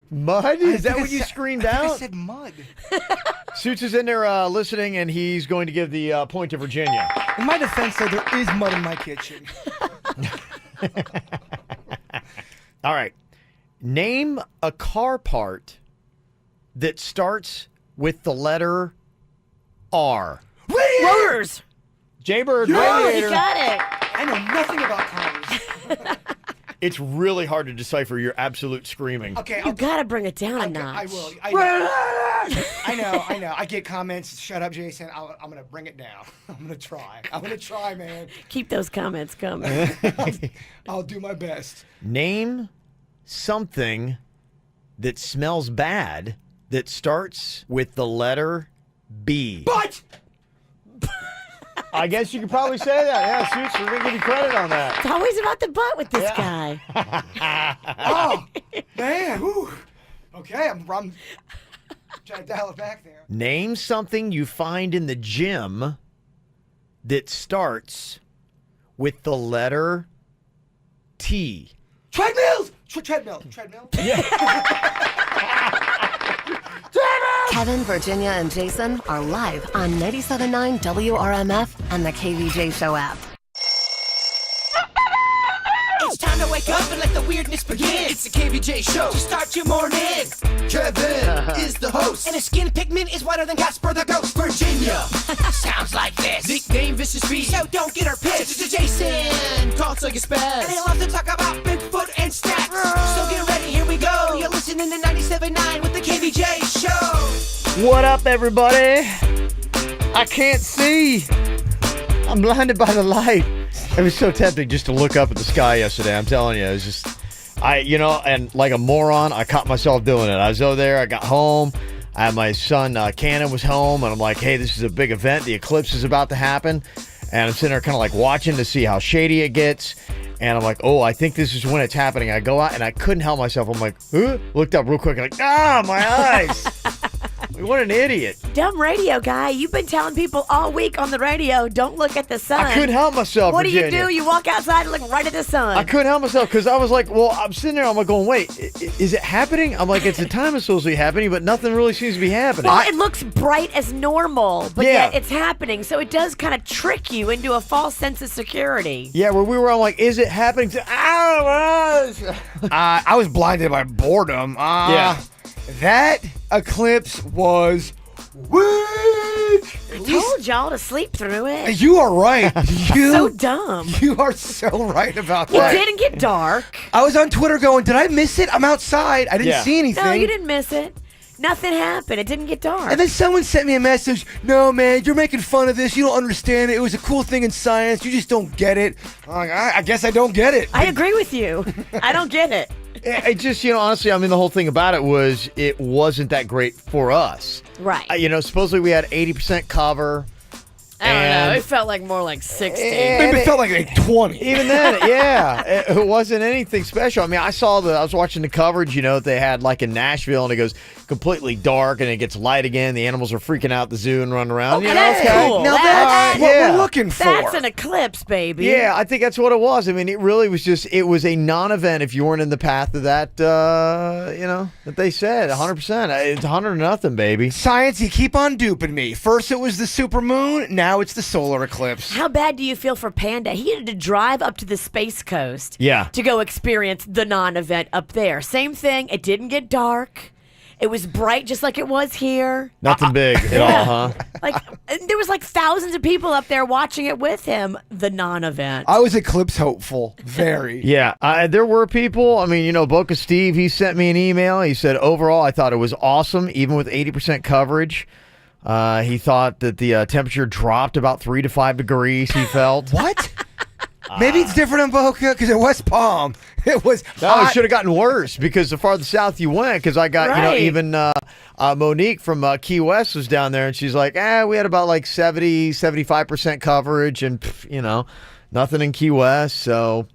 Mud? Is that what you screamed I out? I said mud. Suits is in there listening, and he's going to give the point to Virginia. In my defense, though, there is mud in my kitchen. All right. Name a car part that starts with the letter R. Rotors. Jaybird Oh, you Radiator. got it. I know nothing about cars. It's really hard to decipher your absolute screaming. Okay, You got to bring it down a notch. I will. I know. I get comments. Shut up, Jason. I'm gonna bring it down. I'm gonna try, man. Keep those comments coming. I'll do my best. Name something that smells bad that starts with the letter B. But I guess you could probably say that. Yeah, Suits, we're going to give you credit on that. It's always about the butt with this guy. oh man, whew. Okay, I'm trying to dial it back there. Name something you find in the gym that starts with the letter T. Treadmills. Treadmill. Kevin, Virginia, and Jason are live on 97.9 WRMF and the KVJ Show app. It's time to wake up and let the weirdness begin. It's the KVJ Show to start your morning. Kevin is the host, and his skin pigment is whiter than Casper the Ghost. Virginia sounds like this. Nickname Vicious Beast, so don't get her pissed. Jason talks like a spaz, and they love to talk about Bigfoot and stats. So get ready, here we go. You're listening to 97.9 with the KVJ Show. What up, everybody? I can't see. I'm blinded by the light. It was so tempting just to look up at the sky yesterday. I'm telling you, it was just, and like a moron, I caught myself doing it. I was over there. I got home. I had my son, Cannon, was home, and I'm like, hey, this is a big event. The eclipse is about to happen. And I'm sitting there kind of like watching to see how shady it gets. And I'm like, oh, I think this is when it's happening. I go out, and I couldn't help myself. I'm like, huh? Looked up real quick, like, my eyes. What an idiot. Dumb radio guy. You've been telling people all week on the radio, don't look at the sun. I couldn't help myself, What Virginia. do? You walk outside and look right at the sun. I couldn't help myself because I was like, well, I'm sitting there. I'm like going, wait, is it happening? I'm like, it's the time it's supposed to be happening, but nothing really seems to be happening. Well, it looks bright as normal, but Yeah. yet it's happening. So it does kind of trick you into a false sense of security. Yeah, where we were, I'm like, is it happening? I was blinded by boredom. Yeah. That eclipse was weak. I told y'all to sleep through it. You are right. So dumb. You are so right about It that. didn't get dark. I was on Twitter going, did I miss it? I'm outside. I didn't Yeah. see anything. No, you didn't miss it. Nothing happened. It didn't get dark. And then someone sent me a message. No, man, you're making fun of this. You don't understand it. It was a cool thing in science. You just don't get it. I'm like, I guess I don't get it. I agree with you. I don't get it. It just, honestly, I mean, the whole thing about it was it wasn't that great for us. Right. Supposedly we had 80% cover. I don't know. and- It felt like more like 60. Maybe it felt like 20. Even then, yeah, it wasn't anything special. I mean, I was watching the coverage, they had like in Nashville, and it goes completely dark, and it gets light again. The animals are freaking out at the zoo and running around. Okay, that's cool. Now That's- that's what yeah. we're looking for. That's an eclipse, baby. Yeah, I think that's what it was. I mean, it really was it was a non-event if you weren't in the path of that, that they said, 100%. It's 100-0, baby. Science, you keep on duping me. First it was the supermoon, now it's the solar eclipse. How bad do you feel for Panda? He had to drive up to the Space Coast Yeah. to go experience the non-event up there. Same thing. It didn't get dark. It was bright just like it was here. Nothing big at all, huh? Like there was like thousands of people up there watching it with him, the non-event. I was eclipse hopeful. Very. Yeah, there were people. I mean, Boca Steve, he sent me an email. He said, overall, I thought it was awesome, even with 80% coverage. He thought that the temperature dropped about 3 to 5 degrees, he felt. What? Maybe it's different in Boca because at West Palm it was No, hot. it should have gotten worse because the farther south you went, because I got, Right. even Monique from Key West was down there, and she's like, we had about like 70, 75% coverage, and, nothing in Key West, so,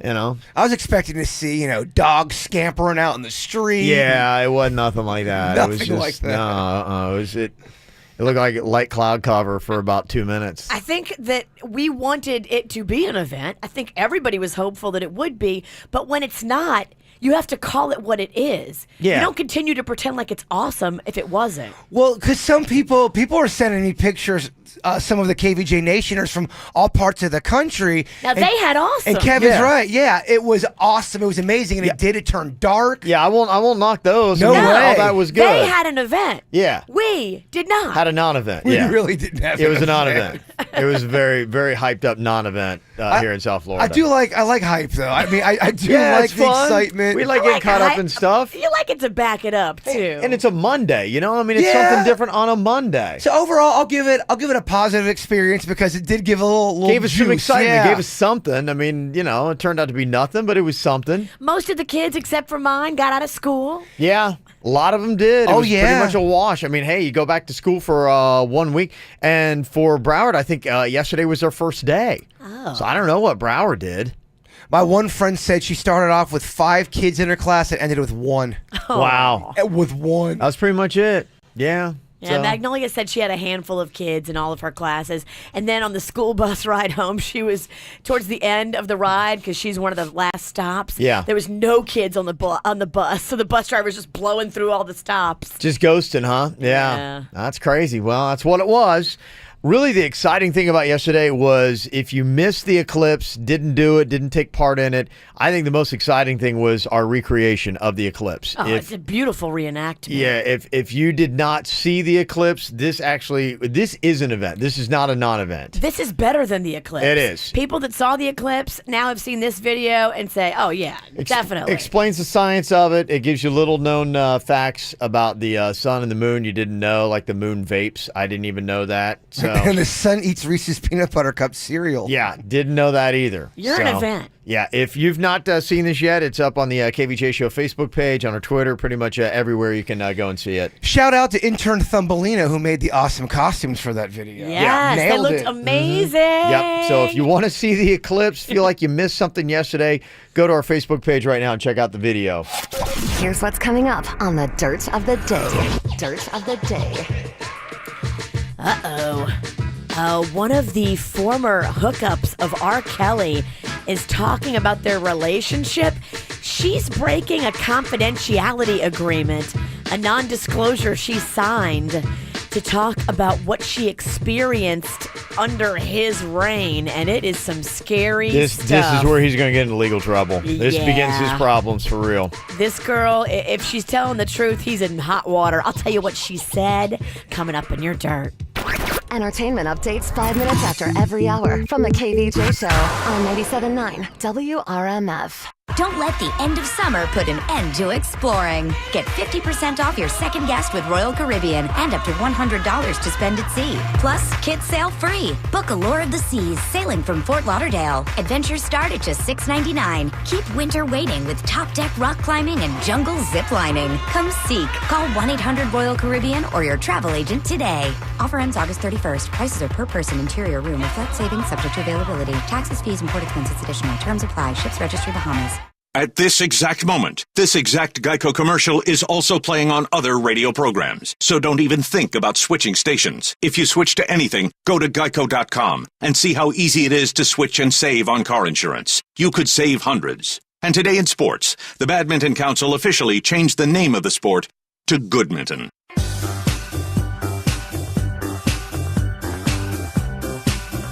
I was expecting to see, dogs scampering out in the street. Yeah, it wasn't nothing like that. It was Nothing just, like that. It looked like light cloud cover for about 2 minutes. I think that we wanted it to be an event. I think everybody was hopeful that it would be. But when it's not, You have to call it what it is. Yeah. You don't continue to pretend like it's awesome if it wasn't. Well, because some people are sending me pictures. Some of the KVJ Nationers from all parts of the country. Now, they had awesome. And Kevin's right. Yeah, it was awesome. It was amazing, and it turned dark. Yeah, I won't knock those. No I mean, way. all that was good. They had an event. Yeah. We did not. Had a non-event. We yeah. really didn't have. It was a non-event. It was a very, very hyped up non-event here in South Florida. I like hype though. I mean, I do Yeah, like it's the fun. excitement. We like getting caught up in stuff. You like it to back it up too. And it's a Monday, you know? I mean, it's Yeah. something different on a Monday. So overall, I'll give it a positive experience because it did give a little Gave us some juice. excitement. Yeah. Gave us something. I mean, you know, it turned out to be nothing, but it was something. Most of the kids, except for mine, got out of school. Yeah, a lot of them did. It Oh, was yeah. pretty much a wash. I mean, hey, you go back to school for 1 week, and for Broward, I think yesterday was their first day. Oh. So I don't know what Broward did. My one friend said she started off with 5 kids in her class and ended with 1. Wow. With 1. That was pretty much it. Yeah. Yeah, So- Magnolia said she had a handful of kids in all of her classes. And then on the school bus ride home, she was towards the end of the ride because she's one of the last stops. Yeah. There was no kids on the bus. So the bus driver was just blowing through all the stops. Just ghosting, huh? Yeah. That's crazy. Well, that's what it was. Really, the exciting thing about yesterday was if you missed the Eclipse, didn't do it, didn't take part in it, I think the most exciting thing was our recreation of the Eclipse. Oh, it's a beautiful reenactment. Yeah, if you did not see the Eclipse, this is an event. This is not a non-event. This is better than the Eclipse. It is. People that saw the Eclipse now have seen this video and say, oh, yeah, definitely. Explains the science of it. It gives you little known facts about the sun and the moon you didn't know, like the moon vapes. I didn't even know that. So And the son eats Reese's peanut butter cup cereal. yeah, didn't know that either. You're an So, event. Yeah, if you've not seen this yet, it's up on the KVJ Show Facebook page, on our Twitter, pretty much everywhere you can go and see it. Shout out to intern Thumbelina who made the awesome costumes for that video. Yes, they nailed looked it. amazing. Yep. So if you want to see the Eclipse, feel like you missed something yesterday, go to our Facebook page right now and check out the video. Here's what's coming up on the Dirt of the Day. Dirt of the Day. One of the former hookups of R. Kelly is talking about their relationship. She's breaking a confidentiality agreement, a non-disclosure she signed to talk about what she experienced under his reign, and it is some scary stuff. This is where he's going to get into legal trouble. This begins his problems for real. This girl, if she's telling the truth, he's in hot water. I'll tell you what she said coming up in your dirt. Entertainment updates 5 minutes after every hour from the KVJ Show on 97.9 WRMF. Don't let the end of summer put an end to exploring. Get 50% off your second guest with Royal Caribbean and up to $100 to spend at sea. Plus, kids sail free. Book Allure of the Seas sailing from Fort Lauderdale. Adventures start at just $6.99. Keep winter waiting with top deck rock climbing and jungle zip lining. Come seek. Call 1-800-ROYAL-CARIBBEAN or your travel agent today. Offer ends August 31st. Prices are per person, interior room, reflect savings subject to availability. Taxes, fees, and port expenses additional. Terms apply. Ships registry Bahamas. At this exact moment, this exact Geico commercial is also playing on other radio programs. So don't even think about switching stations. If you switch to anything, go to geico.com and see how easy it is to switch and save on car insurance. You could save hundreds. And today in sports, the Badminton Council officially changed the name of the sport to Goodminton.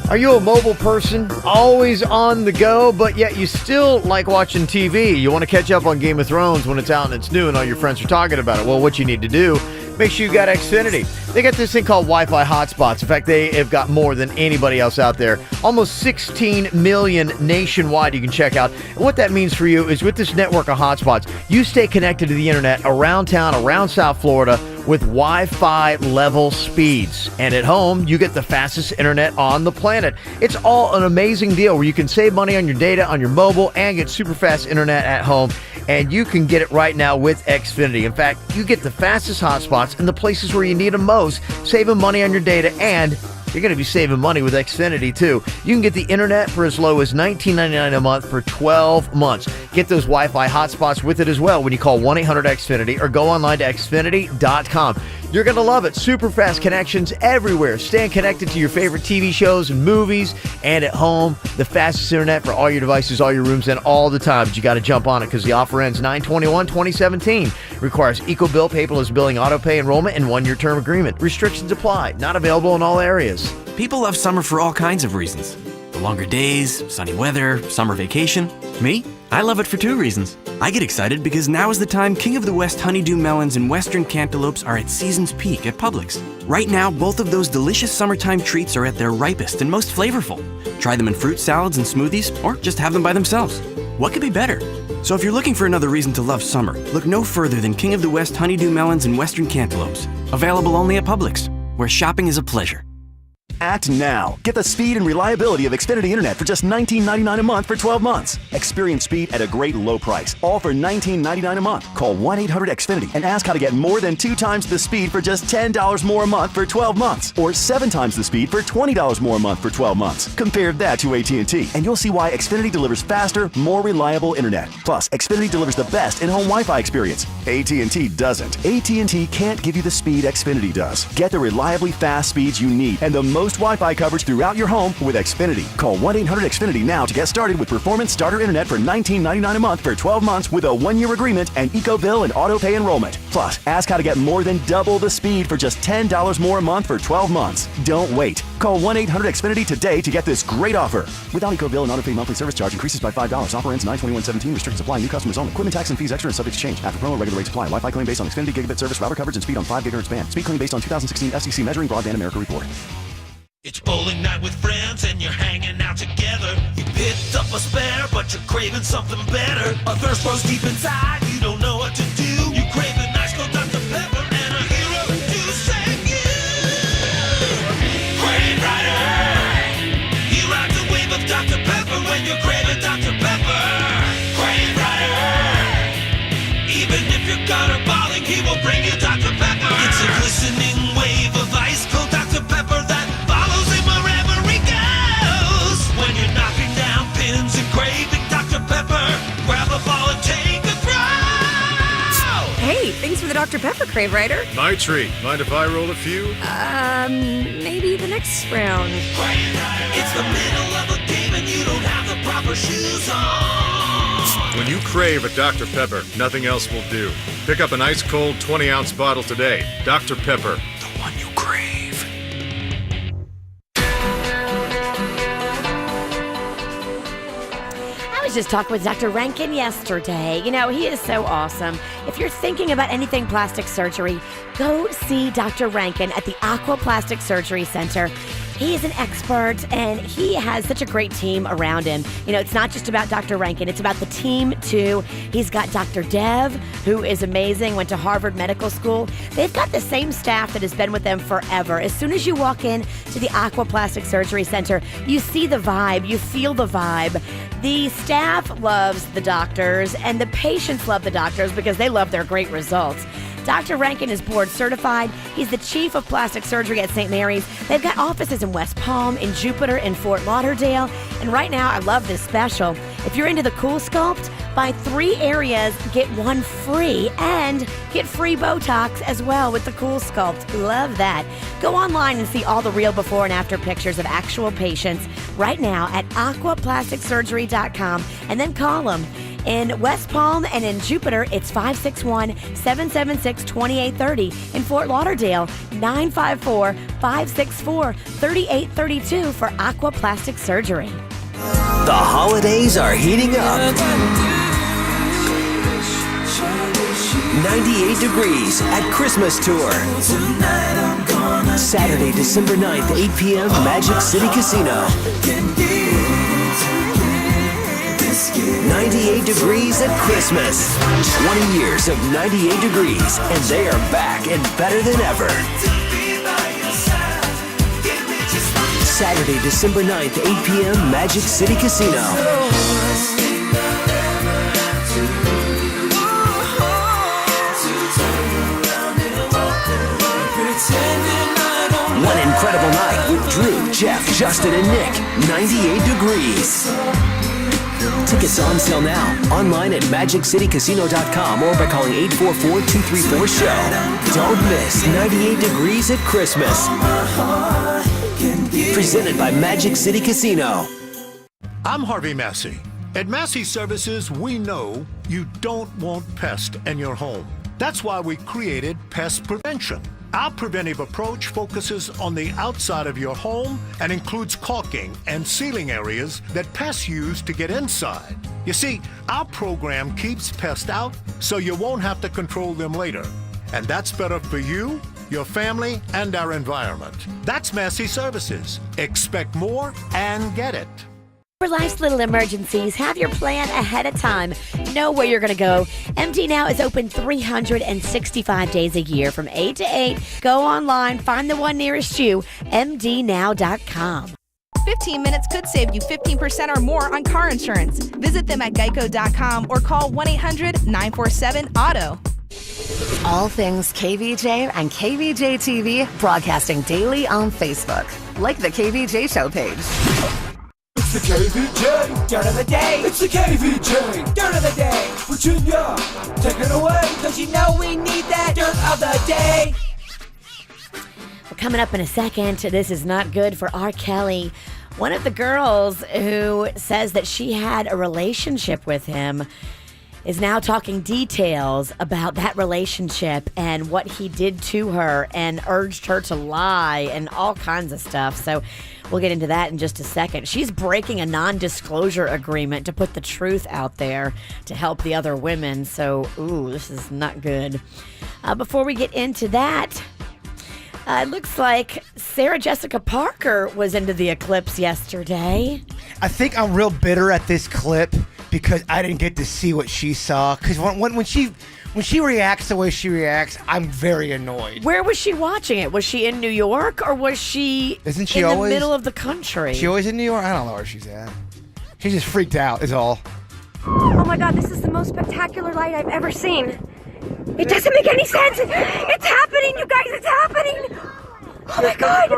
Are you a mobile person, always on the go, but yet you still like watching TV? You want to catch up on Game of Thrones when it's out and it's new and all your friends are talking about it? Well, what you need to do, make sure you got Xfinity. They got this thing called Wi-Fi hotspots. In fact, they have got more than anybody else out there. Almost 16 million nationwide you can check out. And what that means for you is with this network of hotspots, you stay connected to the internet around town, around South Florida, with Wi-Fi level speeds. And at home, you get the fastest internet on the planet. It's all an amazing deal where you can save money on your data, on your mobile, and get super fast internet at home. And you can get it right now with Xfinity. In fact, you get the fastest hotspots in the places where you need them most, saving money on your data, and you're going to be saving money with Xfinity, too. You can get the internet for as low as $19.99 a month for 12 months. Get those Wi-Fi hotspots with it as well when you call 1-800-XFINITY or go online to Xfinity.com. You're going to love it. Super fast connections everywhere. Staying connected to your favorite TV shows and movies and at home. The fastest internet for all your devices, all your rooms, and all the time. But you got to jump on it because the offer ends 9/21/2017. Requires EcoBill, paperless billing, auto-pay enrollment, and 1-year term agreement. Restrictions apply. Not available in all areas. People love summer for all kinds of reasons. The longer days, sunny weather, summer vacation. Me? I love it for 2 reasons. I get excited because now is the time King of the West honeydew melons and western cantaloupes are at season's peak at Publix. Right now, both of those delicious summertime treats are at their ripest and most flavorful. Try them in fruit salads and smoothies, or just have them by themselves. What could be better? So if you're looking for another reason to love summer, look no further than King of the West honeydew melons and western cantaloupes. Available only at Publix, where shopping is a pleasure. Act now. Get the speed and reliability of Xfinity Internet for just $19.99 a month for 12 months. Experience speed at a great low price. All for $19.99 a month. Call 1-800-XFINITY and ask how to get more than 2 times the speed for just $10 more a month for 12 months. Or 7 times the speed for $20 more a month for 12 months. Compare that to AT&T, and you'll see why Xfinity delivers faster, more reliable Internet. Plus, Xfinity delivers the best in-home Wi-Fi experience. AT&T doesn't. AT&T can't give you the speed Xfinity does. Get the reliably fast speeds you need and the most Wi-Fi coverage throughout your home with Xfinity. Call 1-800-XFINITY now to get started with performance starter internet for $19.99 a month for 12 months with a 1-year agreement and EcoBill and auto-pay enrollment. Plus, ask how to get more than double the speed for just $10 more a month for 12 months. Don't wait. Call 1-800-XFINITY today to get this great offer. Without EcoBill and auto-pay monthly service charge increases by $5. Offer ends 9/21/17. Restrictions apply. New customers only. Equipment tax and fees extra and subject to change. After promo, regular rates apply. Wi-Fi claim based on Xfinity gigabit service, router coverage, and speed on 5 gigahertz band. Speed claim based on 2016 FCC Measuring Broadband America report. It's bowling night with friends and you're hanging out together. You picked up a spare, but you're craving something better. A thirst grows deep inside, you don't know what to do. You crave a nice cold Dr. Pepper and a hero to save you. Crave Rider, he rides a wave of Dr. Pepper when you're craving Dr. Pepper. Crave Rider, even if you're gutter-balling, he will bring you Dr. Pepper. It's a glistening wave of ice cold Dr. Pepper that follows him wherever he goes. When you're knocking down pins and craving Dr. Pepper, grab a ball and take a throw. Hey, thanks for the Dr. Pepper, Crave Rider. My treat. Mind if I roll a few? Maybe the next round. It's the middle of a game and you don't have the proper shoes on. When you crave a Dr. Pepper, nothing else will do. Pick up an ice-cold 20-ounce bottle today. Dr. Pepper, the one you crave. I was just talking with Dr. Rankin yesterday. You know, he is so awesome. If you're thinking about anything plastic surgery, go see Dr. Rankin at the Aqua Plastic Surgery Center. He is an expert, and he has such a great team around him. You know, it's not just about Dr. Rankin. It's about the team, too. He's got Dr. Dev, who is amazing, went to Harvard Medical School. They've got the same staff that has been with them forever. As soon as you walk in to the Aqua Plastic Surgery Center, you see the vibe. You feel the vibe. The staff loves the doctors, and the patients love the doctors because they love their great results. Dr. Rankin is board certified. He's the chief of plastic surgery at St. Mary's. They've got offices in West Palm, in Jupiter, in Fort Lauderdale. And right now, I love this special. If you're into the Cool Sculpt, buy 3 areas, get 1 free, and get free Botox as well with the Cool Sculpt. Love that. Go online and see all the real before and after pictures of actual patients right now at aquaplasticsurgery.com, and then call them. In West Palm and in Jupiter, it's 561-776-2830. In Fort Lauderdale, 954-564-3832 for Aqua Plastic Surgery. The holidays are heating up. 98 Degrees at Christmas Tour. Saturday, December 9th, 8 p.m., Magic City Casino. 98 Degrees at Christmas. 20 years of 98 Degrees, and they are back and better than ever. Saturday, December 9th, 8 p.m., Magic City Casino. One incredible night with Drew, Jeff, Justin, and Nick. 98 Degrees. Tickets on sale now. Online at MagicCityCasino.com or by calling 844-234-SHOW. Don't miss 98 Degrees at Christmas. Presented by Magic City Casino. I'm Harvey Massey. At Massey Services, we know you don't want pests in your home. That's why we created Pest Prevention. Our preventive approach focuses on the outside of your home and includes caulking and sealing areas that pests use to get inside. You see, our program keeps pests out so you won't have to control them later. And that's better for you, your family, and our environment. That's Massey Services. Expect more and get it. For life's little emergencies, have your plan ahead of time. Know where you're going to go. MD Now is open 365 days a year from 8 to 8. Go online, find the one nearest you, mdnow.com. 15 minutes could save you 15% or more on car insurance. Visit them at geico.com or call 1-800-947-AUTO. All things KVJ and KVJ TV broadcasting daily on Facebook. Like the KVJ Show page. It's the KVJ Dirt of the Day. It's the KVJ Dirt of the Day. Virginia, take it away, because you know we need that Dirt of the Day. Well, coming up in a second, this is not good for R. Kelly. One of the girls who says that she had a relationship with him is now talking details about that relationship and what he did to her and urged her to lie and all kinds of stuff. So we'll get into that in just a second. She's breaking a non-disclosure agreement to put the truth out there to help the other women. So, this is not good. Before we get into that, it looks like Sarah Jessica Parker was into the Eclipse yesterday. I think I'm real bitter at this clip because I didn't get to see what she saw. Because when she reacts the way she reacts, I'm very annoyed. Where was she watching it? Was she in New York or was she in the middle of the country? She always in New York? I don't know where she's at. She just freaked out is all. Oh my god, this is the most spectacular light I've ever seen. It doesn't make any sense. It's happening, you guys. It's happening. Oh my god.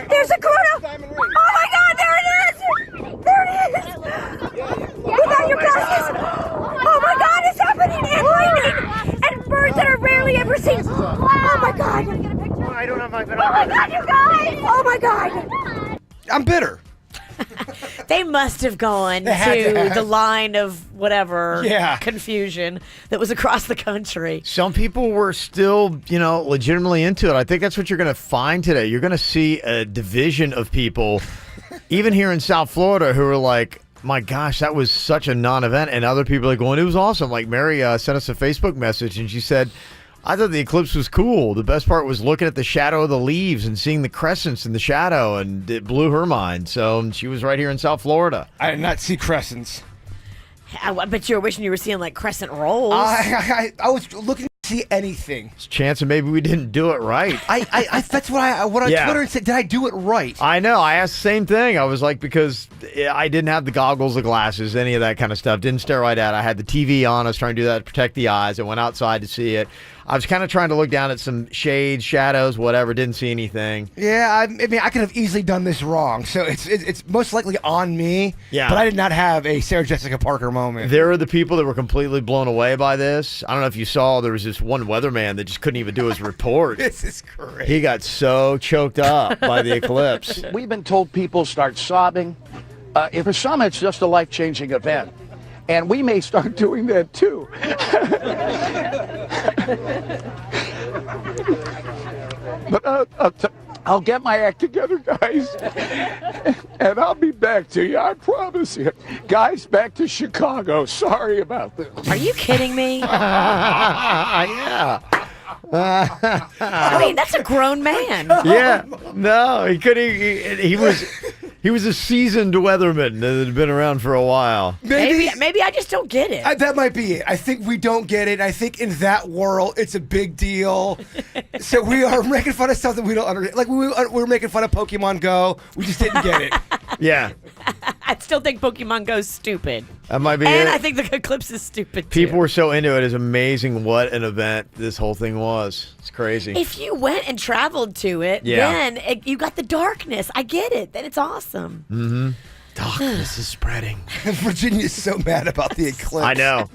There's a corona. Oh my god, there it is. There it is. Without your glasses. Oh my god, it's happening. And lightning. And birds that are rarely ever seen. Oh my god. I don't have my Oh my god, you guys. Oh my god. I'm bitter. They must have gone to the line of whatever confusion that was across the country. Some people were still, legitimately into it. I think that's what you're going to find today. You're going to see a division of people, even here in South Florida, who are like, my gosh, that was such a non-event. And other people are going, it was awesome. Like Mary sent us a Facebook message and she said, I thought the eclipse was cool. The best part was looking at the shadow of the leaves and seeing the crescents in the shadow, and it blew her mind. So she was right here in South Florida. I did not see crescents. I bet you were wishing you were seeing like crescent rolls. I was looking to see anything. It's a chance that maybe we didn't do it right. That's what I went on Twitter and said, did I do it right? I know. I asked the same thing. I was like, because I didn't have the goggles, the glasses, any of that kind of stuff. Didn't stare right at it. I had the TV on. I was trying to do that to protect the eyes. I went outside to see it. I was kind of trying to look down at some shades, shadows, whatever. Didn't see anything. Yeah, I mean, I could have easily done this wrong. So it's most likely on me. Yeah. But I did not have a Sarah Jessica Parker moment. There are the people that were completely blown away by this. I don't know if you saw, there was this one weatherman that just couldn't even do his report. This is great. He got so choked up by the eclipse. We've been told people start sobbing. For some, it's just a life-changing event. And we may start doing that too. But I'll get my act together, guys. And I'll be back to you, I promise you. Guys, back to Chicago. Sorry about this. Are you kidding me? Yeah. I mean, that's a grown man. Yeah. No, he couldn't. He was a seasoned weatherman that had been around for a while. Maybe I just don't get it. That might be it. I think we don't get it. I think in that world, it's a big deal. So we are making fun of something we don't understand. Like we were making fun of Pokemon Go. We just didn't get it. Yeah. I still think Pokemon Go's stupid. That might be and it. I think the Eclipse is stupid, too. People were so into it. It's amazing what an event this whole thing was. It's crazy. If you went and traveled to it, then you got the darkness. I get it. Then it's awesome. Mm-hmm. Darkness is spreading. Virginia's so mad about the eclipse. I know.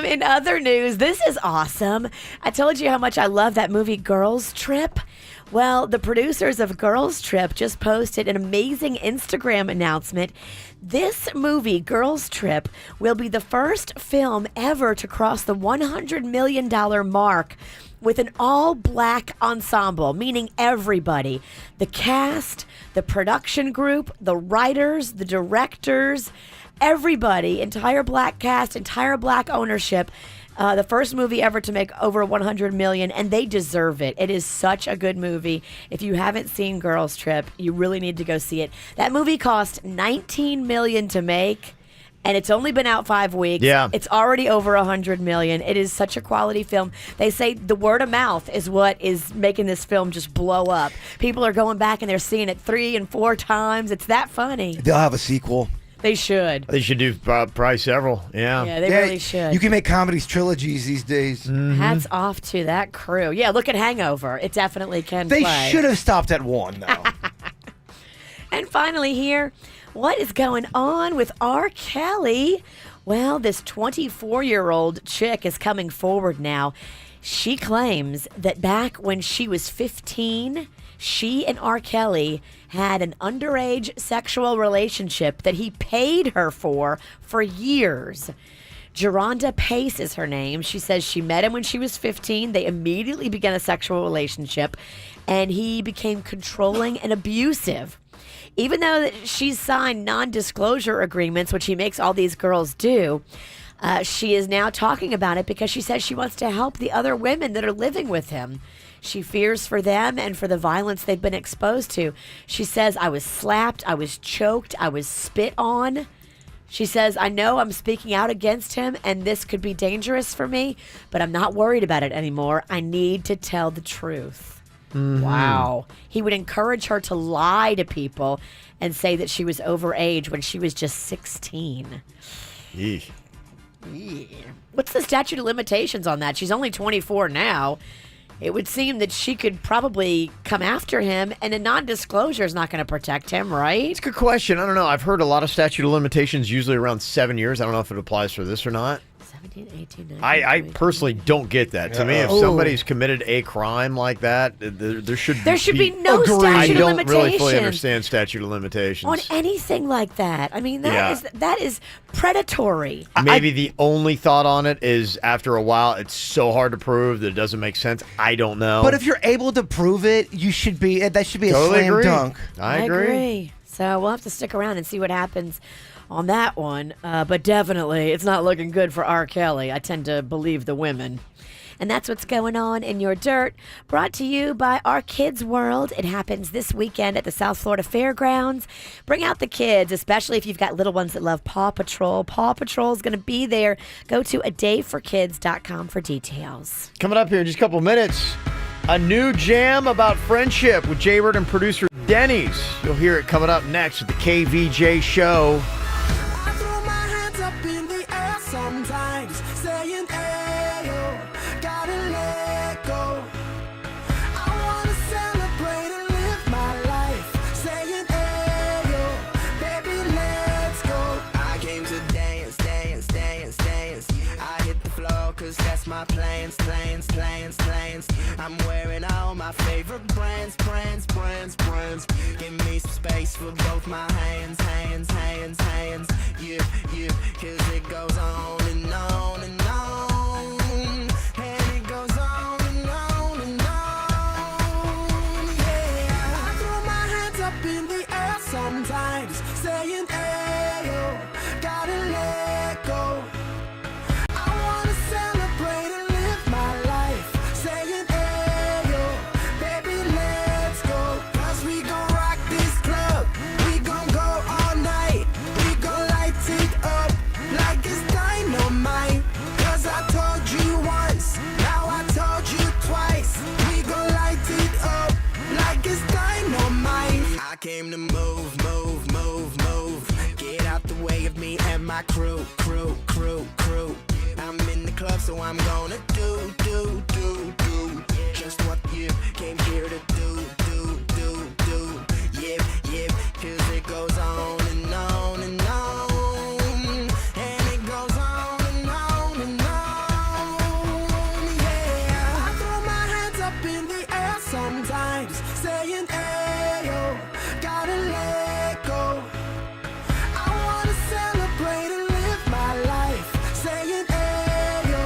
In other news, this is awesome. I told you how much I love that movie Girls Trip. Well, the producers of Girls Trip just posted an amazing Instagram announcement. This movie, Girls Trip, will be the first film ever to cross the $100 million mark with an all-black ensemble, meaning everybody. The cast, the production group, the writers, the directors, everybody, entire black cast, entire black ownership. The first movie ever to make over $100 million, and they deserve it. It is such a good movie. If you haven't seen Girls Trip, you really need to go see it. That movie cost $19 million to make, and it's only been out 5 weeks. Yeah. It's already over $100 million. It is such a quality film. They say the word of mouth is what is making this film just blow up. People are going back and they're seeing it 3 and 4 times. It's that funny. They'll have a sequel. They should. They should do probably several. Yeah. Yeah, they really should. You can make comedies trilogies these days. Hats off to that crew. Yeah, look at Hangover. It definitely can They play. should have stopped at 1, though. And finally here, what is going on with R. Kelly? Well, this 24-year-old chick is coming forward now. She claims that back when she was 15, she and R. Kelly had an underage sexual relationship that he paid her for years. Geronda Pace is her name. She says she met him when she was 15. They immediately began a sexual relationship, and he became controlling and abusive. Even though she's signed non-disclosure agreements, which he makes all these girls do, she is now talking about it because she says she wants to help the other women that are living with him. She fears for them and for the violence they've been exposed to. She says, I was slapped, I was choked, I was spit on. She says, I know I'm speaking out against him and this could be dangerous for me, but I'm not worried about it anymore. I need to tell the truth. Mm-hmm. Wow. He would encourage her to lie to people and say that she was overage when she was just 16. Yeesh. Yeah. What's the statute of limitations on that? She's only 24 now. It would seem that she could probably come after him, and a non-disclosure is not going to protect him, right? It's a good question. I don't know. I've heard a lot of statute of limitations usually around 7 years. I don't know if it applies for this or not. 17, 18, 19, I personally don't get that. To me, if somebody's committed a crime like that, there should be no statute of limitations. I don't really fully understand statute of limitations. On anything like that. I mean, that is predatory. Maybe the only thought on it is after a while, it's so hard to prove that it doesn't make sense. I don't know. But if you're able to prove it, that should be totally a slam agree. dunk. I agree. So we'll have to stick around and see what happens on that one. But definitely, it's not looking good for R. Kelly. I tend to believe the women. And that's what's going on in your dirt. Brought to you by Our Kids World. It happens this weekend at the South Florida Fairgrounds. Bring out the kids, especially if you've got little ones that love Paw Patrol. Paw Patrol is going to be there. Go to adayforkids.com for details. Coming up here in just a couple minutes, a new jam about friendship with Jaybird and producer Denny's. You'll hear it coming up next with the KVJ Show. Sometimes saying, ayo, gotta let go. I wanna celebrate and live my life. Saying, ayo, baby, let's go. I came to dance, dance, dance, dance. I hit the floor cause that's my plans, plans, plans, plans. I'm wearing all my favorite brands, brands, brands, brands. Give me some space for both my hands, hands, hands, hands. Yeah, yeah, cause it goes on and on and on. And it goes on and on and on. Yeah, I throw my hands up in the air sometimes, saying, ayo, gotta let go. I wanna celebrate and live my life, saying, ayo, baby, let's go. Cause we gon' rock this club, we gon' go all night, we gon' light it up like it's dynamite. Cause I told you once, now I told you twice, we gon' light it up like it's dynamite. I came to move, move, move, move. Get out the way of me and my crew, crew, crew, crew. I'm in the club, so I'm gonna do just what you came here to do. Yeah, yeah, it goes on and on and on. And it goes on and on and on. Yeah, I throw my hands up in the air sometimes, saying, ayo, gotta let go. I wanna celebrate and live my life, saying, ayo,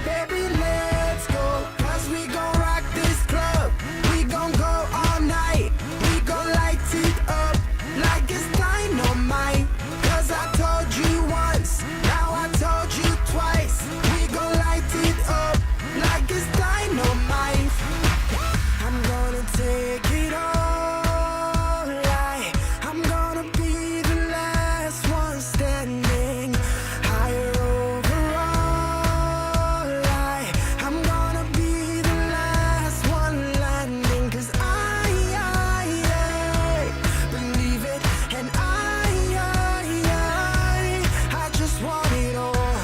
baby, let's go. 'Cause we gon' rock this club, we gon' go all night, we gon' light it up like it's dynamite. 'Cause I told you once, now I told you twice, we gon' light it up like it's dynamite. I'm gonna take it all, like I'm gonna be the last one standing, higher overall, like I'm gonna be the last one landing. 'Cause I believe it, and I just want it all,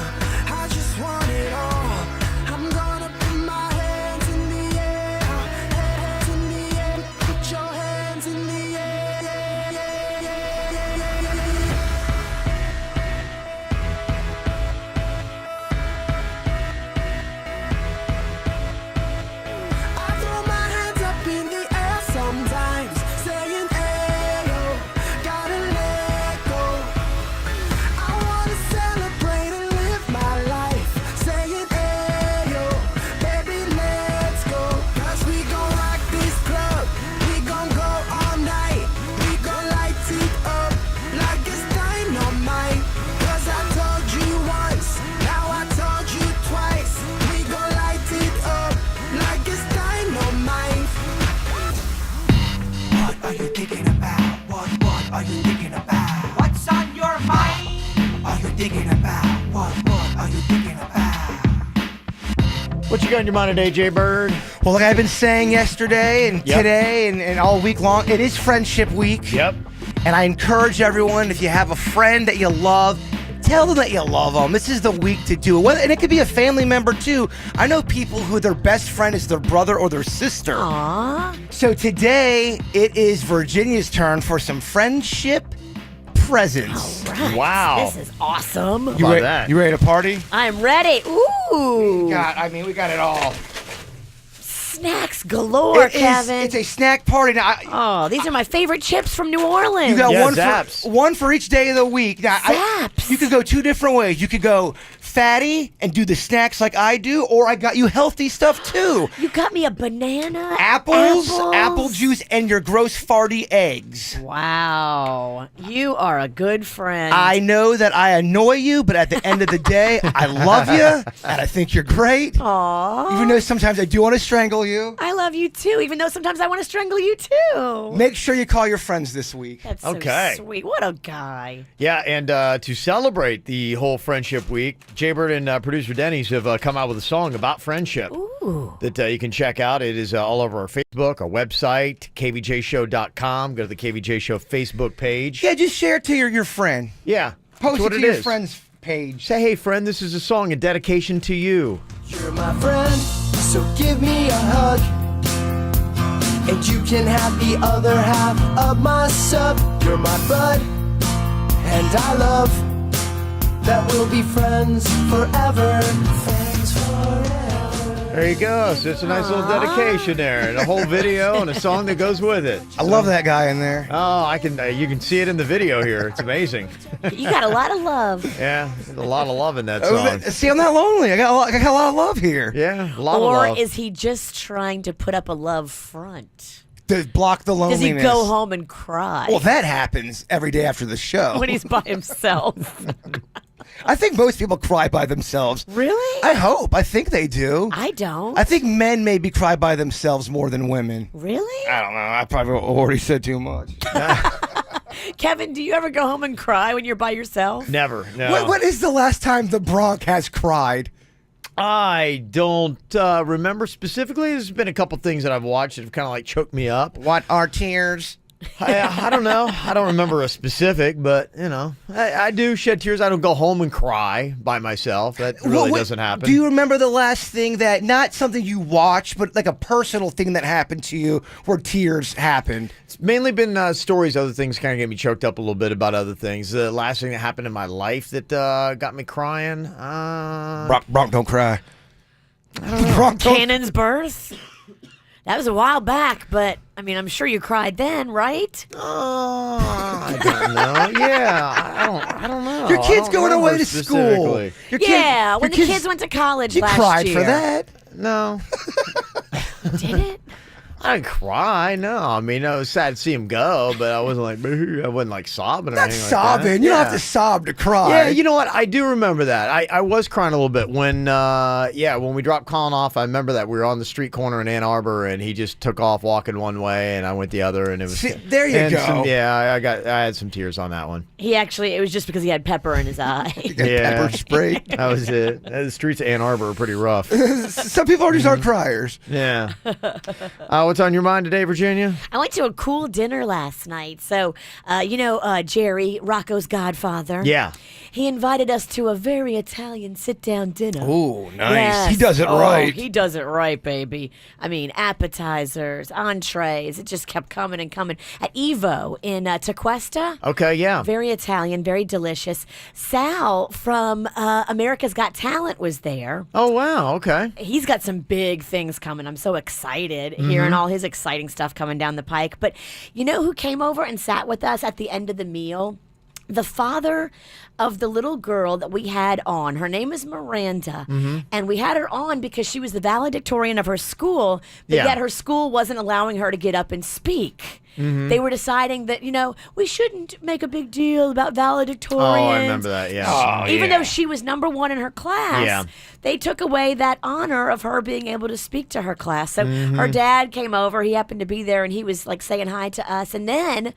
I just want it all. I'm gonna put my hands in the air, hands in the air, put your hands in the air, yeah, yeah, yeah, yeah, yeah, yeah. I throw my hands up in the air sometimes, saying, ayo, gotta let go. I wanna celebrate and live my life, saying, ayo, baby, let's go. 'Cause we gon' rock this club, we gon' go all night, we gon' light it up like it's dynamite. 'Cause I told you once, now I told you twice, we gon' light it up like it's dynamite. What are you thinking about? What are you thinking about? What's on your mind? Are you thinking about? What are you thinking about? What you got in your mind today, Jay Bird? Well, like I've been saying yesterday and Yep. today and all week long, it is Friendship Week. Yep. And I encourage everyone, if you have a friend that you love, tell them that you love them. This is the week to do it. And it could be a family member, too. I know people who their best friend is their brother or their sister. Aww. So today, it is Virginia's turn for some friendship presents. Right. Wow. This is awesome. How about that? You ready to party? I'm ready. Ooh. We got it all. Snacks galore, Kevin. It's a snack party. Now, Oh, these are my favorite chips from New Orleans. you got Yeah, one Zaps. for one for each day of the week. Now, Zaps. you could go two different ways. You could go fatty and do the snacks like I do, or I got you healthy stuff too. You got me a banana, Apples, apple juice, and your gross farty eggs. Wow, you are a good friend. I know that I annoy you, but at the end of the day, I love you, and I think you're great. Aww. Even though sometimes I do want to strangle you. I love you too, even though sometimes I want to strangle you too. Make sure you call your friends this week. That's so Okay. sweet. What a guy. Yeah, and to celebrate the whole Friendship Week, Jaybird and producer Denny's have come out with a song about friendship that you can check out. It is all over our Facebook, our website, kvjshow.com. Go to the KVJ Show Facebook page. Yeah, just share it to your friend. Yeah, Post that's it what to it your is. friend's page. Say, hey, friend, this is a song, a dedication to you. You're my friend, so give me a hug. And you can have the other half of my sub. You're my bud, and I love that we'll be friends forever. Friends forever. There you go. So it's a nice little dedication there, and a whole video and a song that goes with it. I love that guy in there. Oh, I can. You can see it in the video here. It's amazing. You got a lot of love. Yeah, there's a lot of love in that Oh, song. see, I'm not lonely. I got a lot of love here. Yeah, a lot Or of love. is he just trying to put up a love front? To block the Does loneliness. he go home and cry Well, that happens every day after the show. when he's by himself? I think most people cry by themselves. Really? I hope. I think they do. I don't. I think men maybe cry by themselves more than women. Really? I don't know. I probably already said too much. Kevin, do you ever go home and cry when you're by yourself? Never. No. What is the last time the Bronx has cried? I don't remember specifically. There's been a couple things that I've watched that have kind of like choked me up. What are tears? I don't know. I don't remember a specific, but, I do shed tears. I don't go home and cry by myself. That really doesn't happen. Do you remember the last thing that, not something you watched, but like a personal thing that happened to you where tears happened? It's mainly been stories. Other things kind of get me choked up a little bit about other things. The last thing that happened in my life that got me crying. Bronk, don't cry. Bronk, Cannon's birth? That was a while back, but, I'm sure you cried then, right? I don't know. Yeah, I don't know. Your kid's going away to school. When the kids went to college you last cried year. for that? No. Did it? I didn't cry, no. It was sad to see him go, but I wasn't like, boo. I wasn't like sobbing or Not anything sobbing. like that. You don't have to sob to cry. Yeah, you know what? I do remember that. I was crying a little bit when we dropped Colin off. I remember that we were on the street corner in Ann Arbor, and he just took off walking one way, and I went the other, and it was. See, there you go. I had some tears on that one. It was just because he had pepper in his eye. Pepper spray. That was it. The streets of Ann Arbor are pretty rough. Some people just aren't criers. Yeah. What's on your mind today, Virginia? I went to a cool dinner last night. So, Jerry, Rocco's godfather. Yeah. He invited us to a very Italian sit-down dinner. Ooh, nice. Yes. He does it right. He does it right, baby. Appetizers, entrees. It just kept coming and coming. At Evo in Tequesta. Okay, yeah. Very Italian, very delicious. Sal from America's Got Talent was there. Oh, wow. Okay. He's got some big things coming. I'm so excited hearing all his exciting stuff coming down the pike. But you know who came over and sat with us at the end of the meal? The father of the little girl that we had on. Her name is Miranda. And we had her on because she was the valedictorian of her school, but yet her school wasn't allowing her to get up and speak. They were deciding that, we shouldn't make a big deal about valedictorians. Oh, I remember that, yeah. Even though she was number one in her class, they took away that honor of her being able to speak to her class. So her dad came over. He happened to be there, and he was like saying hi to us. And then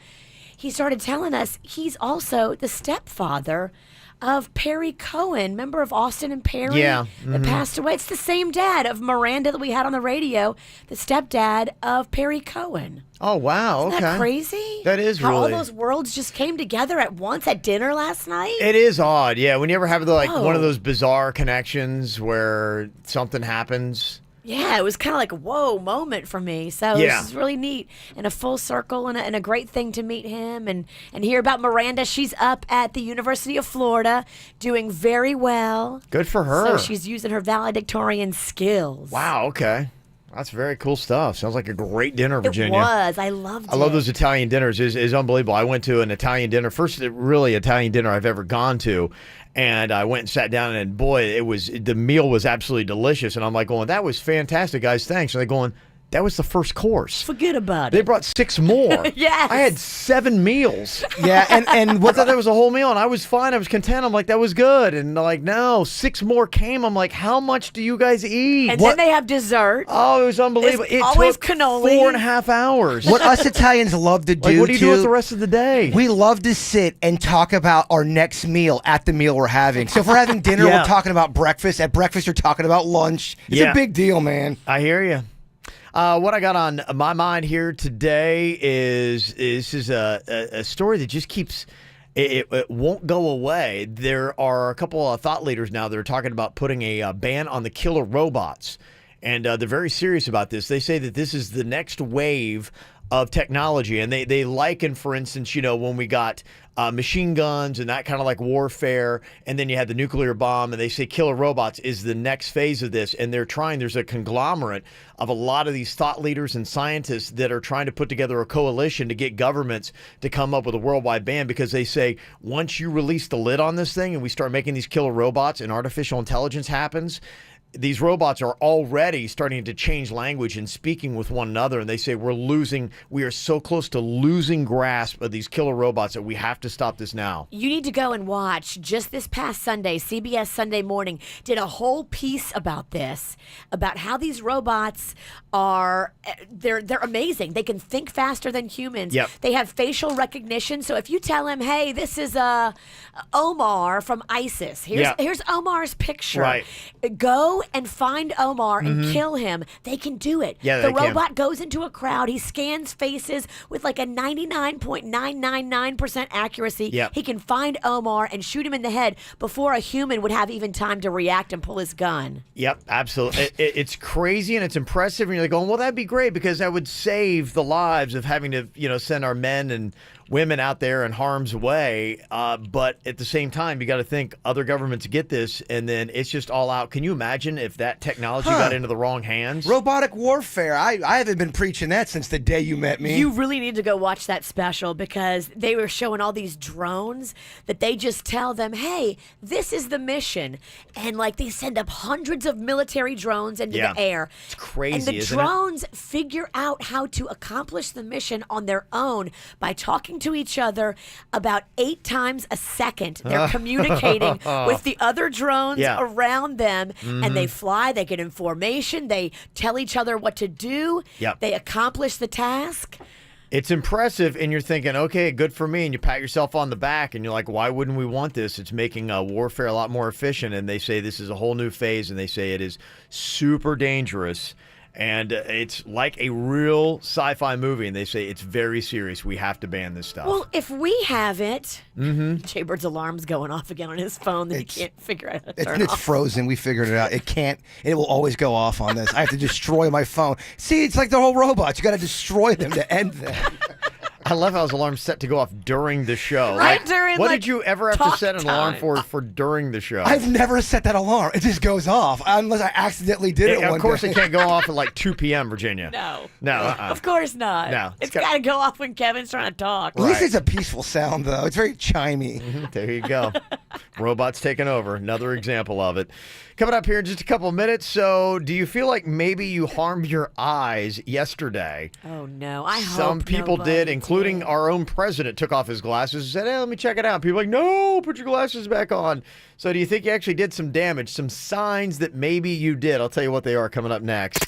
he started telling us he's also the stepfather of Perry Cohen, member of Austin and Perry, that passed away. It's the same dad of Miranda that we had on the radio, the stepdad of Perry Cohen. Oh, wow. Isn't that crazy? That is How really. all those worlds just came together at once at dinner last night? It is odd, yeah. When you ever have one of those bizarre connections where something happens. Yeah, it was kind of like a whoa moment for me. So this is really neat and a full circle and a great thing to meet him and hear about Miranda. She's up at the University of Florida doing very well. Good for her. So she's using her valedictorian skills. Wow, okay. That's very cool stuff. Sounds like a great dinner, Virginia. It was. I loved it. I love those Italian dinners. It's unbelievable. I went to an Italian dinner, first really Italian dinner I've ever gone to. And I went and sat down, and boy, the meal was absolutely delicious. And I'm like going, that was fantastic, guys. Thanks. And they're going, that was the first course. Forget about They it. brought 6 more. Yes. I had 7 meals. Yeah, and I thought that was a whole meal, and I was fine. I was content. I'm like, that was good. And they're like, no, 6 more came. I'm like, how much do you guys eat? And then they have dessert. Oh, it was unbelievable. It's It always took cannoli. 4.5 hours. What us Italians love to do, Like, what do you do too, with the rest of the day? we love to sit and talk about our next meal at the meal we're having. So if we're having dinner, Yeah. we're talking about breakfast. At breakfast, you're talking about lunch. It's a big deal, man. I hear you. What I got on my mind here today is a story that just keeps it won't go away. There are a couple of thought leaders now that are talking about putting a ban on the killer robots, and they're very serious about this. They say that this is the next wave of technology, and they liken, for instance, when we got machine guns and that kind of like warfare, and then you had the nuclear bomb, and they say killer robots is the next phase of this, and there's a conglomerate of a lot of these thought leaders and scientists that are trying to put together a coalition to get governments to come up with a worldwide ban, because they say once you release the lid on this thing and we start making these killer robots and artificial intelligence happens, these robots are already starting to change language and speaking with one another, and they say we are so close to losing grasp of these killer robots that we have to stop this now. You need to go and watch. Just this past Sunday, CBS Sunday Morning did a whole piece about this, about how these robots they're amazing. They can think faster than humans. Yep. They have facial recognition. So if you tell him, hey, this is Omar from ISIS. Here's Omar's picture. Right. Go go and find Omar and kill him, they can do it. Yeah, the they can. robot goes into a crowd. He scans faces with like a 99.999% accuracy. Yep. He can find Omar and shoot him in the head before a human would have even time to react and pull his gun. Yep, absolutely. It's crazy and it's impressive, and you're like going, well, that'd be great because that would save the lives of having to, send our men and women out there in harm's way. But at the same time, you got to think other governments get this, and then it's just all out. Can you imagine if that technology got into the wrong hands? Robotic warfare. I haven't been preaching that since the day you met me. You really need to go watch that special because they were showing all these drones that they just tell them, hey, this is the mission. And like they send up hundreds of military drones into the air. It's crazy, and the isn't it? drones figure out how to accomplish the mission on their own by talking to each other about 8 times a second. They're communicating with the other drones around them, and they fly, they get information, they tell each other what to do, they accomplish the task. It's impressive, and you're thinking, okay, good for me, and you pat yourself on the back, and you're like, why wouldn't we want this? It's making warfare a lot more efficient, and they say this is a whole new phase, and they say it is super dangerous. And it's like a real sci-fi movie, and they say it's very serious. We have to ban this stuff. Well, if we have it, Jaybird's alarm's going off again on his phone that he can't figure out how to turn It's off. frozen. We figured it out. It will always go off on this. I have to destroy my phone. See, it's like the whole robots. You got to destroy them to end them. I love how his alarm's set to go off during the show. Right during, what like, did you ever have to talk set an time. alarm for during the show? I've never set that alarm. It just goes off unless I accidentally did it one Of course, day. it can't go off at like 2 p.m., Virginia. No. Uh-uh. Of course not. No. It's got to go off when Kevin's trying to talk. At least it's a peaceful sound, though. It's very chimey. There you go. Robots taking over. Another example of it. Coming up here in just a couple of minutes. So, do you feel like maybe you harmed your eyes yesterday? Oh, no. I hope Some people did, including our own president took off his glasses and said, hey, let me check it out. People are like, no, put your glasses back on. So, do you think you actually did some damage? Some signs that maybe you did? I'll tell you what they are coming up next.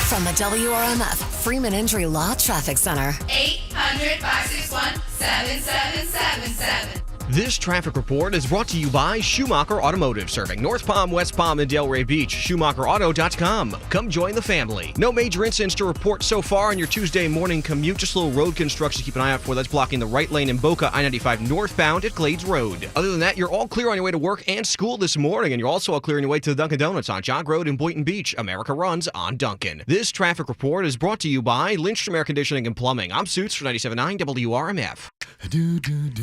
From the WRMF Freeman Injury Law Traffic Center. 800-561-7777. This traffic report is brought to you by Schumacher Automotive, serving North Palm, West Palm, and Delray Beach. SchumacherAuto.com. Come join the family. No major incidents to report so far on your Tuesday morning commute. Just a little road construction to keep an eye out for. That's blocking the right lane in Boca, I-95 northbound at Glades Road. Other than that, you're all clear on your way to work and school this morning, and you're also all clear on your way to the Dunkin' Donuts on Jog Road in Boynton Beach. America runs on Dunkin'. This traffic report is brought to you by Lindstrom Air Conditioning and Plumbing. I'm Suits for 97.9 WRMF.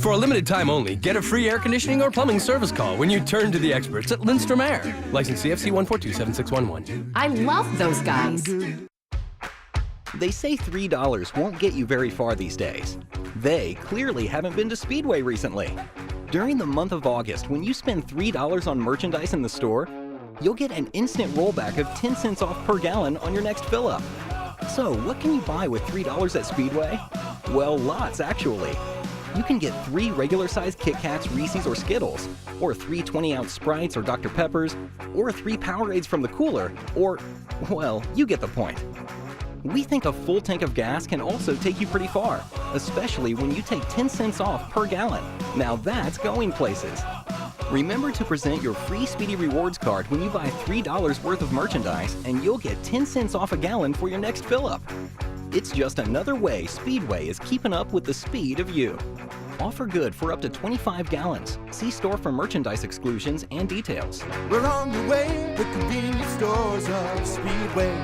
For a limited time only, get a free air conditioning or plumbing service call when you turn to the experts at Lindstrom Air. License CFC 1427611. I love those guys. They say $3 won't get you very far these days. They clearly haven't been to Speedway recently. During the month of August, when you spend $3 on merchandise in the store, you'll get an instant rollback of 10 cents off per gallon on your next fill-up. So, what can you buy with $3 at Speedway? Well, lots, actually. You can get 3 regular-sized Kit Kats, Reese's, or Skittles, or 3 20-ounce Sprites or Dr. Peppers, or 3 Powerades from the cooler, or, well, you get the point. We think a full tank of gas can also take you pretty far, especially when you take 10 cents off per gallon. Now that's going places. Remember to present your free Speedy Rewards card when you buy $3 worth of merchandise, and you'll get 10 cents off a gallon for your next fill-up. It's just another way Speedway is keeping up with the speed of you. Offer good for up to 25 gallons. See store for merchandise exclusions and details. We're on the way, the convenience stores of Speedway.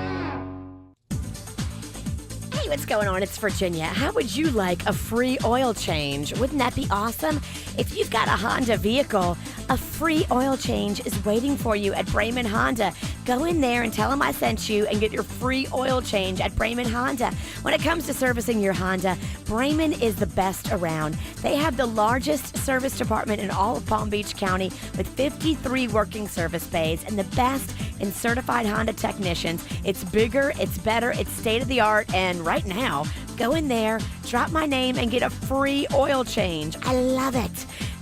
Hey, what's going on? It's Virginia. How would you like a free oil change? Wouldn't that be awesome? If you've got a Honda vehicle, a free oil change is waiting for you at Braman Honda. Go in there and tell them I sent you and get your free oil change at Braman Honda. When it comes to servicing your Honda, Braman is the best around. They have the largest service department in all of Palm Beach County with 53 working service bays and the best in certified Honda technicians. It's bigger, it's better, it's state-of-the-art, and right now, go in there, drop my name, and get a free oil change. I love it.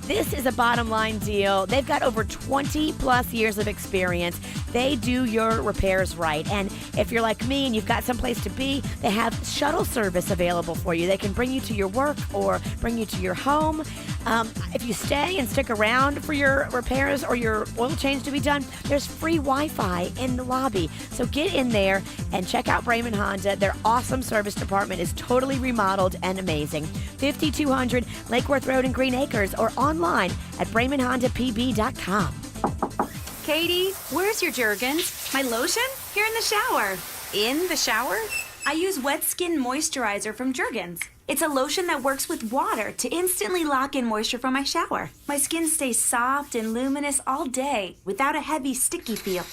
This is a bottom line deal. They've got over 20 plus years of experience. They do your repairs right. And if you're like me and you've got someplace to be, they have shuttle service available for you. They can bring you to your work or bring you to your home. If you stay and stick around for your repairs or your oil change to be done, there's free Wi-Fi in the lobby. So get in there and check out Braman Honda. Their awesome service department is totally remodeled and amazing. 5200 Lake Worth Road in Green Acres or online at BramanHondaPB.com. Katie, where's your Jergens? My lotion? Here in the shower. In the shower? I use Wet Skin Moisturizer from Jergens. It's a lotion that works with water to instantly lock in moisture from my shower. My skin stays soft and luminous all day without a heavy, sticky feel.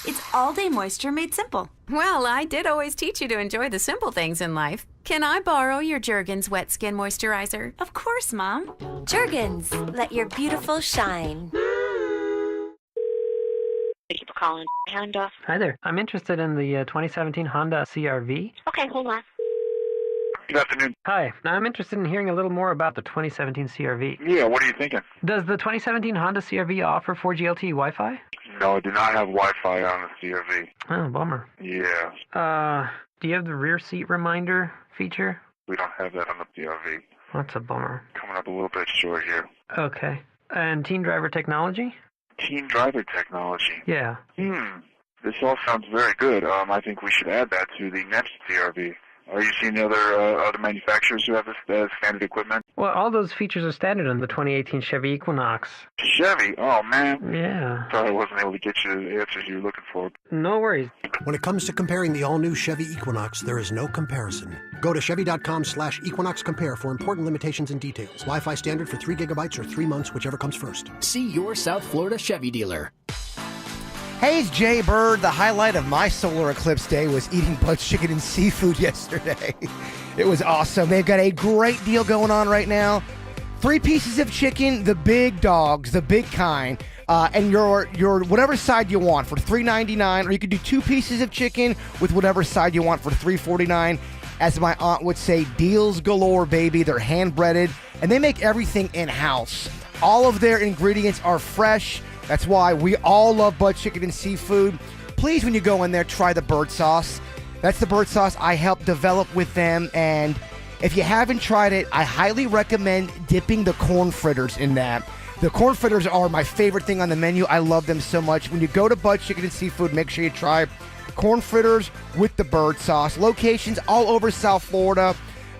It's all-day moisture made simple. Well, I did always teach you to enjoy the simple things in life. Can I borrow your Jergens Wet Skin Moisturizer? Of course, Mom. Jergens, let your beautiful shine. Thank you for calling Honda. Hi there. I'm interested in the 2017 Honda CR-V. Okay, hold on. Good afternoon. Hi. I'm interested in hearing a little more about the 2017 CR-V. Yeah, what are you thinking? Does the 2017 Honda CR-V offer 4G LTE Wi-Fi? No, I do not have Wi-Fi on the CR-V. Oh, bummer. Yeah. Do you have the rear seat reminder feature? We don't have that on the CR-V. That's a bummer. Coming up a little bit short here. Okay. And teen driver technology? Teen driver technology. Yeah. This all sounds very good. I think we should add that to the next CR-V. Are you seeing the other manufacturers who have this standard equipment? Well, all those features are standard on the 2018 Chevy Equinox. Chevy? Oh, man. Yeah. Sorry I wasn't able to get you the answers you were looking for. No worries. When it comes to comparing the all-new Chevy Equinox, there is no comparison. Go to Chevy.com/Equinox Compare for important limitations and details. Wi-Fi standard for 3 gigabytes or 3 months, whichever comes first. See your South Florida Chevy dealer. Hey, it's Jay Bird. The highlight of my solar eclipse day was eating Bud's Chicken and Seafood yesterday. It was awesome. They've got a great deal going on right now. 3 pieces of chicken, the big dogs, the big kind, and your whatever side you want for $3.99, or you could do 2 pieces of chicken with whatever side you want for $3.49. As my aunt would say, deals galore, baby. They're hand-breaded, and they make everything in-house. All of their ingredients are fresh. That's why we all love Bud's Chicken and Seafood. Please, when you go in there, try the bird sauce. That's the bird sauce I helped develop with them, and if you haven't tried it, I highly recommend dipping the corn fritters in that. The corn fritters are my favorite thing on the menu. I love them so much. When you go to Bud's Chicken and Seafood, make sure you try corn fritters with the bird sauce. Locations all over South Florida.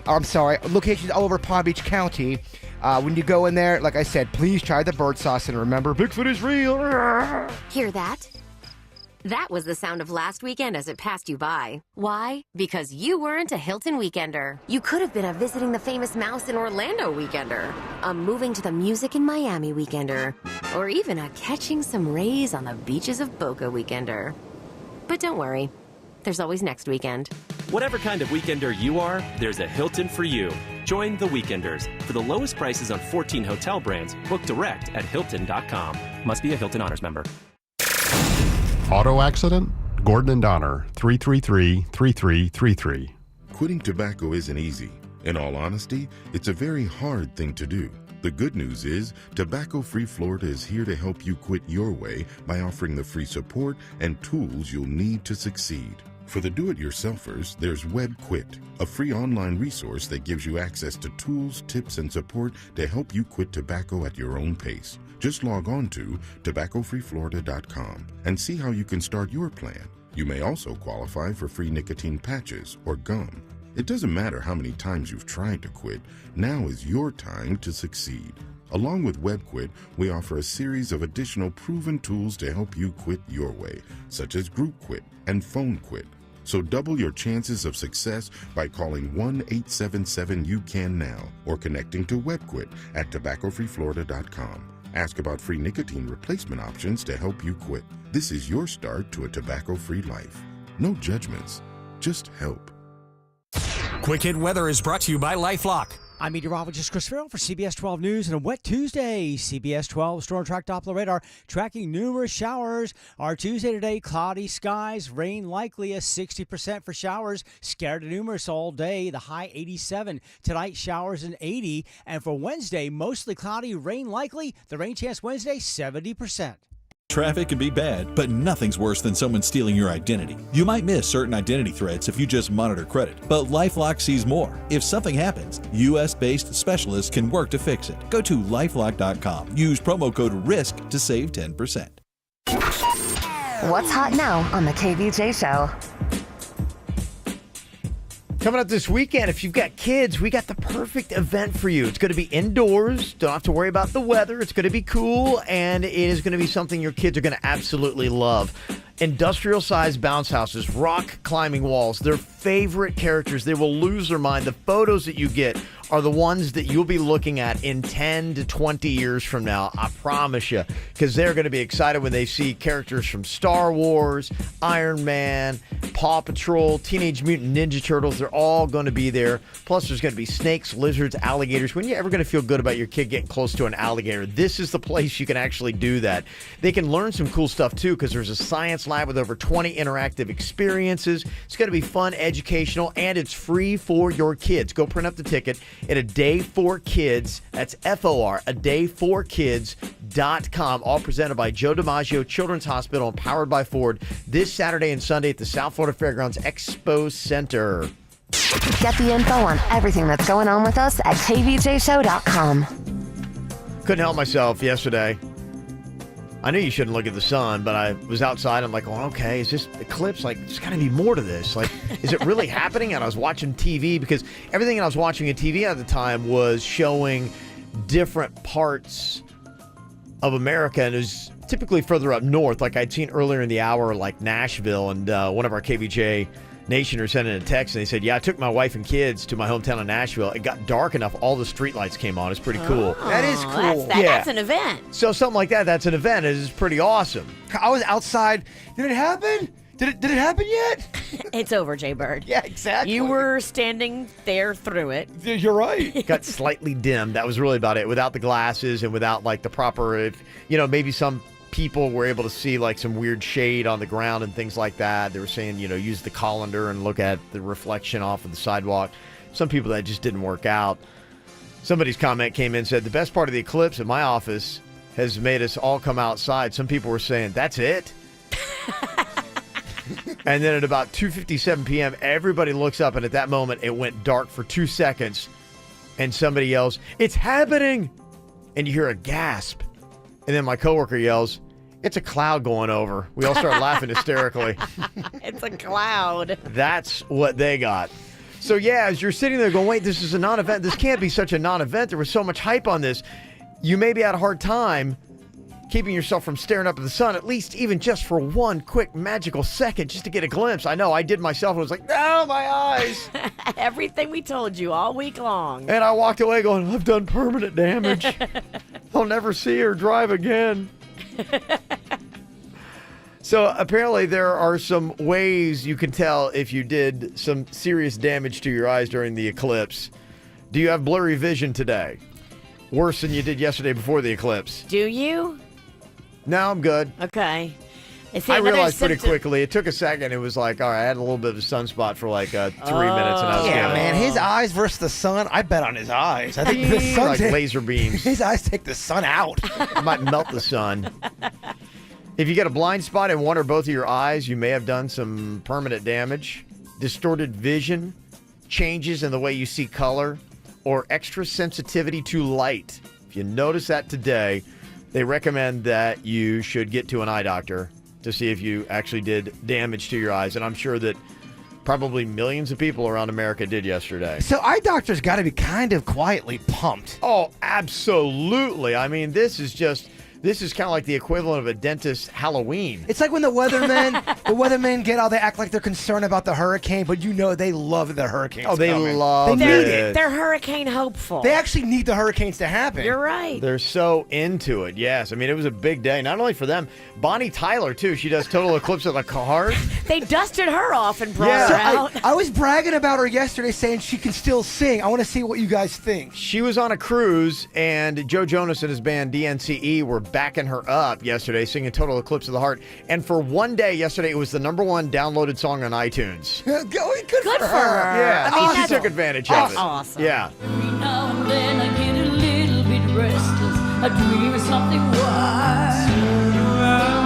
Locations all over Palm Beach County. When you go in there, like I said, please try the bird sauce, and remember, Bigfoot is real. Hear that? That was the sound of last weekend as it passed you by. Why? Because you weren't a Hilton weekender. You could have been a visiting the famous mouse in Orlando weekender, a moving to the music in Miami weekender, or even a catching some rays on the beaches of Boca weekender. But don't worry, there's always next weekend. Whatever kind of weekender you are, there's a Hilton for you. Join the Weekenders. For the lowest prices on 14 hotel brands, book direct at Hilton.com. Must be a Hilton Honors member. Auto accident? Gordon and Donner, 333-3333. Quitting tobacco isn't easy. In all honesty, it's a very hard thing to do. The good news is, Tobacco Free Florida is here to help you quit your way by offering the free support and tools you'll need to succeed. For the do-it-yourselfers, there's WebQuit, a free online resource that gives you access to tools, tips, and support to help you quit tobacco at your own pace. Just log on to tobaccofreeflorida.com and see how you can start your plan. You may also qualify for free nicotine patches or gum. It doesn't matter how many times you've tried to quit, now is your time to succeed. Along with WebQuit, we offer a series of additional proven tools to help you quit your way, such as Group Quit and Phone Quit. So double your chances of success by calling 1-877-YOU-CAN-NOW or connecting to WebQuit at tobaccofreeflorida.com. Ask about free nicotine replacement options to help you quit. This is your start to a tobacco-free life. No judgments, just help. Quick Hit Weather is brought to you by LifeLock. I'm meteorologist Chris Farrell for CBS 12 News and a wet Tuesday. CBS 12 Storm Track Doppler radar tracking numerous showers. Our Tuesday today, cloudy skies, rain likely, a 60% for showers. Scattered to numerous all day, the high 87. Tonight, showers an 80. And for Wednesday, mostly cloudy, rain likely. The rain chance Wednesday, 70%. Traffic can be bad, but nothing's worse than someone stealing your identity. You might miss certain identity threats if you just monitor credit, but LifeLock sees more. If something happens, U.S.-based specialists can work to fix it. Go to lifelock.com. Use promo code RISK to save 10%. What's hot now on the KVJ Show? Coming up this weekend, if you've got kids, we got the perfect event for you. It's going to be indoors. Don't have to worry about the weather. It's going to be cool, and it is going to be something your kids are going to absolutely love. Industrial-sized bounce houses, rock climbing walls, their favorite characters. They will lose their mind. The photos that you get are the ones that you'll be looking at in 10 to 20 years from now. I promise you, because they're going to be excited when they see characters from Star Wars, Iron Man, Paw Patrol, Teenage Mutant Ninja Turtles. They're all going to be there. Plus, there's going to be snakes, lizards, alligators. When are you ever going to feel good about your kid getting close to an alligator? This is the place you can actually do that. They can learn some cool stuff, too, because there's a science lab with over 20 interactive experiences. It's going to be fun, educational, and it's free for your kids. Go print up the ticket at A Day for Kids. That's FOR, adayforkids.com. All presented by Joe DiMaggio Children's Hospital and powered by Ford. This Saturday and Sunday at the South Florida Fairgrounds Expo Center. Get the info on everything that's going on with us at kvjshow.com. Couldn't help myself yesterday. I knew you shouldn't look at the sun, but I was outside. I'm like, well, okay, is this eclipse? Like, there's got to be more to this. Like, is it really happening? And I was watching TV because everything I was watching on TV at the time was showing different parts of America, and it was typically further up north. Like I'd seen earlier in the hour, like Nashville, and one of our KVJ Nationers sent in a text, and they said, yeah, I took my wife and kids to my hometown of Nashville. It got dark enough, all the streetlights came on. It's pretty cool. That is cool. That's an event. So something like that, that's an event. It is pretty awesome. I was outside. Did it happen? Did it happen yet? It's over, Jay Bird. Yeah, exactly. You were standing there through it. You're right. Got slightly dim. That was really about it. Without the glasses and without like the proper, maybe some people were able to see like some weird shade on the ground and things like that. They were saying, use the colander and look at the reflection off of the sidewalk. Some people that just didn't work out. Somebody's comment came in and said, the best part of the eclipse at my office has made us all come outside. Some people were saying, that's it? And then at about 2:57 p.m., everybody looks up, and at that moment, it went dark for 2 seconds, and somebody yells, it's happening! And you hear a gasp. And then my coworker yells, it's a cloud going over. We all start laughing hysterically. It's a cloud. That's what they got. So yeah, as you're sitting there going, wait, this is a non-event. This can't be such a non-event. There was so much hype on this. You maybe had a hard time keeping yourself from staring up at the sun, at least even just for one quick magical second, just to get a glimpse. I know, I did myself, and was like, no, my eyes. Everything we told you all week long. And I walked away going, I've done permanent damage. I'll never see or drive again. So apparently there are some ways you can tell if you did some serious damage to your eyes during the eclipse. Do you have blurry vision today? Worse than you did yesterday before the eclipse? Do you? No, I'm good. Okay. I realized pretty quickly. It took a second. It was like, all right, I had a little bit of a sunspot for like 3 minutes, and I was yeah, man. His eyes versus the sun. I bet on his eyes. I think the sun like laser beams. His eyes take the sun out. I might melt the sun. If you get a blind spot in one or both of your eyes, you may have done some permanent damage. Distorted vision, changes in the way you see color, or extra sensitivity to light. If you notice that today, they recommend that you should get to an eye doctor to see if you actually did damage to your eyes. And I'm sure that probably millions of people around America did yesterday. So eye doctors got to be kind of quietly pumped. Oh, absolutely. I mean, this is kind of like the equivalent of a dentist Halloween. It's like when the weathermen get out, they act like they're concerned about the hurricane, but they love the hurricanes. Oh, they coming. love they need it. They're hurricane hopeful. They actually need the hurricanes to happen. You're right. They're so into it, yes. I mean, it was a big day, not only for them. Bonnie Tyler, too. She does Total Eclipse of the Heart. They dusted her off and brought her out. I was bragging about her yesterday, saying she can still sing. I want to see what you guys think. She was on a cruise, and Joe Jonas and his band DNCE were backing her up yesterday, singing Total Eclipse of the Heart. And for one day yesterday, it was the #1 downloaded song on iTunes. Good for her. Yeah, I mean, she took advantage of it. Awesome. Yeah. Every now and then I get a little bit restless. I dream of something wild.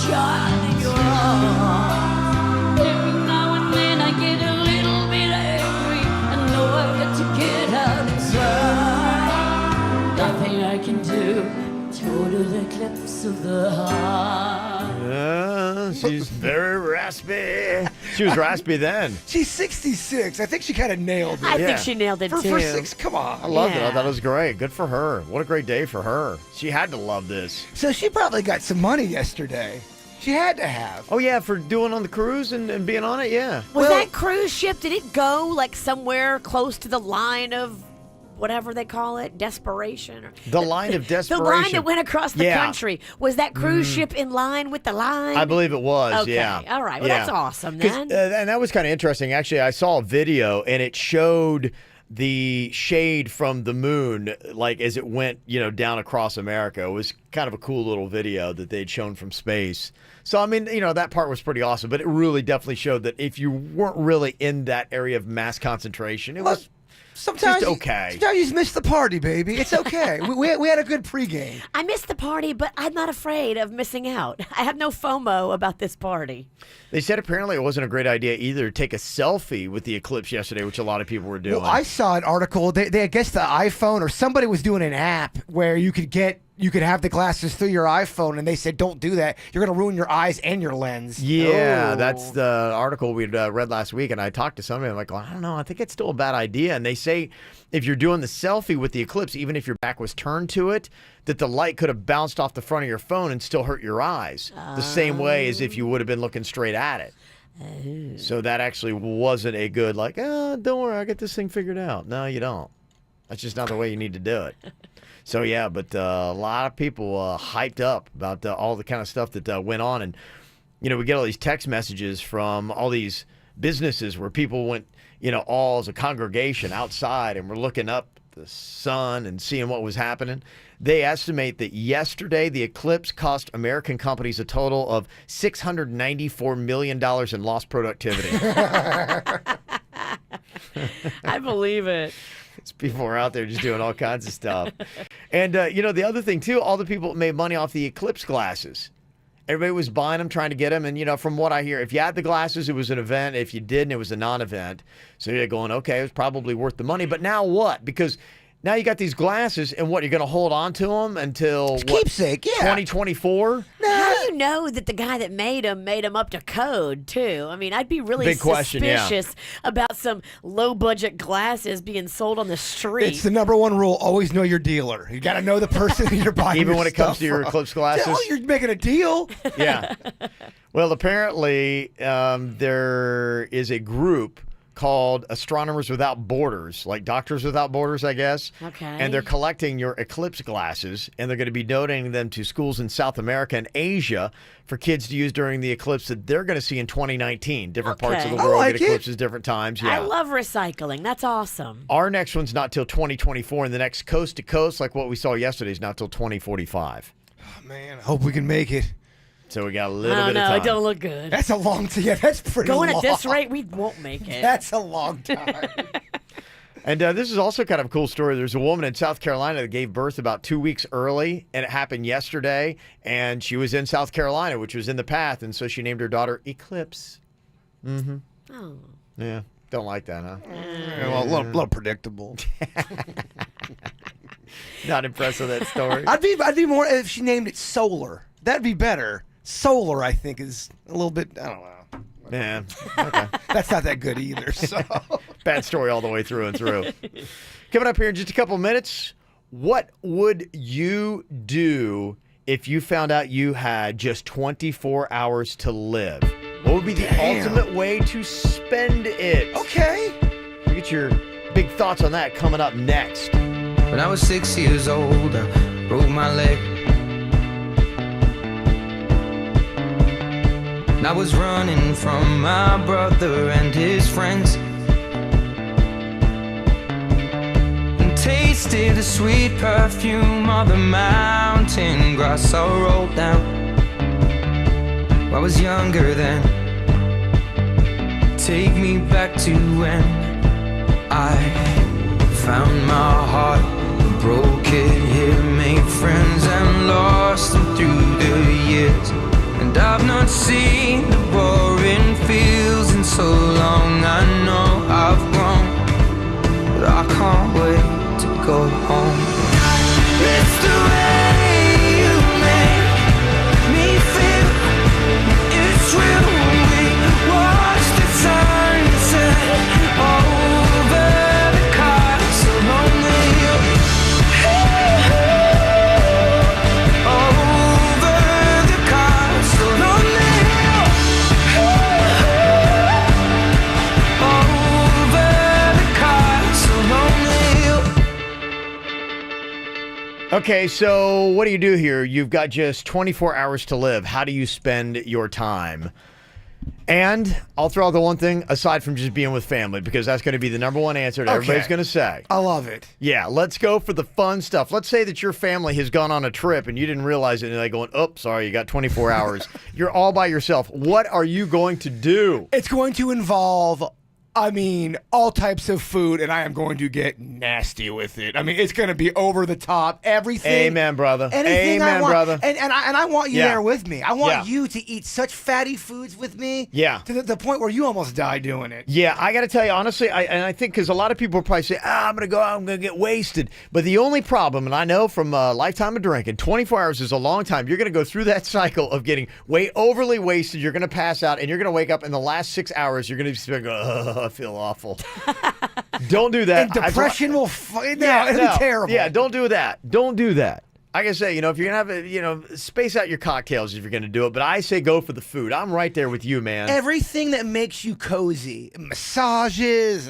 child in your arms. Every now and then I get a little bit angry. I know I've got to get out inside. Nothing I can do. Total eclipse of the heart. She's very raspy. She was raspy then. She's 66. I think she kind of nailed it. I think she nailed it for too. 6, come on. I loved it. I thought it was great. Good for her. What a great day for her. She had to love this. So she probably got some money yesterday. She had to have. Oh, yeah, for doing on the cruise and being on it, yeah. Was that cruise ship, did it go like somewhere close to the line of whatever they call it, desperation? The line of desperation. The line that went across the Yeah. country. Was that cruise ship in line with the line? I believe it was, Okay. yeah. All right. Well, that's awesome 'Cause, then. and that was kind of interesting. Actually, I saw a video, and it showed the shade from the moon, like as it went, down across America. It was kind of a cool little video that they'd shown from space. So, I mean, that part was pretty awesome, but it really definitely showed that if you weren't really in that area of mass concentration, it was Sometimes just okay. Sometimes you just miss the party, baby. It's okay. we had a good pregame. I missed the party, but I'm not afraid of missing out. I have no FOMO about this party. They said apparently it wasn't a great idea either to take a selfie with the eclipse yesterday, which a lot of people were doing. Well, I saw an article. They I guess the iPhone or somebody was doing an app where you could have the glasses through your iPhone, and they said don't do that. You're going to ruin your eyes and your lens. Yeah, that's the article we'd read last week, and I talked to somebody. I'm like, well, I don't know. I think it's still a bad idea. And they say if you're doing the selfie with the eclipse, even if your back was turned to it, that the light could have bounced off the front of your phone and still hurt your eyes the same way as if you would have been looking straight at it. So that actually wasn't a good, don't worry, I got this thing figured out. No, you don't. That's just not the way you need to do it. So, yeah, but a lot of people hyped up about all the kind of stuff that went on. And, we get all these text messages from all these businesses where people went, all as a congregation outside and were looking up the sun and seeing what was happening. They estimate that yesterday the eclipse cost American companies a total of $694 million in lost productivity. I believe it. People are out there just doing all kinds of stuff. And, the other thing, too, all the people made money off the eclipse glasses. Everybody was buying them, trying to get them. And, from what I hear, if you had the glasses, it was an event. If you didn't, it was a non-event. So you're going, okay, it was probably worth the money. But now what? Because now you got these glasses, and what, you're going to hold on to them until, keepsake, yeah. 2024? How do you know that the guy that made them up to code, too? I mean, I'd be really Big question, suspicious about some low-budget glasses being sold on the street. It's the number one rule. Always know your dealer. You got to know the person you're buying Even your when it comes stuff to your from. eclipse glasses? Oh, you're making a deal. Yeah. Well, apparently there is a group called Astronomers Without Borders, like Doctors Without Borders, I guess. Okay. And they're collecting your eclipse glasses, and they're going to be donating them to schools in South America and Asia for kids to use during the eclipse that they're going to see in 2019. Different parts of the world get eclipses different times. Yeah. I love recycling. That's awesome. Our next one's not till 2024, and the next coast to coast, like what we saw yesterday, is not till 2045. Oh, man, I hope we can make it. So we got a little bit of time. No, it don't look good. That's a long time. Yeah, that's pretty Going long. at this rate, we won't make it. That's a long time. And this is also kind of a cool story. There's a woman in South Carolina that gave birth about 2 weeks early, and it happened yesterday. And she was in South Carolina, which was in the path, and so she named her daughter Eclipse. Mm-hmm. Oh. Yeah, don't like that, huh? Well, a little predictable. Not impressed with that story. I'd be more if she named it Solar. That'd be better. Solar, I think, is a little bit. I don't know. Yeah. Okay. That's not that good either. So bad story all the way through and through. Coming up here in just a couple minutes, what would you do if you found out you had just 24 hours to live? What would be the ultimate way to spend it? Okay. We'll get your big thoughts on that coming up next. When I was 6 years old, I broke my leg. I was running from my brother and his friends, and tasted the sweet perfume of the mountain grass I rolled down. I was younger then. Take me back to when I found my heart, broke it here, made friends and lost them through the years. And I've not seen the roaring fields in so long. I know I've grown, but I can't wait to go home. It's the way you make me feel. It's real. We watch the sunset over the castle on the hill. Over the castle on the hill. Over the castle on the hill. Okay, so what do you do here? You've got just 24 hours to live. How do you spend your time? And I'll throw out the one thing, aside from just being with family, because that's going to be the number one answer that everybody's going to say. I love it. Yeah, let's go for the fun stuff. Let's say that your family has gone on a trip and you didn't realize it, and they're going, oh, sorry, you got 24 hours. You're all by yourself. What are you going to do? It's going to involve, all types of food, and I am going to get nasty with it. It's going to be over the top. Everything. Amen, brother. Anything I Amen, want. brother. And I want you there with me. I want Yeah. you to eat such fatty foods with me. Yeah. To the point where you almost die doing it. Yeah, I got to tell you, honestly, I think because a lot of people will probably say, I'm going to go out, I'm going to get wasted. But the only problem, and I know from a lifetime of drinking, 24 hours is a long time. You're going to go through that cycle of getting overly wasted. You're going to pass out, and you're going to wake up in the last 6 hours. You're going to be going, I feel awful. Don't do that. And depression will it'll be terrible. Yeah, don't do that. Don't do that. Like I say, if you're going to have space out your cocktails if you're going to do it. But I say go for the food. I'm right there with you, man. Everything that makes you cozy. Massages,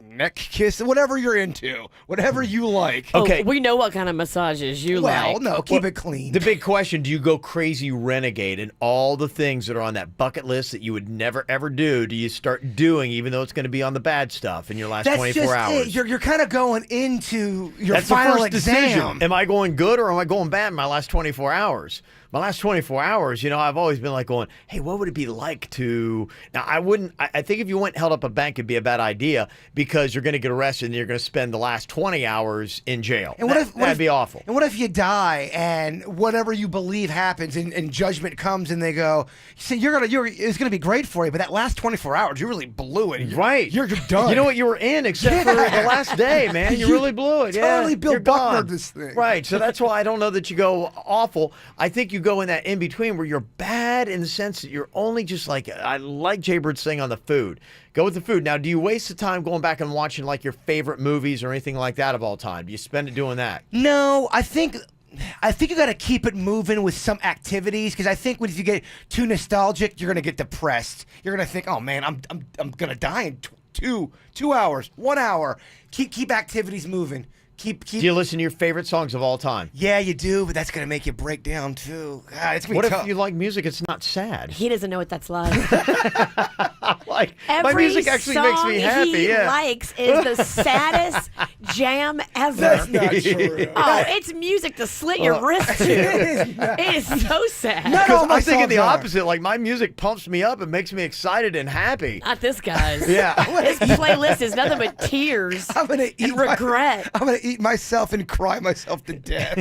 neck kiss, whatever you're into. Whatever you like. Okay. We know what kind of massages you like. Well, no, keep it clean. The big question, do you go crazy renegade and all the things that are on that bucket list that you would never, ever do you start doing, even though it's going to be on the bad stuff in your last 24 hours? You're kind of going into your That's final the first exam. decision. Am I going good or am I going bad in my last 24 hours? My last 24 hours, I've always been like going, hey, what would it be like to... Now, I think if you went and held up a bank, it'd be a bad idea because you're going to get arrested and you're going to spend the last 20 hours in jail. And that'd be awful. And what if you die and whatever you believe happens and judgment comes and they go, see, it's going to be great for you, but that last 24 hours, you really blew it. Right. You're done. You know what? You were in except for the last day, man. You really blew it. Totally yeah, Bill you're gone. Bucknered this thing. Right. So that's why I don't know that you go awful. I think you go in that in-between where you're bad in the sense that you're only just like, I like Jay Bird's saying on the food. Go with the food. Now, do you waste the time going back and watching like your favorite movies or anything like that of all time? Do you spend it doing that? No, I think you got to keep it moving with some activities because I think if you get too nostalgic, you're going to get depressed. You're going to think, oh man, I'm going to die in 2 hours, 1 hour. Keep activities moving. Keep. Do you listen to your favorite songs of all time? Yeah, you do, but that's gonna make you break down too. God, it's gonna be what tough. if you like music? It's not sad. He doesn't know what that's like. Like Every my music actually makes me happy. He likes is the saddest jam ever. That's not true. Oh, it's music to slit your wrist to. It is so sad. Because I'm thinking the opposite. Like my music pumps me up and makes me excited and happy. Not this guy's. Yeah. His playlist is nothing but tears and regret. I'm gonna eat myself and cry myself to death.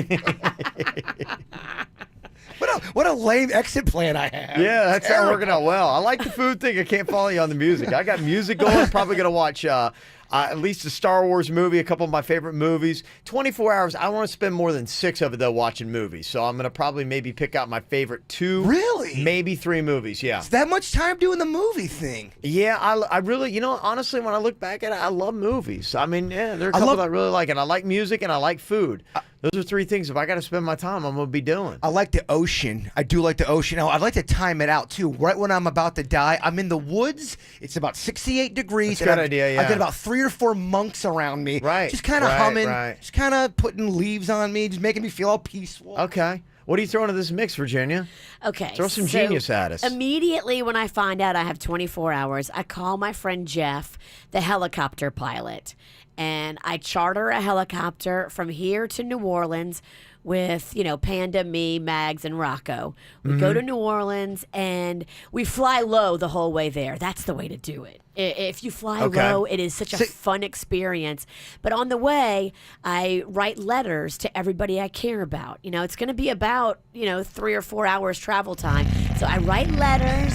What a lame exit plan I have. Yeah, that's not working out well. I like the food thing. I can't follow you on the music. I got music going. Probably going to watch at least a Star Wars movie, a couple of my favorite movies. 24 hours. I want to spend more than 6 of it, though, watching movies. So I'm going to probably maybe pick out my favorite 2. Really? Maybe 3 movies, yeah. It's that much time doing the movie thing. Yeah, I really, honestly, when I look back at it, I love movies. I mean, yeah, there are a couple that I really like. And I like music and I like food. Those are 3 things. If I got to spend my time, I'm going to be doing. I like the ocean. I do like the ocean. Now, I'd like to time it out, too. Right when I'm about to die, I'm in the woods. It's about 68 degrees. That's a good idea, yeah. I've got about 3 or 4 monks around me. Right. Just kind of humming. Right. Just kind of putting leaves on me. Just making me feel all peaceful. Okay. What are you throwing in this mix, Virginia? Okay. Throw some genius at us. Immediately when I find out I have 24 hours, I call my friend Jeff, the helicopter pilot, and I charter a helicopter from here to New Orleans. with, Panda, me, Mags, and Rocco. We go to New Orleans, and we fly low the whole way there. That's the way to do it. If you fly low, it is such a fun experience. But on the way, I write letters to everybody I care about. It's going to be about, 3 or 4 hours travel time. So I write letters.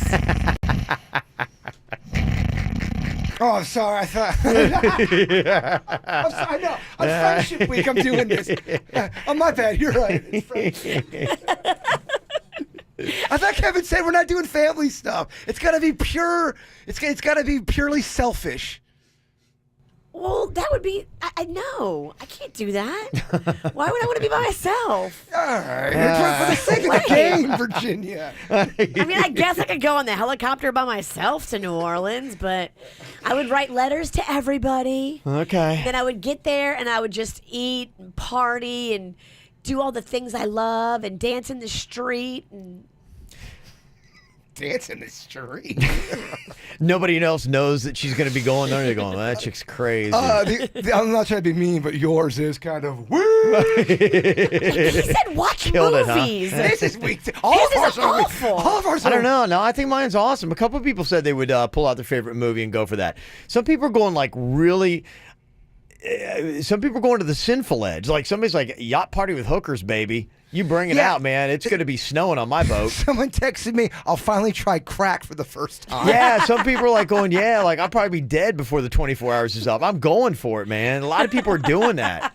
Oh, I'm sorry. I thought. I'm sorry. No, on Friendship Week, I'm doing this. Oh, my bad. You're right. It's Friendship. I thought Kevin said we're not doing family stuff. It's got to be pure. It's got to be purely selfish. Well, that would be. I know. I can't do that. Why would I want to be by myself? All right. For the sake of the game, Virginia. I mean, I guess I could go on the helicopter by myself to New Orleans, but I would write letters to everybody. Okay. Then I would get there and I would just eat and party and do all the things I love and dance in the street and dance in the street. Nobody else knows that she's going to be going there. They're going, that chick's crazy. I'm not trying to be mean, but yours is kind of woo. He said watch movies. This is weak. All of ours are awful. All of ours I don't know. No, I think mine's awesome. A couple of people said they would pull out their favorite movie and go for that. Some people are going like really. Some people are going to the sinful edge. Like somebody's like, yacht party with hookers, baby. You bring it out, man. It's going to be snowing on my boat. Someone texted me, I'll finally try crack for the first time. Yeah, some people are like going, yeah, like I'll probably be dead before the 24 hours is up. I'm going for it, man. A lot of people are doing that.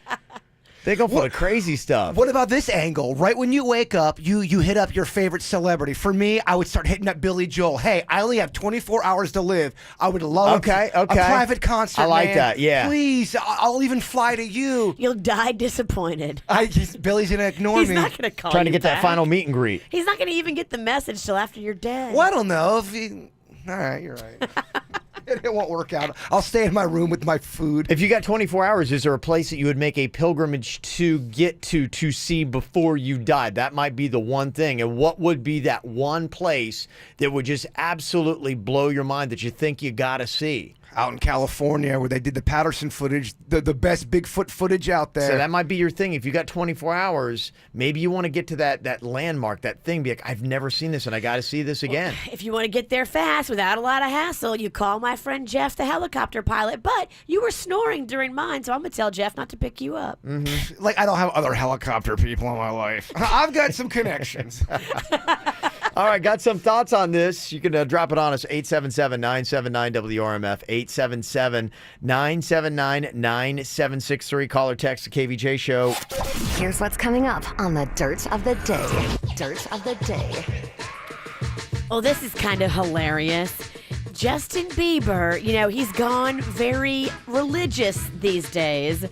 They go for the crazy stuff. What about this angle? Right when you wake up, you hit up your favorite celebrity. For me, I would start hitting up Billy Joel. Hey, I only have 24 hours to live. I would love a private concert, I like man. that, yeah. Please, I'll even fly to you. You'll die disappointed. Billy's going to ignore me. He's not going to call Trying to you get back. that final meet and greet. He's not going to even get the message till after you're dead. Well, I don't know. All right, you're right. It won't work out. I'll stay in my room with my food. If you got 24 hours, is there a place that you would make a pilgrimage to get to see before you died? That might be the one thing. And what would be that one place that would just absolutely blow your mind that you think you got to see? Out in California where they did the Patterson footage, the best Bigfoot footage out there. So that might be your thing. If you got 24 hours, maybe you want to get to that landmark, that thing. Be like, I've never seen this and I got to see this again. Well, if you want to get there fast without a lot of hassle, you call my friend Jeff, the helicopter pilot. But you were snoring during mine, so I'm going to tell Jeff not to pick you up. Mm-hmm. Like, I don't have other helicopter people in my life. I've got some connections. All right, got some thoughts on this. You can drop it on us, 877-979-WRMF, 877-979-9763. Call or text the KVJ Show. Here's what's coming up on the Dirt of the Day. Dirt of the Day. Oh, this is kind of hilarious. Justin Bieber, he's gone very religious these days.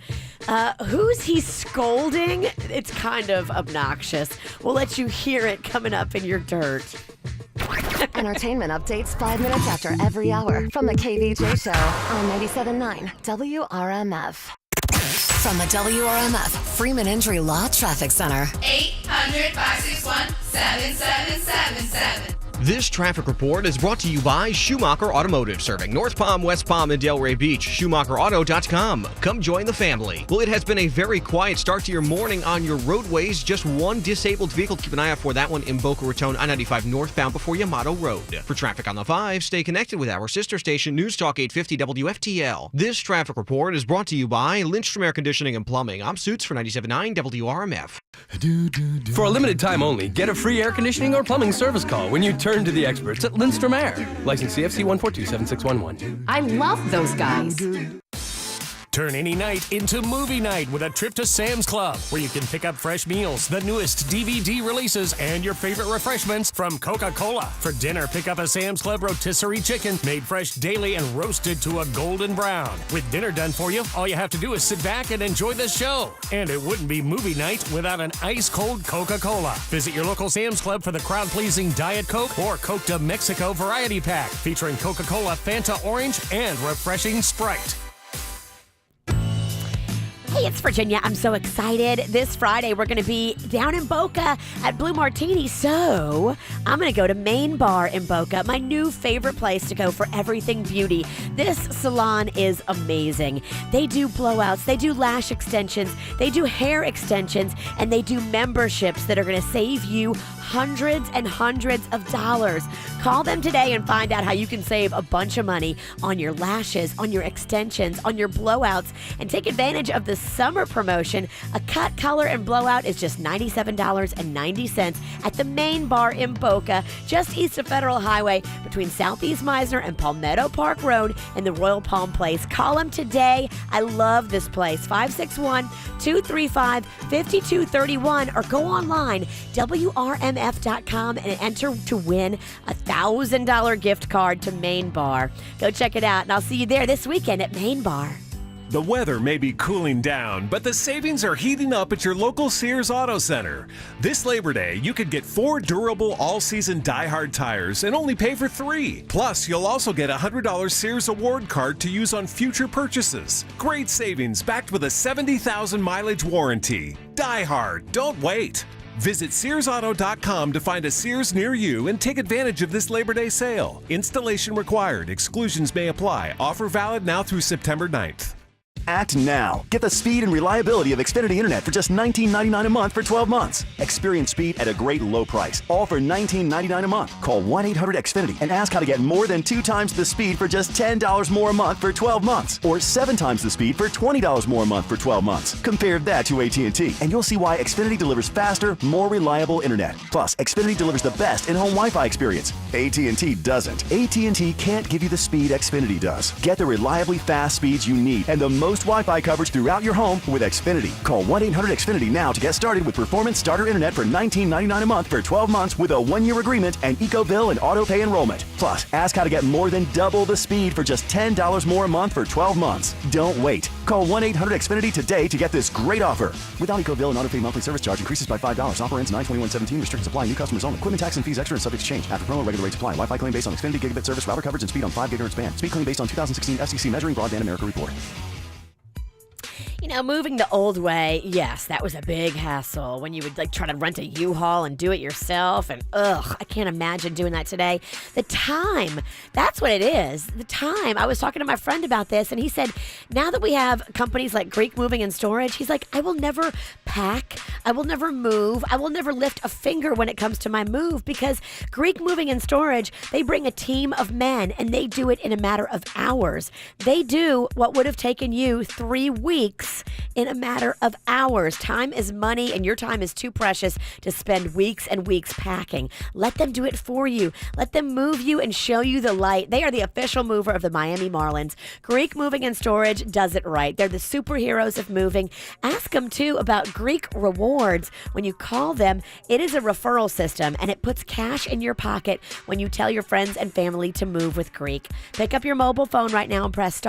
Who's he scolding? It's kind of obnoxious. We'll let you hear it coming up in your dirt. Entertainment updates 5 minutes after every hour from the KVJ Show on 97.9 WRMF. From the WRMF Freeman Injury Law Traffic Center. 800-561-7777. This traffic report is brought to you by Schumacher Automotive, serving North Palm, West Palm, and Delray Beach. SchumacherAuto.com. Come join the family. Well, it has been a very quiet start to your morning on your roadways. Just one disabled vehicle. Keep an eye out for that one in Boca Raton, I-95 northbound before Yamato Road. For traffic on the 5, stay connected with our sister station, News Talk 850 WFTL. This traffic report is brought to you by Lindstrom Air Conditioning and Plumbing. I'm Suits for 97.9 WRMF. For a limited time only, get a free air conditioning or plumbing service call when you turn to the experts at Lindstrom Air. License CFC 1427611. I love those guys. Turn any night into movie night with a trip to Sam's Club, where you can pick up fresh meals, the newest DVD releases, and your favorite refreshments from Coca-Cola. For dinner, pick up a Sam's Club rotisserie chicken made fresh daily and roasted to a golden brown. With dinner done for you, all you have to do is sit back and enjoy the show. And it wouldn't be movie night without an ice-cold Coca-Cola. Visit your local Sam's Club for the crowd-pleasing Diet Coke or Coke de Mexico variety pack, featuring Coca-Cola, Fanta Orange, and refreshing Sprite. Hey, it's Virginia. I'm so excited. This Friday, we're going to be down in Boca at Blue Martini. So I'm going to go to Main Bar in Boca, my new favorite place to go for everything beauty. This salon is amazing. They do blowouts, they do lash extensions, they do hair extensions, and they do memberships that are going to save you hundreds and hundreds of dollars. Call them today and find out how you can save a bunch of money on your lashes, on your extensions, on your blowouts, and take advantage of the summer promotion. A cut, color, and blowout is just $97.90 at the Main Bar in Boca, just east of Federal Highway, between Southeast Meisner and Palmetto Park Road in the Royal Palm Place. Call them today. I love this place. 561-235-5231, or go online, WRMF.com, and enter to win a $1,000 gift card to Main Bar. Go check it out, and I'll see you there this weekend at Main Bar. The weather may be cooling down, but the savings are heating up at your local Sears Auto Center. This Labor Day, you could get 4 durable all-season Die-Hard tires and only pay for 3. Plus, you'll also get a $100 Sears Award card to use on future purchases. Great savings backed with a 70,000 mileage warranty. Die-Hard, don't wait. Visit SearsAuto.com to find a Sears near you and take advantage of this Labor Day sale. Installation required. Exclusions may apply. Offer valid now through September 9th. Act now. Get the speed and reliability of Xfinity Internet for just $19.99 a month for 12 months. Experience speed at a great low price, all for $19.99 a month. Call 1-800-XFINITY and ask how to get more than 2 times the speed for just $10 more a month for 12 months, or 7 times the speed for $20 more a month for 12 months. Compare that to AT&T, and you'll see why Xfinity delivers faster, more reliable Internet. Plus, Xfinity delivers the best in-home Wi-Fi experience. AT&T doesn't. AT&T can't give you the speed Xfinity does. Get the reliably fast speeds you need and the most Wi-Fi coverage throughout your home with Xfinity. Call 1-800-XFINITY now to get started with Performance Starter Internet for $19.99 a month for 12 months with a 1-year agreement and EcoBill and auto-pay enrollment. Plus, ask how to get more than double the speed for just $10 more a month for 12 months. Don't wait. Call 1-800-XFINITY today to get this great offer. Without EcoBill and auto-pay monthly service charge increases by $5. Offer ends 9/21/17. Restrictions apply. New customers only. Equipment tax and fees extra and subject to change. After promo, regular rates apply. Wi-Fi claim based on Xfinity gigabit service, router coverage, and speed on 5 gigahertz band. Speed claim based on 2016 FCC Measuring Broadband America report. You know, moving the old way, yes, that was a big hassle when you would try to rent a U-Haul and do it yourself. And I can't imagine doing that today. The time, that's what it is. The time. I was talking to my friend about this, and he said, now that we have companies like Greek Moving and Storage, he's like, I will never pack. I will never move. I will never lift a finger when it comes to my move, because Greek Moving and Storage, they bring a team of men, and they do it in a matter of hours. They do what would have taken you 3 weeks in a matter of hours. Time is money, and your time is too precious to spend weeks and weeks packing. Let them do it for you. Let them move you and show you the light. They are the official mover of the Miami Marlins. Greek Moving and Storage does it right. They're the superheroes of moving. Ask them, too, about Greek Rewards. When you call them, it is a referral system, and it puts cash in your pocket when you tell your friends and family to move with Greek. Pick up your mobile phone right now and press **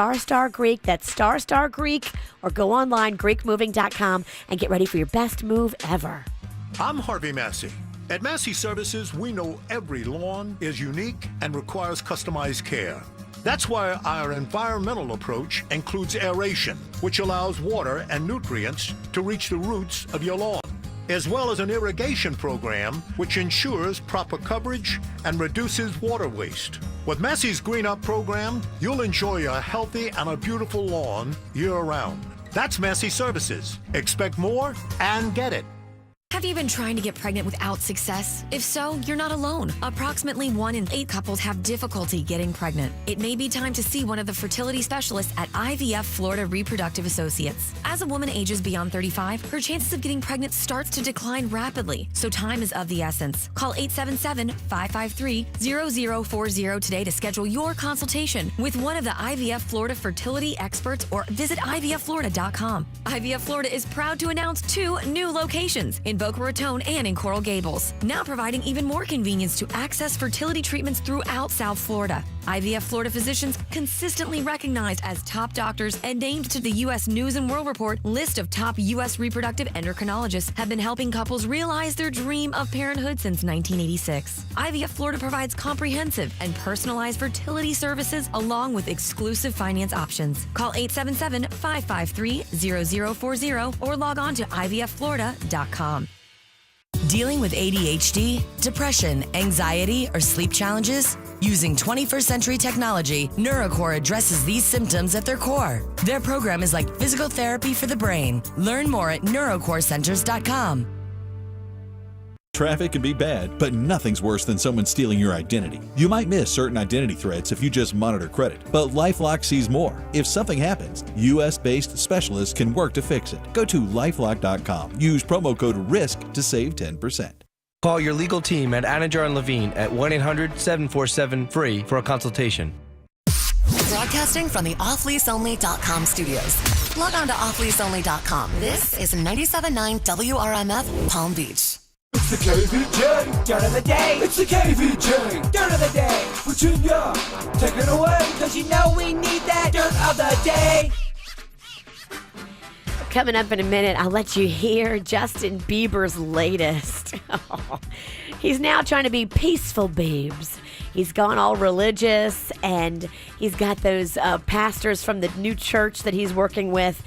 Greek. That's ** Greek, or go online, GreekMoving.com, and get ready for your best move ever. I'm Harvey Massey. At Massey Services, we know every lawn is unique and requires customized care. That's why our environmental approach includes aeration, which allows water and nutrients to reach the roots of your lawn, as well as an irrigation program which ensures proper coverage and reduces water waste. With Massey's Green Up program, you'll enjoy a healthy and a beautiful lawn year-round. That's Massey Services. Expect more and get it. Have you been trying to get pregnant without success? If so, you're not alone. Approximately 1 in 8 couples have difficulty getting pregnant. It may be time to see one of the fertility specialists at IVF Florida Reproductive Associates. As a woman ages beyond 35, her chances of getting pregnant starts to decline rapidly, so time is of the essence. Call 877-553-0040 today to schedule your consultation with one of the IVF Florida fertility experts, or visit IVFFlorida.com. IVF Florida is proud to announce 2 new locations in in Boca Raton and in Coral Gables. Now providing even more convenience to access fertility treatments throughout South Florida. IVF Florida physicians, consistently recognized as top doctors and named to the U.S. News and World Report list of top U.S. reproductive endocrinologists, have been helping couples realize their dream of parenthood since 1986. IVF Florida provides comprehensive and personalized fertility services along with exclusive finance options. Call 877-553-0040 or log on to IVFFlorida.com. Dealing with ADHD, depression, anxiety, or sleep challenges? Using 21st century technology, NeuroCore addresses these symptoms at their core. Their program is like physical therapy for the brain. Learn more at neurocorecenters.com. Traffic can be bad, but nothing's worse than someone stealing your identity. You might miss certain identity threats if you just monitor credit, but LifeLock sees more. If something happens, U.S.-based specialists can work to fix it. Go to lifelock.com. Use promo code RISK to save 10%. Call your legal team at Anajar and Levine at 1-800-747-FREE for a consultation. Broadcasting from the offleaseonly.com studios. Log on to offleaseonly.com. This is 97.9 WRMF Palm Beach. It's the KVJ Dirt of the Day. It's the KVJ Dirt of the Day. Virginia, take it away, cause you know we need that Dirt of the Day. Coming up in a minute, I'll let you hear Justin Bieber's latest. He's now trying to be peaceful, babes. He's gone all religious, and he's got those pastors from the new church that he's working with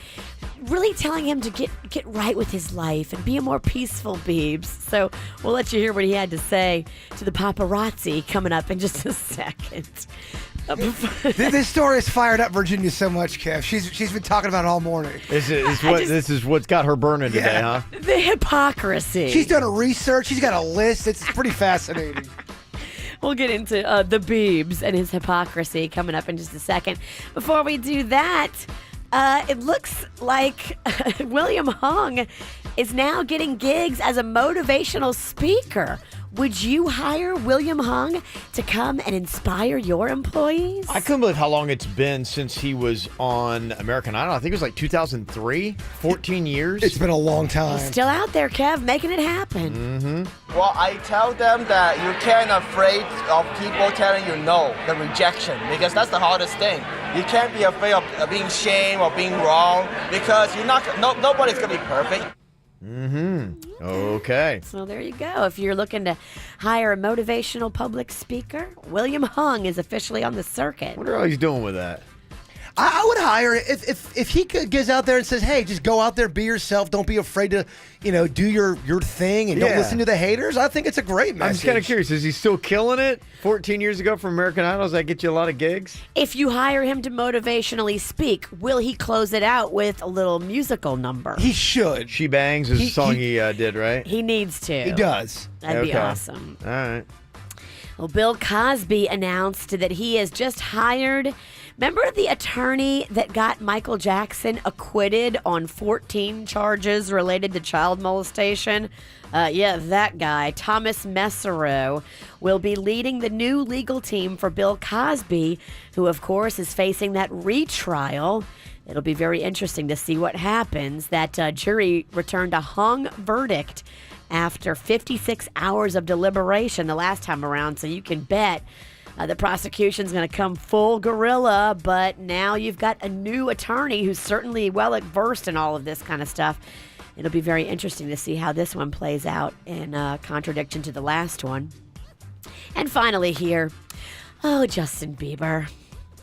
really telling him to get right with his life and be a more peaceful Biebs. So we'll let you hear what he had to say to the paparazzi coming up in just a second. This story has fired up Virginia so much, Kev. She's been talking about it all morning. This is what's got her burning today, huh? The hypocrisy. She's done a research. She's got a list. It's pretty fascinating. We'll get into the Biebs and his hypocrisy coming up in just a second. Before we do that, it looks like William Hung is now getting gigs as a motivational speaker. Would you hire William Hung to come and inspire your employees? I couldn't believe how long it's been since he was on American Idol. I think it was like 2003, 14 years. It's been a long time. He's still out there, Kev, making it happen. Mm-hmm. Well, I tell them that you can't afraid of people telling you no, the rejection, because that's the hardest thing. You can't be afraid of being shamed or being wrong, because nobody's going to be perfect. Mm-hmm. Okay. So there you go. If you're looking to hire a motivational public speaker, William Hung is officially on the circuit. I wonder how he's doing with that. I would hire if he gets out there and says, "Hey, just go out there, be yourself. Don't be afraid to, do your thing, and don't listen to the haters." I think it's a great message. I'm just kind of curious. Is he still killing it? 14 years ago from American Idol, does that get you a lot of gigs? If you hire him to motivationally speak, will he close it out with a little musical number? He should. She Bangs is a song he did, right? He needs to. He does. That'd be awesome. All right. Well, Bill Cosby announced that he has just hired. Remember the attorney that got Michael Jackson acquitted on 14 charges related to child molestation? That guy, Thomas Messerow, will be leading the new legal team for Bill Cosby, who, of course, is facing that retrial. It'll be very interesting to see what happens. That jury returned a hung verdict after 56 hours of deliberation the last time around, so you can bet the prosecution's going to come full guerrilla, but now you've got a new attorney who's certainly well versed in all of this kind of stuff. It'll be very interesting to see how this one plays out in contradiction to the last one. And finally here, Justin Bieber.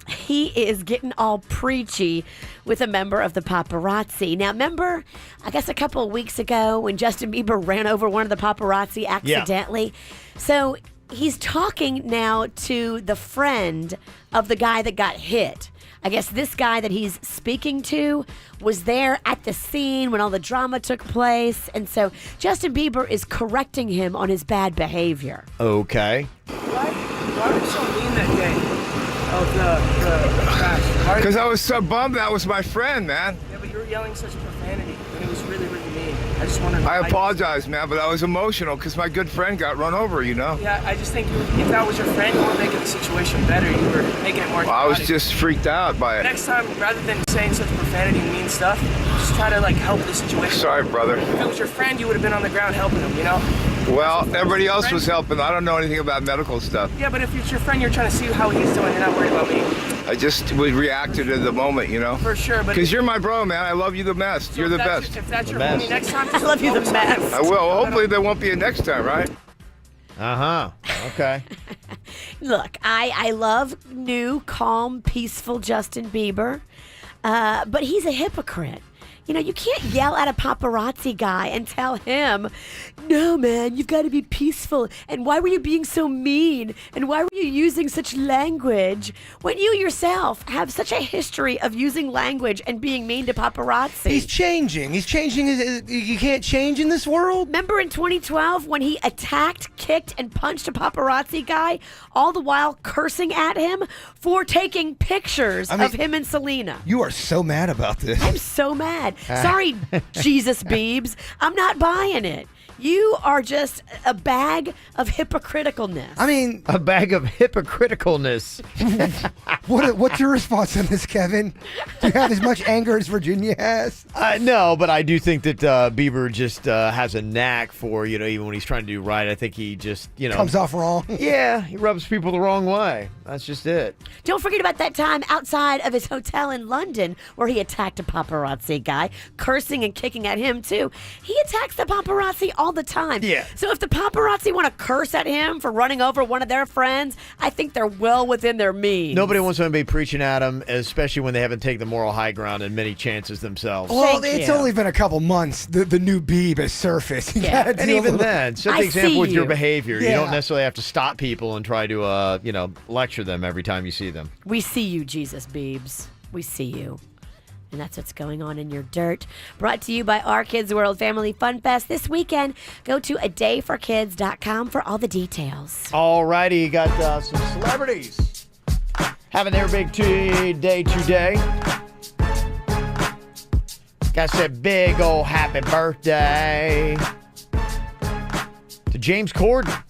He is getting all preachy with a member of the paparazzi. Now, remember, I guess a couple of weeks ago when Justin Bieber ran over one of the paparazzi accidentally? Yeah. So he's talking now to the friend of the guy that got hit. I guess this guy that he's speaking to was there at the scene when all the drama took place. And so Justin Bieber is correcting him on his bad behavior. Okay. Why were you so mean that day? Of the trash. Because I was so bummed. That was my friend, man. Yeah, but you were yelling such profanity, and it was really, really mean. I just want to know. I apologize, man, but I was emotional because my good friend got run over, you know? Yeah, I just think if that was your friend, you weren't making the situation better. You were making it more Well, I was chaotic. just freaked out by it. Next time, rather than saying such profanity and mean stuff, just try to like help the situation. Sorry, brother. If it was your friend, you would have been on the ground helping him, you know? Well, everybody else was helping. I don't know anything about medical stuff. Yeah, but if it's your friend, you're trying to see how he's doing. You're not worried about me. I just would reacted at the moment, you know? For sure, but... Because you're my bro, man. I love you the best. So you're the if that's- best. If that's your homie, next time, I love you the best. I will. Hopefully there won't be a next time, right? Uh-huh. Okay. Look, I love new, calm, peaceful Justin Bieber, but he's a hypocrite. You know, you can't yell at a paparazzi guy and tell him, no, man, you've got to be peaceful. And why were you being so mean? And why were you using such language when you yourself have such a history of using language and being mean to paparazzi? He's changing. He's changing. You can't change in this world. Remember in 2012 when he attacked, kicked, and punched a paparazzi guy, all the while cursing at him for taking pictures of him and Selena? You are so mad about this. I'm so mad. Sorry, Jesus Biebs. I'm not buying it. You are just a bag of hypocriticalness. I mean, a bag of hypocriticalness. What's your response on this, Kevin? Do you have as much anger as Virginia has? No, but I do think that Bieber just has a knack for, you know, even when he's trying to do right, I think he just, you know. Comes off wrong. Yeah, he rubs people the wrong way. That's just it. Don't forget about that time outside of his hotel in London where he attacked a paparazzi guy, cursing and kicking at him, too. He attacks the paparazzi all the time. Yeah. So if the paparazzi want to curse at him for running over one of their friends, I think they're well within their means. Nobody wants somebody preaching at him, especially when they haven't taken the moral high ground and many chances themselves. Well, it's only been a couple months. The new Bieb has surfaced. You gotta And deal even with it. then, set the example with your behavior. You Yeah. don't necessarily have to stop people and try to, you know, lecture them every time you see them. We see you, Jesus Biebs. We see you. And that's what's going on in your dirt. Brought to you by Our Kids World Family Fun Fest this weekend. Go to adayforkids.com for all the details. All righty, you got some celebrities having their big day today. Got to say big old happy birthday to James Corden.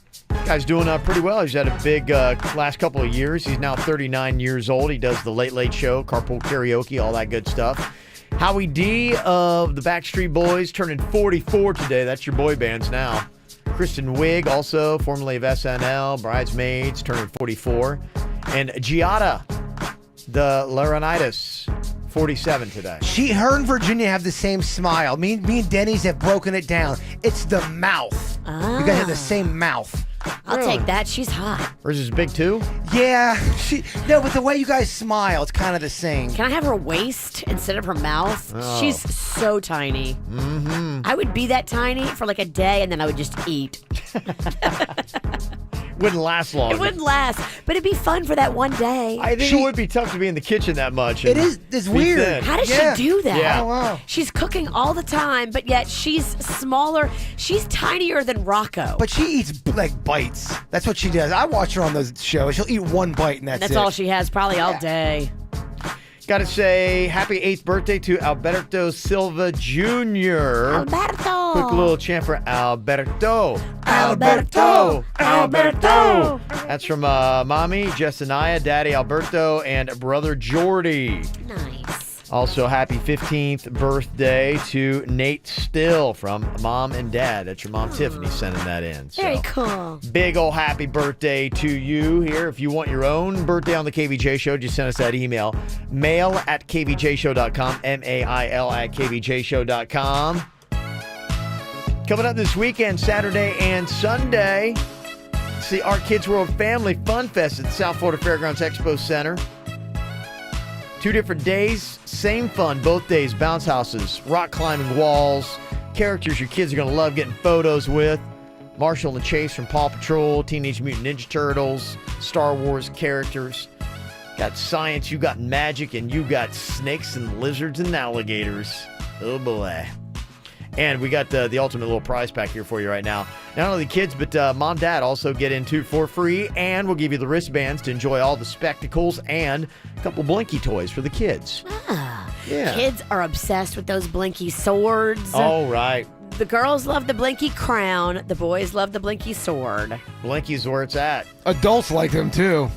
Guy's doing pretty well. He's had a big last couple of years. He's now 39 years old. He does the Late Late Show, Carpool Karaoke, all that good stuff. Howie D of the Backstreet Boys turning 44 today. That's your boy bands now. Kristen Wiig, also formerly of SNL, Bridesmaids, turning 44. And Giada, the Laurinaitis, 47 today. Her and Virginia have the same smile. Me and Denny's have broken it down. It's the mouth. You guys have the same mouth. I'll take that. She's hot. Hers is big too? Yeah. No, but the way you guys smile, it's kind of the same. Can I have her waist instead of her mouth? Oh. She's so tiny. Mm-hmm. I would be that tiny for like a day and then I would just eat. Wouldn't last long. It wouldn't last, but it'd be fun for that one day. I think it would be tough to be in the kitchen that much. It is. It's weird. thin. How does she do that? Yeah. I don't know. She's cooking all the time, but yet she's smaller. She's tinier than Rocco. But she eats like bites. That's what she does. I watch her on those shows. She'll eat one bite and that's it. That's all she has probably all day. Got to say happy 8th birthday to Alberto Silva Jr. Alberto. Quick little chant for Alberto. Alberto. Alberto. That's from Mommy, Jessenia, Daddy Alberto, and Brother Jordy. Nice. Also, happy 15th birthday to Nate Still from Mom and Dad. That's your mom, Tiffany, sending that in. So, Very cool. big ol' happy birthday to you here. If you want your own birthday on the KVJ Show, just send us that email. mail@kvjshow.com, mail@kvjshow.com. Coming up this weekend, Saturday and Sunday, it's the Our Kids World Family Fun Fest at the South Florida Fairgrounds Expo Center. 2 different days, same fun, both days. Bounce houses, rock climbing walls, characters your kids are going to love getting photos with. Marshall and Chase from Paw Patrol, Teenage Mutant Ninja Turtles, Star Wars characters. Got science, you got magic, and you got snakes and lizards and alligators. Oh boy. And we got the ultimate little prize pack here for you right now. Not only the kids, but mom, dad also get into for free. And we'll give you the wristbands to enjoy all the spectacles and a couple Blinky toys for the kids. Ah, Yeah. Kids are obsessed with those blinky swords. All right. The girls love the blinky crown. The boys love the blinky sword. Blinky's where it's at. Adults like them too.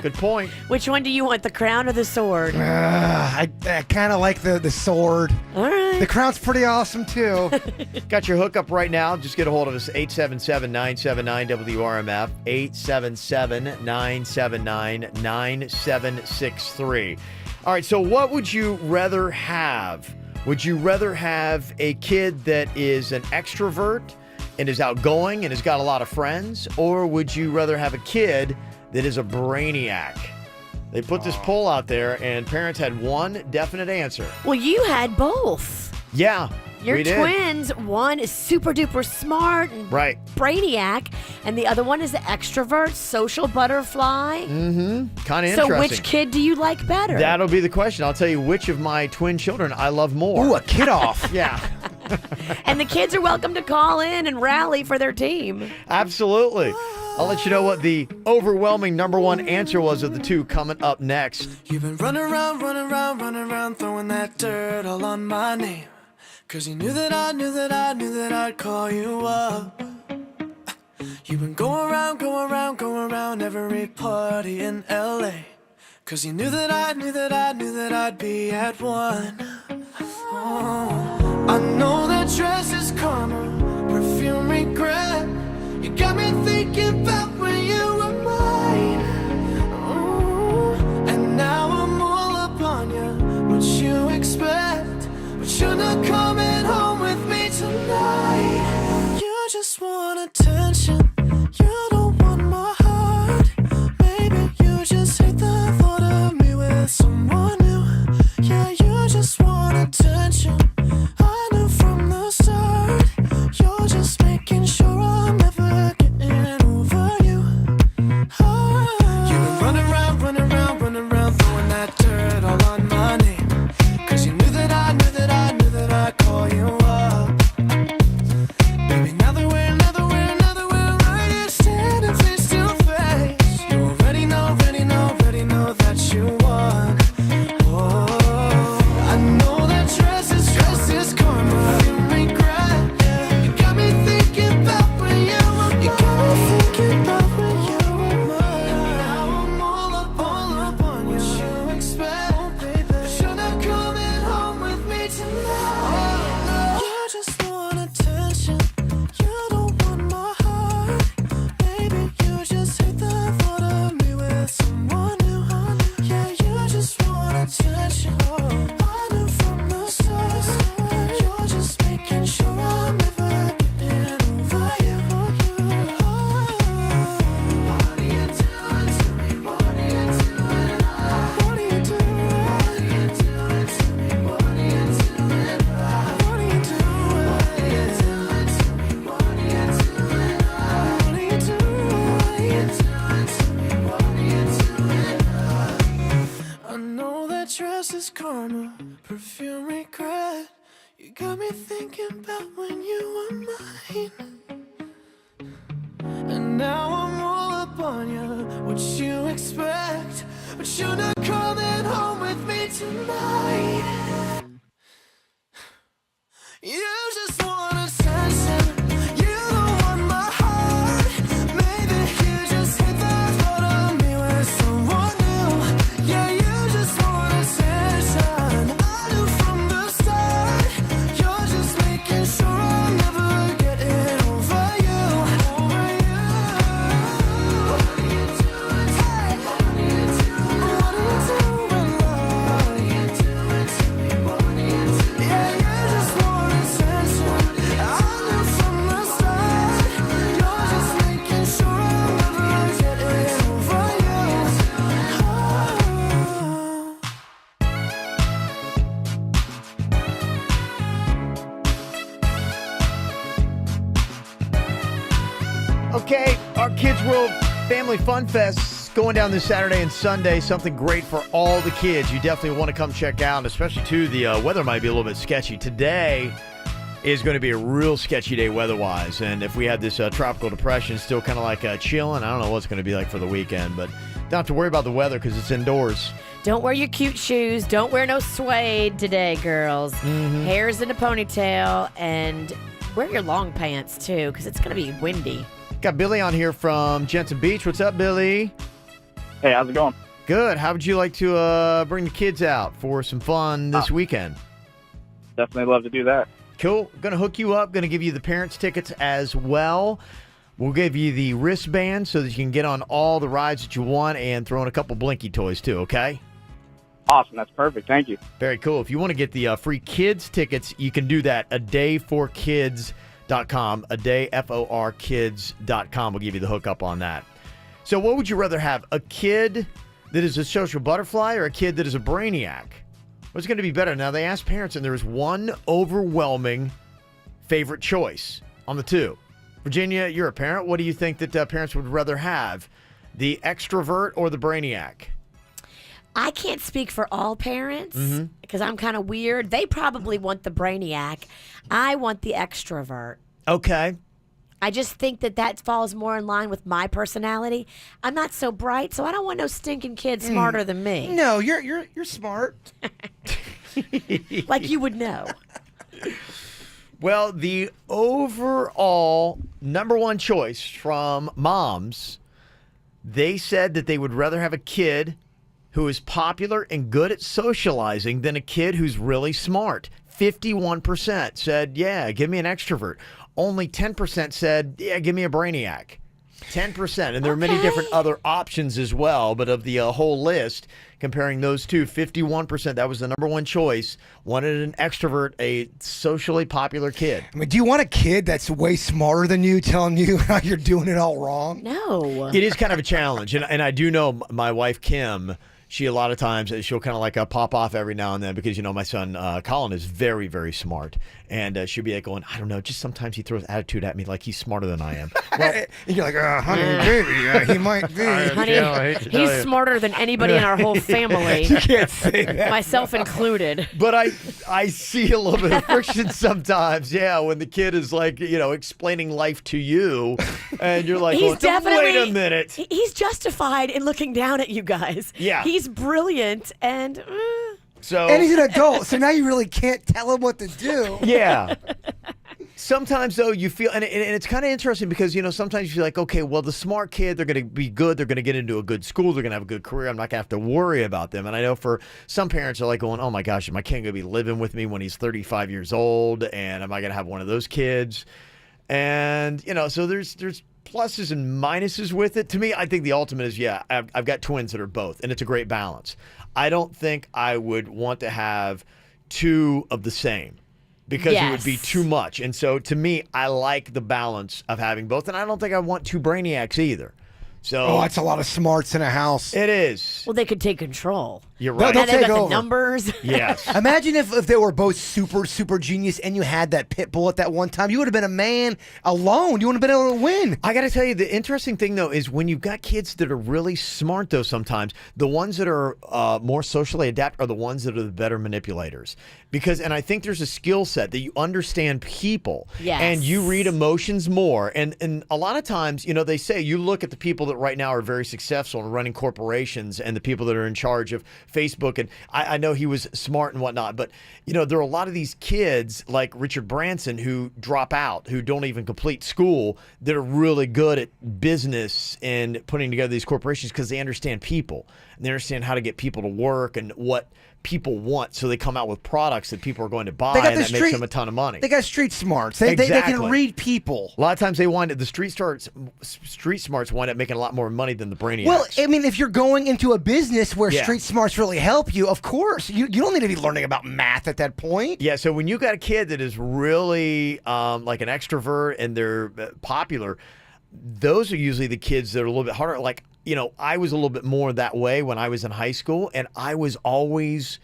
Good point. Which one do you want, the crown or the sword? I kind of like the sword. All right. The crown's pretty awesome too. Got your hookup right now. Just get a hold of us, 877-979-WRMF, 877-979-9763. All right, so what would you rather have? Would you rather have a kid that is an extrovert and is outgoing and has got a lot of friends, or would you rather have a kid that is a brainiac? They put this poll out there, and parents had one definite answer. Well, you had both. Yeah, Your we did. twins, one is super duper smart and Right. brainiac, and the other one is the extrovert, social butterfly. Mm-hmm. Kind of So interesting. which kid do you like better? That'll be the question. I'll tell you which of my twin children I love more. Ooh, a kid off. Yeah. And the kids are welcome to call in and rally for their team. Absolutely. I'll let you know what the overwhelming number one answer was of the two coming up next. You've been running around, throwing that dirt all on my name. Cause you knew that I'd call you up. You've been going around every party in LA. Cause you knew that I'd be at one. Oh, I know that dress is karma, perfume regret. You got me thinking about when you were mine. Oh, and now I'm all up on you. What you expect? But you're not coming home with me tonight. You just want attention. You don't want my heart. Maybe you just hate the thought of me with someone new. Yeah, you just want attention. I knew from the start. You're just making sure I'm never getting over you. Oh. You've been running around, throwing that dirt all on my name. Cause you knew that I'd call you up. Baby, now that we're right here standing face to face, you already know that you won. Oh, I know that dress is karma, you regret. You got me thinking about when you were mine. Now I'm all up on you. What you expect, baby? But you're not coming home with me tonight. You just want attention. You don't want my heart. Maybe you just hate the thought of me with someone new. Yeah, you just want attention. I knew from the start. You're just making sure I'm never getting over you. What are you doing to me? What are you doing? What are you doing? What are you doing to me? What are you doing? What are you doing? What are you doing to me? What are you doing? What are you doing to me? What are you doing? I know that dress is karma, perfume regret. You got me thinking about when you were mine. And now I'm all up on you. What you expect? But you're not coming home with me tonight. You just want attention. You don't want my heart. Maybe you just hate the thought of me with someone new. Yeah, you just want attention. I knew from the start. You're just making sure I'm never getting over you. What are you doing? What are you doing? What are you doing? What are you doing to me? What are you doing? Yeah, you just want attention. I knew from the start. You're just making sure I'm never getting over you. Okay, our Kids World Family Fun Fest going down this Saturday and Sunday. Something great for all the kids. You definitely want to come check out, especially too, the weather might be a little bit sketchy. Today is going to be a real sketchy day weather-wise, and if we had this tropical depression still kind of like chilling, I don't know what it's going to be like for the weekend, but don't have to worry about the weather because it's indoors. Don't wear your cute shoes. Don't wear no suede today, girls. Hair's in a ponytail, and wear your long pants too, because it's gonna be windy. Got Billy on here from Jensen Beach. What's up, Billy? Hey, how's it going? Good. How would you like to bring the kids out for some fun this weekend? Definitely love to do that. Cool. Going to hook you up. Going to give you the parents' tickets as well. We'll give you the wristband so that you can get on all the rides that you want and throw in a couple Blinky toys too, okay? Awesome. That's perfect. Thank you. Very cool. If you want to get the free kids tickets, you can do that. adayforkids.com. adayforkids.com will give you the hookup on that. So what would you rather have? A kid that is a social butterfly or a kid that is a brainiac? What's going to be better? Now, they asked parents, and there is one overwhelming favorite choice on the two. Virginia, you're a parent. What do you think that parents would rather have? The extrovert or the brainiac? I can't speak for all parents because I'm kind of weird. They probably want the brainiac. I want the extrovert. Okay. I just think that falls more in line with my personality. I'm not so bright, so I don't want no stinking kid smarter than me. No, you're smart. Like you would know. Well, the overall number one choice from moms, they said that they would rather have a kid who is popular and good at socializing than a kid who's really smart. 51% said, yeah, give me an extrovert. Only 10% said, yeah, give me a brainiac. 10%. And there are many different other options as well. But of the whole list, comparing those two, 51%, that was the number one choice. Wanted an extrovert, a socially popular kid. I mean, do you want a kid that's way smarter than you telling you how you're doing it all wrong? No. It is kind of a challenge. And I do know my wife, Kim, she a lot of times, she'll kind of like pop off every now and then because, you know, my son Colin is very, very smart. And she'll be like going, I don't know, just sometimes he throws attitude at me like he's smarter than I am. Well, and you're like, honey, baby, he might be. Honey, he's smarter than anybody in our whole family. You can't say that. Myself included. But I see a little bit of friction sometimes, yeah, when the kid is like, you know, explaining life to you. And you're like, He's definitely, wait a minute. He's justified in looking down at you guys. Yeah. He's brilliant and... and he's an adult, so now you really can't tell him what to do. Yeah. Sometimes, though, you feel, and it's kind of interesting because, you know, sometimes you feel like, okay, well, the smart kid, they're going to be good. They're going to get into a good school. They're going to have a good career. I'm not going to have to worry about them. And I know for some parents, they're like going, oh, my gosh, is my kid going to be living with me when he's 35 years old? And am I going to have one of those kids? And, you know, so there's pluses and minuses with it. To me, I think the ultimate is, yeah, I've got twins that are both, and it's a great balance. I don't think I would want to have two of the same because it would be too much. And so to me, I like the balance of having both, and I don't think I want two brainiacs either. So that's a lot of smarts in a house. It is. Well, they could take control. You're right. They'll They've take got over. the numbers. Yes. Imagine if they were both super genius and you had that pit bull at that one time. You would have been a man alone. You wouldn't have been able to win. I got to tell you, the interesting thing, though, is when you've got kids that are really smart, though, sometimes, the ones that are more socially adept are the ones that are the better manipulators. And I think there's a skill set that you understand people. Yes. And you read emotions more. And a lot of times, you know, they say you look at the people that right now are very successful in running corporations and the people that are in charge of Facebook. And I know he was smart and whatnot, but, you know, there are a lot of these kids like Richard Branson who drop out, who don't even complete school, that are really good at business and putting together these corporations because they understand people and they understand how to get people to work and what people want, so they come out with products that people are going to buy, and that makes them a ton of money. They got street smarts. They can read people. A lot of times they wind up, the street smarts wind up making a lot more money than the brainiacs. Well, I mean, if you're going into a business where street smarts really help you, of course, you don't need to be learning about math at that point. Yeah, so when you got a kid that is really like an extrovert and they're popular, those are usually the kids that are a little bit harder. Like, you know, I was a little bit more that way when I was in high school, and I was always,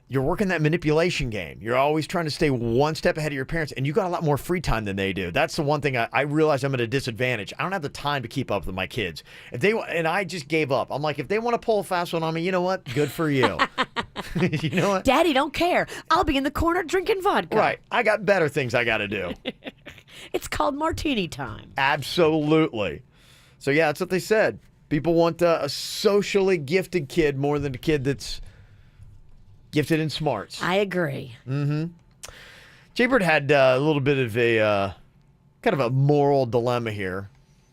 you're working that manipulation game. You're always trying to stay one step ahead of your parents, and you got a lot more free time than they do. That's the one thing I realize I'm at a disadvantage. I don't have the time to keep up with my kids. And I just gave up. I'm like, if they want to pull a fast one on me, you know what? Good for you. You know what? Daddy, don't care. I'll be in the corner drinking vodka. Right. I got better things I got to do. It's called martini time. Absolutely. So, yeah, that's what they said. People want a socially gifted kid more than a kid that's gifted in smarts. I agree. Mm-hmm. Jaybird had a little bit of a kind of a moral dilemma here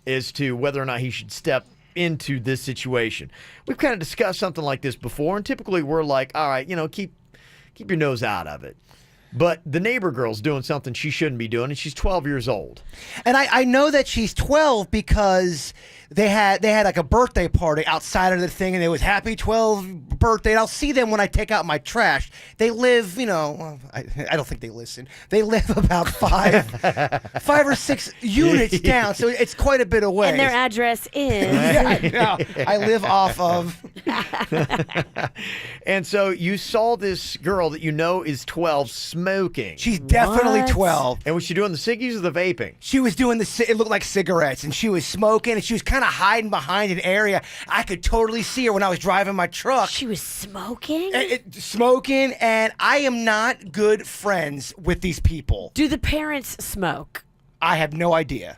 as to whether or not he should step into this situation. We've kind of discussed something like this before, and typically we're like, all right, keep your nose out of it. But the neighbor girl's doing something she shouldn't be doing, and she's 12 years old. And I know that she's 12 because they had like a birthday party outside of the thing, and it was happy 12th birthday. And I'll see them when I take out my trash. They live, I don't think they listen. They live about five or six units down, so it's quite a bit away. And their address is. Yeah, I know. I live off of. And so you saw this girl that you know is 12 smoking. She's definitely What? 12. And was she doing the ciggies or the vaping? She was doing it looked like cigarettes, and she was smoking, and she was kind of hiding behind an area. I could totally see her when I was driving my truck. She was smoking? Smoking, and I am not good friends with these people. Do the parents smoke? I have no idea.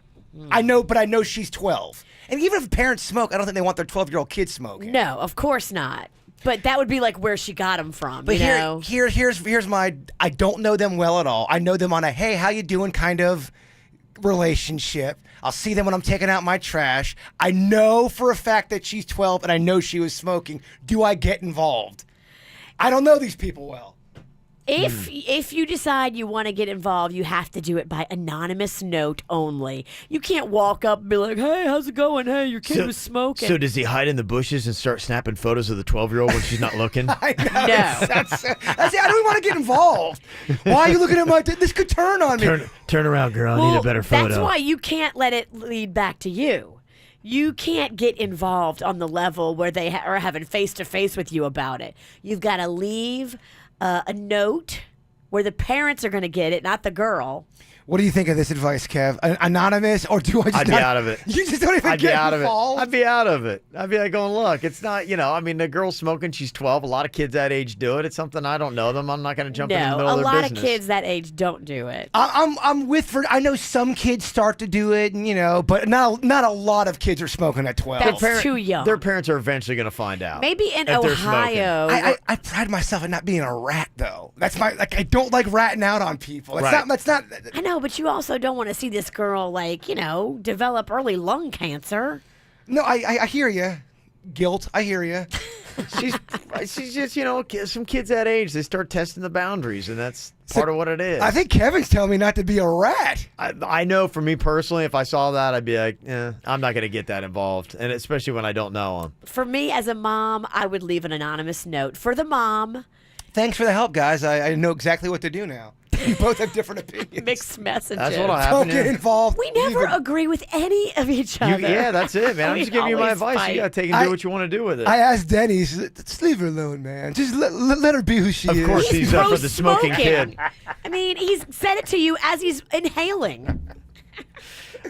I know she's 12. And even if parents smoke, I don't think they want their 12-year-old kid smoking. No, of course not. But that would be like where she got them from. But you here's my, I don't know them well at all. I know them on a, hey, how you doing kind of relationship. I'll see them when I'm taking out my trash. I know for a fact that she's 12 and I know she was smoking. Do I get involved? I don't know these people well. If you decide you want to get involved, you have to do it by anonymous note only. You can't walk up and be like, hey, how's it going? Hey, your kid was smoking. So does he hide in the bushes and start snapping photos of the 12-year-old when she's not looking? I know. No. That's I don't want to get involved. Why are you looking at my... This could turn on me. Turn around, girl. I need a better photo. That's why you can't let it lead back to you. You can't get involved on the level where they are having face-to-face with you about it. You've got to leave a note where the parents are going to get it, not the girl. What do you think of this advice, Kev? Anonymous, or do I just... I'd be out of it. You just don't even get involved? I'd be out of it. I'd be like going, look, it's not, the girl's smoking, she's 12. A lot of kids that age do it. It's something I don't know them. I'm not going to jump in the middle of their business. No, a lot of kids that age don't do it. I'm with... I know some kids start to do it, but not a lot of kids are smoking at 12. That's too young. Their parents are eventually going to find out. Maybe in if they're Ohio. I pride myself in not being a rat, though. That's I don't like ratting out on people. Right. That's not... I know, but you also don't want to see this girl, develop early lung cancer. No, I hear you. Guilt, I hear you. She's just, some kids that age, they start testing the boundaries, and that's part of what it is. I think Kevin's telling me not to be a rat. I know for me personally, if I saw that, I'd be like, I'm not going to get that involved, and especially when I don't know them. For me, as a mom, I would leave an anonymous note for the mom. Thanks for the help, guys. I know exactly what to do now. We both have different opinions. Mixed messages. That's what'll happen. Don't get involved. We never agree with any of each other. Yeah, that's it, man. I'm just giving you my advice. Fight. You got to take and do what you want to do with it. I asked Denny, he said, just leave her alone, man. Just let her be who she is. Of course, he's up for the smoking kid. I mean, he's said it to you as he's inhaling.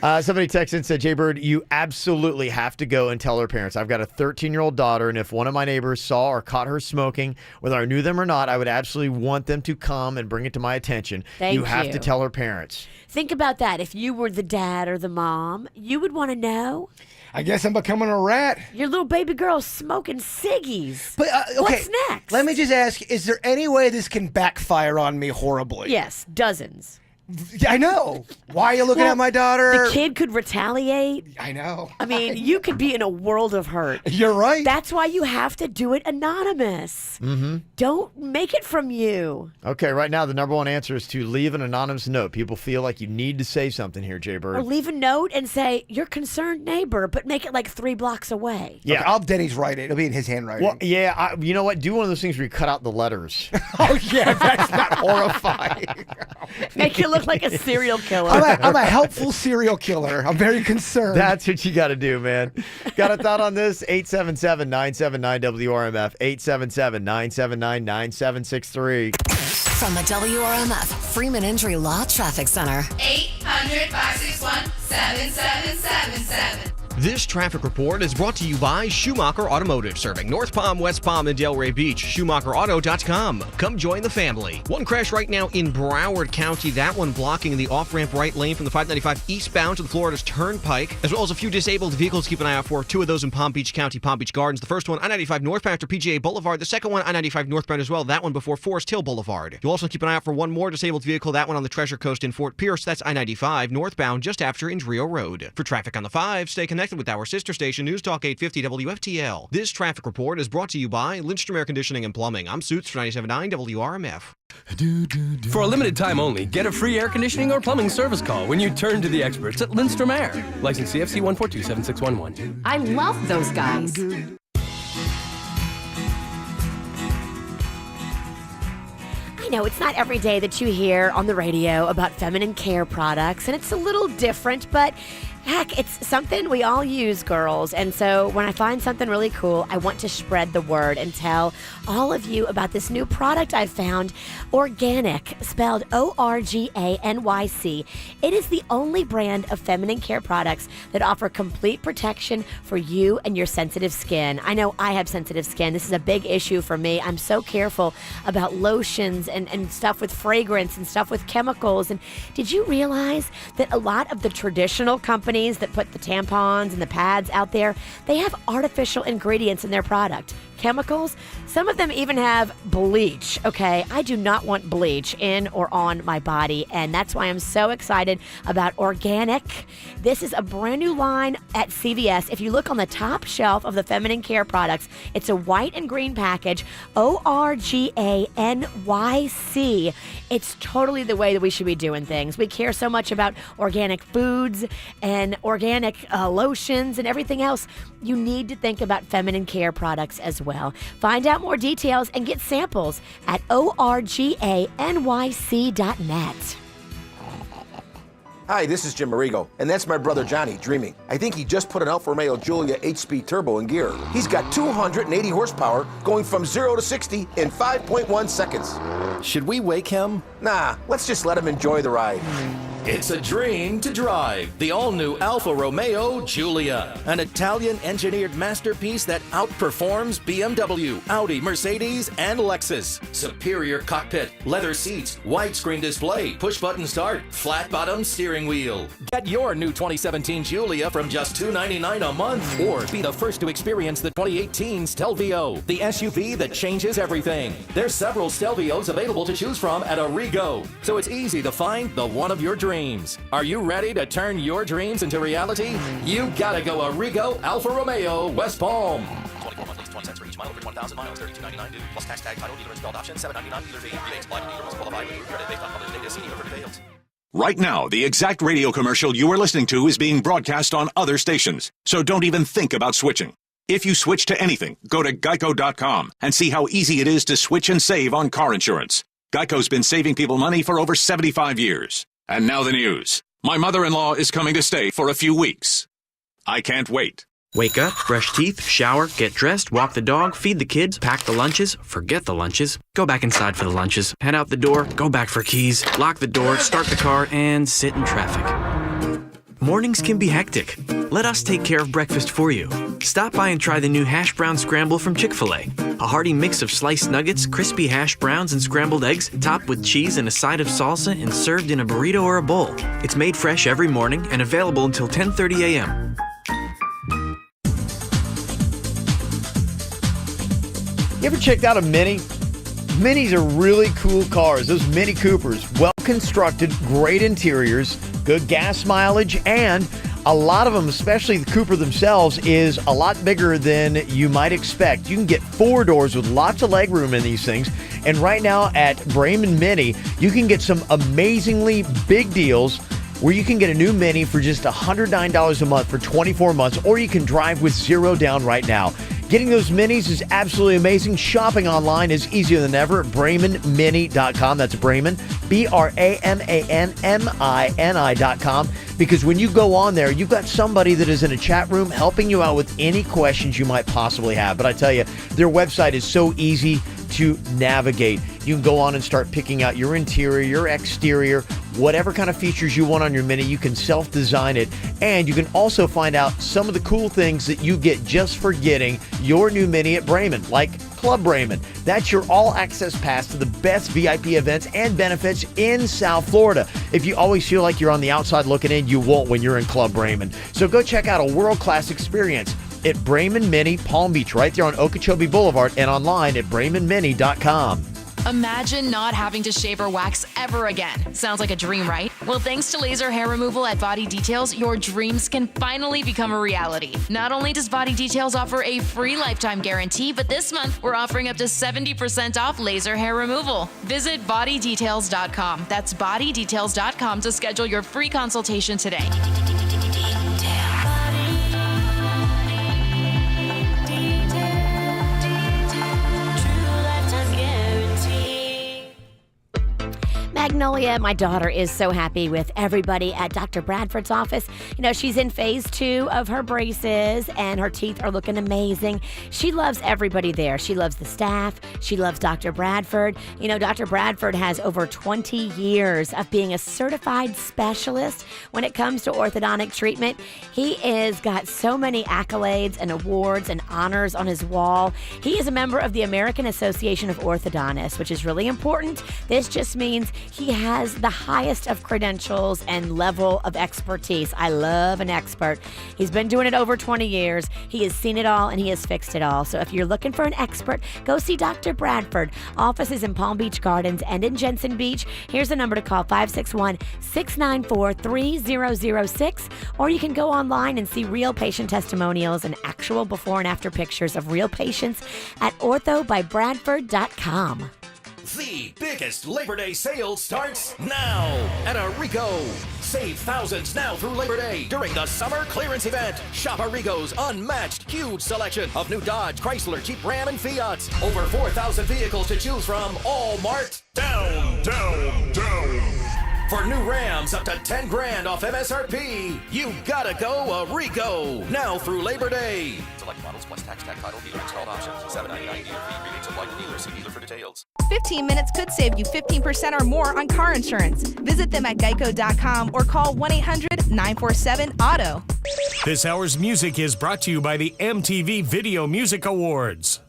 Somebody texted and said, Jaybird, you absolutely have to go and tell her parents. I've got a 13-year-old daughter, and if one of my neighbors saw or caught her smoking, whether I knew them or not, I would absolutely want them to come and bring it to my attention. You have to tell her parents. Think about that. If you were the dad or the mom, you would want to know. I guess I'm becoming a rat. Your little baby girl's smoking ciggies. But okay, what's next? Let me just ask, is there any way this can backfire on me horribly? Yes, dozens. I know. Why are you looking at my daughter? The kid could retaliate. I know. I mean, you could be in a world of hurt. You're right. That's why you have to do it anonymous. Mm-hmm. Don't make it from you. Okay, right now the number one answer is to leave an anonymous note. People feel like you need to say something here, Jaybird. Or leave a note and say, your concerned neighbor, but make it like 3 blocks away. Yeah, okay, I'll Denny's write it. It'll be in his handwriting. Well, yeah, you know what? Do one of those things where you cut out the letters. Oh, yeah, that's not horrifying. Make you look like a serial killer. I'm a helpful serial killer. I'm very concerned. That's what you got to do, man. Got a thought on this? 877-979-WRMF. 877-979-9763. From the WRMF Freeman Injury Law Traffic Center. 800-561-7777. This traffic report is brought to you by Schumacher Automotive, serving North Palm, West Palm, and Delray Beach. SchumacherAuto.com. Come join the family. One crash right now in Broward County. That one blocking the off-ramp right lane from the 595 eastbound to the Florida's Turnpike, as well as a few disabled vehicles. Keep an eye out for two of those in Palm Beach County, Palm Beach Gardens. The first one, I-95 northbound after PGA Boulevard. The second one, I-95 northbound as well. That one before Forest Hill Boulevard. You'll also keep an eye out for one more disabled vehicle. That one on the Treasure Coast in Fort Pierce. That's I-95 northbound just after Indrio Road. For traffic on the 5, stay connected with our sister station, News Talk 850 WFTL. This traffic report is brought to you by Lindstrom Air Conditioning and Plumbing. I'm Suits for 97.9 WRMF. For a limited time only, get a free air conditioning or plumbing service call when you turn to the experts at Lindstrom Air. License CFC 1427611. I love those guys. I know it's not every day that you hear on the radio about feminine care products, and it's a little different, but heck, it's something we all use, girls. And so when I find something really cool, I want to spread the word and tell all of you about this new product I found, Organic, spelled O-R-G-A-N-Y-C. It is the only brand of feminine care products that offer complete protection for you and your sensitive skin. I know I have sensitive skin. This is a big issue for me. I'm so careful about lotions and stuff with fragrance and stuff with chemicals. And did you realize that a lot of the traditional companies that put the tampons and the pads out there, they have artificial ingredients in their product? Chemicals. Some of them even have bleach, okay? I do not want bleach in or on my body, and that's why I'm so excited about Organic. This is a brand new line at CVS. If you look on the top shelf of the feminine care products, it's a white and green package, O-R-G-A-N-Y-C. It's totally the way that we should be doing things. We care so much about organic foods and organic lotions and everything else. You need to think about feminine care products as well. Find out more details and get samples at organyc.net. Hi, this is Jim Marigo, and that's my brother Johnny, dreaming. I think he just put an Alfa Romeo Giulia 8-speed turbo in gear. He's got 280 horsepower, going from 0 to 60 in 5.1 seconds. Should we wake him? Nah, let's just let him enjoy the ride. It's a dream to drive the all-new Alfa Romeo Giulia, an Italian-engineered masterpiece that outperforms BMW, Audi, Mercedes, and Lexus. Superior cockpit, leather seats, widescreen display, push-button start, flat-bottom steering wheel. Get your new 2017 Giulia from just $299 a month, or be the first to experience the 2018 Stelvio, the SUV that changes everything. There's several Stelvios available to choose from at Arrigo, so it's easy to find the one of your dreams. Are you ready to turn your dreams into reality? You gotta go Arrigo Alfa Romeo West Palm. 24 months, 20 cents for each mile over 1,000 miles, $32.99 due, plus tax tag, title, dealer installed option, $7.99 dealer fee. Rebates apply to dealer must qualify with credit based on published data. See dealer for details. Right now, the exact radio commercial you are listening to is being broadcast on other stations, so don't even think about switching. If you switch to anything, go to geico.com and see how easy it is to switch and save on car insurance. Geico's been saving people money for over 75 years. And now the news. My mother-in-law is coming to stay for a few weeks. I can't wait. Wake up, brush teeth, shower, get dressed, walk the dog, feed the kids, pack the lunches, forget the lunches, go back inside for the lunches, head out the door, go back for keys, lock the door, start the car, and sit in traffic. Mornings can be hectic. Let us take care of breakfast for you. Stop by and try the new hash brown scramble from Chick-fil-A. A hearty mix of sliced nuggets, crispy hash browns, and scrambled eggs, topped with cheese and a side of salsa and served in a burrito or a bowl. It's made fresh every morning and available until 10:30 a.m. You ever checked out a Mini? Minis are really cool cars. Those Mini Coopers, well constructed, great interiors, good gas mileage, and a lot of them, especially the Cooper themselves, is a lot bigger than you might expect. You can get 4 doors with lots of legroom in these things. And right now at Brainiac Mini, you can get some amazingly big deals where you can get a new Mini for just $109 a month for 24 months, or you can drive with 0 down right now. Getting those minis is absolutely amazing. Shopping online is easier than ever at BrainmanMini.com. That's Brainman, BrainMani.com. Because when you go on there, you've got somebody that is in a chat room helping you out with any questions you might possibly have. But I tell you, their website is so easy to navigate. You can go on and start picking out your interior, your exterior, whatever kind of features you want on your Mini. You can self-design it, and you can also find out some of the cool things that you get just for getting your new Mini at Brayman, like Club Brayman. That's your all-access pass to the best VIP events and benefits in South Florida. If you always feel like you're on the outside looking in, you won't when you're in Club Brayman. So go check out a world-class experience at Brayman Mini Palm Beach, right there on Okeechobee Boulevard, and online at BraymanMini.com. Imagine not having to shave or wax ever again. Sounds like a dream, right? Well, thanks to laser hair removal at Body Details, your dreams can finally become a reality. Not only does Body Details offer a free lifetime guarantee, but this month we're offering up to 70% off laser hair removal. Visit bodydetails.com. That's bodydetails.com to schedule your free consultation today. Magnolia, my daughter, is so happy with everybody at Dr. Bradford's office. You know, she's in phase 2 of her braces and her teeth are looking amazing. She loves everybody there. She loves the staff. She loves Dr. Bradford. You know, Dr. Bradford has over 20 years of being a certified specialist when it comes to orthodontic treatment. He has got so many accolades and awards and honors on his wall. He is a member of the American Association of Orthodontists, which is really important. This just means he has the highest of credentials and level of expertise. I love an expert. He's been doing it over 20 years. He has seen it all and he has fixed it all. So if you're looking for an expert, go see Dr. Bradford. Offices in Palm Beach Gardens and in Jensen Beach. Here's the number to call, 561-694-3006. Or you can go online and see real patient testimonials and actual before and after pictures of real patients at orthobybradford.com. The biggest Labor Day sale starts now at Arrigo. Save thousands now through Labor Day during the summer clearance event. Shop Arrigo's unmatched huge selection of new Dodge, Chrysler, Jeep, Ram, and Fiats. Over 4,000 vehicles to choose from, all marked down, down, down. For new Rams up to 10 grand off MSRP, you gotta go Arrigo. Now through Labor Day. Select models plus tax, title, dealer installed options. $7.99 dealer fee. Rebates apply to dealer. See dealer for details. 15 minutes could save you 15% or more on car insurance. Visit them at geico.com or call 1-800-947-AUTO. This hour's music is brought to you by the MTV Video Music Awards.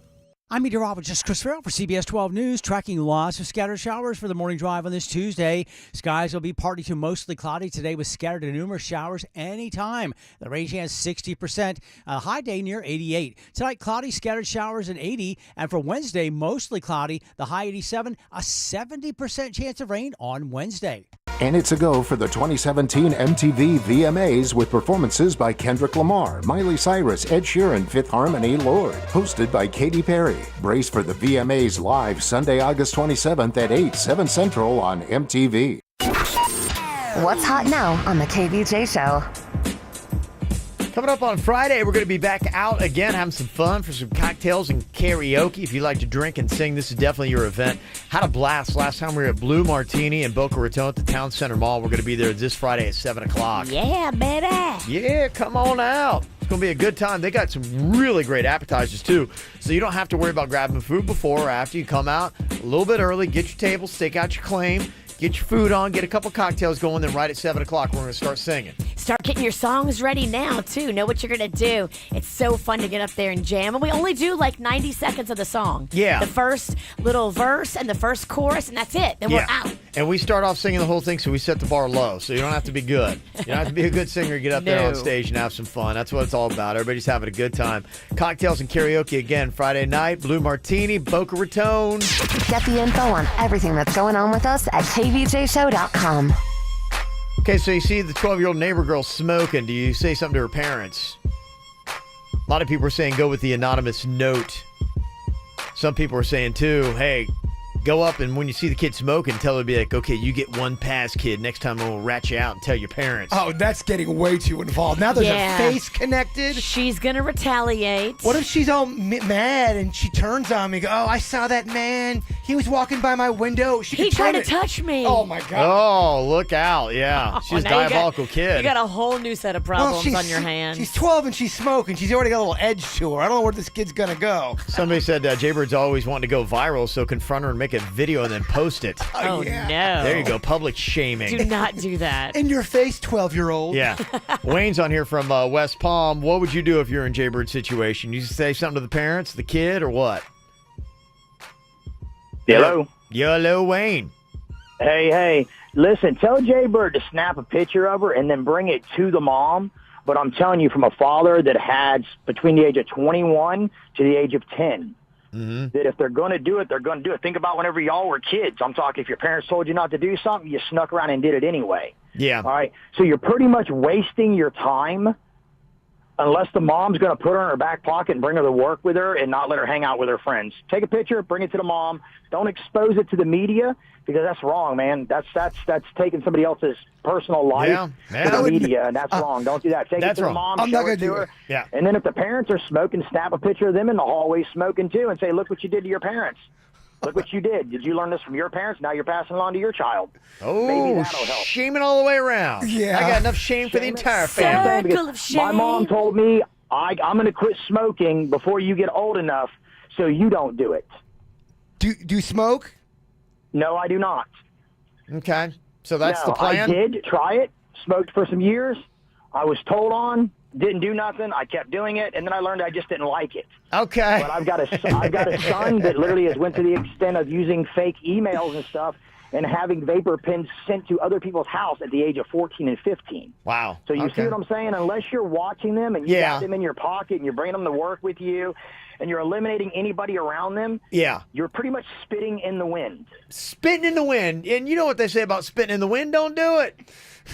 I'm meteorologist Chris Farrell for CBS 12 News, tracking lots of scattered showers for the morning drive on this Tuesday. Skies will be partly to mostly cloudy today with scattered and numerous showers anytime. The rain chance 60%, a high day near 88. Tonight, cloudy, scattered showers and 80. And for Wednesday, mostly cloudy, the high 87, a 70% chance of rain on Wednesday. And it's a go for the 2017 MTV VMAs with performances by Kendrick Lamar, Miley Cyrus, Ed Sheeran, Fifth Harmony, Lord. Hosted by Katy Perry. Brace for the VMAs live Sunday, August 27th at 8, 7 Central on MTV. What's hot now on the KVJ Show? Coming up on Friday, we're going to be back out again, having some fun for some cocktails and karaoke. If you like to drink and sing, this is definitely your event. Had a blast last time we were at Blue Martini in Boca Raton at the Town Center Mall. We're going to be there this Friday at 7 o'clock. Yeah, baby. Yeah, come on out. It's going to be a good time. They got some really great appetizers, too. So you don't have to worry about grabbing food before or after. You come out a little bit early, get your table, stake out your claim, get your food on, get a couple cocktails going, then right at 7 o'clock, we're going to start singing. Start getting your songs ready now, too. Know what you're going to do. It's so fun to get up there and jam. And we only do like 90 seconds of the song. Yeah. The first little verse and the first chorus, and that's it. Then we're out. And we start off singing the whole thing, so we set the bar low. So you don't have to be good. You don't have to be a good singer. Get up there on stage and have some fun. That's what it's all about. Everybody's having a good time. Cocktails and karaoke again Friday night. Blue Martini, Boca Raton. Get the info on everything that's going on with us at kvjshow.com. Okay, so you see the 12-year-old neighbor girl smoking. Do you say something to her parents? A lot of people are saying go with the anonymous note. Some people are saying, too, hey, go up and when you see the kid smoking, tell her to be like, okay, you get one pass, kid. Next time we'll rat you out and tell your parents. Oh, that's getting way too involved. Now there's a face connected. She's going to retaliate. What if she's all mad and she turns on me and goes, oh, I saw that man. He was walking by my window. He tried to touch me. Oh, my God. Oh, look out. Yeah. She's a now diabolical kid. You got a whole new set of problems on your hands. She's 12 and she's smoking. She's already got a little edge to her. I don't know where this kid's going to go. Somebody said Jaybird's always wanting to go viral, so confront her and make a video and then post it. Oh, yeah. no. There you go. Public shaming. Do not do that. In your face, 12-year-old. Yeah. Wayne's on here from West Palm. What would you do if you're in Jaybird's situation? You say something to the parents, the kid, or what? Hello. Hello, Wayne. Hey. Listen, tell Jaybird to snap a picture of her and then bring it to the mom. But I'm telling you, from a father that had between the age of 21 to the age of 10, that if they're going to do it, they're going to do it. Think about whenever y'all were kids. I'm talking if your parents told you not to do something, you snuck around and did it anyway. Yeah. All right. So you're pretty much wasting your time unless the mom's going to put her in her back pocket and bring her to work with her and not let her hang out with her friends. Take a picture, bring it to the mom. Don't expose it to the media because that's wrong, man. That's taking somebody else's personal life to the media, and that's wrong. Don't do that. Take it to the mom, show it to her. Yeah. And then if the parents are smoking, snap a picture of them in the hallway smoking too and say, look what you did to your parents. Look what you did. Did you learn this from your parents? Now you're passing it on to your child. Oh, maybe that'll help. Shaming all the way around. Yeah. I got enough shame for the entire family. Circle of shame. My mom told me I'm going to quit smoking before you get old enough so you don't do it. Do you smoke? No, I do not. Okay. So that's the plan? I did try it, smoked for some years. I was told on, didn't do nothing. I kept doing it, and then I learned I just didn't like it. Okay. But I've got a son that literally has went to the extent of using fake emails and stuff and having vapor pens sent to other people's house at the age of 14 and 15. Wow. So you see what I'm saying? Unless you're watching them and you got them in your pocket and you're bringing them to work with you and you're eliminating anybody around them, you're pretty much spitting in the wind. Spitting in the wind. And you know what they say about spitting in the wind? Don't do it.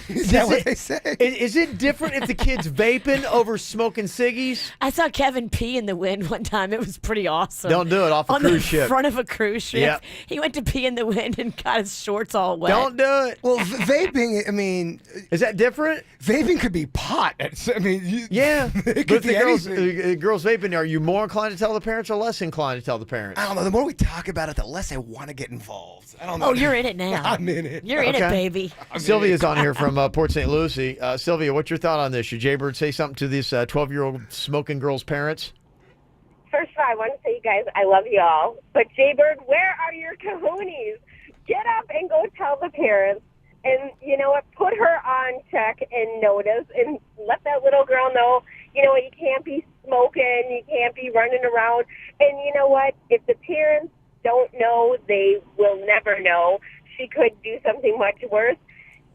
Is that what they say? Is it different if the kid's vaping over smoking ciggies? I saw Kevin pee in the wind one time. It was pretty awesome. Don't do it off a cruise ship. On the front of a cruise ship. Yep. He went to pee in the wind and got his shorts all wet. Don't do it. Well, vaping, I mean... Is that different? Vaping could be pot. It could But be the girls vaping, are you more inclined to tell the parents or less inclined to tell the parents? I don't know. The more we talk about it, the less I want to get involved. I don't know. Oh, you're in it now. I'm in it. You're in it, baby. Sylvia's on here from Port St. Lucie. Sylvia, what's your thought on this? Should Jaybird say something to these 12-year-old smoking girls' parents? First of all, I want to say, you guys, I love you all. But Jaybird, where are your cojones? Get up and go tell the parents. And you know what? Put her on check and notice and let that little girl know, you know what, you can't be smoking, you can't be running around. And you know what? If the parents don't know, they will never know. She could do something much worse.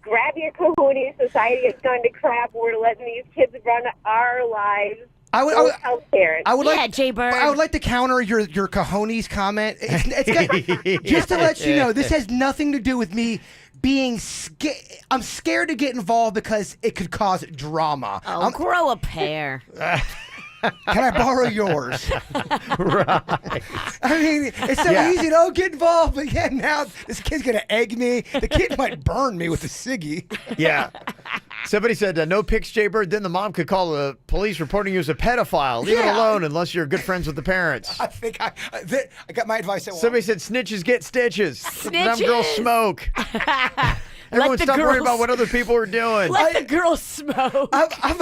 Grab your cojones. Society has gone to crap. We're letting these kids run our lives. I would like Jaybird. I would like to counter your cojones comment. Just to let you know, this has nothing to do with me being scared. I'm scared to get involved because it could cause drama. Oh, grow a pair. Can I borrow yours? Right. I mean, it's so easy to get involved, but now this kid's going to egg me. The kid might burn me with a ciggy. Yeah. Somebody said, no pics, Jaybird. Then the mom could call the police reporting you as a pedophile. Leave it alone unless you're good friends with the parents. I think I got my advice. Somebody said, snitches get stitches. Snitches. Them girls smoke. Everyone stop worrying about what other people are doing. Let the girls smoke. I'm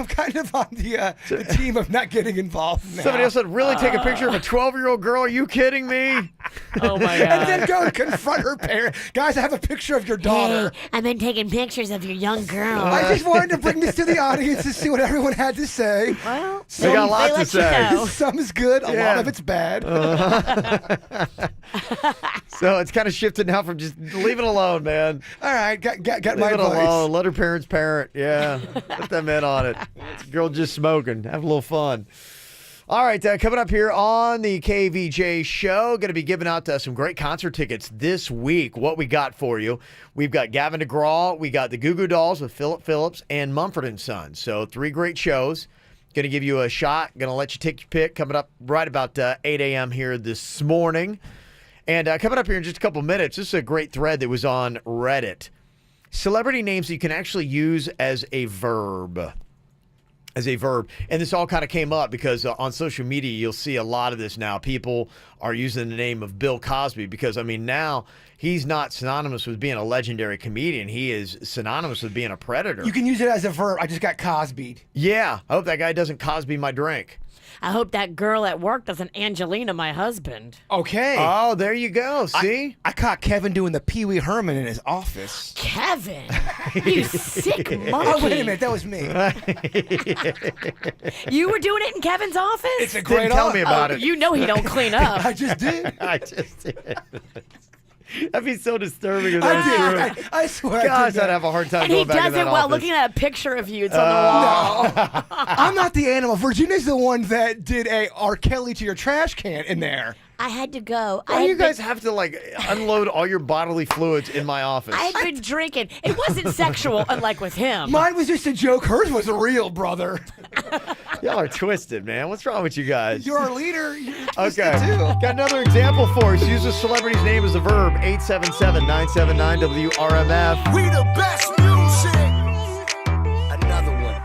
kind of on the team of not getting involved now. Somebody else said, really take a picture of a 12-year-old girl? Are you kidding me? Oh, my God. And then go and confront her parents. Guys, I have a picture of your daughter. Hey, I've been taking pictures of your young girl. I just wanted to bring this to the audience to see what everyone had to say. Well, they got a lot to say. You know. Some is good. A lot of it's bad. So it's kind of shifted now from just leave it alone, man. All right, got leave my it advice. alone. Let her parents parent. Yeah, let them in on it. It's a girl just smoking. Have a little fun. All right, coming up here on the KVJ show, going to be giving out some great concert tickets this week. What we got for you? We've got Gavin DeGraw, we got the Goo Goo Dolls with Philip Phillips, and Mumford & Sons. So 3 great shows. Going to give you a shot. Going to let you take your pick. Coming up right about 8 a.m. here this morning. And coming up here in just a couple minutes, this is a great thread that was on Reddit. Celebrity names that you can actually use as a verb. as a verb. And this all kind of came up because on social media, you'll see a lot of this now. People are using the name of Bill Cosby because, I mean, now he's not synonymous with being a legendary comedian. He is synonymous with being a predator. You can use it as a verb. I just got Cosby'd. Yeah. I hope that guy doesn't Cosby my drink. I hope that girl at work doesn't Angelina my husband. Okay. Oh, there you go. See? I caught Kevin doing the Pee Wee Herman in his office. Kevin, you sick monkey. Oh, wait a minute. That was me. You were doing it in Kevin's office? It's a great Tell me about it. You know he don't clean up. I just did. I just did. That'd be so disturbing if that was true. I swear. Gosh, I'd have a hard time And going he back in does that it while office. looking at a picture of you. It's on the wall. No. I'm not the animal. Virginia's the one that did a R. Kelly to your trash can in there. I had to go. Why do you guys have to like unload all your bodily fluids in my office? I had been drinking. It wasn't sexual, unlike with him. Mine was just a joke. Hers was real, brother. Y'all are twisted, man. What's wrong with you guys? You're our leader. You're Okay. twisted, too. Got another example for us. Use a celebrity's name as a verb. 877-979-WRMF. We the best music. Another one.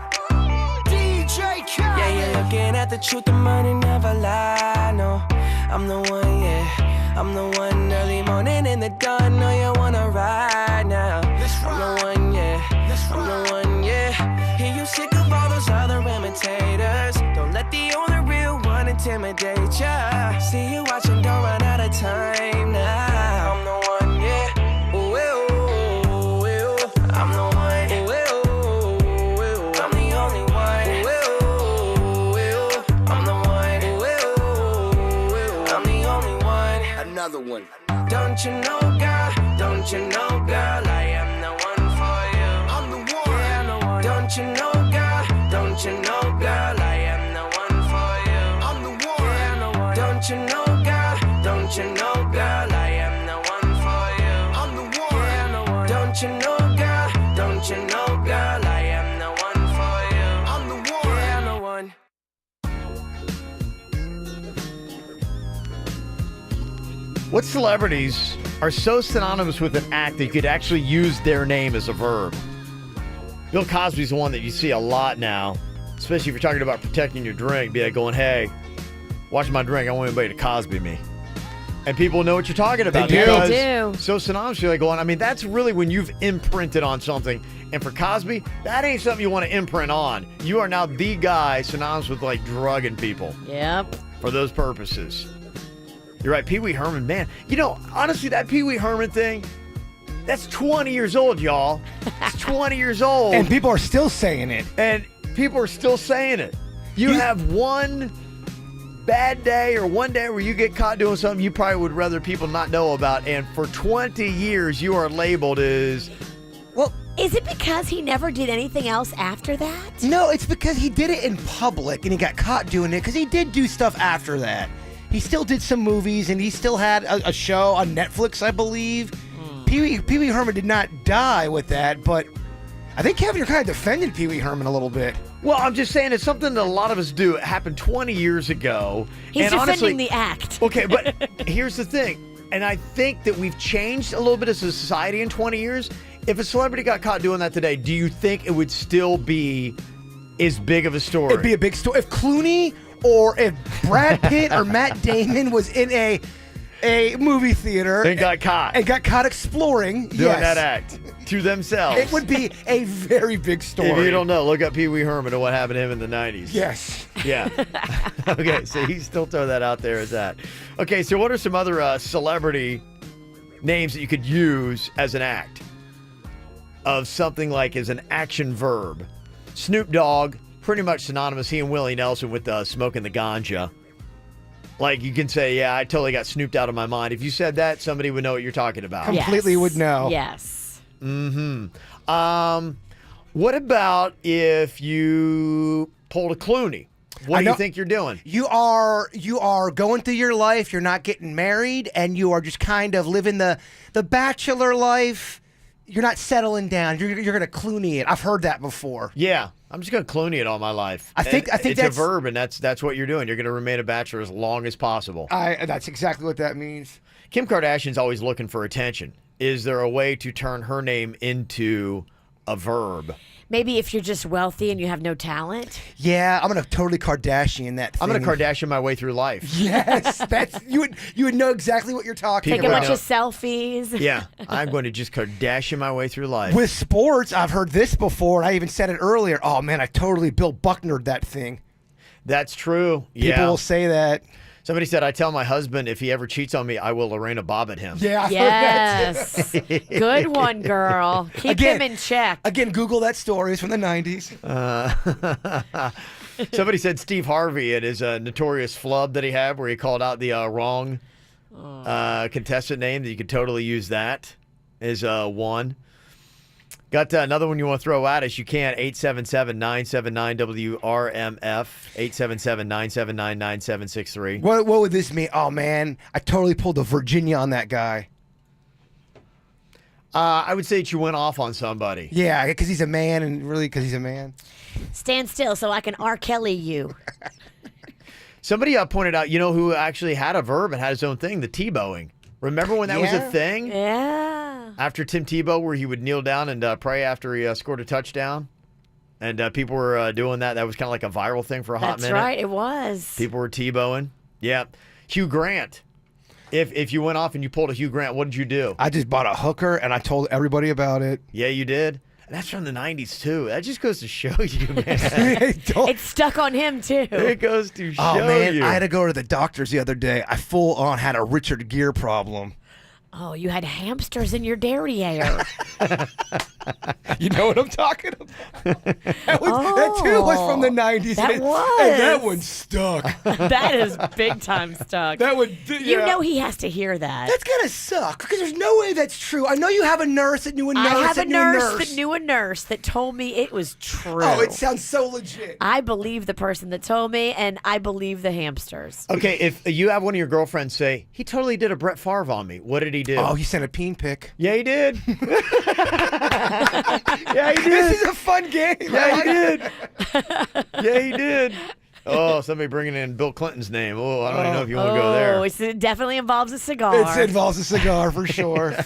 DJ Khaled. Yeah, you're looking at the truth, the money never lie. No, I'm the one, yeah. I'm the one early morning in the dawn. Know you wanna ride now. I'm the one, yeah. I'm the one, yeah. Hear you sick of all those other imitators. Don't let the only real one intimidate ya. See you watching, don't run out of time now. I'm the one, yeah. Ooh, ooh, ooh, ooh. I'm the one. Ooh, ooh, ooh, ooh. I'm the only one. Ooh, ooh, ooh. I'm the one. Ooh, ooh, ooh. I'm the only one. Another one. Don't you know, girl? Don't you know, girl? I am the one for you. I'm the one. Yeah, I'm the one. Don't you know, girl? Don't you know, girl? I am the one for you. I'm the one. Yeah, I'm the one. Don't you know, girl? Don't you know, girl? I am the one for you. I'm the one. Yeah, I'm the one. Don't you know, girl? Don't you know, girl? I am the one for you. I'm the one. Yeah, I'm the one. What celebrities are so synonymous with an act that you could actually use their name as a verb? Bill Cosby's the one that you see a lot now, especially if you're talking about protecting your drink. Be like going, hey, watch my drink. I don't want anybody to Cosby me. And people know what you're talking about. They do. because They do. So synonymously, like going, I mean, that's really when you've imprinted on something. And for Cosby, that ain't something you want to imprint on. You are now the guy synonymous with like drugging people Yep. for those purposes. You're right, Pee Wee Herman, man. You know, honestly, that Pee Wee Herman thing, that's 20 years old, y'all. It's 20 years old. And people are still saying it. And people are still saying it. You have one bad day or one day where you get caught doing something you probably would rather people not know about. And for 20 years, you are labeled as... Well, is it because he never did anything else after that? No, it's because he did it in public and he got caught doing it because he did do stuff after that. He still did some movies and he still had a show on Netflix, I believe. Pee Wee Herman did not die with that, but I think, Kevin, you're kind of defending Pee Wee Herman a little bit. Well, I'm just saying it's something that a lot of us do. It happened 20 years ago. He's and defending honestly, the act. Okay, but here's the thing. And I think that we've changed a little bit as a society in 20 years. If a celebrity got caught doing that today, do you think it would still be as big of a story? It'd be a big story. If Clooney or if Brad Pitt or Matt Damon was in a movie theater and got caught exploring doing that act to themselves, it would be a very big story. If you don't know, look up Pee Wee Herman and what happened to him in the 90s. Yes. Yeah. Okay, so he's still throwing that out there as that. Okay, so what are some other celebrity names that you could use as an act of something like as an action verb? Snoop Dogg, pretty much synonymous. He and Willie Nelson with smoking the ganja. Like you can say, yeah, I totally got snooped out of my mind. If you said that, somebody would know what you're talking about. Completely would know. Yes. Mm-hmm. What about if you pulled a Clooney? What do you think you're doing? You are going through your life. You're not getting married, and you are just kind of living the bachelor life. You're not settling down. You're going to Clooney it. I've heard that before. Yeah, I'm just going to Clooney it all my life. I think it's that's a verb, and that's what you're doing. You're going to remain a bachelor as long as possible. That's exactly what that means. Kim Kardashian's always looking for attention. Is there a way to turn her name into a verb? Maybe if you're just wealthy and you have no talent. Yeah, I'm gonna totally Kardashian that thing. I'm gonna Kardashian my way through life. Yes, that's you would know exactly what you're talking Take about. a bunch of selfies. Yeah, I'm going to just Kardashian my way through life. With sports, I've heard this before, and I even said it earlier. Oh man, I totally Bill Bucknered that thing. That's true. People will say that. Somebody said, I tell my husband if he ever cheats on me, I will Lorena Bobbitt him. Yeah. Yes. Good one, girl. Keep him in check. Again, Google that story. It's from the 90s. Somebody said Steve Harvey and his notorious flub that he had where he called out the wrong contestant name, that you could totally use that as one. Got another one you want to throw at us? You can. 877-979-WRMF. 877-979-9763. What would this mean? Oh, man, I totally pulled a Virginia on that guy. I would say that you went off on somebody. Yeah, because he's a man, and really because he's a man. Stand still so I can R. Kelly you. Somebody pointed out, you know who actually had a verb and had his own thing? The Tebowing. Remember when that was a thing? Yeah. After Tim Tebow, where he would kneel down and pray after he scored a touchdown? And people were doing that. That was kind of like a viral thing for a hot minute. That's right, it was. People were Tebowing. Yeah. Hugh Grant. If you went off and you pulled a Hugh Grant, what did you do? I just bought a hooker, and I told everybody about it. Yeah, you did? And that's from the 90s, too. That just goes to show you, man. It stuck on him, too. It goes to show you. Oh, man, I had to go to the doctors the other day. I full on had a Richard Gere problem. Oh, you had hamsters in your derriere. You know what I'm talking about? That too was from the 90s. That was. And that one stuck. That is big time stuck. That would. You know he has to hear that. That's gonna suck because there's no way that's true. I know you have a nurse that knew a nurse. I have that a knew nurse that knew a nurse that told me it was true. Oh, it sounds so legit. I believe the person that told me, and I believe the hamsters. Okay, if you have one of your girlfriends say, he totally did a Brett Favre on me, what did he do? Oh, he sent a peen pic. Yeah, he did. Yeah, he did. This is a fun game. Yeah, he did. Yeah, he did. Oh, somebody bringing in Bill Clinton's name. Oh, I don't even know if you want to go there. Oh, it definitely involves a cigar. It involves a cigar for sure.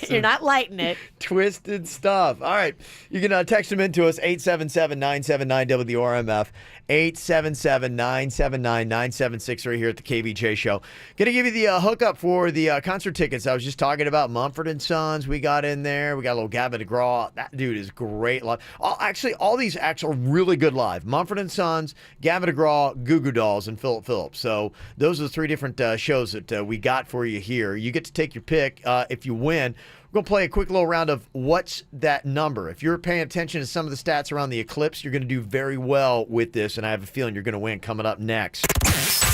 You're not lighting it. Twisted stuff. All right. You can text them into us, 877-979-WRMF, 877-979-9763 here at the KVJ Show. Going to give you the hookup for the concert tickets I was just talking about. Mumford & Sons, we got in there. We got a little Gavin DeGraw. That dude is great live. Actually, all these acts are really good live. Mumford & Sons, Gavin DeGraw, Goo Goo Dolls, and Philip Phillips. So those are the three different shows that we got for you here. You get to take your pick. If you win, we're going to play a quick little round of what's that number. If you're paying attention to some of the stats around the Eclipse, you're going to do very well with this, and I have a feeling you're going to win coming up next.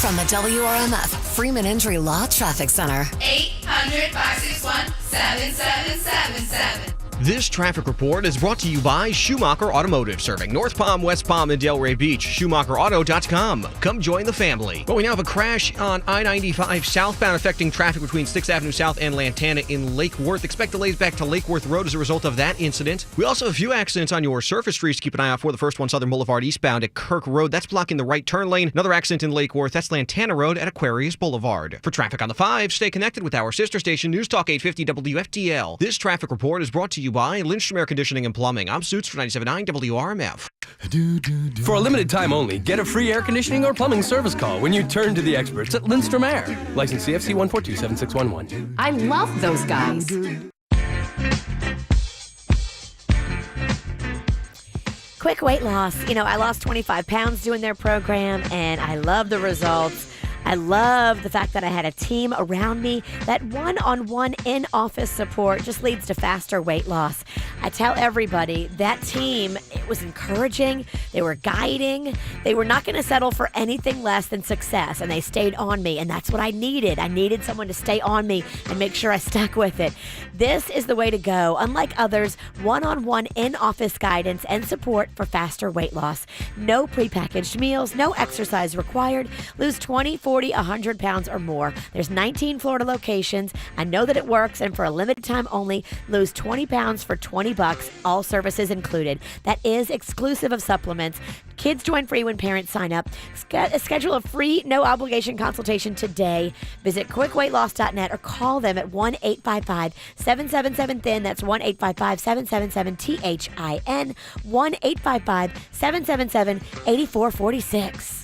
From the WRMF Freeman Injury Law Traffic Center. 800-561-7777. This traffic report is brought to you by Schumacher Automotive, serving North Palm, West Palm, and Delray Beach. SchumacherAuto.com. Come join the family. Well, we now have a crash on I-95 southbound affecting traffic between 6th Avenue South and Lantana in Lake Worth. Expect delays back to Lake Worth Road as a result of that incident. We also have a few accidents on your surface streets to keep an eye out for. The first one, Southern Boulevard eastbound at Kirk Road. That's blocking the right turn lane. Another accident in Lake Worth. That's Lantana Road at Aquarius Boulevard. For traffic on the 5, stay connected with our sister station, News Talk 850 WFTL. This traffic report is brought to you by Lindstrom Air Conditioning and Plumbing. I'm Suits for 97.9 WRMF. For a limited time only, get a free air conditioning or plumbing service call when you turn to the experts at Lindstrom Air. License CFC 1427611. I love those guys. Quick weight loss. You know, I lost 25 pounds doing their program, and I love the results. I love the fact that I had a team around me. That one-on-one in-office support just leads to faster weight loss. I tell everybody that team, it was encouraging. They were guiding. They were not going to settle for anything less than success, and they stayed on me, and that's what I needed. I needed someone to stay on me and make sure I stuck with it. This is the way to go. Unlike others, one-on-one in-office guidance and support for faster weight loss. No prepackaged meals, no exercise required. Lose 24 40, 100 pounds or more. There's 19 Florida locations. I know that it works, and for a limited time only, lose 20 pounds for $20, all services included. That is exclusive of supplements. Kids join free when parents sign up. Schedule a free, no-obligation consultation today. Visit quickweightloss.net or call them at 1-855-777-THIN. That's 1-855-777-THIN. 1-855-777-8446.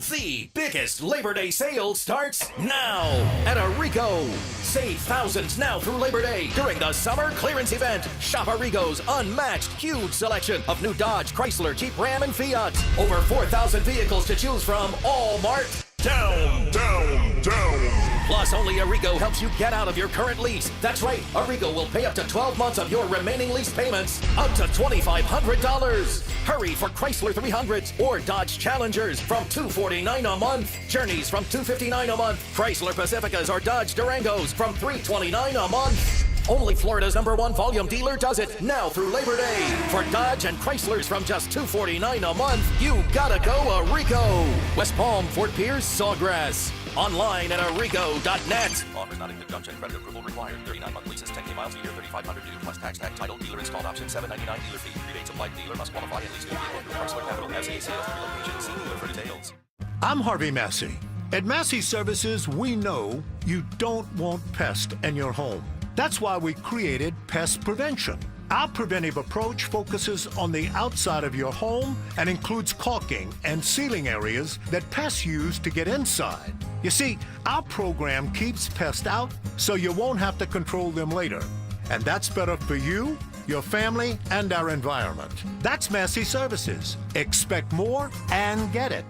The biggest Labor Day sale starts now at Arrigo. Save thousands now through Labor Day during the summer clearance event. Shop Arrigo's unmatched huge selection of new Dodge, Chrysler, Jeep, Ram, and Fiat. Over 4,000 vehicles to choose from, all marked down, down, down. Plus, only Arrigo helps you get out of your current lease. That's right, Arrigo will pay up to 12 months of your remaining lease payments, up to $2,500. Hurry for Chrysler 300s or Dodge Challengers from $249 a month. Journeys from $259 a month. Chrysler Pacificas or Dodge Durangos from $329 a month. Only Florida's #1 volume dealer does it now through Labor Day. For Dodge and Chryslers from just $249 a month, you gotta go Arrigo. West Palm, Fort Pierce, Sawgrass. Online at arrigo.net. Offers not in conjunction. Credit approval required. 39-month leases, 10K miles a year, 3,500 due plus tax tag title. Dealer installed option, $799 dealer fee. Rebates applied. Dealer must qualify at least 2 vehicle through Chrysler Capital. FCA sales relocation. See dealer for details. I'm Harvey Massey. At Massey Services, we know you don't want pest in your home. That's why we created Pest Prevention. Our preventive approach focuses on the outside of your home and includes caulking and sealing areas that pests use to get inside. You see, our program keeps pests out so you won't have to control them later. And that's better for you, your family, and our environment. That's Massey Services. Expect more and get it.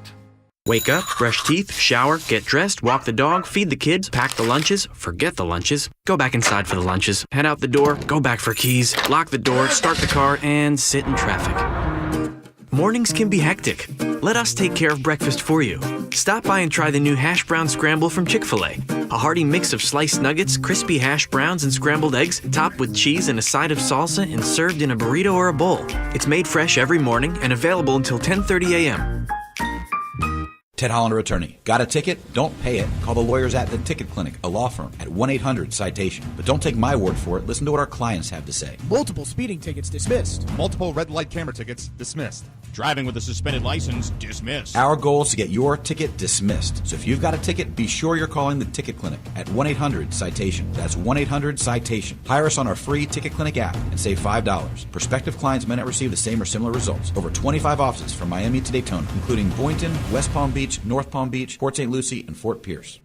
Wake up, brush teeth, shower, get dressed, walk the dog, feed the kids, pack the lunches, forget the lunches, go back inside for the lunches, head out the door, go back for keys, lock the door, start the car, and sit in traffic. Mornings can be hectic. Let us take care of breakfast for you. Stop by and try the new hash brown scramble from Chick-fil-A. A hearty mix of sliced nuggets, crispy hash browns, and scrambled eggs, topped with cheese and a side of salsa and served in a burrito or a bowl. It's made fresh every morning and available until 10:30 a.m. Ted Hollander, attorney. Got a ticket? Don't pay it. Call the lawyers at The Ticket Clinic, a law firm, at 1-800-CITATION. But don't take my word for it. Listen to what our clients have to say. Multiple speeding tickets dismissed. Multiple red light camera tickets dismissed. Driving with a suspended license dismissed. Our goal is to get your ticket dismissed. So if you've got a ticket, be sure you're calling The Ticket Clinic at 1-800-CITATION. That's 1-800-CITATION. Hire us on our free Ticket Clinic app and save $5. Prospective clients may not receive the same or similar results. Over 25 offices from Miami to Daytona, including Boynton, West Palm Beach, North Palm Beach, Port St. Lucie, and Fort Pierce.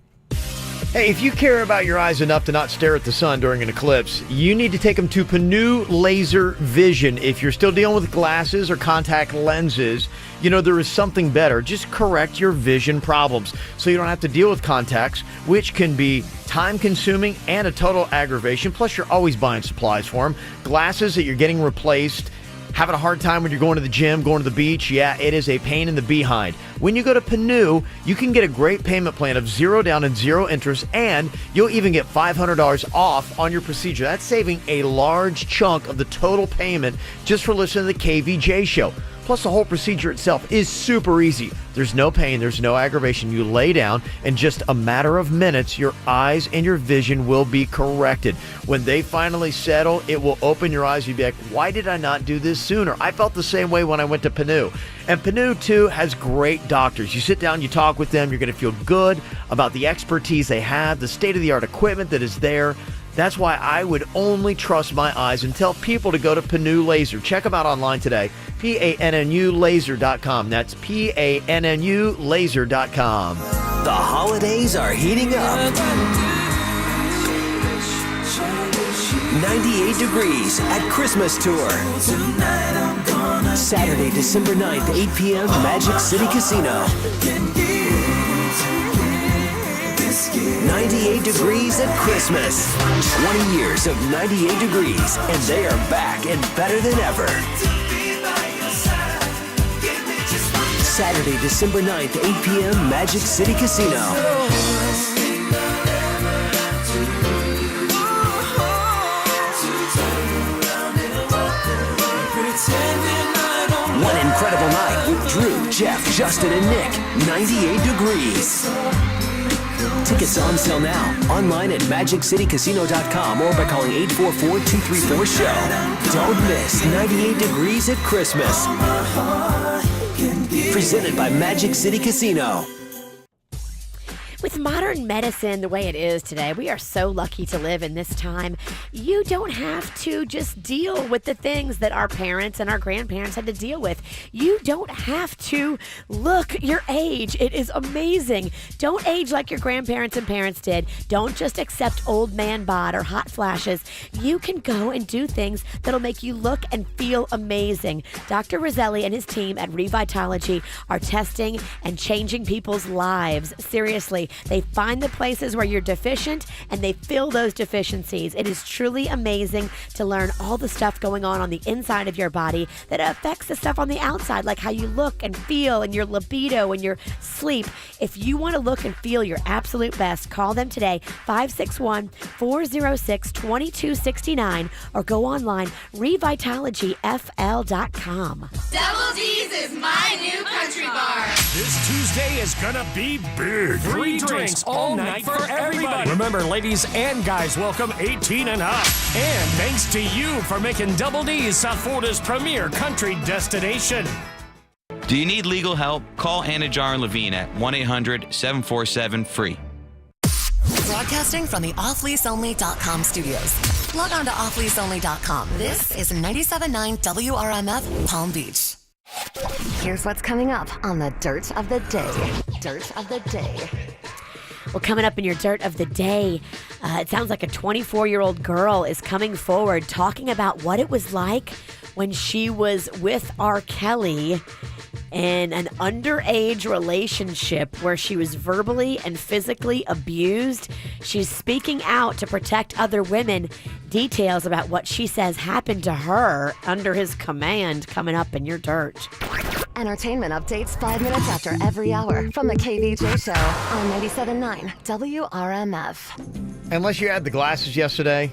Hey, if you care about your eyes enough to not stare at the sun during an eclipse, you need to take them to Panu Laser Vision. If you're still dealing with glasses or contact lenses, you know there is something better. Just correct your vision problems so you don't have to deal with contacts, which can be time-consuming and a total aggravation. Plus, you're always buying supplies for them. Glasses that you're getting replaced, having a hard time when you're going to the gym, going to the beach, yeah, it is a pain in the behind. When you go to Panu, you can get a great payment plan of 0 down and 0 interest, and you'll even get $500 off on your procedure. That's saving a large chunk of the total payment just for listening to the KVJ show. Plus, the whole procedure itself is super easy. There's no pain, there's no aggravation. You lay down, and just a matter of minutes, your eyes and your vision will be corrected. When they finally settle, it will open your eyes. You'll be like, why did I not do this sooner? I felt the same way when I went to Panu. And Panu, too, has great doctors. You sit down, you talk with them, you're going to feel good about the expertise they have, the state-of-the-art equipment that is there. That's why I would only trust my eyes and tell people to go to Panu Laser. Check them out online today, PANNUlaser.com. That's PANNUlaser.com. The holidays are heating up. 98 Degrees at Christmas Tour. Saturday, December 9th, 8 p.m., Magic City Casino. 98 Degrees at Christmas. 20 years of 98 Degrees, and they are back and better than ever. Saturday, December 9th, 8 p.m., Magic City Casino. 1 in incredible night with Drew, Jeff, Justin, and Nick. 98 Degrees. Tickets on sale now. Online at MagicCityCasino.com or by calling 844-234-SHOW. Don't miss 98 Degrees at Christmas. Presented by Magic City Casino. With modern medicine the way it is today, we are so lucky to live in this time. You don't have to just deal with the things that our parents and our grandparents had to deal with. You don't have to look your age. It is amazing. Don't age like your grandparents and parents did. Don't just accept old man bod or hot flashes. You can go and do things that'll make you look and feel amazing. Dr. Roselli and his team at Revitology are testing and changing people's lives. Seriously. They find the places where you're deficient and they fill those deficiencies. It is truly amazing to learn all the stuff going on the inside of your body that affects the stuff on the outside, like how you look and feel and your libido and your sleep. If you want to look and feel your absolute best, call them today, 561-406-2269, or go online, revitologyfl.com. Double D's is my new country bar. This Tuesday is gonna be big. Free drinks all night for everybody. Remember, ladies and guys, welcome 18 and up. And thanks to you for making Double D's South Florida's premier country destination. Do you need legal help? Call Anna Jar and Levine at 1-800-747-FREE. Broadcasting from the offleaseonly.com studios. Log on to offleaseonly.com. This is 97.9 WRMF Palm Beach. Here's what's coming up on the Dirt of the Day. Dirt of the Day. Well, coming up in your Dirt of the Day, it sounds like a 24-year-old girl is coming forward talking about what it was like when she was with R. Kelly in an underage relationship where she was verbally and physically abused. She's speaking out to protect other women. Details about what she says happened to her under his command coming up in your Dirt. Entertainment updates 5 minutes after every hour from the KVJ Show on 97.9 WRMF. Unless you had the glasses yesterday,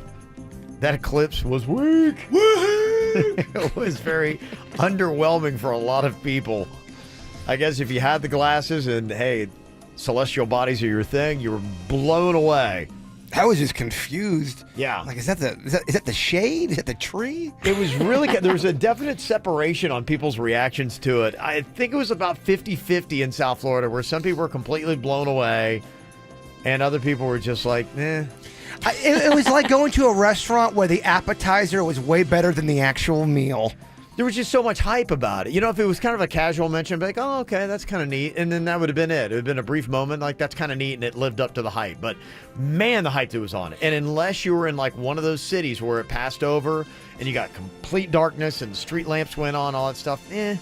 that Eclipse was weak. It was very underwhelming for a lot of people. I guess if you had the glasses and, hey, celestial bodies are your thing, you were blown away. I was just confused. Yeah. Like, is that the shade? Is that the tree? It was really good. There was a definite separation on people's reactions to it. I think it was about 50-50 in South Florida, where some people were completely blown away and other people were just like, eh. It was like going to a restaurant where the appetizer was way better than the actual meal. There was just so much hype about it. You know, if it was kind of a casual mention, I'd be like, oh, okay, that's kind of neat. And then that would have been it. It would have been a brief moment, like, that's kind of neat, and it lived up to the hype. But, man, the hype that was on it. And unless you were in, like, one of those cities where it passed over and you got complete darkness and the street lamps went on, all that stuff, We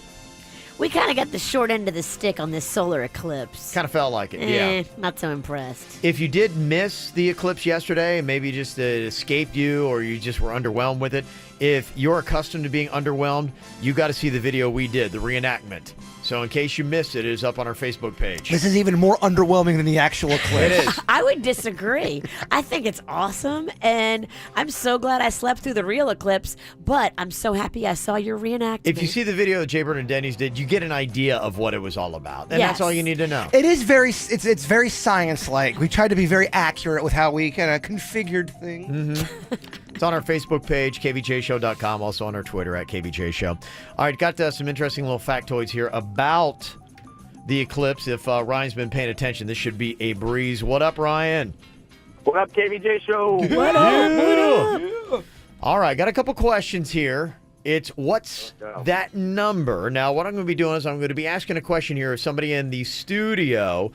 kind of got the short end of the stick on this solar eclipse. Kind of felt like it, yeah. Not so impressed. If you did miss the eclipse yesterday, maybe just it escaped you or you just were underwhelmed with it, if you're accustomed to being underwhelmed, you got to see the video we did, the reenactment. So in case you missed it, it is up on our Facebook page. This is even more underwhelming than the actual eclipse. It is. I would disagree. I think it's awesome, and I'm so glad I slept through the real eclipse, but I'm so happy I saw your reenactment. If you see the video that Jaybird and Denny's did, you get an idea of what it was all about. And that's all you need to know. It is it's very science-like. We tried to be very accurate with how we kind of configured things. Mm-hmm. It's on our Facebook page, kvjshow.com, also on our Twitter at kvjshow. All right, got some interesting little factoids here about the eclipse. If Ryan's been paying attention, this should be a breeze. What up, Ryan? What up, KVJ Show? What up? All right, got a couple questions here. It's what's that number? Now, what I'm going to be doing is I'm going to be asking a question here of somebody in the studio.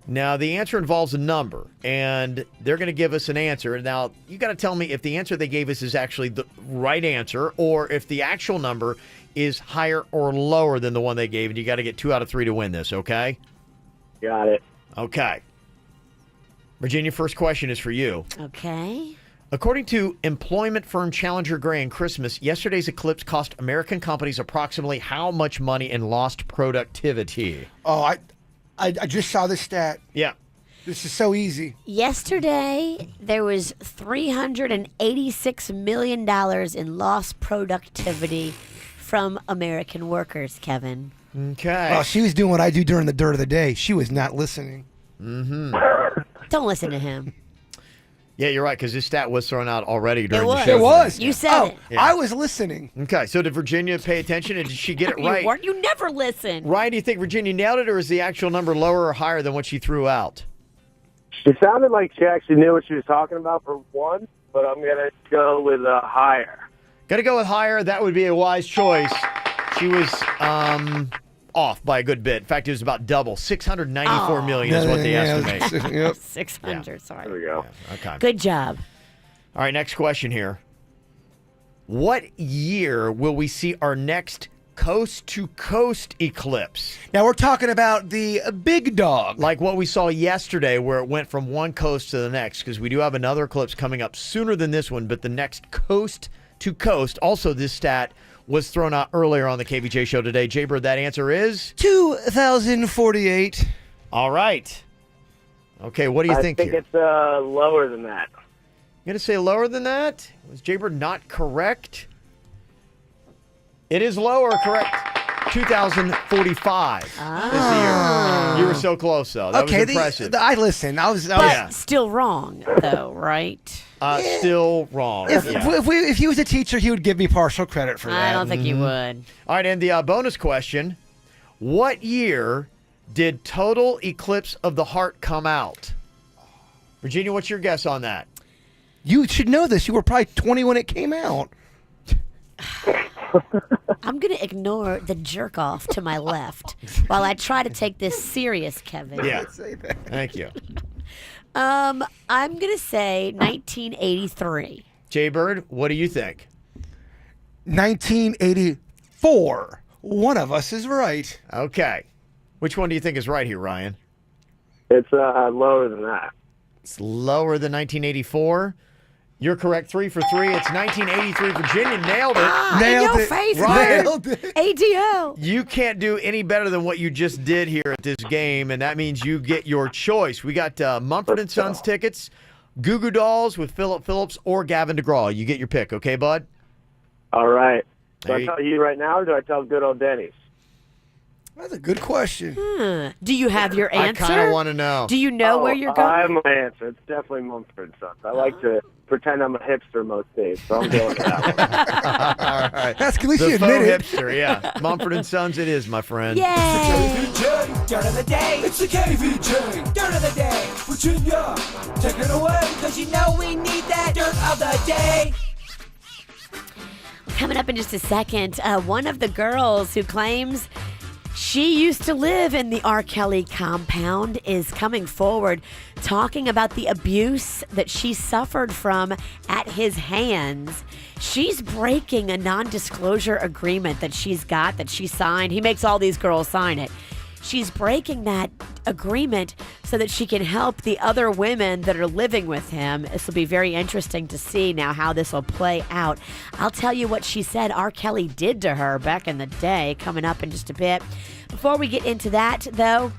Now, the answer involves a number, and they're going to give us an answer. Now, you got to tell me if the answer they gave us is actually the right answer or if the actual number is higher or lower than the one they gave, and you got to get 2 out of 3 to win this, okay? Got it. Okay. Virginia, first question is for you. Okay. According to employment firm Challenger Gray and Christmas, yesterday's eclipse cost American companies approximately how much money in lost productivity? Oh, I just saw this stat. Yeah. This is so easy. Yesterday, there was $386 million in lost productivity from American workers, Kevin. Okay. Well, she was doing what I do during the dirt of the day. She was not listening. Mm-hmm. Don't listen to him. Yeah, you're right, because this stat was thrown out already during was. the show. It was. You said it. Yeah. I was listening. Okay, so did Virginia pay attention, and did she get it right? You weren't. You never listen. Ryan, do you think Virginia nailed it, or is the actual number lower or higher than what she threw out? She sounded like she actually knew what she was talking about for one, but I'm going to go with higher. Got to go with higher. That would be a wise choice. She was off by a good bit. In fact, it was about double. 694 million is what they estimate. Yep. 600, sorry. There we go. Okay. Good job. All right, next question here. What year will we see our next coast-to-coast eclipse? Now we're talking about the big dog. Like what we saw yesterday where it went from one coast to the next, because we do have another eclipse coming up sooner than this one, but the next coast-to-coast. Also, this stat was thrown out earlier on the KVJ show today. Jaybird, that answer is? 2048. All right. Okay, what do you think I think here? it's lower than that. You going to say lower than that? Was Jaybird not correct? It is lower, correct. 2045 is the year. You were so close, though. That was impressive. I listened. I was But still wrong, though, right? Still wrong. If he was a teacher, he would give me partial credit for that. I don't think he would. All right, and the bonus question. What year did Total Eclipse of the Heart come out? Virginia, what's your guess on that? You should know this. You were probably 20 when it came out. I'm going to ignore the jerk off to my left while I try to take this serious, Kevin. Yeah. Thank you. I'm going to say 1983. Jaybird, what do you think? 1984. One of us is right. Okay. Which one do you think is right here, Ryan? It's lower than that. It's lower than 1984. You're correct. 3 for 3. It's 1983. Virginia nailed it. Nailed it. Face, Ryan, ADO. you can't do any better than what you just did here at this game, and that means you get your choice. We got Mumford & Sons tickets, Goo Goo Dolls with Philip Phillips, or Gavin DeGraw. You get your pick, okay, bud? All right. Do I tell you right now, or do I tell good old Denny's? That's a good question. Do you have your answer? I kind of want to know. Do you know where you're going? I have my answer. It's definitely Mumford & Sons. I like to pretend I'm a hipster most days, so I'm going with that one. All right. That's at least the you faux admit it. hipster, yeah. Mumford & Sons it is, my friend. Yay! KVJ, dirt of the day. It's the KVJ, dirt of the day. Virginia, take it away. Cause you know we need that dirt of the day. Coming up in just a second, one of the girls who claims she used to live in the R. Kelly compound is coming forward talking about the abuse that she suffered from at his hands. She's breaking a non-disclosure agreement that she signed. He makes all these girls sign it. She's breaking that agreement so that she can help the other women that are living with him. This will be very interesting to see now how this will play out. I'll tell you what she said R. Kelly did to her back in the day, coming up in just a bit. Before we get into that, though,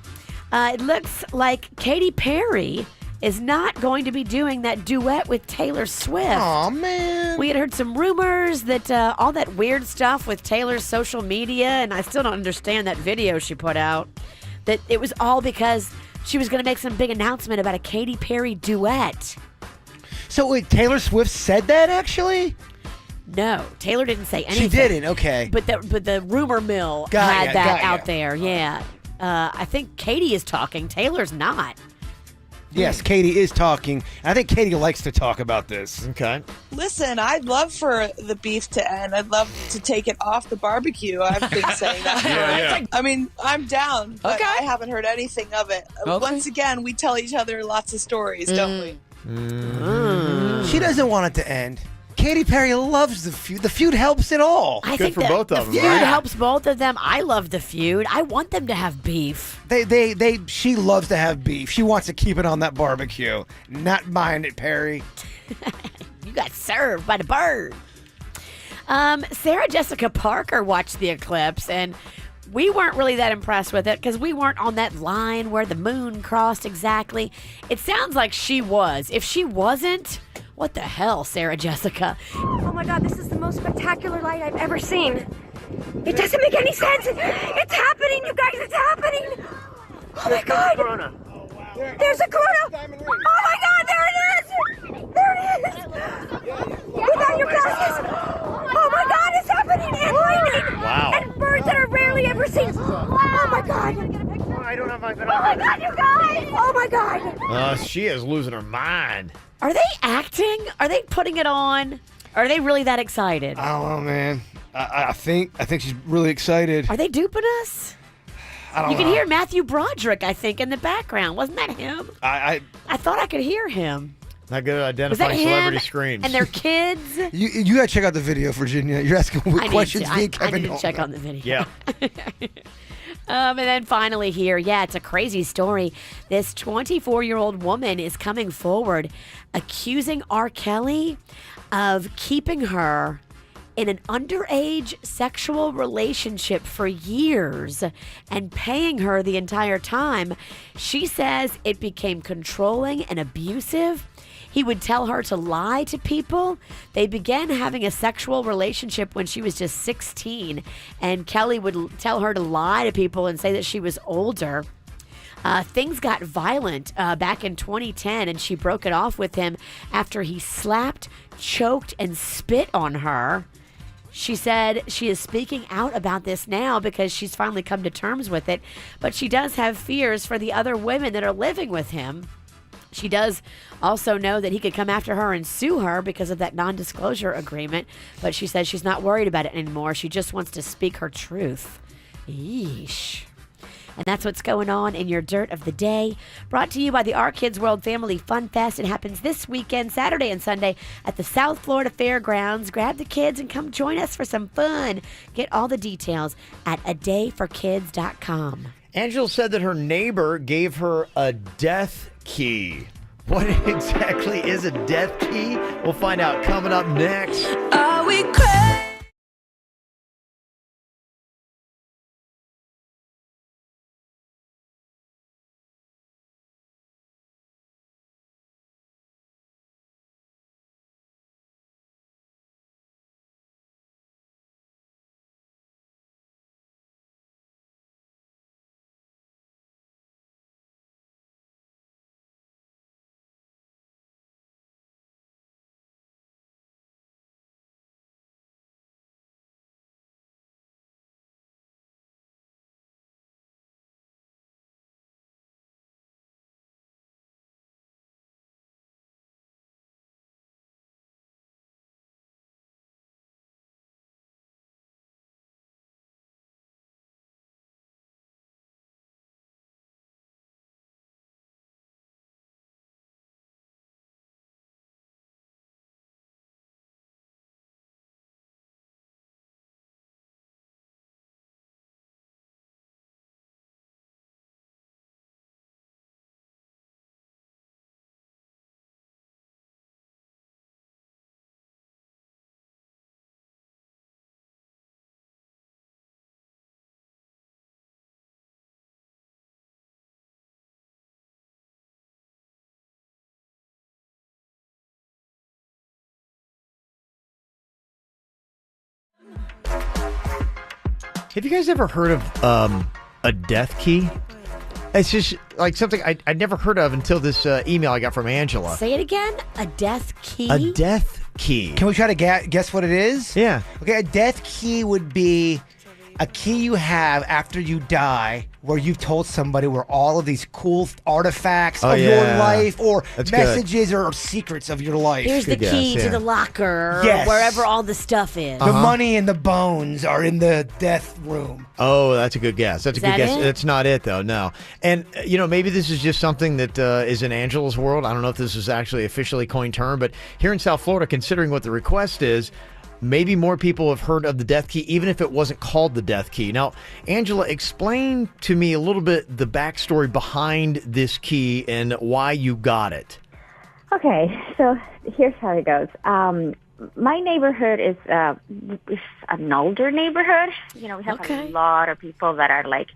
it looks like Katy Perry is not going to be doing that duet with Taylor Swift. Aw, man. We had heard some rumors that all that weird stuff with Taylor's social media, and I still don't understand that video she put out, that it was all because she was going to make some big announcement about a Katy Perry duet. So wait, Taylor Swift said that actually? No, Taylor didn't say anything. She didn't, okay. But the rumor mill had that out there, yeah. I think Katy is talking. Taylor's not. Yes, Katy is talking. I think Katy likes to talk about this. Okay. Listen, I'd love for the beef to end. I'd love to take it off the barbecue. I've been saying that. Yeah. I mean, I'm down, but I haven't heard anything of it. Once again, we tell each other lots of stories, don't we? She doesn't want it to end. Katy Perry loves the feud. The feud helps it all. I think that the feud helps both of them. I love the feud. I want them to have beef. She loves to have beef. She wants to keep it on that barbecue. Not mind it, Perry. You got served by the bird. Sarah Jessica Parker watched the eclipse, and we weren't really that impressed with it because we weren't on that line where the moon crossed exactly. It sounds like she was. If she wasn't, what the hell, Sarah Jessica? Oh my God, this is the most spectacular light I've ever seen. It doesn't make any sense. It's happening, you guys. It's happening. Oh my God. There's a corona. Oh my God, there it is. There it is. Without your glasses. Oh my God, it's happening. And lightning. Wow. And birds that are rarely ever seen. Oh my God. I don't have my Oh my God, you guys. Oh my God. She is losing her mind. Are they acting? Are they putting it on? Are they really that excited? I don't know, man. I think she's really excited. Are they duping us? I don't You know. can hear Matthew Broderick, I think, in the background. Wasn't that him? I thought I could hear him. Not good at Was that identifying him? celebrity screams. And their kids? You gotta check out the video, Virginia. You're asking questions. I need Kevin to don't check know. on the video. Yeah. And then finally here, it's a crazy story. This 24-year-old woman is coming forward accusing R. Kelly of keeping her in an underage sexual relationship for years and paying her the entire time. She says it became controlling and abusive. He would tell her to lie to people. They began having a sexual relationship when she was just 16, and Kelly would tell her to lie to people and say that she was older. Things got violent back in 2010, and she broke it off with him after he slapped, choked, and spit on her. She said she is speaking out about this now because she's finally come to terms with it, but she does have fears for the other women that are living with him. She does also know that he could come after her and sue her because of that non-disclosure agreement, but she says she's not worried about it anymore. She just wants to speak her truth. Yeesh. And that's what's going on in your Dirt of the Day. Brought to you by the Our Kids World Family Fun Fest. It happens this weekend, Saturday and Sunday, at the South Florida Fairgrounds. Grab the kids and come join us for some fun. Get all the details at adayforkids.com. Angela said that her neighbor gave her a death key. What exactly is a death key? We'll find out coming up next. Are we crazy? Have you guys ever heard of a death key? It's just like something I'd never heard of until this email I got from Angela. Say it again. A death key? A death key. Can we try to guess what it is? Yeah. Okay, a death key would be a key you have after you die where you've told somebody where all of these cool artifacts of your life or That's messages or secrets of your life. Here's the key to the locker, Yes. wherever all the stuff is. The money and the bones are in the death room. Oh, that's a good guess. That's a good that guess. it? That's not it, though, no. And, maybe this is just something that is in Angela's world. I don't know if this is actually officially coined term, but here in South Florida, considering what the request is, maybe more people have heard of the death key, even if it wasn't called the death key. Now, Angela, explain to me a little bit the backstory behind this key and why you got it. Okay, so here's how it goes. My neighborhood is an older neighborhood. We have a lot of people that are like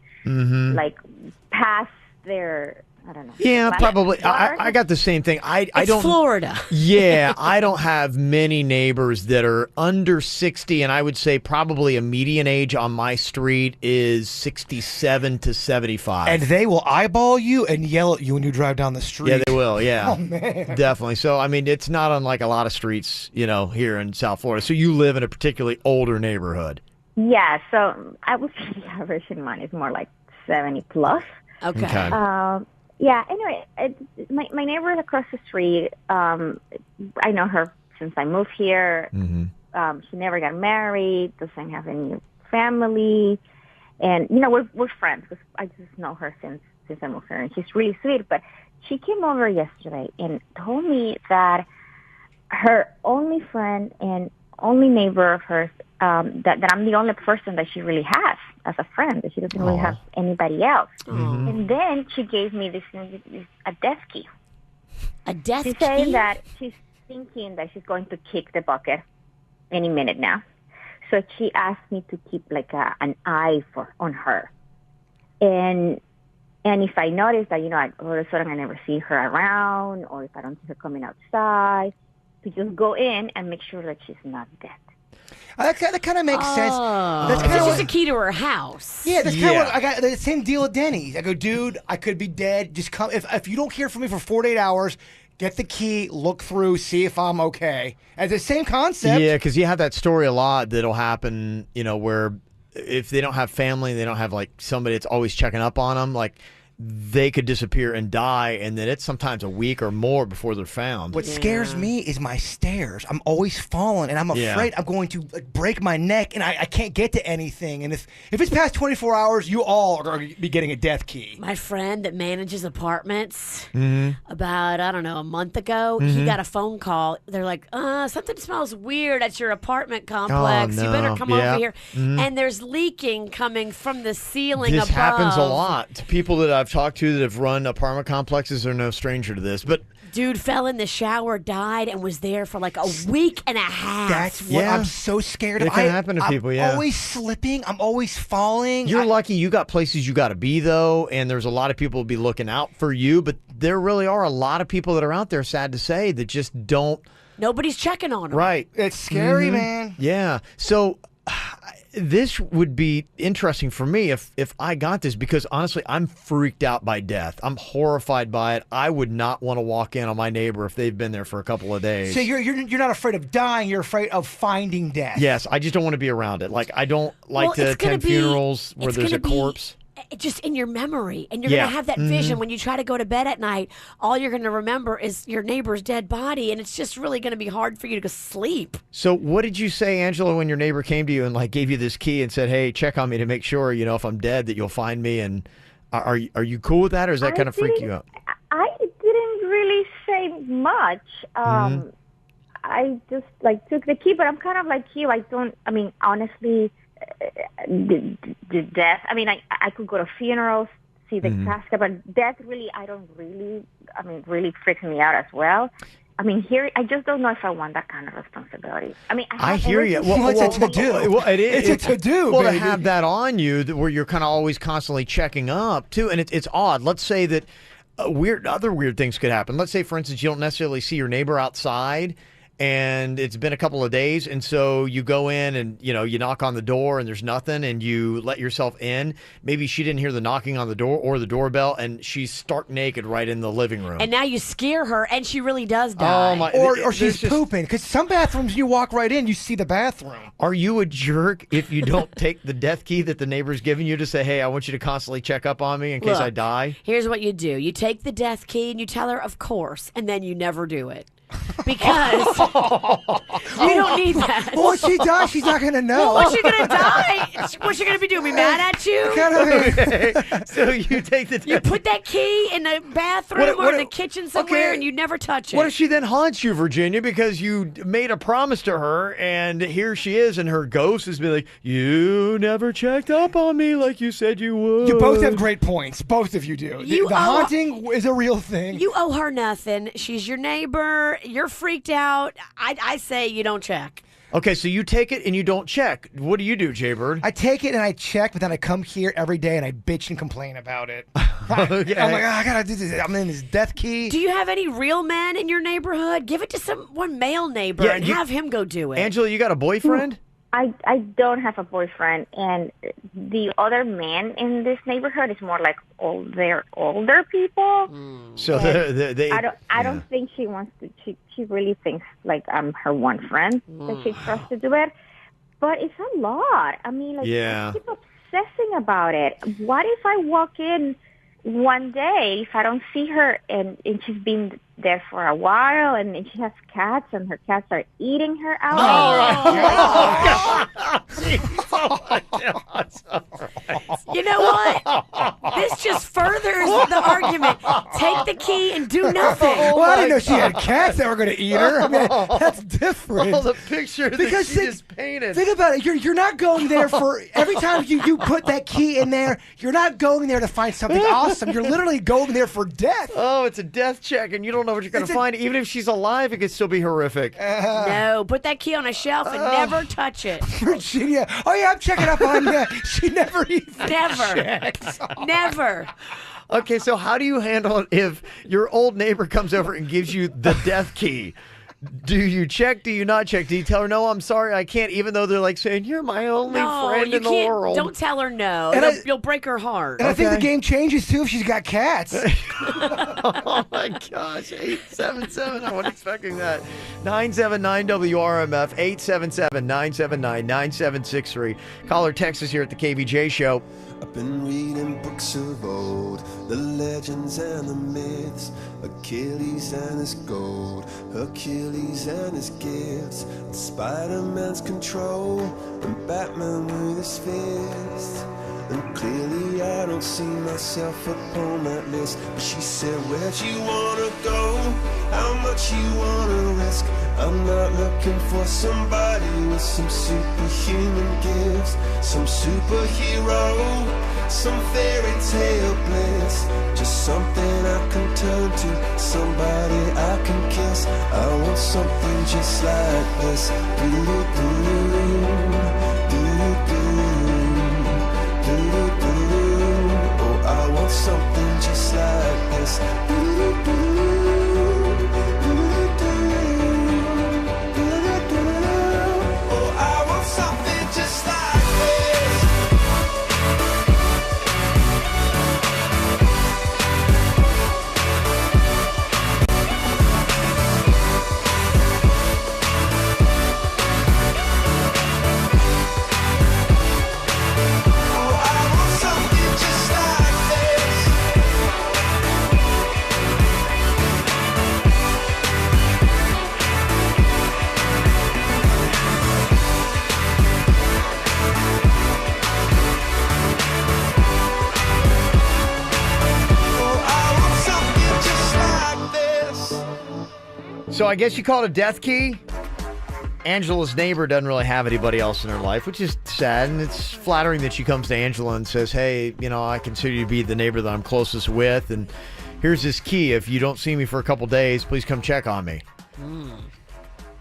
past their I don't know. Yeah, Last probably. Florida? I got the same thing. I It's don't. Florida. Yeah, I don't have many neighbors that are under 60, and I would say probably a median age on my street is 67 to 75. And they will eyeball you and yell at you when you drive down the street. Yeah, they will. Yeah. Oh, man. Definitely. So, I mean, it's not unlike a lot of streets, here in South Florida. So you live in a particularly older neighborhood. Yeah, so I would say the average in mine is more like 70 plus. Okay. Yeah, anyway, my neighbor across the street, I know her since I moved here. Mm-hmm. She never got married, doesn't have any family. And, we're friends. I just know her since I moved here. And she's really sweet. But she came over yesterday and told me that her only friend and only neighbor of hers, that I'm the only person that she really has as a friend, that she doesn't really have anybody else. Mm-hmm. And then she gave me a death key. A death She's key? saying that she's thinking that she's going to kick the bucket any minute now. So she asked me to keep like an eye on her. And if I notice that, all of a sudden I never see her around, or if I don't see her coming outside, to just go in and make sure that she's not dead. That kind of makes sense. That's This kinda is a key to her house. Yeah, that's kind of what I got. The same deal with Denny's. I go, dude, I could be dead. Just come. If you don't hear from me for 48 hours, get the key, look through, see if I'm okay. And it's the same concept. Yeah, because you have that story a lot that'll happen, where if they don't have family, they don't have like somebody that's always checking up on them, like they could disappear and die, and then it's sometimes a week or more before they're found. What scares me is my stairs. I'm always falling, and I'm afraid I'm going to break my neck, and I can't get to anything. And if it's past 24 hours, you all are going to be getting a death key. My friend that manages apartments, Mm-hmm. about, I don't know, a month ago, he got a phone call. They're like, something smells weird at your apartment complex. Oh, You better no. come Yeah. over here. Mhm. And there's leaking coming from the ceiling This above. happens a lot to people that I've talked to that have run apartment complexes. Are no stranger to this, but Dude fell in the shower, died, and was there for like a week and a half. That's what I'm so scared of. It can happen to people, I'm always slipping. I'm always falling. You're lucky you got places you got to be, though, and there's a lot of people who be looking out for you, but there really are a lot of people that are out there, sad to say, that just don't. Nobody's checking on them. Right. It's scary, Mhm. man. Yeah. So this would be interesting for me if I got this, because honestly, I'm freaked out by death. I'm horrified by it. I would not want to walk in on my neighbor if they've been there for a couple of days. So you're not afraid of dying. You're afraid of finding death. Yes, I just don't want to be around it. Like, I don't like Well, to it's gonna attend be- funerals where it's there's a gonna be corpse. Just in your memory, and you're Yeah. gonna have that vision Mhm. when you try to go to bed at night. All you're gonna remember is your neighbor's dead body, and it's just really gonna be hard for you to go sleep. So what did you say, Angela, when your neighbor came to you and like gave you this key and said, "Hey, check on me to make sure, if I'm dead, that you'll find me"? And are you cool with that, or does that kind of freak you out? I didn't really say much. I just took the key, but I'm kind of like you. Honestly, the death. I could go to funerals, see the casket, but death really really freaks me out as well. Here, I just don't know if I want that kind of responsibility. I hear you. Well, it's a to-do. Well, it is. It's a to-do, Well, baby. to have that on you, where you're kind of always constantly checking up too, and it's odd. Let's say that other weird things could happen. Let's say, for instance, you don't necessarily see your neighbor outside, and it's been a couple of days, and so you go in and you knock on the door and there's nothing, and you let yourself in. Maybe she didn't hear the knocking on the door or the doorbell, and she's stark naked right in the living room. And now you scare her, and she really does die. Oh my! Or she's pooping, because some bathrooms you walk right in, you see the bathroom. Are you a jerk if you don't take the death key that the neighbor's giving you to say, "Hey, I want you to constantly check up on me in case I Look, die"? Here's what you do: you take the death key and you tell her, "Of course," and then you never do it. Because you don't need that. Well, when she dies, she's not going to know. Well, what's she going to die? What's she going to be doing? Be mad at you? Okay. So you take the You put that key in the bathroom or in the kitchen somewhere, okay. and you never touch it. What if she then haunts you, Virginia, because you made a promise to her, and here she is, and her ghost has been like, "You never checked up on me like you said you would." You both have great points. Both of you do. The haunting is a real thing. You owe her nothing. She's your neighbor. You're freaked out. I say you don't check. Okay, so you take it and you don't check. What do you do, Jaybird? I take it and I check, but then I come here every day and I bitch and complain about it. Okay. I'm like, I gotta do this. I'm in this death key. Do you have any real men in your neighborhood? Give it to one male neighbor and have him go do it. Angela, you got a boyfriend? I don't have a boyfriend, and the other man in this neighborhood is more like older people. So they I don't think she wants to. She really thinks like I'm her one friend that she trusts to do it. But it's a lot. I mean, like, I keep obsessing about it. What if I walk in one day, if I don't see her, and she's been there for a while, and she has cats, and her cats are eating her out? You know what? This just furthers the argument. Take the key and do nothing. Well, I didn't know she had cats that were going to eat her. I mean, that's different. All the pictures that she just painted. Think about it. You're not going there for every time you put that key in there. You're not going there to find something awesome. You're literally going there for death. Oh, it's a death check, and you don't know what you're going to find. Even if she's alive, it could still be horrific. No, put that key on a shelf and never touch it. Virginia. Oh, yeah, I'm checking up on you. She never even Never. checks. Never. Okay, so how do you handle it if your old neighbor comes over and gives you the death key? Do you check? Do you not check? Do you tell her, no, I'm sorry, I can't, even though they're like saying, you're my only friend you in the can't. world? Don't tell her no. And You'll break her heart. And I think the game changes, too, if she's got cats. Oh, my gosh. 877. I wasn't expecting that. 979 WRMF, 877-979-9763. Call or text us here at the KVJ Show. I've been reading books of old, the legends and the myths, Achilles and his gold, Hercules and his gifts, Spider-Man's control, and Batman with his fist. And clearly I don't see myself upon that list. But she said, where'd you wanna go? How much you wanna risk? I'm not looking for somebody with some superhuman gifts, some superhero, some fairy tale bliss. Just something I can turn to, somebody I can kiss. I want something just like this. Oh, I want something just like this. Oh, I want something just like this. So I guess you call it a death key. Angela's neighbor doesn't really have anybody else in her life, which is sad, and it's flattering that she comes to Angela and says, hey, you know, I consider you to be the neighbor that I'm closest with, and here's this key. If you don't see me for a couple days, please come check on me.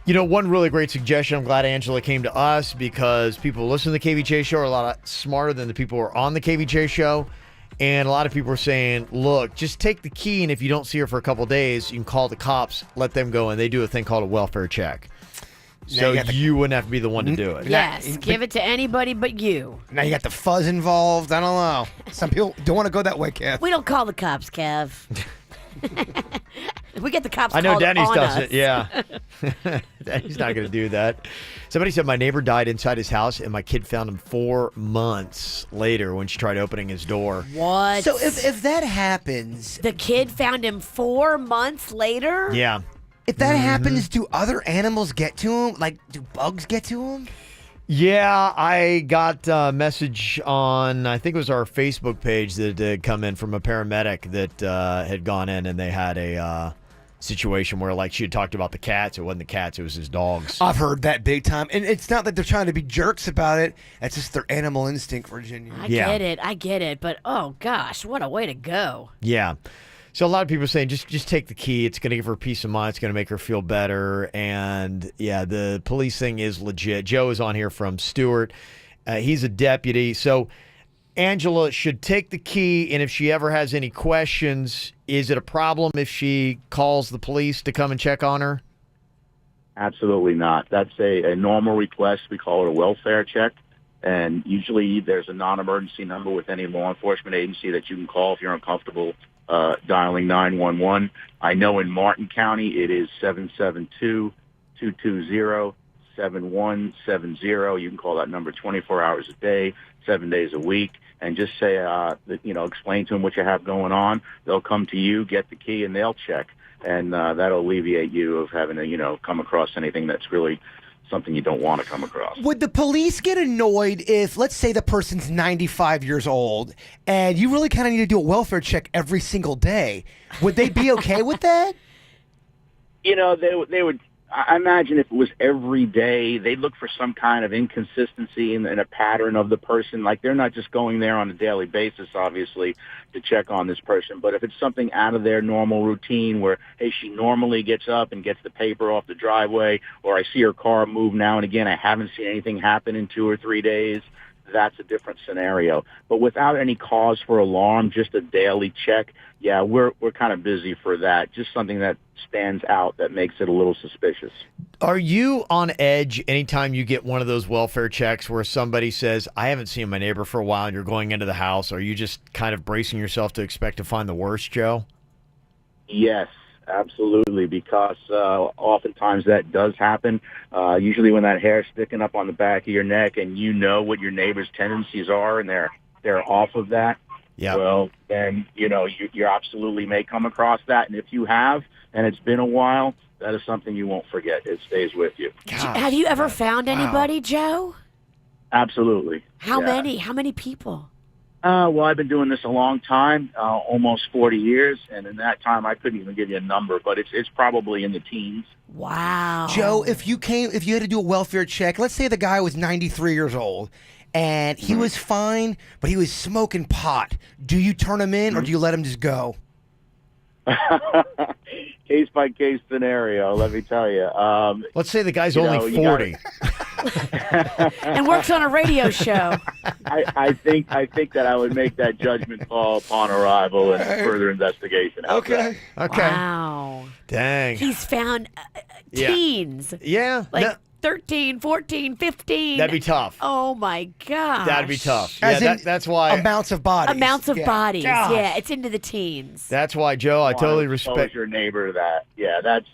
You know, one really great suggestion, I'm glad Angela came to us, because people who listen to the KVJ Show are a lot smarter than the people who are on the KVJ Show. And a lot of people are saying, look, just take the key, and if you don't see her for a couple days, you can call the cops, let them go, and they do a thing called a welfare check. So you wouldn't have to be the one to do it. Yes, give it to anybody but you. Now you got the fuzz involved. I don't know. Some people don't want to go that way, Kev. We don't call the cops, Kev. We get the cops I know called Denny's on does us. it, yeah. Denny's not going to do that. Somebody said my neighbor died inside his house, and my kid found him 4 months later when she tried opening his door. What? So if that happens... The kid found him 4 months later? Yeah. If that happens, do other animals get to him? Like, do bugs get to him? Yeah, I got a message on, I think it was our Facebook page that had come in from a paramedic that had gone in, and they had a situation where, like, she had talked about the cats. It wasn't the cats, it was his dogs. I've heard that big time. And it's not that they're trying to be jerks about it. It's just their animal instinct, Virginia. I get it. But, oh, gosh, what a way to go. Yeah. So a lot of people are saying just take the key. It's going to give her peace of mind. It's going to make her feel better. And yeah, the police thing is legit. Joe is on here from Stewart. He's a deputy. So Angela should take the key. And if she ever has any questions, is it a problem if she calls the police to come and check on her? Absolutely not. That's a normal request. We call it a welfare check. And usually there's a non-emergency number with any law enforcement agency that you can call if you're uncomfortable dialing 911. I know in Martin County it is 772-220-7170. You can call that number 24 hours a day, 7 days a week, and just say, explain to them what you have going on. They'll come to you, get the key, and they'll check. And that'll alleviate you of having to, come across anything that's really something you don't want to come across. Would the police get annoyed if, let's say, the person's 95 years old and you really kind of need to do a welfare check every single day? Would they be okay with that? They would. I imagine if it was every day, they'd look for some kind of inconsistency in a pattern of the person. Like, they're not just going there on a daily basis, obviously, to check on this person. But if it's something out of their normal routine where, hey, she normally gets up and gets the paper off the driveway, or I see her car move now and again, I haven't seen anything happen in 2 or 3 days, that's a different scenario. But without any cause for alarm, just a daily check, yeah, we're kind of busy for that. Just something that stands out that makes it a little suspicious. Are you on edge anytime you get one of those welfare checks where somebody says, I haven't seen my neighbor for a while, and you're going into the house? Are you just kind of bracing yourself to expect to find the worst, Joe? Yes, absolutely, because oftentimes that does happen. Usually when that hair's sticking up on the back of your neck and you know what your neighbor's tendencies are and they're off of that, well, then, you absolutely may come across that. And if you have, and it's been a while, that is something you won't forget. It stays with you. Have you ever found anybody, Joe? Absolutely. How many? How many people? Well, I've been doing this a long time, almost 40 years, and in that time, I couldn't even give you a number, but it's probably in the teens. Wow. Joe, if you had to do a welfare check, let's say the guy was 93 years old, and he was fine, but he was smoking pot. Do you turn him in, or do you let him just go? Case by case scenario, let me tell you. Let's say the guy's only 40 and works on a radio show. I think that I would make that judgment call upon arrival and further investigation. Okay. Wow. Dang. He's found teens. Yeah. Like 13, 14, 15. That'd be tough. Oh, my gosh. That'd be tough. That's why. Amounts of bodies. Amounts of bodies. Gosh. Yeah, it's into the teens. That's why, Joe, I totally respect your neighbor that. Yeah, that's,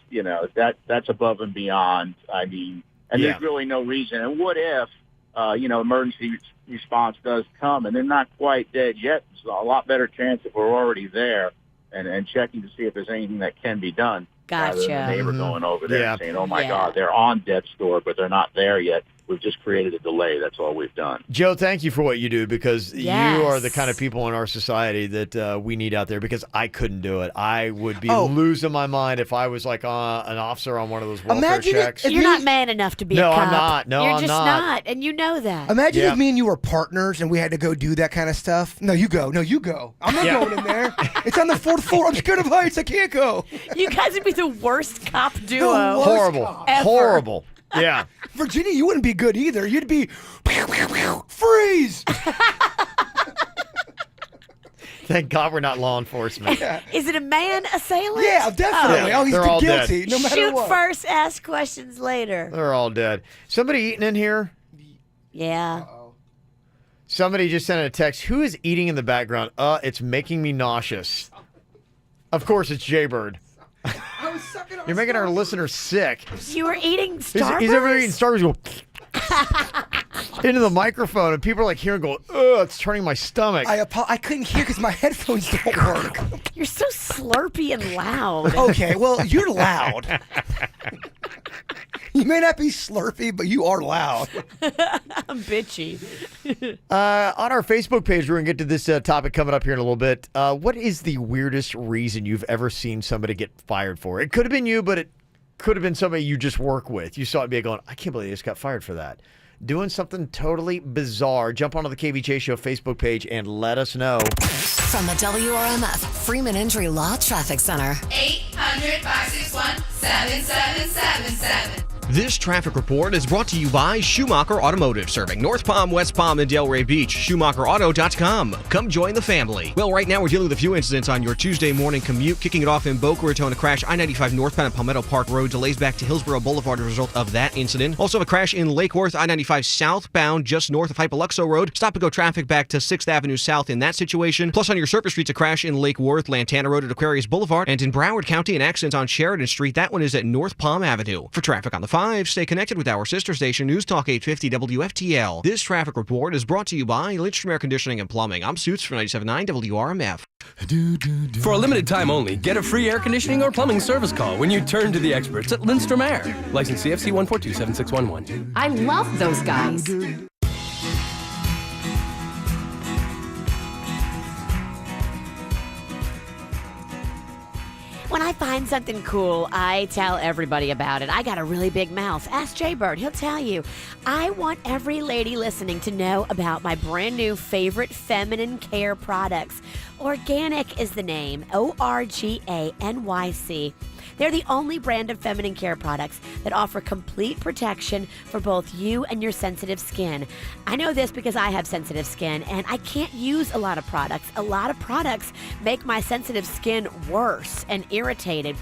that's above and beyond. I mean, and there's really no reason. And what if, emergency response does come and they're not quite dead yet? There's a lot better chance if we're already there and checking to see if there's anything that can be done. Gotcha. Rather than the neighbor going over there and saying, oh, my God, they're on death's door, but they're not there yet. We've just created a delay. That's all we've done. Joe, thank you for what you do, because you are the kind of people in our society that we need out there, because I couldn't do it. I would be losing my mind if I was like an officer on one of those welfare checks. You're not man enough to be a cop. I'm not. No, You're I'm just not. and you know that. Imagine if me and you were partners and we had to go do that kind of stuff. No, you go. No, you go. I'm not going in there. It's on the 4th floor. I'm scared of heights. I can't go. You guys would be the worst cop duo. Horrible. Ever. Horrible. Yeah. Virginia, you wouldn't be good either. You'd be freeze. Thank God we're not law enforcement. Is it a man assailant? Yeah, definitely. Oh, he's They're all guilty, dead. no matter Shoot what. first, ask questions later. They're all dead. Somebody eating in here? Yeah. Somebody just sent a text. Who is eating in the background? It's making me nauseous. Of course, it's Jaybird. I was sucking on You're making our listeners sick. You were eating Starburst? He's over there eating Starburst. Go into the microphone, and people are like hearing go, ugh, it's turning my stomach. I couldn't hear because my headphones don't work. You're so slurpy and loud. Okay, well, you're loud. You may not be slurpy, but you are loud. I'm bitchy. On our Facebook page, we're going to get to this topic coming up here in a little bit. What is the weirdest reason you've ever seen somebody get fired for? It could have been you, but it could have been somebody you just work with. You saw it be going, I can't believe they just got fired for that. doing something totally bizarre, jump onto the KVJ Show Facebook page and let us know. From the WRMF Freeman Injury Law Traffic Center. 800-561-7777. This traffic report is brought to you by Schumacher Automotive, serving North Palm, West Palm, and Delray Beach. SchumacherAuto.com. Come join the family. Well, right now we're dealing with a few incidents on your Tuesday morning commute. Kicking it off in Boca Raton, a crash I-95 northbound at Palmetto Park Road. Delays back to Hillsborough Boulevard as a result of that incident. Also a crash in Lake Worth, I-95 southbound just north of Hypoluxo Road. Stop-and-go traffic back to 6th Avenue South in that situation. Plus on your surface streets, a crash in Lake Worth, Lantana Road at Aquarius Boulevard. And in Broward County, an accident on Sheridan Street. That one is at North Palm Avenue. For traffic on the 5, stay connected with our sister station, News Talk 850 WFTL. This traffic report is brought to you by Lindstrom Air Conditioning and Plumbing. I'm Suits for 97.9 WRMF. For a limited time only, get a free air conditioning or plumbing service call when you turn to the experts at Lindstrom Air. License CFC 1427611. I love those guys. When I find something cool, I tell everybody about it. I got a really big mouth. Ask Jay Bird. He'll tell you. I want every lady listening to know about my brand new favorite feminine care products. Organic is the name. ORGANYC. They're the only brand of feminine care products that offer complete protection for both you and your sensitive skin. I know this because I have sensitive skin and I can't use a lot of products. A lot of products make my sensitive skin worse and irritated.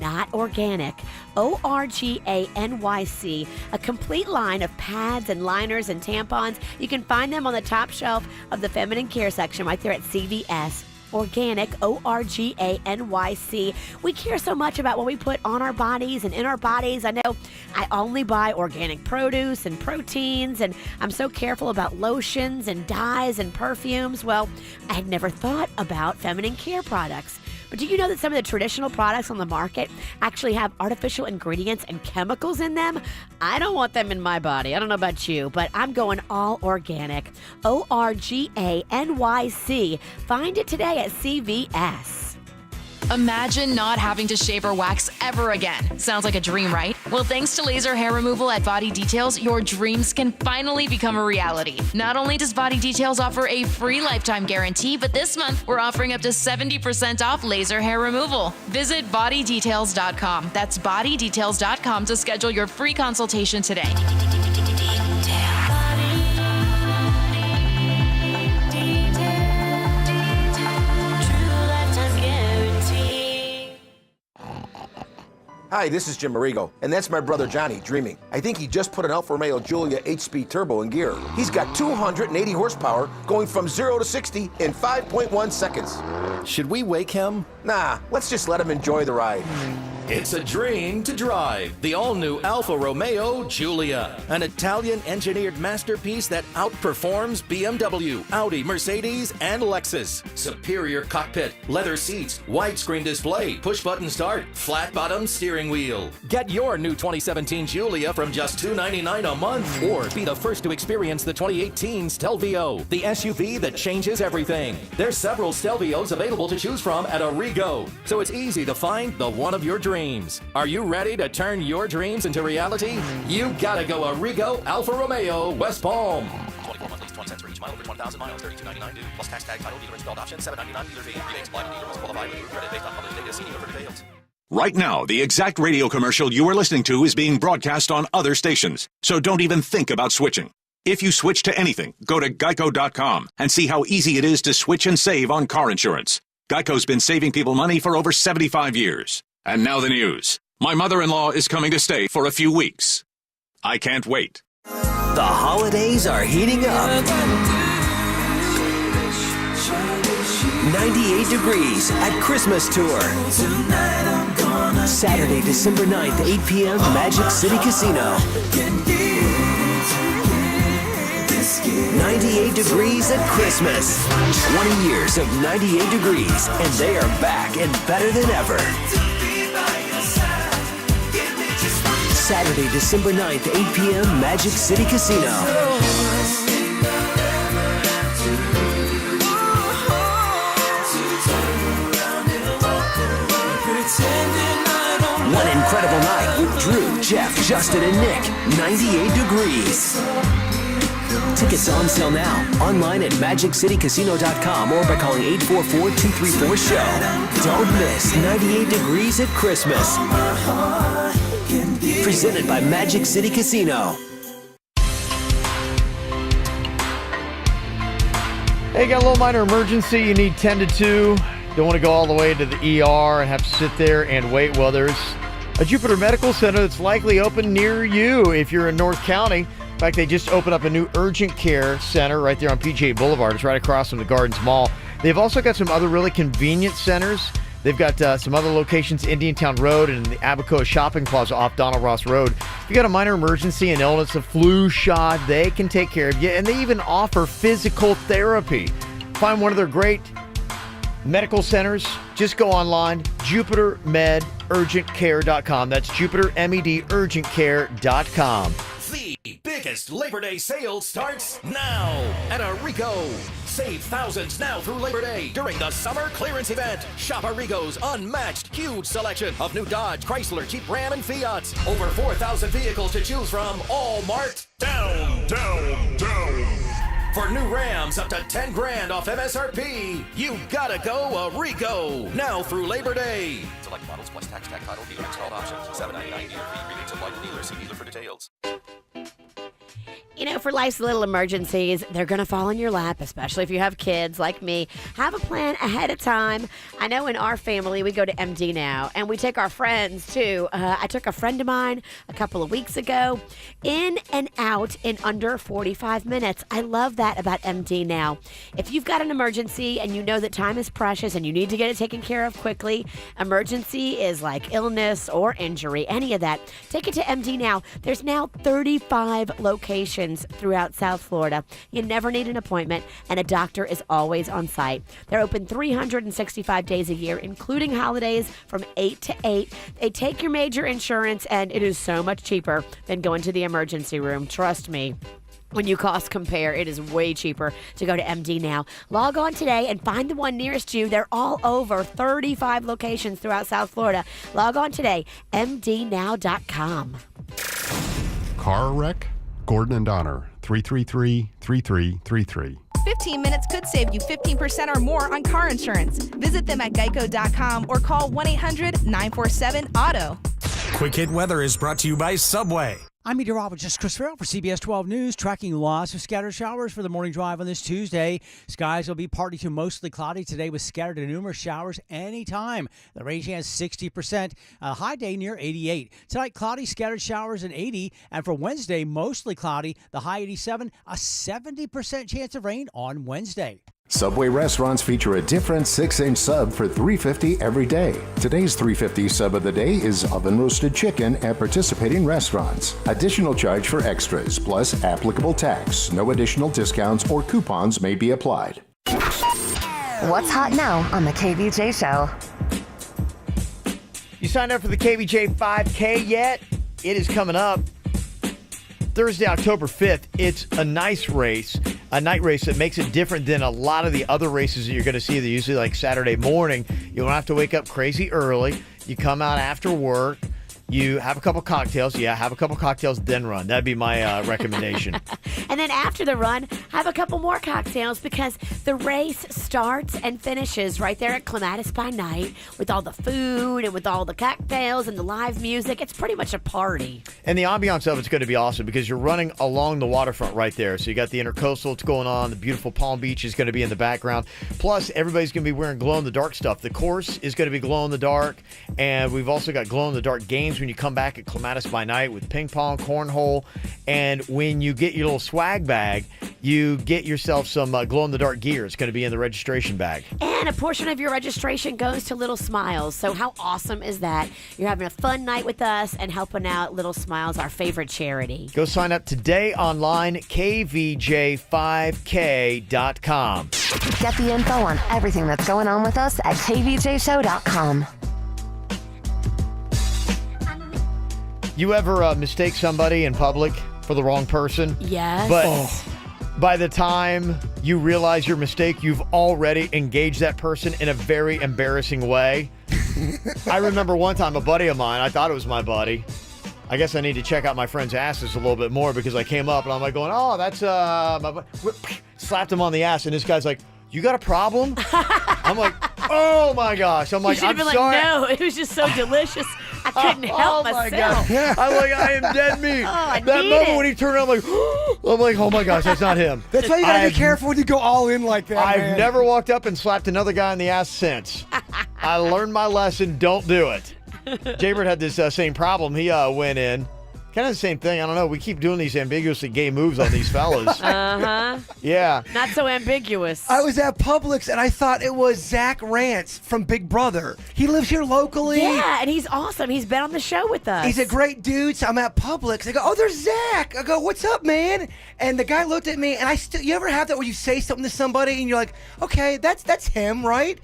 Not organic. ORGANYC, a complete line of pads and liners and tampons. You can find them on the top shelf of the feminine care section right there at CVS. Organic, ORGANYC. We care so much about what we put on our bodies and in our bodies. I know I only buy organic produce and proteins, and I'm so careful about lotions and dyes and perfumes. Well, I had never thought about feminine care products. But do you know that some of the traditional products on the market actually have artificial ingredients and chemicals in them? I don't want them in my body. I don't know about you, but I'm going all organic. ORGANYC. Find it today at CVS. Imagine not having to shave or wax ever again. Sounds like a dream, right? Well, thanks to laser hair removal at Body Details, your dreams can finally become a reality. Not only does Body Details offer a free lifetime guarantee, but this month we're offering up to 70% off laser hair removal. Visit bodydetails.com. That's bodydetails.com to schedule your free consultation today. Hi, this is Jim Marigo, and that's my brother Johnny dreaming. I think he just put an Alfa Romeo Giulia 8-speed turbo in gear. He's got 280 horsepower going from 0 to 60 in 5.1 seconds. Should we wake him? Nah, let's just let him enjoy the ride. It's a dream to drive the all-new Alfa Romeo Giulia, an Italian-engineered masterpiece that outperforms BMW, Audi, Mercedes, and Lexus. Superior cockpit, leather seats, widescreen display, push-button start, flat-bottom steering wheel. Get your new 2017 Giulia from just $299 a month, or be the first to experience the 2018 Stelvio, the SUV that changes everything. There's several Stelvios available to choose from at Arrigo, so it's easy to find the one of your dreams. Are you ready to turn your dreams into reality? You gotta go Arrigo Alfa Romeo West Palm. 24 monthly, 20 cents for each mile over 1,000 miles, $32.99 due, plus tax tag, title, dealer installed option, $7.99 dealer fee. Rebates apply to dealer must qualify with credit based on published data. See dealer for details. Right now, the exact radio commercial you are listening to is being broadcast on other stations, so don't even think about switching. If you switch to anything, go to Geico.com and see how easy it is to switch and save on car insurance. Geico's been saving people money for over 75 years. And now the news. My mother-in-law is coming to stay for a few weeks. I can't wait. The holidays are heating up. 98 Degrees at Christmas Tour. Saturday, December 9th, 8 p.m., Magic City Casino. 98 Degrees at Christmas. 20 years of 98 Degrees, and they are back and better than ever. Saturday, December 9th, 8 p.m., Magic City Casino. One incredible night with Drew, Jeff, Justin, and Nick. 98 degrees. Tickets on sale now. Online at MagicCityCasino.com or by calling 844-234-SHOW. Don't miss 98 degrees at Christmas. Presented by Magic City Casino. Hey, got a little minor emergency. You need 10 to 2. Don't want to go all the way to the ER and have to sit there and wait. Well, there's a Jupiter Medical Center that's likely open near you if you're in North County. In fact, they just opened up a new urgent care center right there on PGA Boulevard. It's right across from the Gardens Mall. They've also got some other really convenient centers. They've got some other locations, Indiantown Road and the Abacoa Shopping Plaza off Donald Ross Road. If you got a minor emergency, an illness, a flu shot, they can take care of you. And they even offer physical therapy. Find one of their great medical centers. Just go online, JupiterMedUrgentCare.com. That's JupiterMedUrgentCare.com. The biggest Labor Day sale starts now at Arrigo. Save thousands now through Labor Day during the summer clearance event. Shop Arrigo's unmatched huge selection of new Dodge, Chrysler, Jeep, Ram, and Fiat. Over 4,000 vehicles to choose from, all marked down, down, down. For new Rams up to $10,000 off MSRP, you gotta go Arrigo. Now through Labor Day. Select models plus tax, title, dealer installed options. $7.99 dealer fee. Rebates apply to dealers. See dealer for details. You know, for life's little emergencies, they're going to fall in your lap, especially if you have kids like me. Have a plan ahead of time. I know in our family, we go to MD now, and we take our friends, too. I took a friend of mine a couple of weeks ago, in and out in under 45 minutes. I love that about MD now. If you've got an emergency and you know that time is precious and you need to get it taken care of quickly, emergency is like illness or injury, any of that, take it to MD now. There's now 35 locations throughout South Florida. You never need an appointment, and a doctor is always on site. They're open 365 days a year, including holidays from 8 to 8. They take your major insurance, and it is so much cheaper than going to the emergency room. Trust me. When you cost compare, it is way cheaper to go to MD now. Log on today and find the one nearest you. They're all over 35 locations throughout South Florida. Log on today, mdnow.com. Car wreck? Gordon and Donner, 333-3333. 15 minutes could save you 15% or more on car insurance. Visit them at geico.com or call 1-800-947-AUTO. Quick Hit Weather is brought to you by Subway. I'm meteorologist Chris Farrell for CBS 12 News, tracking lots of scattered showers for the morning drive on this Tuesday. Skies will be partly to mostly cloudy today with scattered to numerous showers anytime. The rain chance 60%, a high day near 88. Tonight, cloudy, scattered showers and 80. And for Wednesday, mostly cloudy, the high 87, a 70% chance of rain on Wednesday. Subway restaurants feature a different 6-inch sub for $3.50 every day. Today's $3.50 sub of the day is oven roasted chicken at participating restaurants. Additional charge for extras plus applicable tax. No additional discounts or coupons may be applied. What's hot now on the KVJ Show? You signed up for the KVJ 5K yet? It is coming up Thursday, October 5th. It's a nice race, a night race that makes it different than a lot of the other races that you're going to see. They're usually like Saturday morning. You don't have to wake up crazy early. You come out after work. You have a couple cocktails. Yeah, have a couple cocktails, then run. That'd be my recommendation. And then after the run, have a couple more cocktails because the race starts and finishes right there at Clematis by night with all the food and with all the cocktails and the live music. It's pretty much a party. And the ambiance of it's going to be awesome because you're running along the waterfront right there. So you got the intercoastal that's going on. The beautiful Palm Beach is going to be in the background. Plus, everybody's going to be wearing glow-in-the-dark stuff. The course is going to be glow-in-the-dark. And we've also got glow-in-the-dark games when you come back at Clematis by night with ping pong, cornhole, and when you get your little swag bag, you get yourself some glow-in-the-dark gear. It's going to be in the registration bag. And a portion of your registration goes to Little Smiles. So how awesome is that? You're having a fun night with us and helping out Little Smiles, our favorite charity. Go sign up today online, kvj5k.com. Get the info on everything that's going on with us at kvjshow.com. You ever mistake somebody in public for the wrong person? Yes. But by the time you realize your mistake, you've already engaged that person in a very embarrassing way. I remember one time a buddy of mine, I thought it was my buddy. I guess I need to check out my friend's asses a little bit more because I came up and I'm like going, oh, that's my buddy. Slapped him on the ass and this guy's like, you got a problem? I'm like, oh my gosh. I'm like, you should have I'm been sorry. like, no, it was just so delicious. I couldn't help my myself. God. I'm like, I am dead meat. I that need moment it. when he turned around, I'm like, oh my gosh, that's not him. That's why you gotta be careful when you go all in like that. I've man. never walked up and slapped another guy in the ass since. I learned my lesson. Don't do it. Jaybird had this same problem. He went in. Kind of the same thing. I don't know. We keep doing these ambiguously gay moves on these fellas. Uh-huh. Yeah. Not so ambiguous. I was at Publix and I thought it was Zach Rance from Big Brother. He lives here locally. Yeah, and he's awesome. He's been on the show with us. He's a great dude. So I'm at Publix. I go, oh, there's Zach. I go, what's up, man? And the guy looked at me, and you ever have that where you say something to somebody and you're like, okay, that's him, right?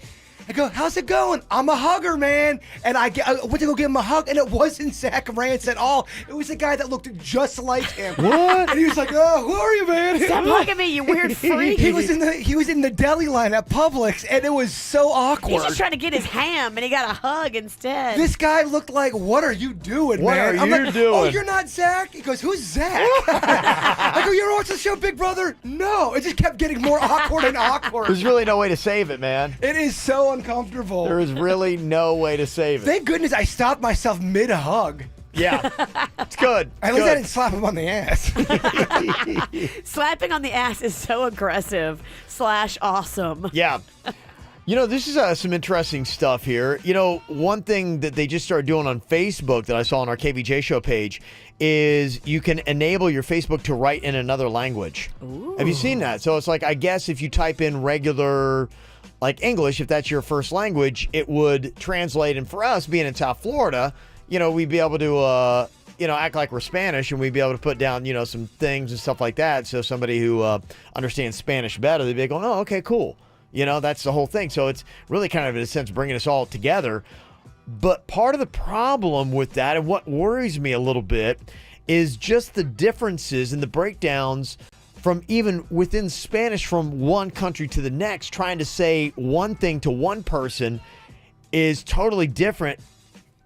I go, how's it going? I'm a hugger, man. And I went to go give him a hug, and it wasn't Zach Rance at all. It was a guy that looked just like him. What? And he was like, oh, who are you, man? Stop looking at me, you weird freak. He was in the deli line at Publix, and it was so awkward. He's just trying to get his ham, and he got a hug instead. This guy looked like, what are you doing, What man? are I'm you like, doing? oh, you're not Zach? He goes, who's Zach? I go, you ever watch the show Big Brother? No. It just kept getting more awkward and awkward. There's really no way to save it, man. It is so uncomfortable. There is really no way to save it. Thank goodness I stopped myself mid-hug. Yeah. It's good. At least I didn't slap him on the ass. Slapping on the ass is so aggressive / awesome. Yeah. You know, this is some interesting stuff here. You know, one thing that they just started doing on Facebook that I saw on our KVJ show page is you can enable your Facebook to write in another language. Ooh. Have you seen that? So it's like, I guess if you type in regular, like English, if that's your first language, it would translate. And for us, being in South Florida, you know, we'd be able to, act like we're Spanish, and we'd be able to put down, some things and stuff like that. So somebody who understands Spanish better, they'd be going, oh, okay, cool. That's the whole thing. So it's really kind of, in a sense, bringing us all together. But part of the problem with that, and what worries me a little bit, is just the differences and the breakdowns from even within Spanish from one country to the next. Trying to say one thing to one person is totally different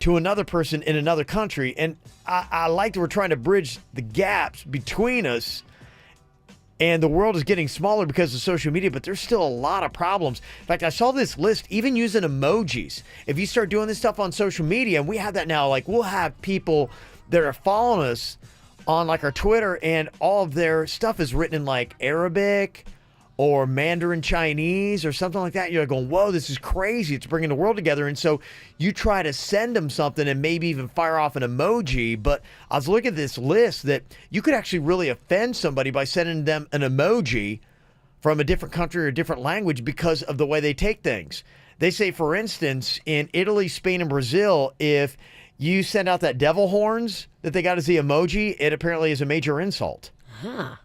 to another person in another country. And I like that we're trying to bridge the gaps between us. And the world is getting smaller because of social media, but there's still a lot of problems. In fact, I saw this list, even using emojis. If you start doing this stuff on social media, and we have that now, like we'll have people that are following us on like our Twitter, and all of their stuff is written in like Arabic or Mandarin Chinese or something like that. You're like going, whoa, this is crazy. It's bringing the world together. And so you try to send them something and maybe even fire off an emoji. But I was looking at this list that you could actually really offend somebody by sending them an emoji from a different country or a different language because of the way they take things. They say, for instance, in Italy, Spain, and Brazil, if you send out that devil horns that they got as the emoji, it apparently is a major insult. Huh.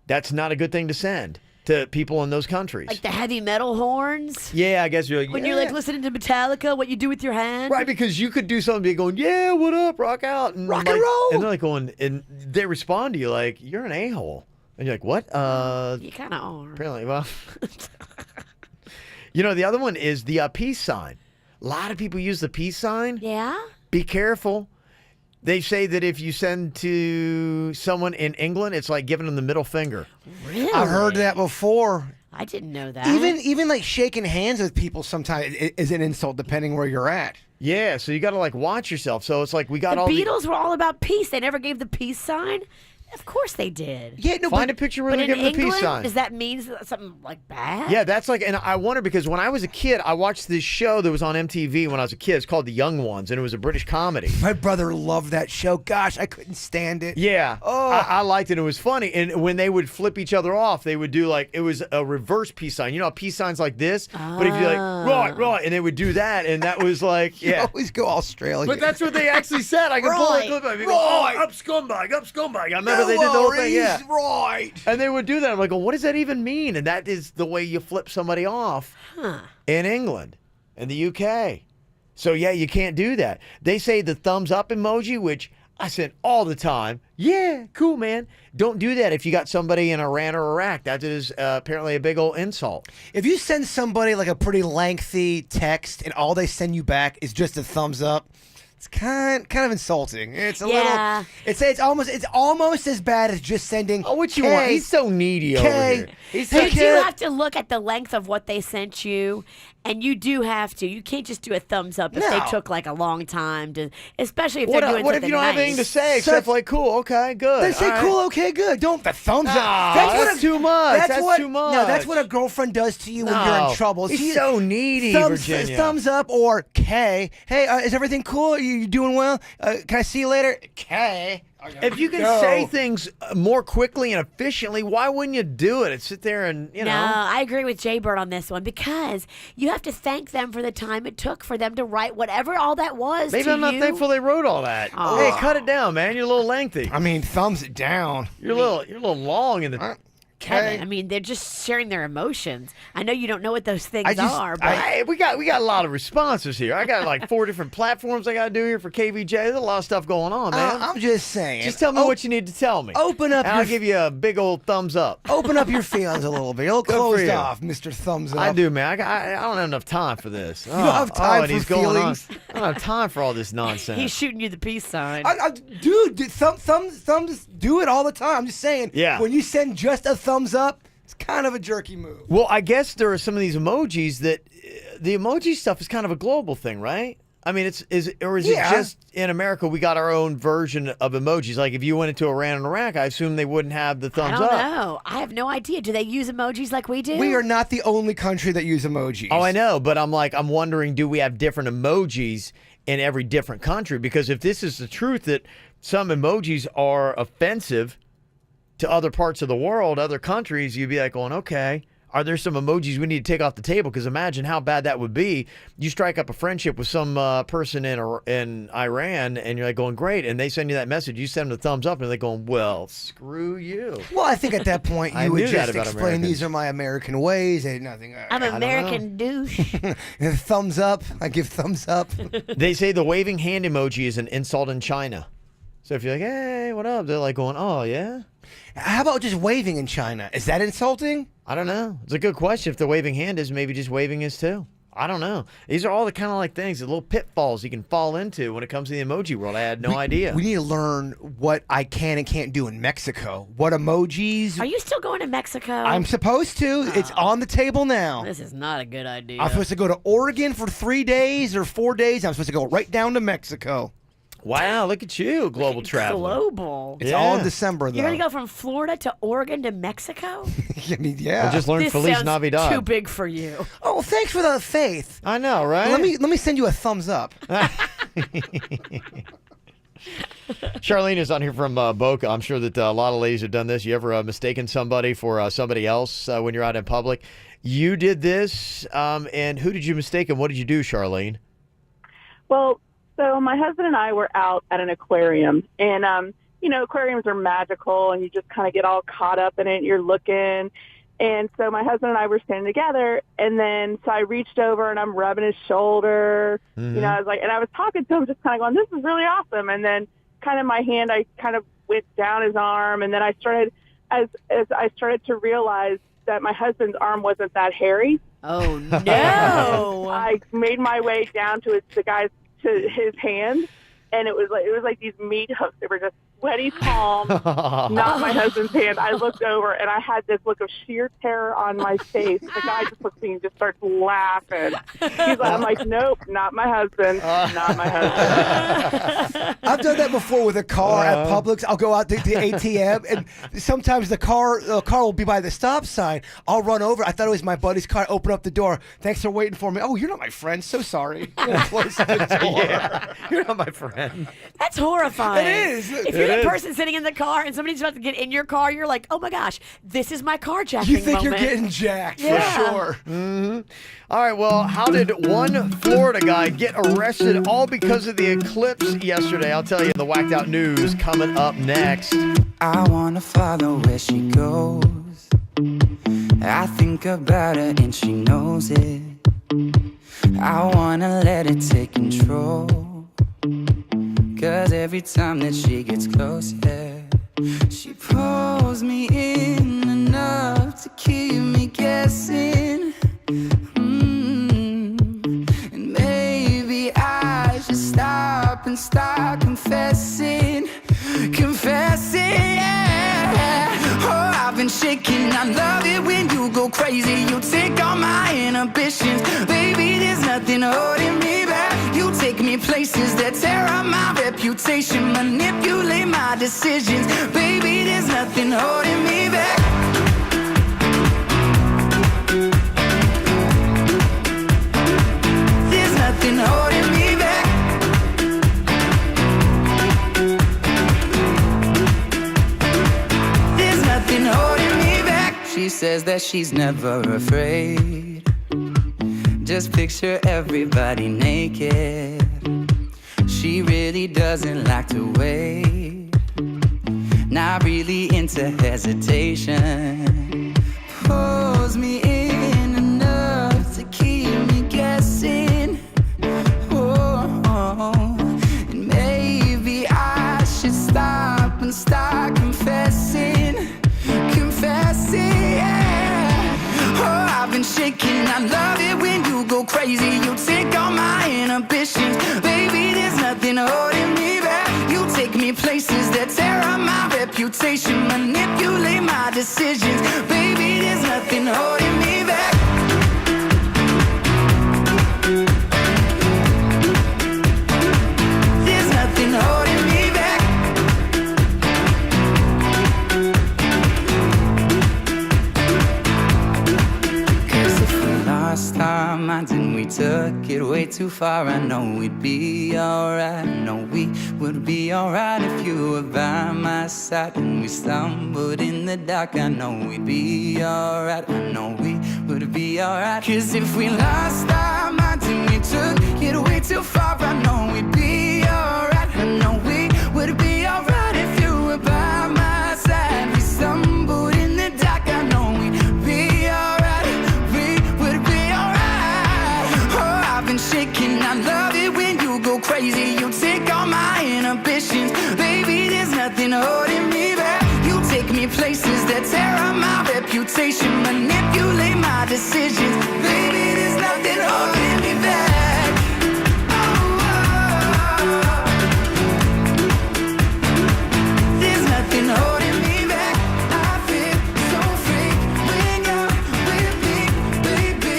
That's not a good thing to send to people in those countries. Like the heavy metal horns? Yeah, I guess you're like, When you're like listening to Metallica, what you do with your hand? right, because you could do something be going, yeah, what up, rock out. And Rock like, and roll. And they're like going, and they respond to you like, you're an a-hole. And you're like, what? You kind of are. Apparently, well. The other one is the peace sign. A lot of people use the peace sign. Yeah? Be careful. They say that if you send to someone in England, it's like giving them the middle finger. Really? I've heard that before. I didn't know that. Even like shaking hands with people sometimes is an insult depending where you're at. Yeah, so you got to like watch yourself. So it's like we got the all Beatles were all about peace. They never gave the peace sign. Of course they did. Yeah, no, Find a picture where but they in give them the England, peace sign. does that mean something like bad? Yeah, that's like, and I wonder because when I was a kid, I watched this show that was on MTV when I was a kid. It's called The Young Ones, and it was a British comedy. My brother loved that show. Gosh, I couldn't stand it. Yeah, Oh. I liked it. It was funny. And when they would flip each other off, they would do like, it was a reverse peace sign. You know how peace signs like this? But if you're like, right, and they would do that, and that was like, You yeah. always go Australian. But that's what they actually said. I can pull a clip of it. Go, oh, up scumbag. I remember they did the whole thing. Yeah. Right. And they would do that. I'm like, well, what does that even mean? And that is the way you flip somebody off in England and the UK. So, yeah, you can't do that. They say the thumbs up emoji, which I send all the time. Yeah, cool, man. Don't do that if you got somebody in Iran or Iraq. That is apparently a big old insult. If you send somebody like a pretty lengthy text and all they send you back is just a thumbs up, it's kind of insulting. It's a little. It's almost as bad as just sending. Oh, what you want? He's so needy over here. You do have to look at the length of what they sent you, and you do have to. You can't just do a thumbs up if they took like a long time to, especially if they're doing something nice. What if you don't have anything to say except like, cool, okay, good. Then say cool, okay, good. Don't the thumbs up. That's too much. That's too much. No, that's what a girlfriend does to you when you're in trouble. He's so needy, Virginia. Thumbs up or K. Hey, is everything cool? You doing well? Can I see you later? K. If you can say things more quickly and efficiently, why wouldn't you do it and sit there and, you know? No, I agree with Jay Bird on this one because you have to thank them for the time it took for them to write whatever all that was. Maybe I'm not thankful they wrote all that. Aw. Hey, cut it down, man. You're a little lengthy. I mean, thumbs it down. You're a little long in the. Kevin, I mean, they're just sharing their emotions. I know you don't know what those things are, but we got a lot of responses here. I got like 4 different platforms I got to do here for KVJ. There's a lot of stuff going on, man. I'm just saying. Just tell me what you need to tell me. Open up. And I'll give you a big old thumbs up. Open up your feelings a little bit. You're a little closed off, Mr. Thumbs Up. I do, man. I don't have enough time for this. You don't have time for feelings. I don't have time for all this nonsense. He's shooting you the peace sign. Dude, thumbs do it all the time. I'm just saying. Yeah. When you send just a thumbs up, it's kind of a jerky move. Well, I guess there are some of these emojis that the emoji stuff is kind of a global thing, right? I mean, is it just in America we got our own version of emojis? Like if you went into Iran and Iraq, I assume they wouldn't have the thumbs up. I don't know. I have no idea. Do they use emojis like we do? We are not the only country that use emojis. Oh, I know, but I'm wondering, do we have different emojis in every different country? Because if this is the truth that some emojis are offensive to other parts of the world, other countries, you'd be like going, okay, are there some emojis we need to take off the table? Because imagine how bad that would be. You strike up a friendship with some person in Iran, and you're like going, great, and they send you that message. You send them the thumbs up, and they're going, well, screw you. Well, I think at that point you would just explain Americans. These are my American ways. Ain't nothing. I'm an American douche. Thumbs up. I give thumbs up. They say the waving hand emoji is an insult in China. So if you're like, hey, what up? They're like going, oh, yeah? How about just waving in China? Is that insulting? I don't know. It's a good question. If the waving hand is, maybe just waving is too. I don't know. These are all the kind of like things, the little pitfalls you can fall into when it comes to the emoji world. I had no idea. We need to learn what I can and can't do in Mexico. What emojis? Are you still going to Mexico? I'm supposed to. It's on the table now. This is not a good idea. I'm supposed to go to Oregon for 3 days or 4 days. I'm supposed to go right down to Mexico. Wow, look at you, global traveler. Global. It's all in December, though. You're going to go from Florida to Oregon to Mexico? I mean, yeah. I just learned This Feliz sounds Navidad. too big for you. Oh, well, thanks for the faith. I know, right? Let me send you a thumbs up. Charlene is on here from Boca. I'm sure that a lot of ladies have done this. You ever mistaken somebody for somebody else when you're out in public? You did this, and who did you mistake, and what did you do, Charlene? Well, so my husband and I were out at an aquarium, and, aquariums are magical, and you just kind of get all caught up in it. You're looking. And so my husband and I were standing together, and then so I reached over, and I'm rubbing his shoulder. Mm-hmm. I was like, and I was talking to him, just kind of going, this is really awesome. And then kind of my hand, I kind of went down his arm, and then I started, as I started to realize that my husband's arm wasn't that hairy. Oh, no. I made my way down to his hand, and it was like these meat hooks. They were just sweaty palm, not my husband's hand. I looked over, and I had this look of sheer terror on my face. The guy just looks at me and just starts laughing. I'm like, nope, not my husband, not my husband. I've done that before with a car at Publix. I'll go out to the ATM, and sometimes the car will be by the stop sign. I'll run over. I thought it was my buddy's car. I open up the door. Thanks for waiting for me. Oh, you're not my friend. So sorry. Close the door. Yeah, you're not my friend. That's horrifying. It is. If you're the person sitting in the car and somebody's about to get in your car, you're like, oh my gosh, this is my carjacking You think moment. you're getting jacked Yeah. for sure. Mm-hmm. All right, well, how did one Florida guy get arrested all because of the eclipse yesterday? I'll tell you in the Whacked Out News coming up next. I wanna follow where she goes. I think about her and she knows it. I wanna let it take control. 'Cause every time that she gets close, yeah. She pulls me in enough to keep me guessing. And maybe I should stop and start confessing. Yeah. Oh, I've been shaking. I love it when you go crazy. You take all my inhibitions. Baby, there's nothing holding me back. You take me places that tear up my reputation, manipulate my decisions. Baby, there's nothing holding me back. There's nothing holding me back. There's nothing holding me back. She says that she's never afraid. Just picture everybody naked. She really doesn't like to wait. Not really into hesitation. Pulls me in enough to keep me guessing. And maybe I should stop and start confessing. Yeah. Oh, I've been shaking. I love it when you go crazy. You take all my inhibitions. Baby, there's nothing holding me back. You take me places that tear up my reputation, manipulate my decisions. Baby, there's nothing holding me back. There's nothing holding me back. Cause if we lost our minds and we took it way too far, I know we'd be alright. I know we would be alright if you were by my side. And we stumbled in the dark, I know we'd be alright. I know we would be alright. Cause if we lost our minds and we took it way too far, I know we'd be alright. I know we would be alright if you were by my side. We stumbled in the dark, I know we'd be alright. We would be alright. Oh, I've been shaking. I love it when you go crazy. You take all my inhibitions. Baby, there's nothing holding me back. You take me places that tear up my reputation, manipulate my decisions. Baby, there's nothing holding me back. There's nothing holding me back. I feel so free when you're with me, baby.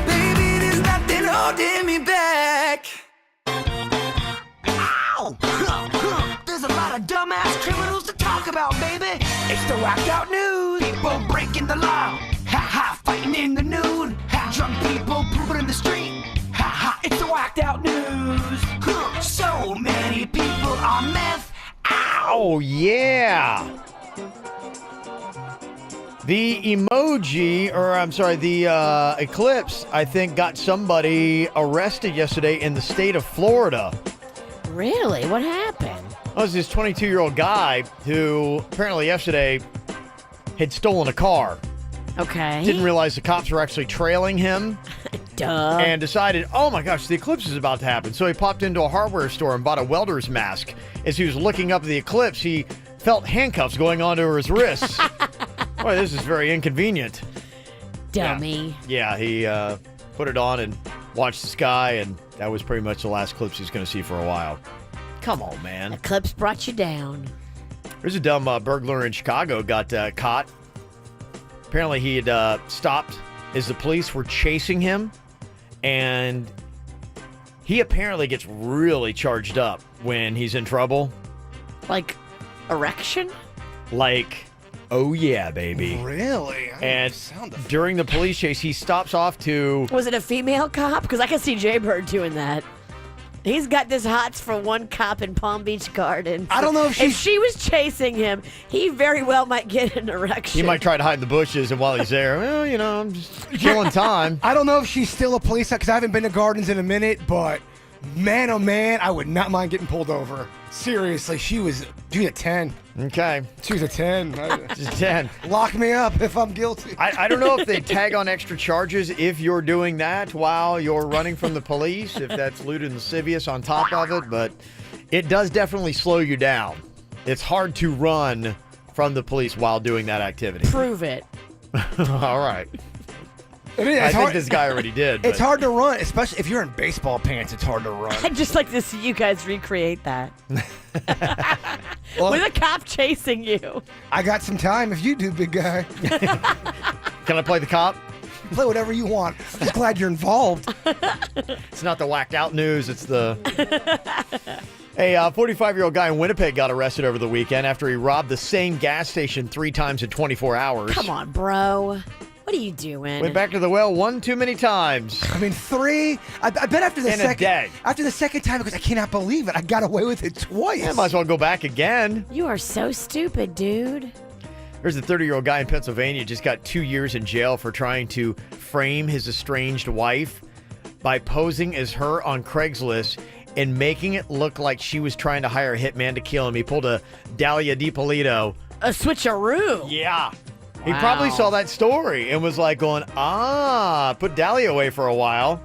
Baby, there's nothing holding me back. Ow! There's a lot of dumbass criminals to talk about, baby. It's the whacked out news. People breaking the law. Ha ha, fighting in the nude. Ha, drunk people pooping in the street. Ha ha, it's the whacked out news. So many people on meth. Oh, yeah. The emoji, or I'm sorry, the Eclipse, I think, got somebody arrested yesterday in the state of Florida. Really? What happened? It was this 22-year-old guy who apparently yesterday had stolen a car. Okay. Didn't realize the cops were actually trailing him. Duh. And decided, oh my gosh, the eclipse is about to happen. So he popped into a hardware store and bought a welder's mask. As he was looking up at the eclipse, he felt handcuffs going onto his wrists. Boy, this is very inconvenient. Dummy. Yeah, he put it on and watched the sky, and that was pretty much the last eclipse he's going to see for a while. Come on, man. Eclipse brought you down. There's a dumb burglar in Chicago got caught. Apparently he had stopped as the police were chasing him, and he apparently gets really charged up when he's in trouble. Like erection? Like, oh yeah, baby. Really? And during the police chase, he stops off to... Was it a female cop? Because I can see Jaybird doing that. He's got this hots for one cop in Palm Beach Gardens. I don't know if she was chasing him, he very well might get an erection. He might try to hide in the bushes, and while he's there, well, you know, I'm just killing time. I don't know if she's still a police because I haven't been to Gardens in a minute, but man, oh man, I would not mind getting pulled over. Seriously, she was a 10. Okay. She was a 10. She's a 10. Lock me up if I'm guilty. I don't know if they tag on extra charges if you're doing that while you're running from the police, if that's lewd and lascivious on top of it, but It does definitely slow you down. It's hard to run from the police while doing that activity. Prove it. All right. I mean, I think this guy already did. It's but- hard to run, especially if you're in baseball pants. It's hard to run. I'd just like to see you guys recreate that. Well, with a cop chasing you. I got some time if you do, big guy. Can I play the cop? Play whatever you want. I'm just glad you're involved. It's not the whacked out news. It's the... A 45-year-old guy in Winnipeg got arrested over the weekend after he robbed the same gas station 3 times in 24 hours. Come on, bro. What are you doing? Went back to the well one too many times. I mean, 3. I bet after the In a second day. after the second time, because I cannot believe it, I got away with it twice. I might as well go back again. You are so stupid, dude. There's a 30-year-old guy in Pennsylvania just got 2 years in jail for trying to frame his estranged wife by posing as her on Craigslist and making it look like she was trying to hire a hitman to kill him. He pulled a Dahlia DiPolito. A switcheroo. Yeah. He Wow. probably saw that story and was like going, put Dahlia away for a while.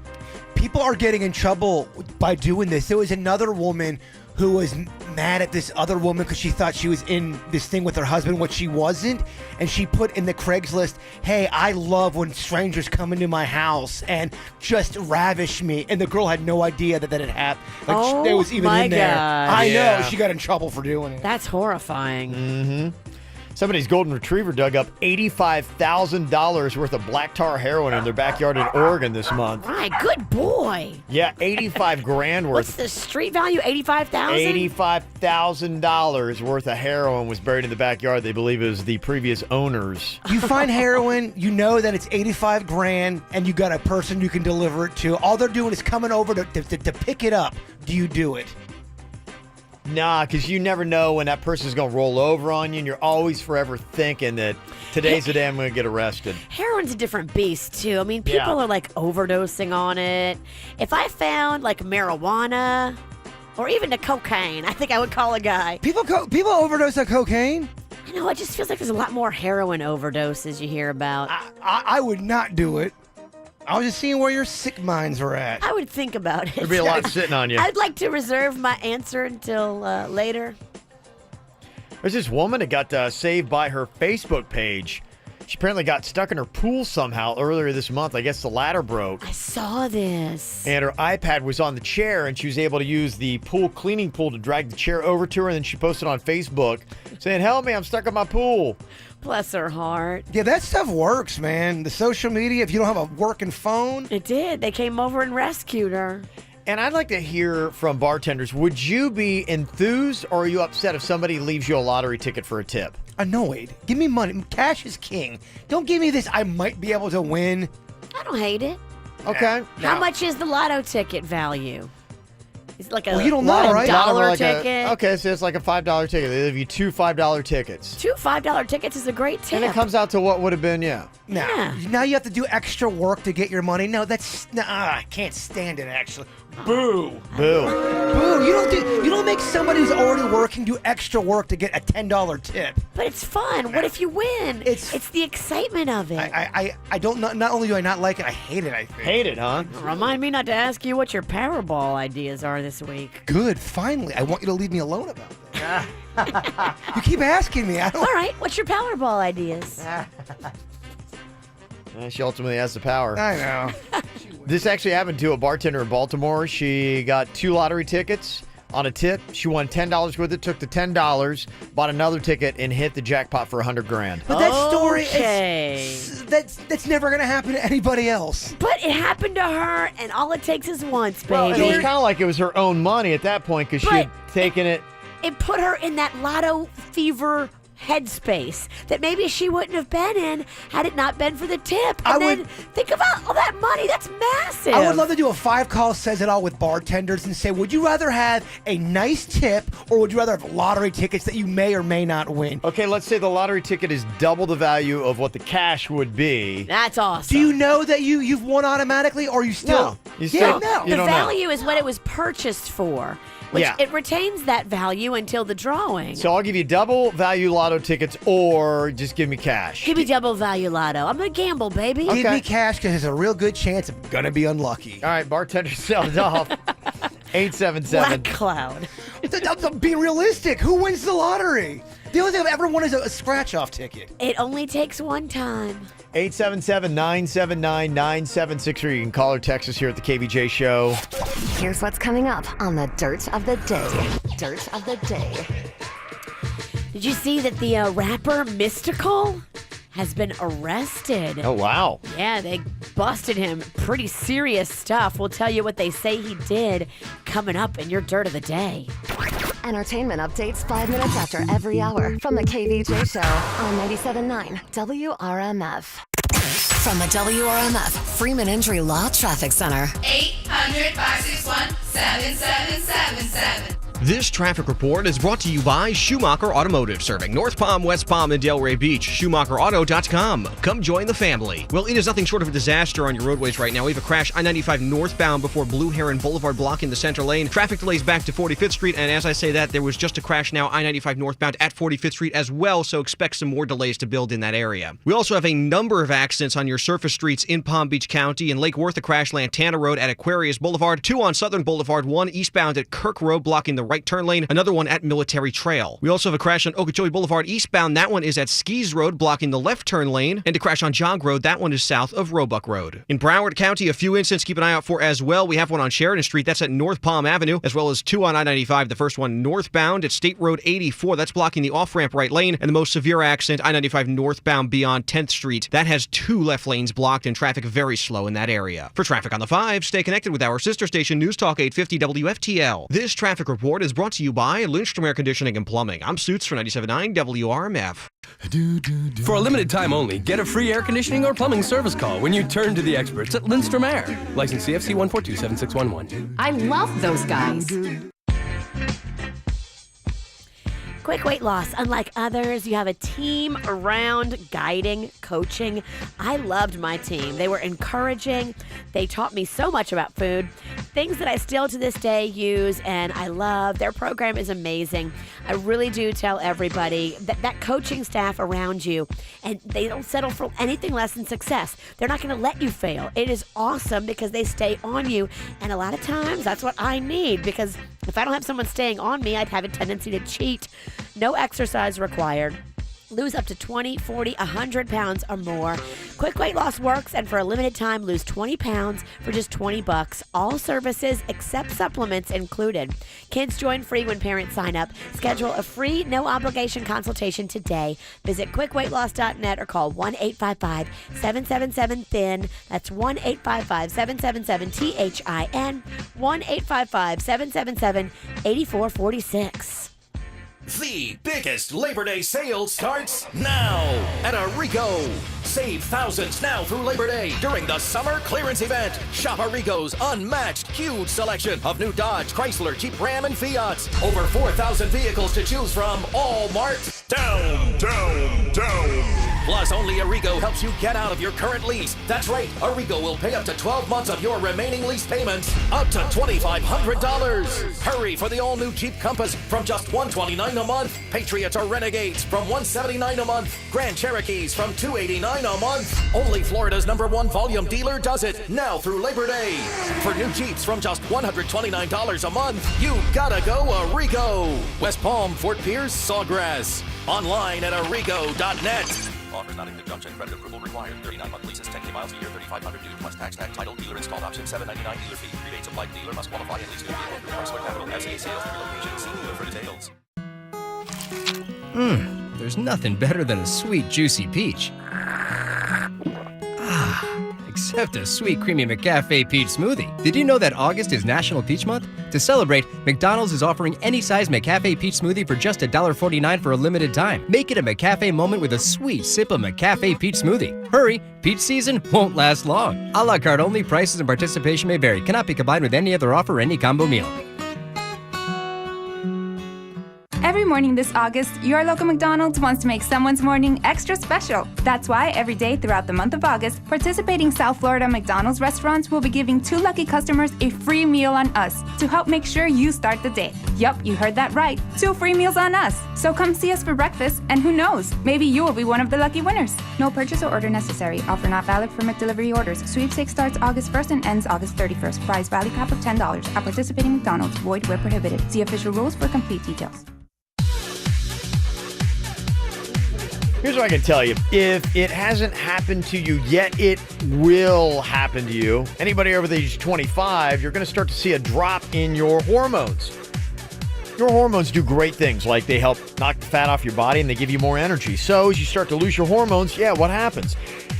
People are getting in trouble by doing this. There was another woman who was mad at this other woman because she thought she was in this thing with her husband, which she wasn't. And she put in the Craigslist, hey, I love when strangers come into my house and just ravish me. And the girl had no idea that had happened. Like, Oh, it was even my in there. gosh. I Yeah. know. She got in trouble for doing it. That's horrifying. Mm-hmm. Somebody's golden retriever dug up $85,000 worth of black tar heroin in their backyard in Oregon this month. Right, good boy. Yeah, 85 grand What's worth. the street value? 85,000. $85,000 worth of heroin was buried in the backyard. They believe it was the previous owners. You find heroin, you know that it's 85 grand, and you got a person you can deliver it to. All they're doing is coming over to pick it up. Do you do it? Nah, because you never know when that person's going to roll over on you, and you're always forever thinking that today's the day I'm going to get arrested. Heroin's a different beast, too. I mean, people are like overdosing on it. If I found like marijuana or even the cocaine, I think I would call a guy. People overdose on cocaine? I know, it just feels like there's a lot more heroin overdoses you hear about. I would not do it. I was just seeing where your sick minds were at. I would think about it. There'd be a lot sitting on you. I'd like to reserve my answer until later. There's this woman that got saved by her Facebook page. She apparently got stuck in her pool somehow earlier this month. I guess the ladder broke. I saw this. And her iPad was on the chair, and she was able to use the cleaning pool to drag the chair over to her, and then she posted on Facebook saying, help me, I'm stuck in my pool. Bless her heart. Yeah, that stuff works, man. The social media, if you don't have a working phone. It did. They came over and rescued her. And I'd like to hear from bartenders, would you be enthused or are you upset if somebody leaves you a lottery ticket for a tip? Annoyed. Give me money. Cash is king. Don't give me this, I might be able to win. I don't hate it. Okay. How much is the lotto ticket value? Is it like a, Well, you don't know, right? $1 Like ticket? okay, so it's like a $5 ticket. They give you 2 $5 tickets. 2 $5 tickets is a great tip. And it comes out to what would have been, Now Yeah. you have to do extra work to get your money. No, I can't stand it, actually. Boo. Boo. Boo. You don't make somebody who's already working do extra work to get a $10 tip. But it's fun. What if you win? It's the excitement of it. I don't, not only do I not like it, I hate it, I think. Hate it, huh? Remind me not to ask you what your Powerball ideas are this week. Good, finally. I want you to leave me alone about that. You keep asking me. I don't. All right, what's your Powerball ideas? She ultimately has the power. I know. This actually happened to a bartender in Baltimore. She got 2 lottery tickets on a tip. She won $10 with it, took the $10, bought another ticket, and hit the jackpot for $100 grand. But that story, Okay. that's never going to happen to anybody else. But it happened to her, and all it takes is once, baby. Well, it was kind of like it was her own money at that point because she had taken it. It put her in that lotto fever headspace that maybe she wouldn't have been in had it not been for the tip. And then think about all that money. That's massive. I would love to do a 5-call says it all with bartenders and say, would you rather have a nice tip or would you rather have lottery tickets that you may or may not win? Okay, let's say the lottery ticket is double the value of what the cash would be. That's awesome. Do you know that you've won automatically or you still? No. You still No, you the don't know. value is what it was purchased for. Which Yeah. it retains that value until the drawing. So I'll give you double value lotto tickets or just give me cash. Give me double value lotto. I'm gonna gamble, baby. Give me cash because there's a real good chance I'm going to be unlucky. All right, bartender, sound off. 877. Black cloud. Be realistic. Who wins the lottery? The only thing I've ever won is a scratch-off ticket. It only takes one time. 877-979-9763. You can call or text us here at the KVJ Show. Here's what's coming up on the Dirt of the Day. Dirt of the Day. Did you see that the rapper Mystical has been arrested? Oh, wow. Yeah, they busted him. Pretty serious stuff. We'll tell you what they say he did coming up in your Dirt of the Day. Entertainment updates 5 minutes after every hour from the KVJ Show on 97.9 WRMF. From the WRMF Freeman Injury Law Traffic Center. 800-561-7777. This traffic report is brought to you by Schumacher Automotive, serving North Palm, West Palm, and Delray Beach. SchumacherAuto.com. Come join the family. Well, it is nothing short of a disaster on your roadways right now. We have a crash I-95 northbound before Blue Heron Boulevard blocking the center lane. Traffic delays back to 45th Street, and as I say that, there was just a crash now I-95 northbound at 45th Street as well, so expect some more delays to build in that area. We also have a number of accidents on your surface streets in Palm Beach County. In Lake Worth, a crash Lantana Road at Aquarius Boulevard, 2 on Southern Boulevard, 1 eastbound at Kirk Road blocking the right turn lane, another one at Military Trail. We also have a crash on Okeechobee Boulevard eastbound. That one is at Skis Road blocking the left turn lane, and a crash on Jog Road. That one is south of Roebuck Road. In Broward County, a few incidents keep an eye out for as well. We have one on Sheridan Street. That's at North Palm Avenue, as well as 2 on I-95. The first one northbound at State Road 84. That's blocking the off-ramp right lane, and the most severe accident, I-95 northbound beyond 10th Street. That has 2 left lanes blocked and traffic very slow in that area. For Traffic on the 5, stay connected with our sister station, News Talk 850 WFTL. This traffic report is brought to you by Lindstrom Air Conditioning and Plumbing. I'm Suits for 97.9 WRMF. For a limited time only, get a free air conditioning or plumbing service call when you turn to the experts at Lindstrom Air. License CFC 1427611. I love those guys. Quick weight loss. Unlike others, you have a team around guiding, coaching. I loved my team. They were encouraging. They taught me so much about food, things that I still to this day use and I love. Their program is amazing. I really do tell everybody that coaching staff around you, and they don't settle for anything less than success. They're not going to let you fail. It is awesome because they stay on you, and a lot of times that's what I need, because if I don't have someone staying on me, I'd have a tendency to cheat. No exercise required. Lose up to 20, 40, 100 pounds or more. Quick weight loss works, and for a limited time, lose 20 pounds for just $20. All services except supplements included. Kids join free when parents sign up. Schedule a free, no-obligation consultation today. Visit quickweightloss.net or call 1-855-777-THIN. That's 1-855-777-THIN. 1-855-777-8446. The biggest Labor Day sale starts now at Arrigo. Save thousands now through Labor Day during the summer clearance event. Shop Arrigo's unmatched, huge selection of new Dodge, Chrysler, Jeep, Ram, and Fiats. Over 4,000 vehicles to choose from, all marked down, down, down. Plus, only Arrigo helps you get out of your current lease. That's right, Arrigo will pay up to 12 months of your remaining lease payments, up to $2,500. Hurry for the all-new Jeep Compass from just $129 a month. Patriots or Renegades from $179 a month. Grand Cherokees from $289 a month. Only Florida's #1 volume dealer does it, now through Labor Day. For new Jeeps from just $129 a month, you gotta go Arrigo. West Palm, Fort Pierce, Sawgrass. Online at arrigo.net. Offers not in conjunction. Credit approval required. 39-month leases, 10K miles a year, 3,500 due plus tax title dealer installed option, $799 dealer fee. Rebates applied. Dealer must qualify at least 2 vehicle through Chrysler Capital FCA sales and relocation. See dealer for details. There's nothing better than a sweet, juicy peach. Except a sweet, creamy McCafe peach smoothie. Did you know that August is National Peach Month? To celebrate, McDonald's is offering any size McCafe peach smoothie for just $1.49 for a limited time. Make it a McCafe moment with a sweet sip of McCafe peach smoothie. Hurry, peach season won't last long. A la carte only, prices and participation may vary. Cannot be combined with any other offer or any combo meal. Every morning this August, your local McDonald's wants to make someone's morning extra special. That's why every day throughout the month of August, participating South Florida McDonald's restaurants will be giving 2 lucky customers a free meal on us to help make sure you start the day. Yup, you heard that right. 2 free meals on us. So come see us for breakfast, and who knows, maybe you will be one of the lucky winners. No purchase or order necessary. Offer not valid for McDelivery orders. Sweepstakes starts August 1st and ends August 31st. Prize value cap of $10 at participating McDonald's. Void where prohibited. See official rules for complete details. Here's what I can tell you. If it hasn't happened to you yet, it will happen to you. Anybody over the age of 25, you're going to start to see a drop in your hormones. Your hormones do great things, like they help knock the fat off your body and they give you more energy. So as you start to lose your hormones, what happens?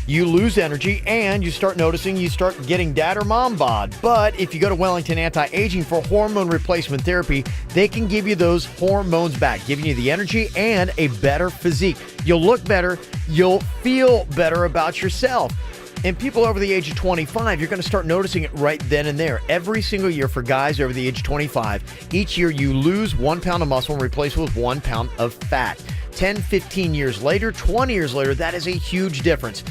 You lose energy and you start noticing you start getting dad or mom bod. But if you go to Wellington Anti-Aging for hormone replacement therapy, they can give you those hormones back, giving you the energy and a better physique. You'll look better. You'll feel better about yourself. And people over the age of 25, you're going to start noticing it right then and there. Every single year for guys over the age of 25, each year you lose 1 pound of muscle and replace it with 1 pound of fat. 10, 15 years later, 20 years later, that is a huge difference.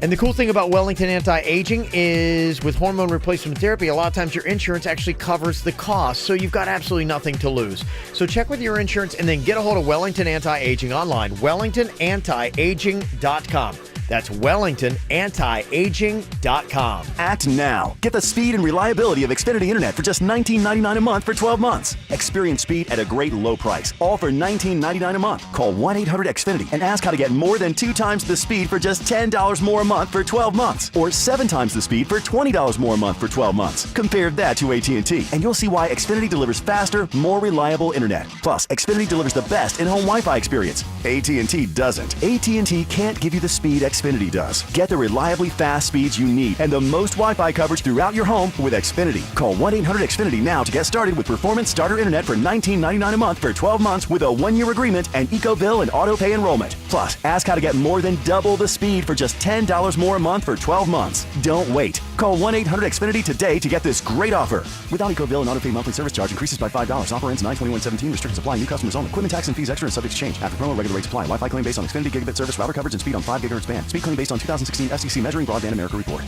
And the cool thing about Wellington Anti-Aging is with hormone replacement therapy, a lot of times your insurance actually covers the cost, so you've got absolutely nothing to lose. So check with your insurance and then get a hold of Wellington Anti-Aging online, wellingtonantiaging.com. That's wellingtonantiaging.com. Act now. Get the speed and reliability of Xfinity Internet for just $19.99 a month for 12 months. Experience speed at a great low price, all for $19.99 a month. Call 1-800-XFINITY and ask how to get more than 2 times the speed for just $10 more a month for 12 months, or 7 times the speed for $20 more a month for 12 months. Compare that to AT&T, and you'll see why Xfinity delivers faster, more reliable internet. Plus, Xfinity delivers the best in-home Wi-Fi experience. AT&T doesn't. AT&T can't give you the speed Xfinity does. Get the reliably fast speeds you need and the most Wi-Fi coverage throughout your home with Xfinity. Call 1-800-XFINITY now to get started with performance starter internet for $19.99 a month for 12 months with a 1-year agreement and EcoBill and auto-pay enrollment. Plus, ask how to get more than double the speed for just $10 more a month for 12 months. Don't wait. Call 1-800-XFINITY today to get this great offer. Without EcoBill and auto-pay monthly service charge increases by $5. Offer ends 9/21/17. Restrictions apply. New customers only. Equipment tax and fees extra and subject to change. After promo, regular rates apply. Wi-Fi claim based on Xfinity gigabit service, router coverage, and speed on 5 gigahertz band. Speed claim based on 2016 FCC Measuring Broadband America report.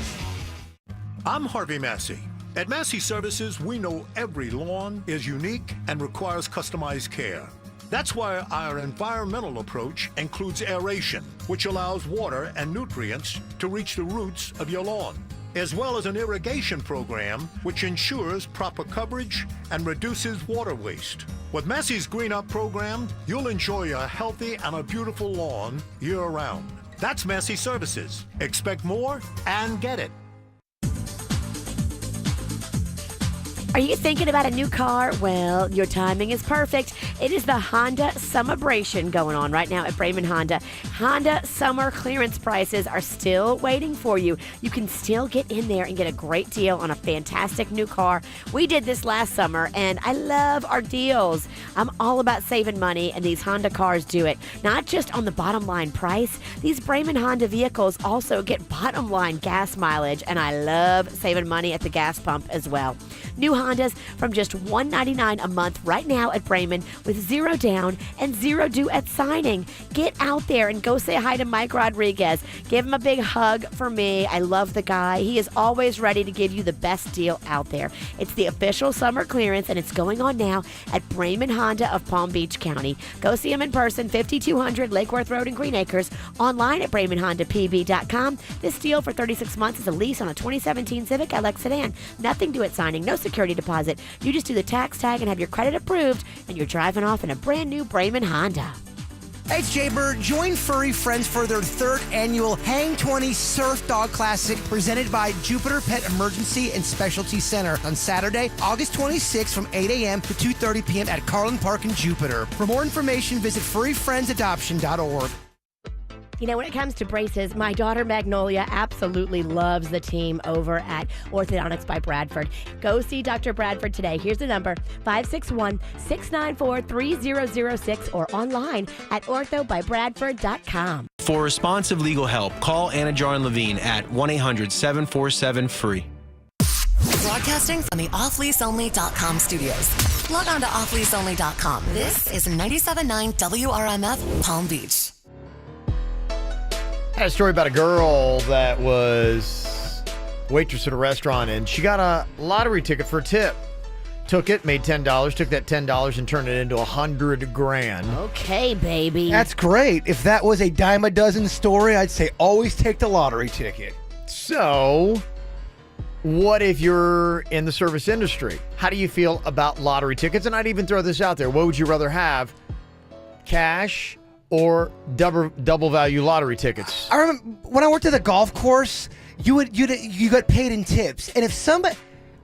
I'm Harvey Massey. At Massey Services, we know every lawn is unique and requires customized care. That's why our environmental approach includes aeration, which allows water and nutrients to reach the roots of your lawn, as well as an irrigation program which ensures proper coverage and reduces water waste. With Massey's Green Up program, you'll enjoy a healthy and a beautiful lawn year-round. That's Massey Services. Expect more and get it. Are you thinking about a new car? Well, your timing is perfect. It is the Honda Summerbration going on right now at Braman Honda. Honda summer clearance prices are still waiting for you. You can still get in there and get a great deal on a fantastic new car. We did this last summer, and I love our deals. I'm all about saving money, and these Honda cars do it. Not just on the bottom line price. These Braman Honda vehicles also get bottom line gas mileage, and I love saving money at the gas pump as well. New Hondas from just $199 a month right now at Braman with 0 down and 0 due at signing. Get out there and go say hi to Mike Rodriguez. Give him a big hug for me. I love the guy. He is always ready to give you the best deal out there. It's the official summer clearance, and it's going on now at Braman Honda of Palm Beach County. Go see him in person, 5200 Lake Worth Road in Green Acres. Online at BramanHondaPB.com. This deal for 36 months is a lease on a 2017 Civic LX sedan. Nothing due at signing, no security deposit. You just do the tax tag and have your credit approved, and you're driving off in a brand new Braman Honda. Hey, it's Jay Bird. Join furry friends for their 3rd annual Hang 20 Surf Dog Classic presented by Jupiter Pet Emergency and Specialty Center on Saturday, August 26th from 8 a.m. to 2:30 p.m. at Carlin Park in Jupiter. For more information, visit furryfriendsadoption.org. You know, when it comes to braces, my daughter Magnolia absolutely loves the team over at Orthodontics by Bradford. Go see Dr. Bradford today. Here's the number, 561-694-3006 or online at orthobybradford.com. For responsive legal help, call Anna Jarn Levine at 1-800-747-FREE. Broadcasting from the offleaseonly.com studios. Log on to offleaseonly.com. This is 97.9 WRMF Palm Beach. I had a story about a girl that was waitress at a restaurant, and she got a lottery ticket for a tip. Took it, made $10, took that $10 and turned it into $100,000. Okay, baby. That's great. If that was a dime a dozen story, I'd say always take the lottery ticket. So, what if you're in the service industry? How do you feel about lottery tickets? And I'd even throw this out there. What would you rather have? Cash or double value lottery tickets? I remember when I worked at the golf course, you got paid in tips. And if somebody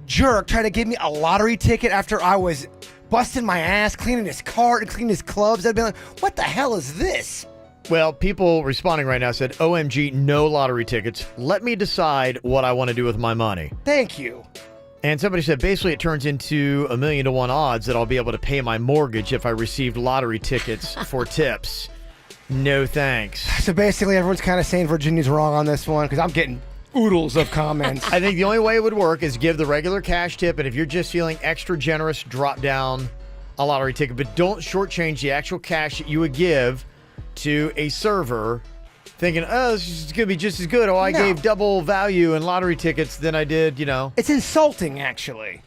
jerk tried to give me a lottery ticket after I was busting my ass, cleaning his cart and cleaning his clubs, I'd be like, what the hell is this? Well, people responding right now said, OMG, no lottery tickets. Let me decide what I want to do with my money. Thank you. And somebody said, basically, it turns into 1,000,000 to 1 odds that I'll be able to pay my mortgage if I received lottery tickets for tips. No thanks. So basically, everyone's kind of saying Virginia's wrong on this one because I'm getting oodles of comments. I think the only way it would work is give the regular cash tip, and if you're just feeling extra generous, drop down a lottery ticket. But don't shortchange the actual cash that you would give to a server thinking, oh, this is going to be just as good. Oh, I gave double value in lottery tickets than I did, It's insulting, actually.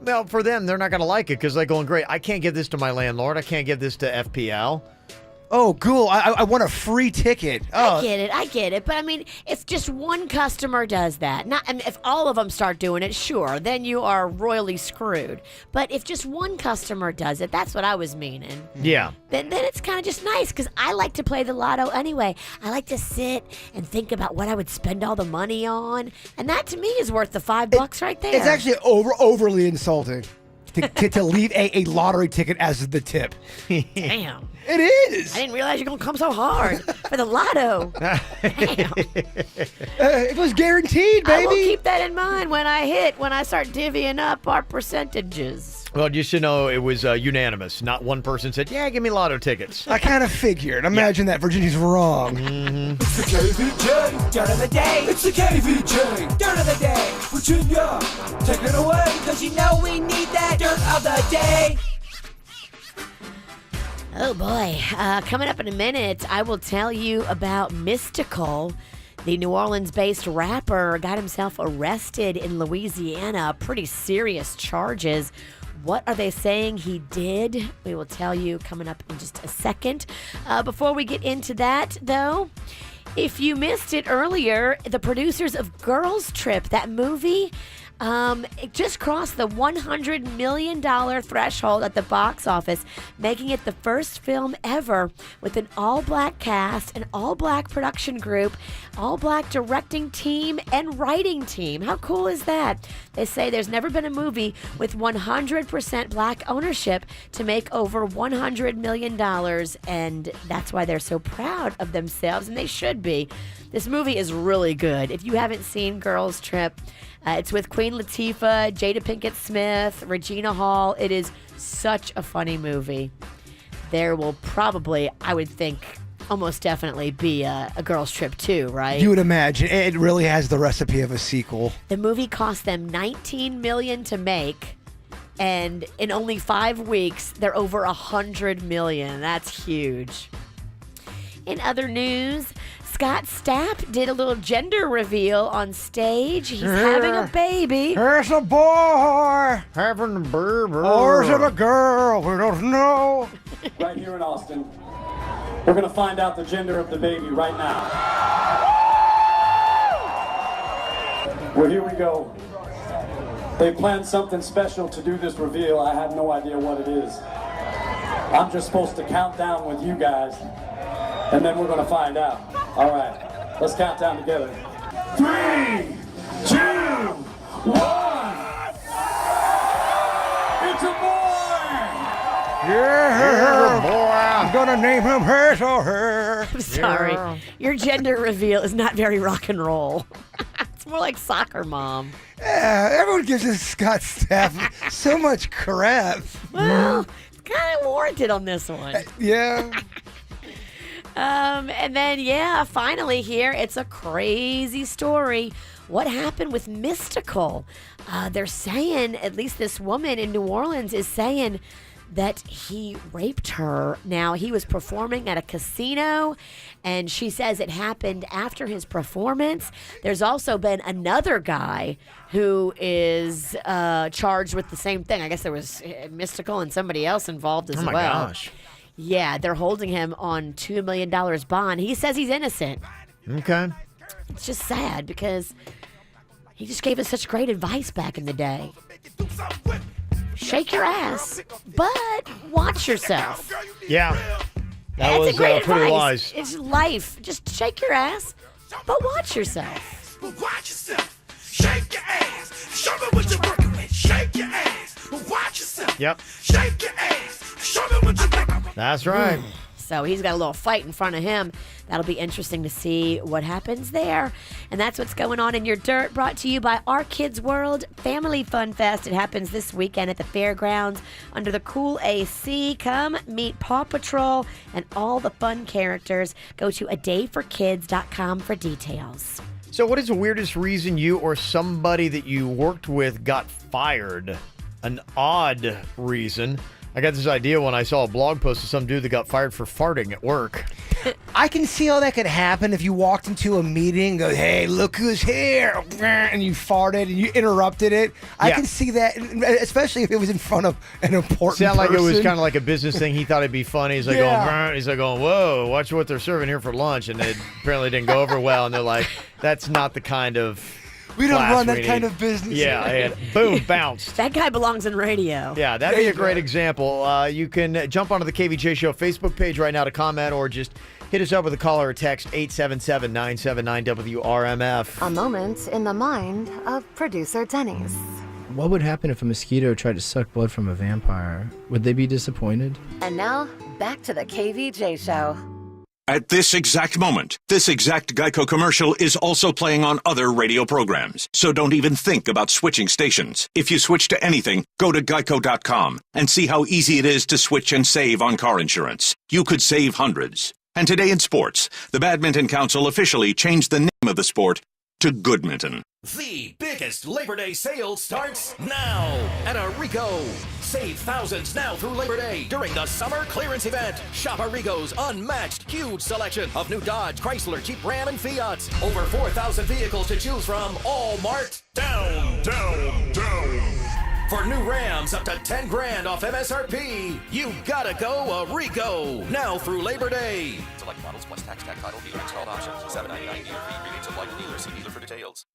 Well, for them, they're not going to like it because they're going, great, I can't give this to my landlord. I can't give this to FPL. Oh, cool. I want a free ticket. Oh. I get it. But I mean, if just one customer does that, if all of them start doing it, sure, then you are royally screwed. But if just one customer does it, that's what I was meaning. Yeah. Then it's kind of just nice because I like to play the lotto anyway. I like to sit and think about what I would spend all the money on. And that to me is worth the $5 right there. It's actually overly insulting to leave a lottery ticket as the tip. Damn. It is. I didn't realize you're going to come so hard for the lotto. Damn. It was guaranteed, baby. I will keep that in mind when I start divvying up our percentages. Well, you should know it was unanimous. Not one person said, yeah, give me lotto tickets. I kind of figured. Imagine that Virginia's wrong. Mm-hmm. It's the KVJ dirt of the day. It's the KVJ dirt of the day. Virginia, take it away. Cause you know we need that dirt of the day. Oh boy, coming up in a minute, I will tell you about Mystical. The New Orleans-based rapper got himself arrested in Louisiana. Pretty serious charges. What are they saying he did? We will tell you coming up in just a second. Before we get into that, though, if you missed it earlier, the producers of Girls Trip, that movie, it just crossed the $100 million threshold at the box office, making it the first film ever with an all-black cast, an all-black production group, all-black directing team, and writing team. How cool is that? They say there's never been a movie with 100% black ownership to make over $100 million, and that's why they're so proud of themselves, and they should be. This movie is really good. If you haven't seen Girls Trip, it's with Queen Latifah, Jada Pinkett Smith, Regina Hall. It is such a funny movie. There will probably, I would think, almost definitely be a Girls Trip 2, right? You would imagine. It really has the recipe of a sequel. The movie cost them $19 million to make, and in only 5 weeks, they're over $100 million. That's huge. In other news, Scott Stapp did a little gender reveal on stage. He's having a baby. It's a boy. Having a baby. Or is it a girl? We don't know. Right here in Austin. We're going to find out the gender of the baby right now. Well, here we go. They planned something special to do this reveal. I have no idea what it is. I'm just supposed to count down with you guys, and then we're going to find out. All right, let's count down together. 3, 2, 1. It's a boy! Yeah, boy. I'm going to name him her. I'm sorry. Your gender reveal is not very rock and roll. It's more like Soccer Mom. Yeah, everyone gives this Scott Stapp so much crap. Well, it's kind of warranted on this one. Yeah. And then, finally here, it's a crazy story. What happened with Mystical? They're saying, at least this woman in New Orleans is saying that he raped her. Now, he was performing at a casino, and she says it happened after his performance. There's also been another guy who is charged with the same thing. I guess there was Mystical and somebody else involved as well. Oh, my gosh. Yeah, they're holding him on $2 million bond. He says he's innocent. Okay. It's just sad because he just gave us such great advice back in the day. Shake your ass, but watch yourself. Yeah. That That's was a great pretty advice. wise. It's life. Just shake your ass, but watch yourself. Watch yourself. Shake your ass. Show me what you're working with. Shake your ass. Watch yourself. Yep. Shake your ass. Show me what you're working with. That's right. So he's got a little fight in front of him. That'll be interesting to see what happens there. And that's what's going on in your dirt, brought to you by Our Kids World Family Fun Fest. It happens this weekend at the fairgrounds under the cool AC. Come meet Paw Patrol and all the fun characters. Go to adayforkids.com for details. So what is the weirdest reason you or somebody that you worked with got fired? An odd reason. I got this idea when I saw a blog post of some dude that got fired for farting at work. I can see how that could happen if you walked into a meeting and go, hey, look who's here, and you farted and you interrupted it. I can see that, especially if it was in front of an important Sound like it was person. kind of like a business thing. He thought it'd be funny. He's like, going, whoa, watch what they're serving here for lunch. And it apparently didn't go over well. And they're like, that's not the kind of We don't class run we that need. kind of business. Yeah, and boom, bounced. That guy belongs in radio. Yeah, that'd be a great example. You can jump onto the KVJ Show Facebook page right now to comment or just hit us up with a call or a text, 877-979-WRMF. A moment in the mind of producer Denny's. What would happen if a mosquito tried to suck blood from a vampire? Would they be disappointed? And now, back to the KVJ Show. At this exact moment, this exact Geico commercial is also playing on other radio programs. So don't even think about switching stations. If you switch to anything, go to geico.com and see how easy it is to switch and save on car insurance. You could save hundreds. And today in sports, the Badminton Council officially changed the name of the sport to Goodminton. The biggest Labor Day sale starts now at Arrigo. Save thousands now through Labor Day during the summer clearance event. Shop Arrigo's unmatched huge selection of new Dodge, Chrysler, Jeep, Ram, and Fiats. Over 4,000 vehicles to choose from, all marked down. For new Rams up to 10 grand off MSRP, you gotta go Arrigo. Now through Labor Day. Select models plus tax, tag, title, dealer installed options. $7.99 dealer fee. Rebates applied to dealer. See dealer for details.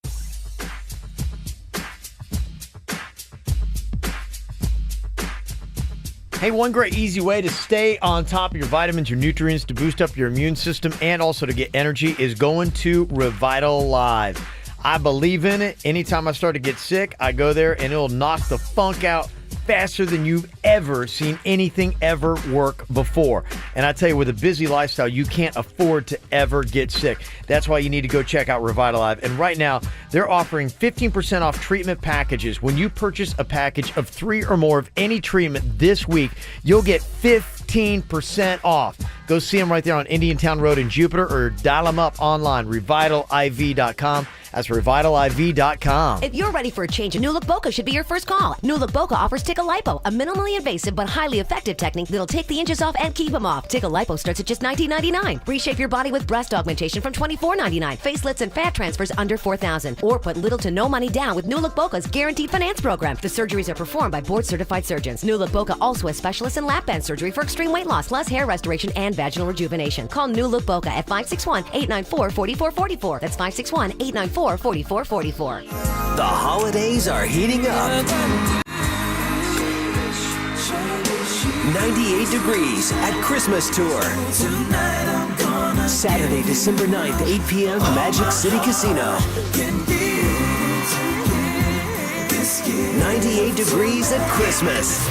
Hey, one great easy way to stay on top of your vitamins, your nutrients, to boost up your immune system, and also to get energy is going to Revitalize. I believe in it. Anytime I start to get sick, I go there and it'll knock the funk out faster than you've ever seen anything ever work before. And I tell you, with a busy lifestyle, you can't afford to ever get sick. That's why you need to go check out Revitalize. And right now, they're offering 15% off treatment packages. When you purchase a package of 3 or more of any treatment this week, you'll get 15% off. Go see them right there on Indiantown Road in Jupiter or dial them up online, revitaliv.com. That's revitaliv.com. If you're ready for a change, New Look Boca should be your first call. New Look Boca offers Tickle Lipo, a minimally invasive but highly effective technique that'll take the inches off and keep them off. Tickle Lipo starts at just $19.99. Reshape your body with breast augmentation from $24.99. Facelifts and fat transfers under $4,000. Or put little to no money down with New Look Boca's Guaranteed Finance Program. The surgeries are performed by board-certified surgeons. New Look Boca also has specialists in lap band surgery for extreme weight loss, plus hair restoration and vaginal rejuvenation. Call New Look Boca at 561-894-4444. That's 561-894-4444. The holidays are heating up. 98 Degrees at Christmas Tour. Saturday, December 9th, 8 p.m., Magic City Casino. 98 Degrees at Christmas.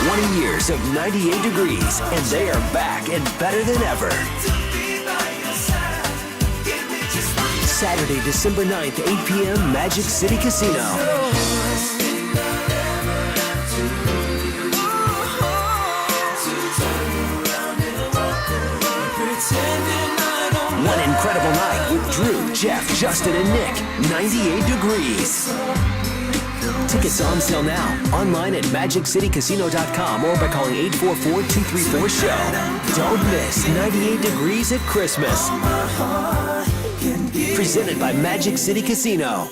20 years of 98 Degrees, and they are back and better than ever. Saturday, December 9th, 8 p.m., Magic City Casino. One incredible night with Drew, Jeff, Justin, and Nick, 98 Degrees. Tickets on sale now. Online at MagicCityCasino.com or by calling 844-234-SHOW. Don't miss 98 Degrees at Christmas. Presented by Magic City Casino.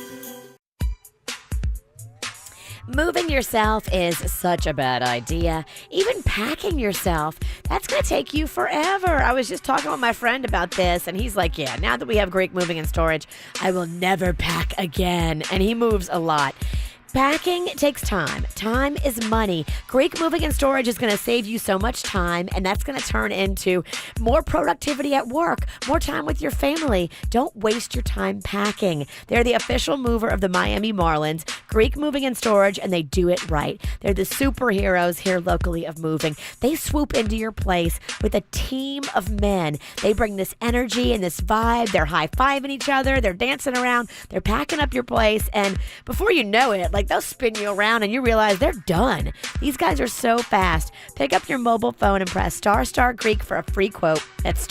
Moving yourself is such a bad idea. Even packing yourself, that's going to take you forever. I was just talking with my friend about this, and he's like, yeah, now that we have Greek moving and storage, I will never pack again. And he moves a lot. Packing takes time. Time is money. Greek moving and storage is going to save you so much time, and that's going to turn into more productivity at work, more time with your family. Don't waste your time packing. They're the official mover of the Miami Marlins, Greek moving and storage, and they do it right. They're the superheroes here locally of moving. They swoop into your place with a team of men. They bring this energy and this vibe. They're high-fiving each other. They're dancing around. They're packing up your place, and before you know it, like they'll spin you around and you realize they're done. These guys are so fast. Pick up your mobile phone and press ** Greek for a free quote. That's **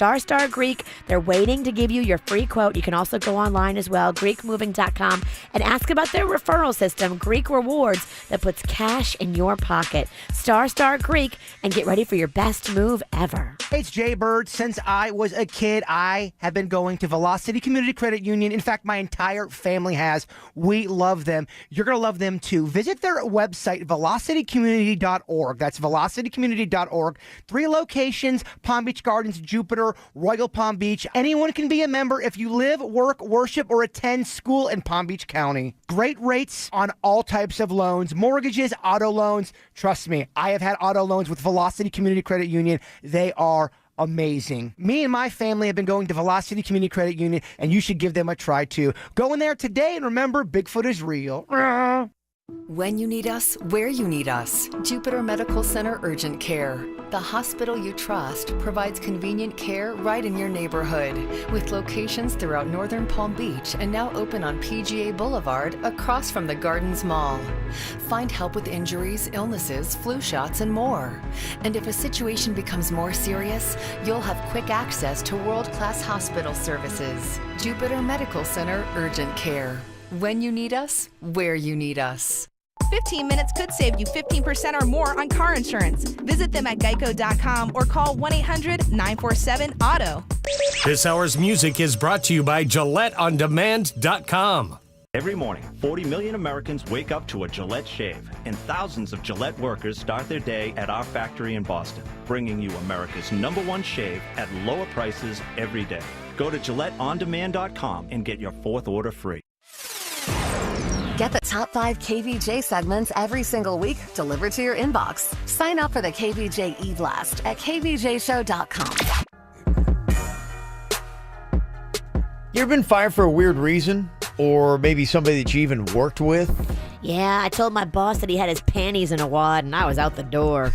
Greek. They're waiting to give you your free quote. You can also go online as well, GreekMoving.com, and ask about their referral system, Greek Rewards, that puts cash in your pocket. ** Greek, and get ready for your best move ever. Hey, it's Jay Bird. Since I was a kid, I have been going to Velocity Community Credit Union. In fact, my entire family has. We love them. You're going to love them too. Visit their website, velocitycommunity.org. That's velocitycommunity.org. 3 locations, Palm Beach Gardens, Jupiter, Royal Palm Beach. Anyone can be a member if you live, work, worship, or attend school in Palm Beach County. Great rates on all types of loans, mortgages, auto loans. Trust me, I have had auto loans with Velocity Community Credit Union. They are amazing. Me and my family have been going to Velocity Community Credit Union, and you should give them a try too. Go in there today and remember, Bigfoot is real. When you need us, where you need us. Jupiter Medical Center Urgent Care. The hospital you trust provides convenient care right in your neighborhood, with locations throughout northern Palm Beach and now open on PGA Boulevard across from the Gardens Mall. Find help with injuries, illnesses, flu shots, and more. And if a situation becomes more serious, you'll have quick access to world-class hospital services. Jupiter Medical Center Urgent Care. When you need us, where you need us. 15 minutes could save you 15% or more on car insurance. Visit them at geico.com or call 1-800-947-AUTO. This hour's music is brought to you by GilletteOnDemand.com. Every morning, 40 million Americans wake up to a Gillette shave, and thousands of Gillette workers start their day at our factory in Boston, bringing you America's #1 shave at lower prices every day. Go to GilletteOnDemand.com and get your 4th order free. Get the top 5 KVJ segments every single week delivered to your inbox. Sign up for the KVJ e-blast at kvjshow.com. You ever been fired for a weird reason? Or maybe somebody that you even worked with? Yeah, I told my boss that he had his panties in a wad, and I was out the door.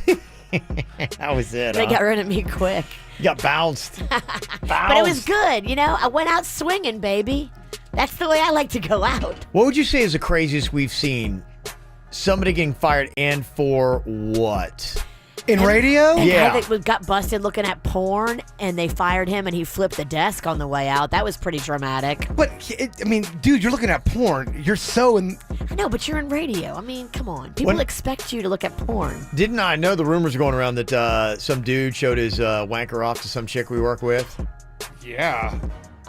That was it, They got rid of me quick. You got bounced. But it was good, you know? I went out swinging, baby. That's the way I like to go out. What would you say is the craziest we've seen? Somebody getting fired, and for what? In radio? Yeah. Guy that got busted looking at porn, and they fired him, and he flipped the desk on the way out. That was pretty dramatic. But, I mean, dude, you're looking at porn. You're so in... I know, but you're in radio. I mean, come on. People expect you to look at porn. Didn't I know the rumors are going around that some dude showed his wanker off to some chick we work with? Yeah.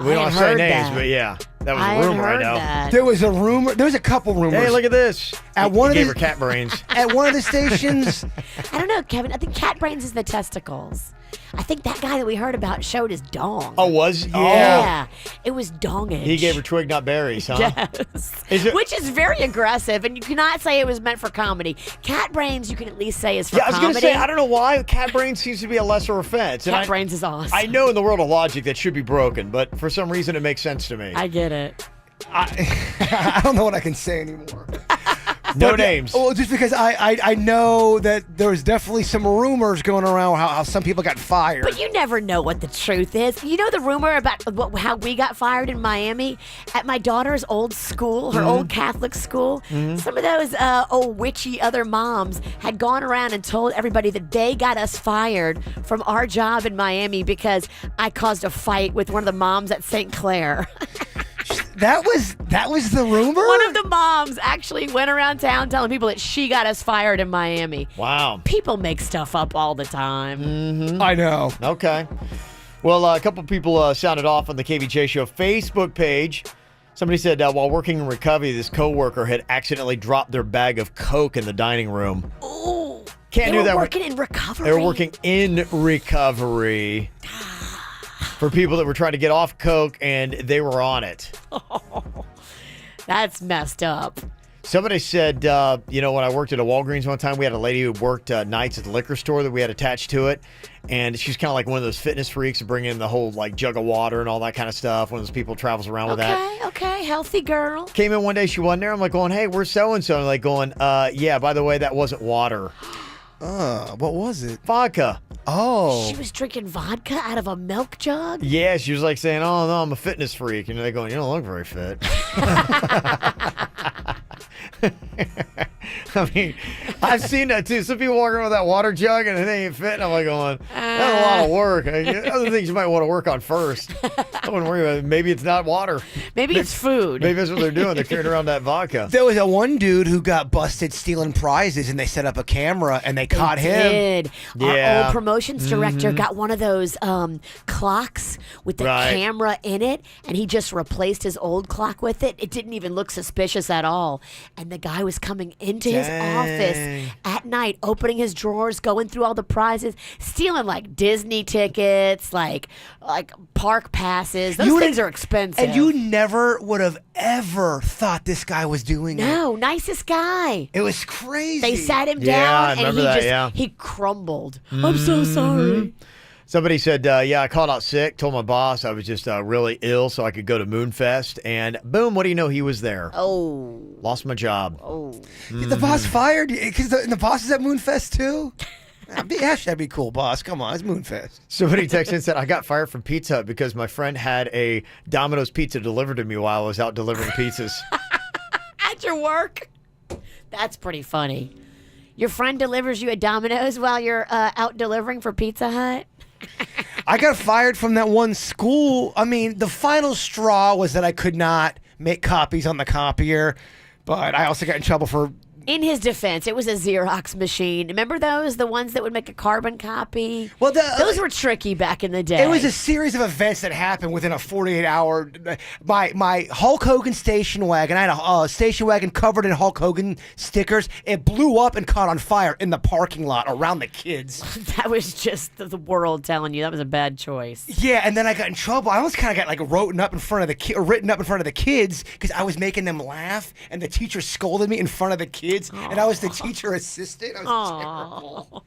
We don't say names, but yeah. That was a rumor, I know. There was a rumor. There was a couple rumors. Hey, look at this. At one of gave the her cat brains. At one of the stations. I don't know, Kevin. I think cat brains is the testicles. I think that guy that we heard about showed his dong. Oh, was? Yeah. It was dongage. He gave her twig, not berries, huh? Yes. Which is very aggressive, and you cannot say it was meant for comedy. Cat brains, you can at least say is for comedy. I was going to say, I don't know why cat brains seems to be a lesser offense. Cat brains is awesome. I know in the world of logic that should be broken, but for some reason it makes sense to me. I get it. I don't know what I can say anymore. No names. Well, just because I know that there was definitely some rumors going around how some people got fired. But you never know what the truth is. You know the rumor about how we got fired in Miami at my daughter's old school, her old Catholic school? Mm-hmm. Some of those old witchy other moms had gone around and told everybody that they got us fired from our job in Miami because I caused a fight with one of the moms at St. Clair. That was the rumor? One of the moms actually went around town telling people that she got us fired in Miami. Wow. People make stuff up all the time. I know. Okay. Well, a couple people sounded off on the KVJ Show Facebook page. Somebody said while working in recovery, this coworker had accidentally dropped their bag of Coke in the dining room. Ooh. Can't They do were that. working in recovery. They were working in recovery for people that were trying to get off Coke, and they were on it. That's messed up. Somebody said, when I worked at a Walgreens one time, we had a lady who worked nights at the liquor store that we had attached to it. And she's kind of like one of those fitness freaks to bring in the whole like jug of water and all that kind of stuff. One of those people who travels around with that. Okay, healthy girl. Came in one day, she wasn't there. I'm like going, hey, where's so-and-so? And like going, yeah, by the way, that wasn't water. What was it? Vodka. Oh. She was drinking vodka out of a milk jug? Yeah, she was like saying, oh, no, I'm a fitness freak. And they're going, you don't look very fit. I mean, I've seen that too. Some people walk around with that water jug and they ain't fit. And I'm like going, that's a lot of work. Other things you might want to work on first. I wouldn't worry about it. Maybe it's not water. Maybe it's food. Maybe that's what they're doing. They're carrying around that vodka. There was one dude who got busted stealing prizes, and they set up a camera and they caught him. Did. Yeah. Our old promotions director got one of those clocks with the camera in it, and he just replaced his old clock with it. It didn't even look suspicious at all. And the guy was coming into his office at night, opening his drawers, going through all the prizes, stealing like Disney tickets, like park passes. Those things are expensive. And you never would have ever thought this guy was doing it. No, nicest guy. It was crazy. They sat him Yeah, down, I and remember he that, just yeah. he crumbled. I'm so sorry. Somebody said, I called out sick, told my boss I was just really ill so I could go to Moonfest. And boom, what do you know? He was there. Oh. Lost my job. Oh. Get the boss fired? Because the boss is at Moonfest too? That'd be cool, boss. Come on, it's Moonfest. Somebody texted and said, I got fired from Pizza Hut because my friend had a Domino's pizza delivered to me while I was out delivering pizzas. At your work? That's pretty funny. Your friend delivers you a Domino's while you're out delivering for Pizza Hut? I got fired from that one school. I mean, the final straw was that I could not make copies on the copier, but I also got in trouble for... In his defense, it was a Xerox machine. Remember those? The ones that would make a carbon copy? Well, those were tricky back in the day. It was a series of events that happened within a 48-hour... My Hulk Hogan station wagon, I had a station wagon covered in Hulk Hogan stickers. It blew up and caught on fire in the parking lot around the kids. That was just the world telling you that was a bad choice. Yeah, and then I got in trouble. I almost kind of got like written up in front of the kids because I was making them laugh, and the teacher scolded me in front of the kids. And I was the teacher assistant. I was terrible.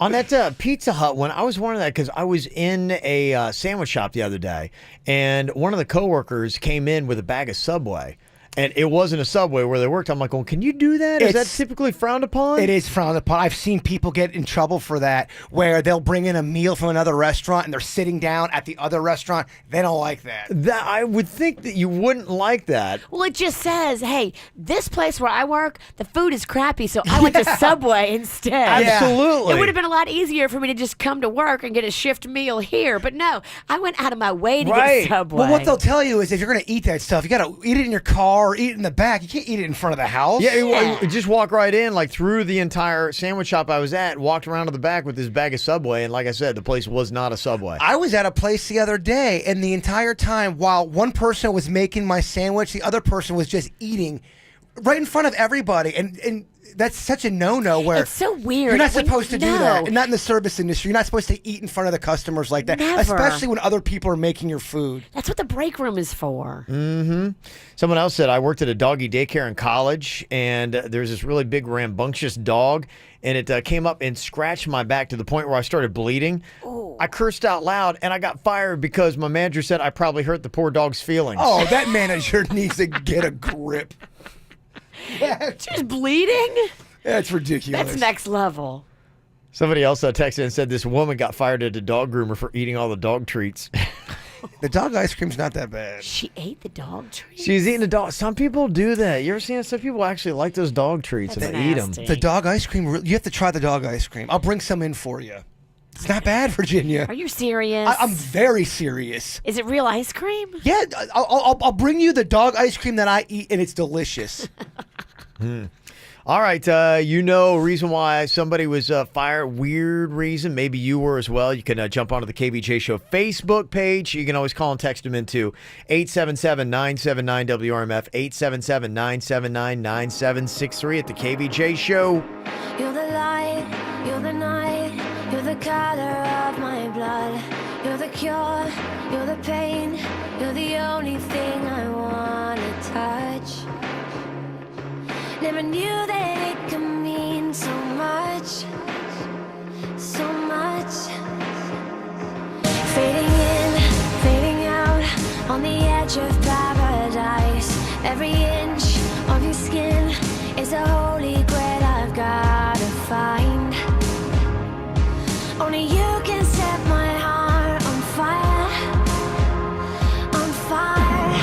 On that Pizza Hut one, I was wondering that because I was in a sandwich shop the other day, and one of the coworkers came in with a bag of Subway. And it wasn't a Subway where they worked. I'm like, well, can you do that? Is that typically frowned upon? It is frowned upon. I've seen people get in trouble for that, where they'll bring in a meal from another restaurant and they're sitting down at the other restaurant. They don't like that. I would think that you wouldn't like that. Well, it just says, hey, this place where I work, the food is crappy, so I went to Subway instead. Absolutely. It would have been a lot easier for me to just come to work and get a shift meal here. But no, I went out of my way to get Subway. But what they'll tell you is if you're going to eat that stuff, you got to eat it in your car or eat it in the back. You can't eat it in front of the house. Yeah, just walk right in, like through the entire sandwich shop I was at, walked around to the back with this bag of Subway, and like I said, the place was not a Subway. I was at a place the other day, and the entire time, while one person was making my sandwich, the other person was just eating right in front of everybody, and that's such a no-no where it's so weird. You're not supposed to do that. And not in the service industry. You're not supposed to eat in front of the customers like that, Never. especially when other people are making your food. That's what the break room is for. Mm-hmm. Someone else said, I worked at a doggy daycare in college, and there's this really big rambunctious dog, and it came up and scratched my back to the point where I started bleeding. Ooh. I cursed out loud, and I got fired because my manager said I probably hurt the poor dog's feelings. Oh, that manager needs to get a grip. She was bleeding? That's ridiculous. That's next level. Somebody else texted and said this woman got fired at a dog groomer for eating all the dog treats. The dog ice cream's not that bad. She ate the dog treats? She's eating the dog. Some people do that. You ever seen it? Some people actually like those dog treats and they eat them. The dog ice cream, you have to try the dog ice cream. I'll bring some in for you. It's not bad, Virginia. Are you serious? I'm very serious. Is it real ice cream? Yeah, I'll bring you the dog ice cream that I eat, and it's delicious. All right, reason why somebody was fired, weird reason. Maybe you were as well. You can jump onto the KVJ Show Facebook page. You can always call and text them into 877-979-WRMF, 877-979-9763 at the KVJ Show. You're the light, you're the night, you're the color of my blood. You're the cure, you're the pain, you're the only thing I want to touch. Never knew that it could mean so much, so much. Fading in, fading out, on the edge of paradise. Every inch of your skin is a holy grail I've gotta find. Only you can set my heart on fire, on fire.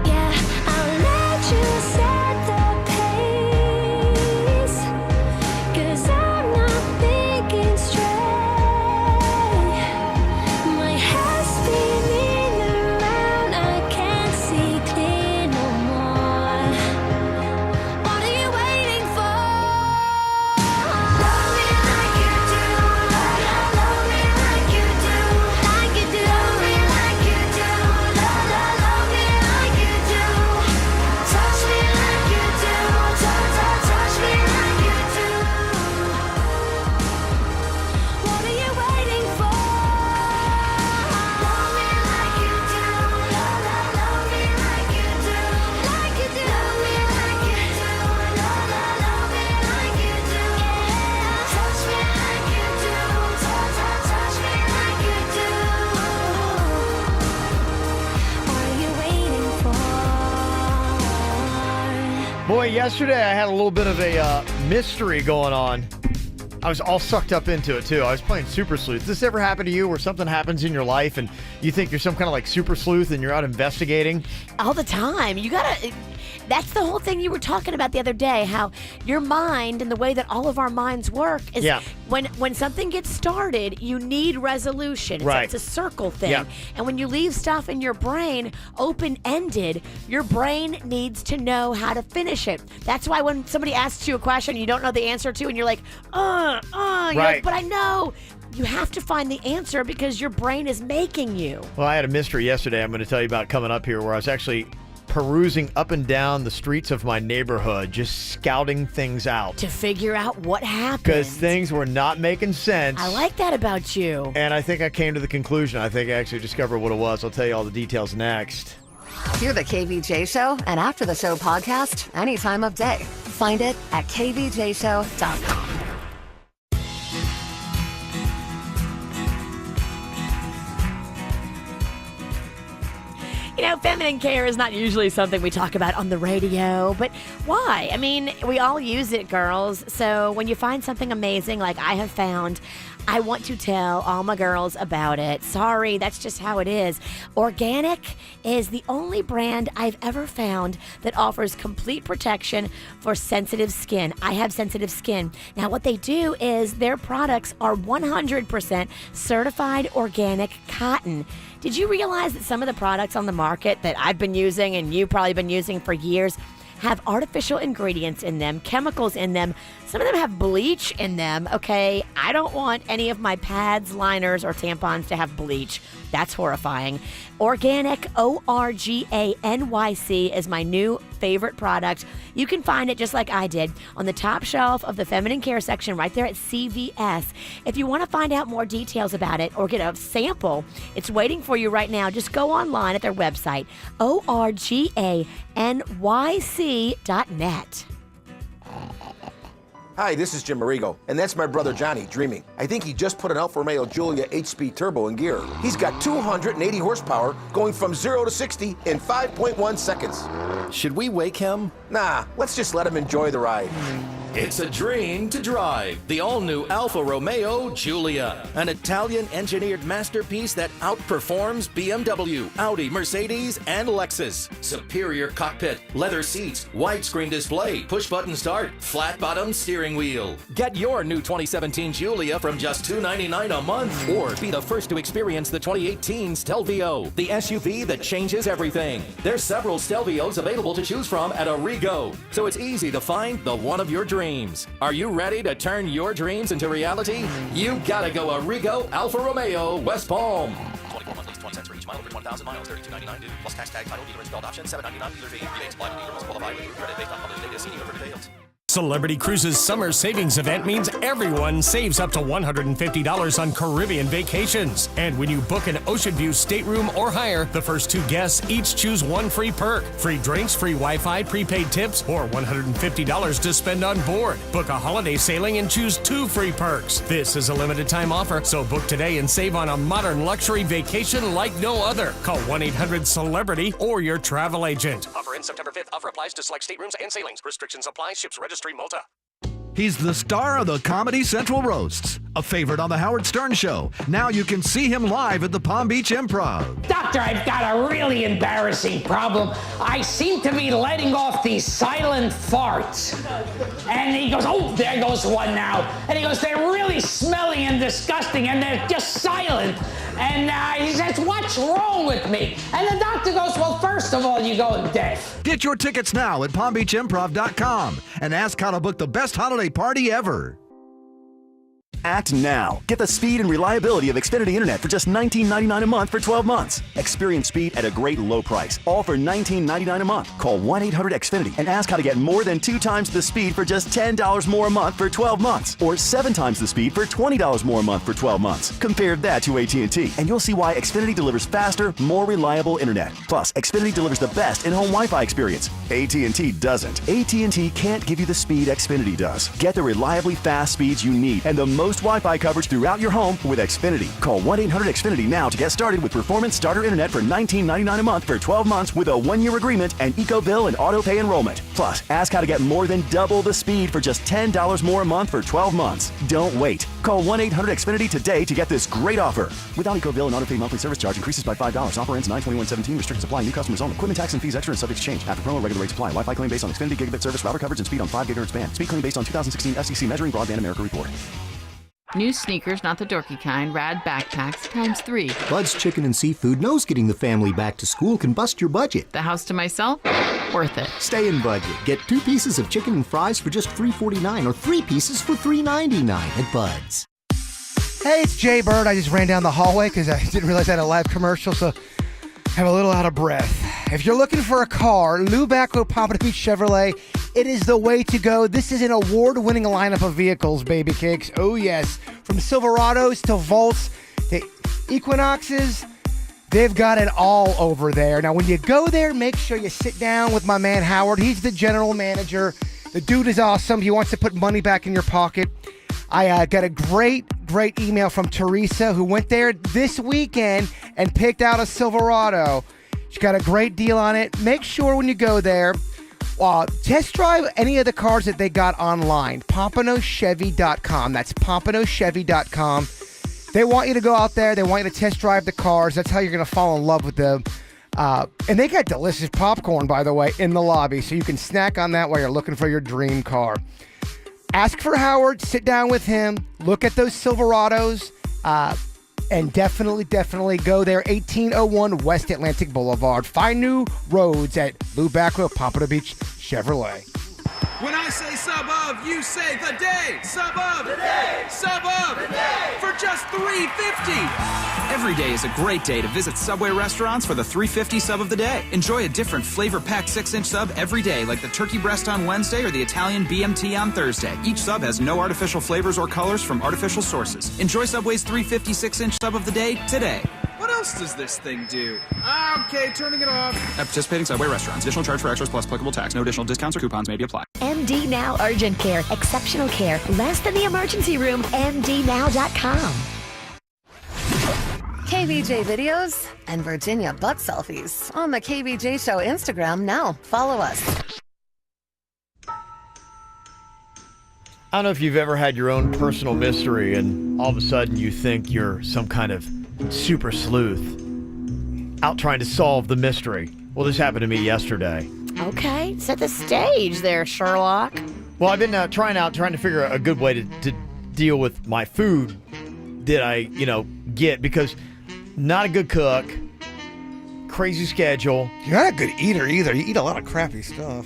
Yeah, I'll let you set the Boy, yesterday I had a little bit of a mystery going on. I was all sucked up into it, too. I was playing Super Sleuth. Does this ever happen to you where something happens in your life and you think you're some kind of like Super Sleuth and you're out investigating? All the time. You gotta... That's the whole thing you were talking about the other day, how your mind and the way that all of our minds work is when something gets started, you need resolution. It's a circle thing. Yeah. And when you leave stuff in your brain open-ended, your brain needs to know how to finish it. That's why when somebody asks you a question you don't know the answer to and you're like, you're like, but I know. You have to find the answer because your brain is making you. Well, I had a mystery yesterday I'm going to tell you about coming up here where I was actually perusing up and down the streets of my neighborhood, just scouting things out. To figure out what happened. Because things were not making sense. I like that about you. And I think I came to the conclusion. I think I actually discovered what it was. I'll tell you all the details next. Hear the KVJ Show and After the Show podcast any time of day. Find it at kvjshow.com. You know, feminine care is not usually something we talk about on the radio, but why? I mean, we all use it, girls. So when you find something amazing like I have found, I want to tell all my girls about it. Sorry, that's just how it is. Organic is the only brand I've ever found that offers complete protection for sensitive skin. I have sensitive skin. Now, what they do is their products are 100% certified organic cotton. Did you realize that some of the products on the market that I've been using and you've probably been using for years have artificial ingredients in them, chemicals in them? Some of them have bleach in them, okay? I don't want any of my pads, liners, or tampons to have bleach. That's horrifying. Organic, ORGANYC, is my new favorite product. You can find it just like I did on the top shelf of the feminine care section right there at CVS. If you want to find out more details about it or get a sample, it's waiting for you right now. Just go online at their website, ORGANYC.net. Hi, this is Jim Marigo, and that's my brother Johnny, dreaming. I think he just put an Alfa Romeo Giulia 8-speed turbo in gear. He's got 280 horsepower going from 0 to 60 in 5.1 seconds. Should we wake him? Nah, let's just let him enjoy the ride. It's a dream to drive the all-new Alfa Romeo Giulia, an Italian-engineered masterpiece that outperforms BMW, Audi, Mercedes, and Lexus. Superior cockpit, leather seats, widescreen display, push-button start, flat-bottom steering wheel. Get your new 2017 Giulia from just $299 a month, or be the first to experience the 2018 Stelvio, the SUV that changes everything. There's several Stelvios available to choose from at Arrigo, so it's easy to find the one of your dreams. Are you ready to turn your dreams into reality? You gotta go Arrigo Alfa Romeo West Palm. 24 monthly, 20 cents for each mile over 1,000 miles, $32.99 due, plus tax tag, title, dealer installed option, $7.99 dealer fee. Rebates apply to dealer must qualify with approved credit based on published data. See dealer for details. Celebrity Cruises Summer Savings Event means everyone saves up to $150 on Caribbean vacations. And when you book an Ocean View stateroom or higher, the first 2 guests each choose 1 free perk. Free drinks, free Wi-Fi, prepaid tips, or $150 to spend on board. Book a holiday sailing and choose 2 free perks. This is a limited time offer, so book today and save on a modern luxury vacation like no other. Call 1-800-CELEBRITY or your travel agent. Offer ends September 5th. Offer applies to select staterooms and sailings. Restrictions apply. Ships registry Malta. He's the star of the Comedy Central Roasts, a favorite on The Howard Stern Show. Now you can see him live at the Palm Beach Improv. Doctor, I've got a really embarrassing problem. I seem to be letting off these silent farts. And he goes, oh, there goes one now. And he goes, they're really smelly and disgusting, and they're just silent. And he says, what's wrong with me? And the doctor goes, well, first of all, you're going deaf. Get your tickets now at PalmBeachImprov.com and ask how to book the best holiday party ever. Act now. Get the speed and reliability of Xfinity Internet for just $19.99 a month for 12 months. Experience speed at a great low price, all for $19.99 a month. Call 1-800-XFINITY and ask how to get more than 2 times the speed for just $10 more a month for 12 months, or 7 times the speed for $20 more a month for 12 months. Compare that to AT&T, and you'll see why Xfinity delivers faster, more reliable internet. Plus, Xfinity delivers the best in-home Wi-Fi experience. AT&T doesn't. AT&T can't give you the speed Xfinity does. Get the reliably fast speeds you need and the most Wi-Fi coverage throughout your home with Xfinity. Call 1-800-XFINITY now to get started with performance starter internet for $19.99 a month for 12 months with a 1-year agreement and eco-bill and auto-pay enrollment. Plus, ask how to get more than double the speed for just $10 more a month for 12 months. Don't wait. Call 1-800-XFINITY today to get this great offer. Without eco-bill and auto-pay monthly service charge increases by $5. Offer ends 9/21/17. Restrictions apply. New customers only. Equipment tax and fees extra and subject to change. After promo, regular rates apply. Wi-Fi claim based on Xfinity gigabit service, router coverage, and speed on 5 GHz band. Speed claim based on 2016 FCC Measuring Broadband America report. New sneakers, not the dorky kind, rad backpacks, ×3. Bud's Chicken and Seafood knows getting the family back to school can bust your budget. The house to myself? Worth it. Stay in budget. Get 2 pieces of chicken and fries for just $3.49 or 3 pieces for $3.99 at Bud's. Hey, it's Jay Bird. I just ran down the hallway because I didn't realize I had a live commercial, so I'm a little out of breath. If you're looking for a car, Lou Backwell Pompano Beach Chevrolet, it is the way to go. This is an award-winning lineup of vehicles, baby cakes. Oh, yes. From Silverados to Volts to Equinoxes, they've got it all over there. Now, when you go there, make sure you sit down with my man Howard. He's the general manager. The dude is awesome. He wants to put money back in your pocket. I got a great email from Teresa, who went there this weekend and picked out a Silverado. She got a great deal on it. Make sure when you go there, test drive any of the cars that they got online. PompanoChevy.com. That's PompanoChevy.com. They want you to go out there. They want you to test drive the cars. That's how you're going to fall in love with them. And they got delicious popcorn, by the way, in the lobby, so you can snack on that while you're looking for your dream car. Ask for Howard, sit down with him, look at those Silverados, and definitely go there. 1801 West Atlantic Boulevard. Find new roads at Lou Backwell Pompano Beach Chevrolet. When I say sub of, you say the day. Sub of the day. Sub of the day. For just $3.50. Every day is a great day to visit Subway restaurants for the $3.50 sub of the day. Enjoy a different flavor-packed 6-inch sub every day, like the turkey breast on Wednesday or the Italian BMT on Thursday. Each sub has no artificial flavors or colors from artificial sources. Enjoy Subway's $3.50 6-inch sub of the day today. What else does this thing do? Okay, turning it off. At participating Subway restaurants, additional charge for extras plus applicable tax. No additional discounts or coupons may be applied. MD Now Urgent Care. Exceptional care. Less than the emergency room. MDNow.com. KVJ videos and Virginia butt selfies on the KVJ Show Instagram now. Follow us. I don't know if you've ever had your own personal mystery and all of a sudden you think you're some kind of super sleuth out trying to solve the mystery. Well, this happened to me yesterday. Okay, set the stage there, Sherlock. Well, I've been trying to figure out a good way to deal with my food that I, get, because not a good cook, crazy schedule. You're not a good eater either. You eat a lot of crappy stuff.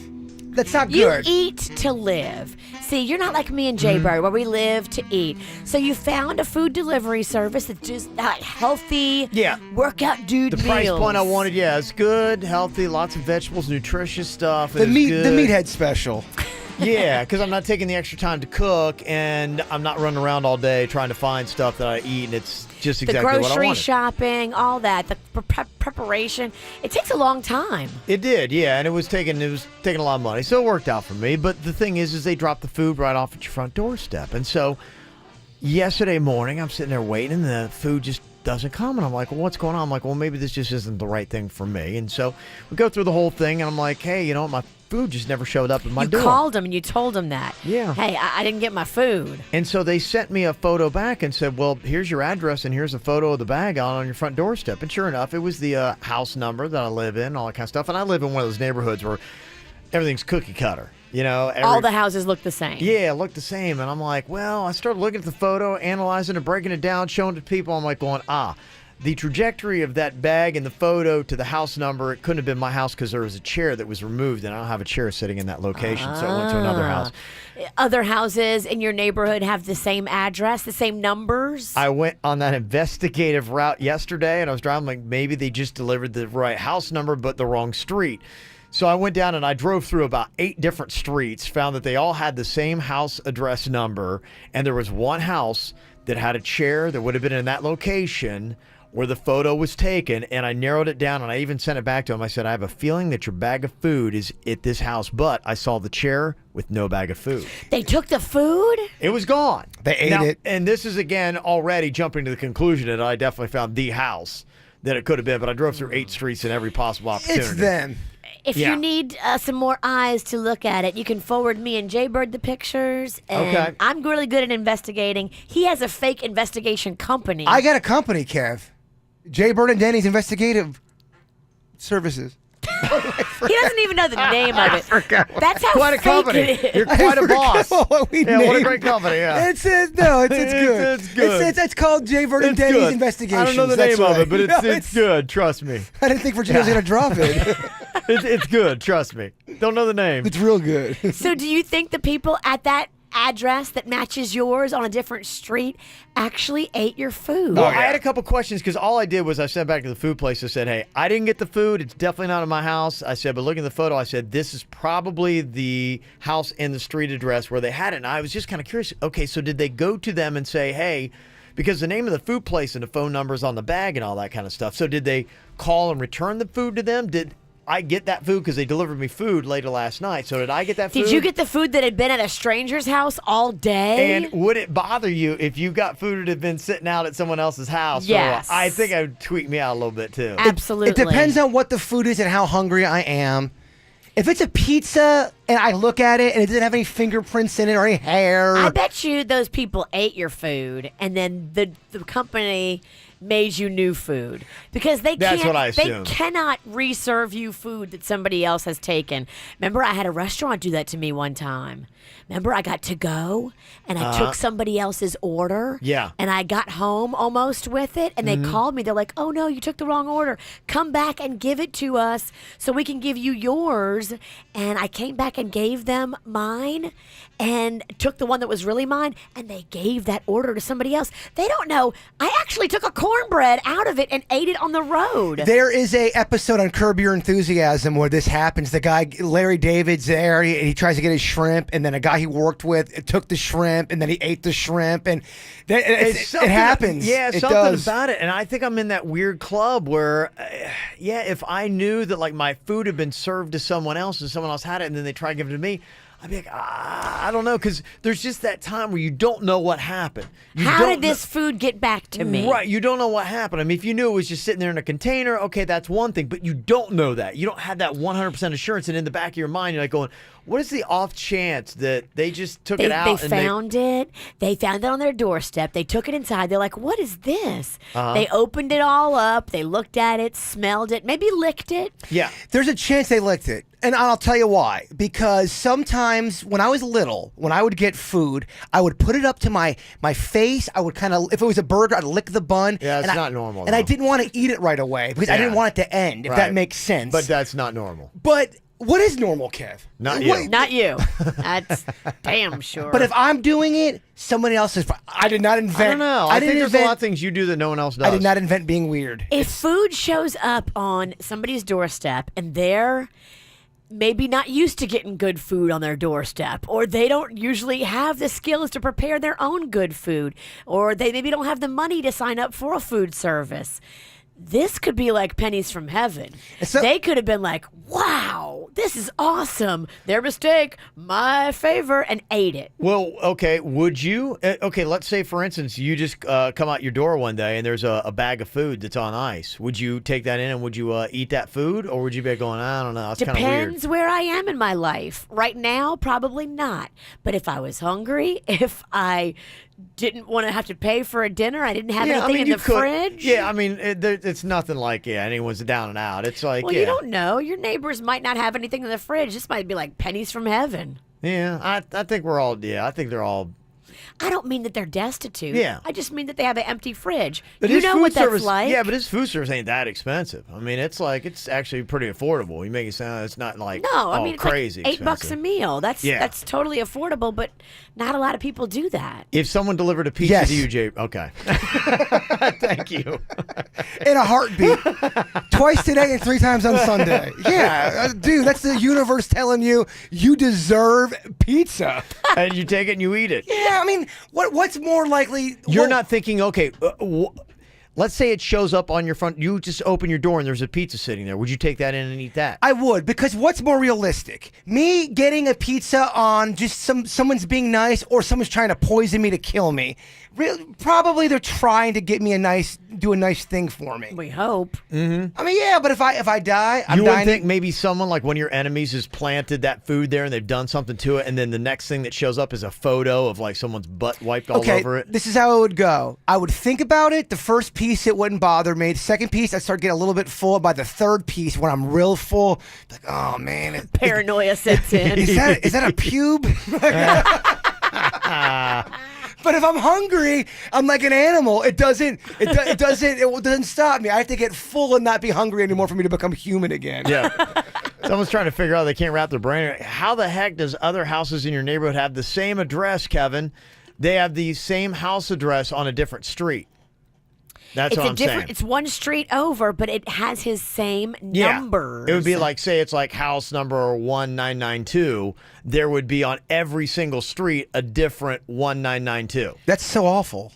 That's not You good. eat to live. See, you're not like me and Jay Bird, where we live to eat. So you found a food delivery service that's just like healthy, workout dude The price point I wanted, it's good, healthy, lots of vegetables, nutritious stuff. The meathead special. Yeah, because I'm not taking the extra time to cook, and I'm not running around all day trying to find stuff that I eat, and it's just exactly what I wanted. The grocery shopping, all that, the preparation. It takes a long time. It did, yeah, and it was taking a lot of money, so it worked out for me. But the thing is they drop the food right off at your front doorstep, and so yesterday morning I'm sitting there waiting, and the food just doesn't come, and I'm like, well, what's going on? I'm like, well, maybe this just isn't the right thing for me. And so we go through the whole thing, and I'm like, hey, you know what, my food just never showed up at my door. You called them and you told them that. Yeah. Hey, I didn't get my food. And so they sent me a photo back and said, well, here's your address and here's a photo of the bag on your front doorstep. And sure enough, it was the house number that I live in, all that kind of stuff. And I live in one of those neighborhoods where everything's cookie cutter. All the houses look the same. Yeah, look the same. And I'm like, well, I started looking at the photo, analyzing it, breaking it down, showing it to people. I'm like going, the trajectory of that bag and the photo to the house number, it couldn't have been my house because there was a chair that was removed, and I don't have a chair sitting in that location, so I went to another house. Other houses in your neighborhood have the same address, the same numbers? I went on that investigative route yesterday, and I was driving like maybe they just delivered the right house number but the wrong street. So I went down and I drove through about 8 different streets, found that they all had the same house address number, and there was one house that had a chair that would have been in that location where the photo was taken, and I narrowed it down, and I even sent it back to him. I said, I have a feeling that your bag of food is at this house, but I saw the chair with no bag of food. They took the food? It was gone. They ate it. And this is, again, already jumping to the conclusion that I definitely found the house that it could have been, but I drove through 8 streets in every possible opportunity. It's them. If you need some more eyes to look at it, you can forward me and Jay Bird the pictures. And Okay. I'm really good at investigating. He has a fake investigation company. I got a company, Kev. Jay Bird and Danny's Investigative Services. He doesn't even know the name of it. That's how Quite a fake company. it is. You're quite a boss. What we What a named. great company, yeah. It's good. It's good. It's called Jay Bird and It's Danny's good. Investigations. I don't know the That's name of right. it, but it's good. Trust me. I didn't think Virginia was going to drop it. It's good. Trust me. Don't know the name. It's real good. So do you think the people at that address that matches yours on a different street actually ate your food? Well, I had a couple questions because all I did was I sent back to the food place and said, hey, I didn't get the food. It's definitely not in my house. I said, but looking at the photo, I said, this is probably the house and the street address where they had it. And I was just kind of curious. Okay, so did they go to them and say, hey, because the name of the food place and the phone numbers on the bag and all that kind of stuff. So did they call and return the food to them? Did I get that food because they delivered me food later last night? So did I get that food? Did you get the food that had been at a stranger's house all day? And would it bother you if you got food that had been sitting out at someone else's house? Yes. So I think it would tweak me out a little bit too. Absolutely. It depends on what the food is and how hungry I am. If it's a pizza and I look at it and it doesn't have any fingerprints in it or any hair. I bet you those people ate your food and then the company made you new food because they That's can't. what I They assumed. cannot reserve you food that somebody else has taken. Remember, I had a restaurant do that to me one time. Remember, I got to go and I took somebody else's order. Yeah. And I got home almost with it, and they called me. They're like, "Oh no, you took the wrong order. Come back and give it to us so we can give you yours." And I came back and gave them mine, and took the one that was really mine, and they gave that order to somebody else. They don't know. I actually took a cornbread out of it and ate it on the road. There is a episode on Curb Your Enthusiasm where this happens. The guy, Larry David's there, and he tries to get his shrimp, and then a guy he worked with took the shrimp, and then he ate the shrimp, and it happens. Yeah, it something does. about it. And I think I'm in that weird club where, if I knew that like my food had been served to someone else and someone else had it, and then they try to give it to me, I'd be like, I don't know, because there's just that time where you don't know what happened. How did this food get back to me? Right, you don't know what happened. I mean, if you knew it was just sitting there in a container, okay, that's one thing, but you don't know that. You don't have that 100% assurance, and in the back of your mind, you're like going, What is the off chance that they just took it out? They found it. They found it on their doorstep. They took it inside. They're like, what is this? They opened it all up. They looked at it, smelled it, maybe licked it. Yeah. There's a chance they licked it. And I'll tell you why. Because sometimes when I was little, when I would get food, I would put it up to my face. I would kind of, if it was a burger, I'd lick the bun. Yeah, it's not normal. And I didn't want to eat it right away because I didn't want it to end, if that makes sense. But that's not normal. But what is normal, Kev? Not you. Not you. That's damn sure. But if I'm doing it, somebody else is. I did not invent. I don't know. I think there's a lot of things you do that no one else does. I did not invent being weird. If food shows up on somebody's doorstep and they're maybe not used to getting good food on their doorstep, or they don't usually have the skills to prepare their own good food, or they maybe don't have the money to sign up for a food service, this could be like pennies from heaven. They could have been like, wow, this is awesome. Their mistake, my favor, and ate it. Well, okay, would you? Okay, let's say, for instance, you just come out your door one day and there's a bag of food that's on ice. Would you take that in and would you eat that food? Or would you be going, I don't know, it's kind of weird? Depends where I am in my life. Right now, probably not. But if I was hungry, if I didn't want to have to pay for a dinner, I didn't have anything in the fridge. Yeah, I mean, it's nothing like, anyone's down and out. It's like, well, you don't know. Your neighbors might not have anything in the fridge. This might be like pennies from heaven. Yeah, I think we're all, I think they're all. I don't mean that they're destitute. Yeah. I just mean that they have an empty fridge. But you know what that's like. Yeah, but his food service ain't that expensive. I mean, it's actually pretty affordable. You make it sound it's not like it's crazy like $8 a meal. That's Yeah. totally affordable, but not a lot of people do that. If someone delivered a pizza to you, Jay, okay. Thank you. In a heartbeat. Twice today and 3 times on Sunday. Yeah, dude, that's the universe telling you you deserve pizza. And you take it and you eat it. Yeah, I mean, what's more likely? You're not thinking, okay, let's say it shows up on your front. You just open your door and there's a pizza sitting there. Would you take that in and eat that? I would, because what's more realistic? Me getting a pizza on just someone's being nice, or someone's trying to poison me to kill me? Probably they're trying to get me do a nice thing for me. We hope. Mm-hmm. I mean, yeah, but if I die, I'm you dying. wouldn't think maybe someone like one of your enemies has planted that food there and they've done something to it, and then the next thing that shows up is a photo of like someone's butt wiped all over it? This is how it would go. I would think about it. The first piece, it wouldn't bother me. The second piece, I'd start getting a little bit full. By the third piece, when I'm real full, like, oh man, paranoia sets in. Is that a pube? But if I'm hungry, I'm like an animal. It doesn't stop me. I have to get full and not be hungry anymore for me to become human again. Yeah. Someone's trying to figure out, they can't wrap their brain around. How the heck does other houses in your neighborhood have the same address, Kevin? They have the same house address on a different street. That's what I'm saying. It's one street over, but it has his same numbers. It would be like, say it's like house number 1992. There would be on every single street a different 1992. That's so awful.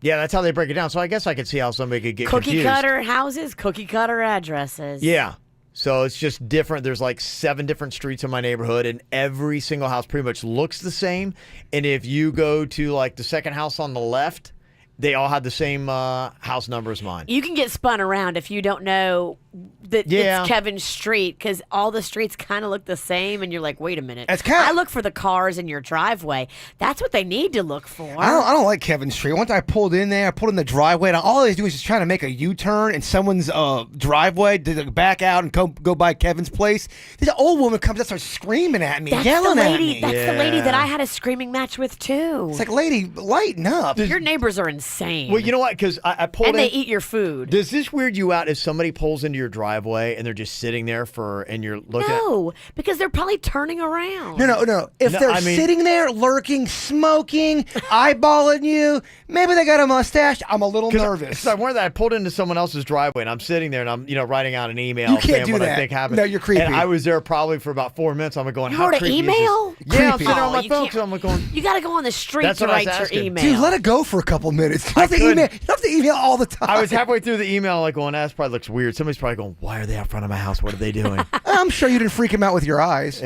Yeah, that's how they break it down. So I guess I could see how somebody could get cookie confused. cutter houses, cookie cutter addresses. Yeah. So it's just different. There's like 7 different streets in my neighborhood, and every single house pretty much looks the same. And if you go to like the second house on the left, they all have the same house number as mine. You can get spun around if you don't know that it's Kevin's street, because all the streets kind of look the same, and you're like, wait a minute. I look for the cars in your driveway. That's what they need to look for. I don't like Kevin's street. One time I pulled in the driveway, and all I was doing was just trying to make a U-turn in someone's driveway to back out and go by Kevin's place. This old woman comes and starts screaming at me, yelling at me. That's the lady that I had a screaming match with, too. It's like, lady, lighten up. Your neighbors are insane. Well, you know what? Because I pulled in. And they eat your food. Does this weird you out if somebody pulls into your driveway and they're just sitting there and you're looking at... No, because they're probably turning around. No. If they're sitting there, lurking, smoking, eyeballing you, maybe they got a mustache, I'm a little nervous. I pulled into someone else's driveway and I'm sitting there and I'm writing out an email you can't saying do what that. I think happened. No, you're creepy. And I was there probably for about 4 minutes. I'm going, you how wrote creepy an email? is this? Yeah, I'm sitting on my phone because I'm going... You got to go on the street That's to what I was write your asking. email. Dude, let it go for a couple minutes. You don't have to email all the time. I was halfway through the email like going, that probably looks weird. Somebody's probably going, why are they out front of my house? What are they doing? I'm sure you didn't freak him out with your eyes.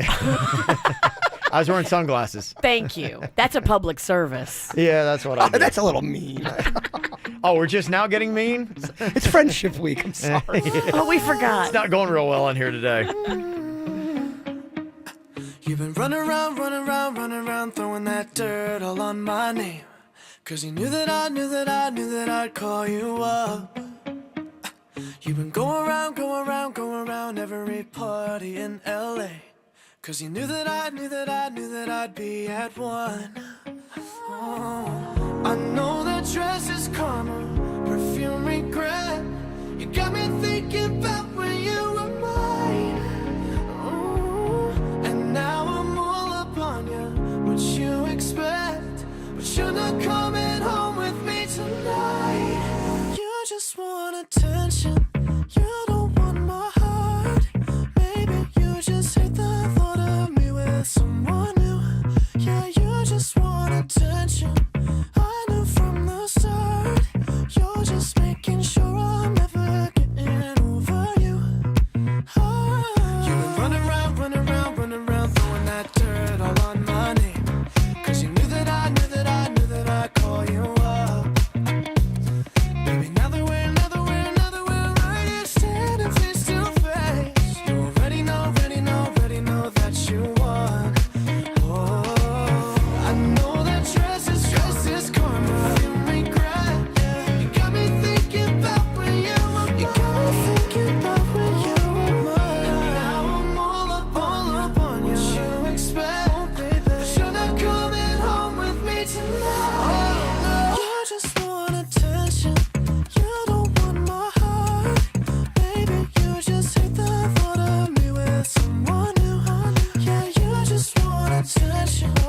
I was wearing sunglasses. Thank you. That's a public service. Yeah, that's what I did. That's a little mean. Oh, we're just now getting mean? It's Friendship Week. I'm sorry. Oh, we forgot. It's not going real well in here today. You've been running around, throwing that dirt all on my name. 'Cause you knew that I'd call you up. You've been going around every party in LA. 'Cause you knew that I'd be at one. Oh, I know that dress is karma, perfume regret. You got me thinking about when you were mine. Oh, and now I'm all up on you. What you expect? But you're not coming home with me tonight. You just want attention. You don't want my heart. Maybe you just hate the thought of me with someone new. Yeah, you just want attention. I knew from the start. You're just making sure I'm never getting over you. Oh. You've been running around, throwing that dirt all on my name. 'Cause you knew that I'd call you up. Baby, now that we're right here standing face to face. You already know that you won. Oh, I know that dress is karma, you regret. You got me thinking about when you were mine. Now I'm all up on you. What you expect? But you're not coming home with me tonight. You just want attention. You don't want my heart. Maybe you just hate the thought of me with someone new. Yeah, you just want attention. I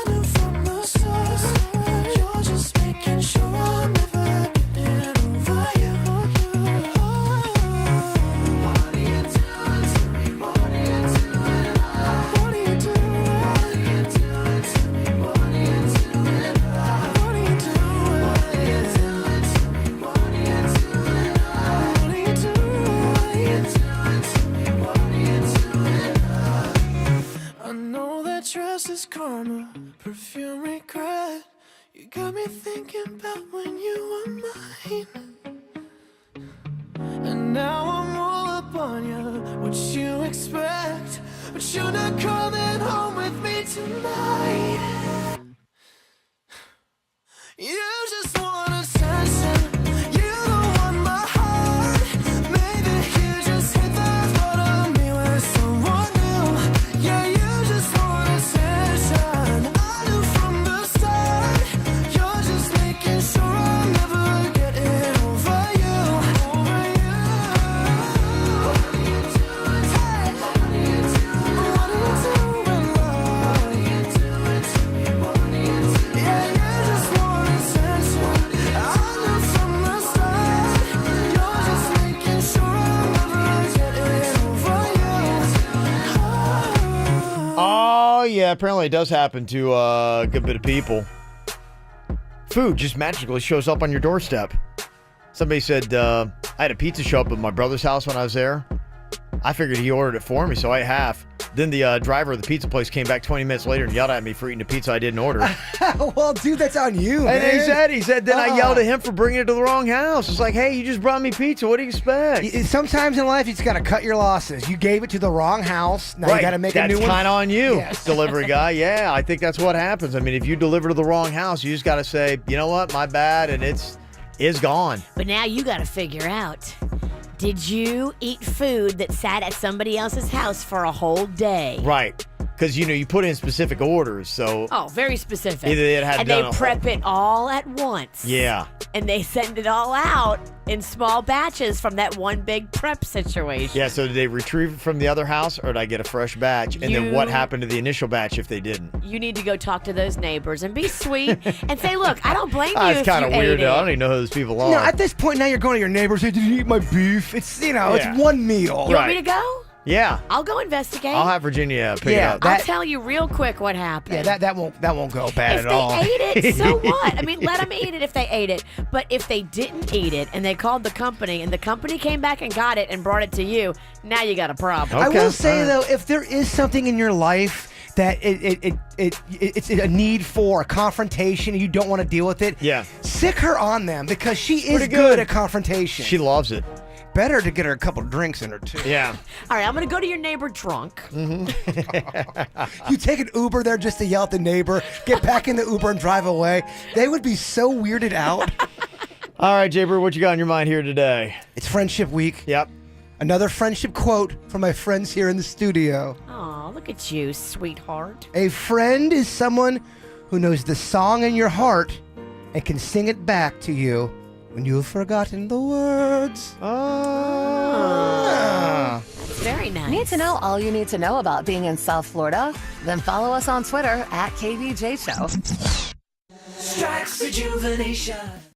knew from the start. You're just making sure I'm never getting over you. What are you doing to me? What are you doing? What are you doing? What are you doing to me? What are you doing? What are you doing? What are you doing to me? What are you doing? What are you doing to me? What are you doing? I know that dress is karma, perfume regret. You got me thinking about when you were mine. And now I'm all up on you. What you expect? But you're not coming home with me tonight. You just want attention. You don't want my heart. Maybe you just hate the thought of me with someone new. Yeah, you just want attention. I knew from the start. You're just making sure I'm never getting over you. What are you doing? Hey, what are you doing? What are you doing, love? What are you doing to me? What are you doing? Yeah, you just want attention. I knew from the start. You're just making sure I'm never getting over you. Oh, yeah, apparently it does happen to a good bit of people. Food just magically shows up on your doorstep. Somebody said, I had a pizza show up at my brother's house when I was there. I figured he ordered it for me, so I ate half. Then the driver of the pizza place came back 20 minutes later and yelled at me for eating a pizza I didn't order. Well, dude, that's on you, man. And he said, then I yelled at him for bringing it to the wrong house. It's like, hey, you just brought me pizza. What do you expect? Sometimes in life, you just got to cut your losses. You gave it to the wrong house. Now you got to make a new one. That's kind of on you, Yes. delivery guy. Yeah, I think that's what happens. I mean, if you deliver to the wrong house, you just got to say, you know what, my bad, and it's gone. But now you got to figure out, did you eat food that sat at somebody else's house for a whole day? Right. Because, you put in specific orders, so... Oh, very specific. Either it had and done they a prep it all at once. Yeah. And they send it all out in small batches from that one big prep situation. Yeah, so did they retrieve it from the other house, or did I get a fresh batch? And then what happened to the initial batch if they didn't? You need to go talk to those neighbors and be sweet and say, look, I don't blame you It's if kind you of weird. ate it. I don't even know who those people are. No, at this point now you're going to your neighbors. Hey, did you eat my beef? It's it's one meal. You want me to go? Yeah. I'll go investigate. I'll have Virginia pick it up. I'll tell you real quick what happened. Yeah, that won't go bad If at all. they ate it, so what? I mean, let them eat it if they ate it. But if they didn't eat it and they called the company and the company came back and got it and brought it to you, now you got a problem. I will say though, if there is something in your life that it's a need for a confrontation and you don't want to deal with it, yeah, sick her on them because she is pretty good at confrontation. She loves it. better to get her a couple drinks in her, too. Yeah. All right, I'm going to go to your neighbor drunk. You take an Uber there just to yell at the neighbor, get back in the Uber and drive away. They would be so weirded out. All right, Jaybird, what you got on your mind here today? It's Friendship Week. Yep. Another friendship quote from my friends here in the studio. Oh, look at you, sweetheart. A friend is someone who knows the song in your heart and can sing it back to you when you've forgotten the words. Very nice. Need to know all you need to know about being in South Florida? Then follow us on Twitter at KVJ Show. Strikes rejuvenation.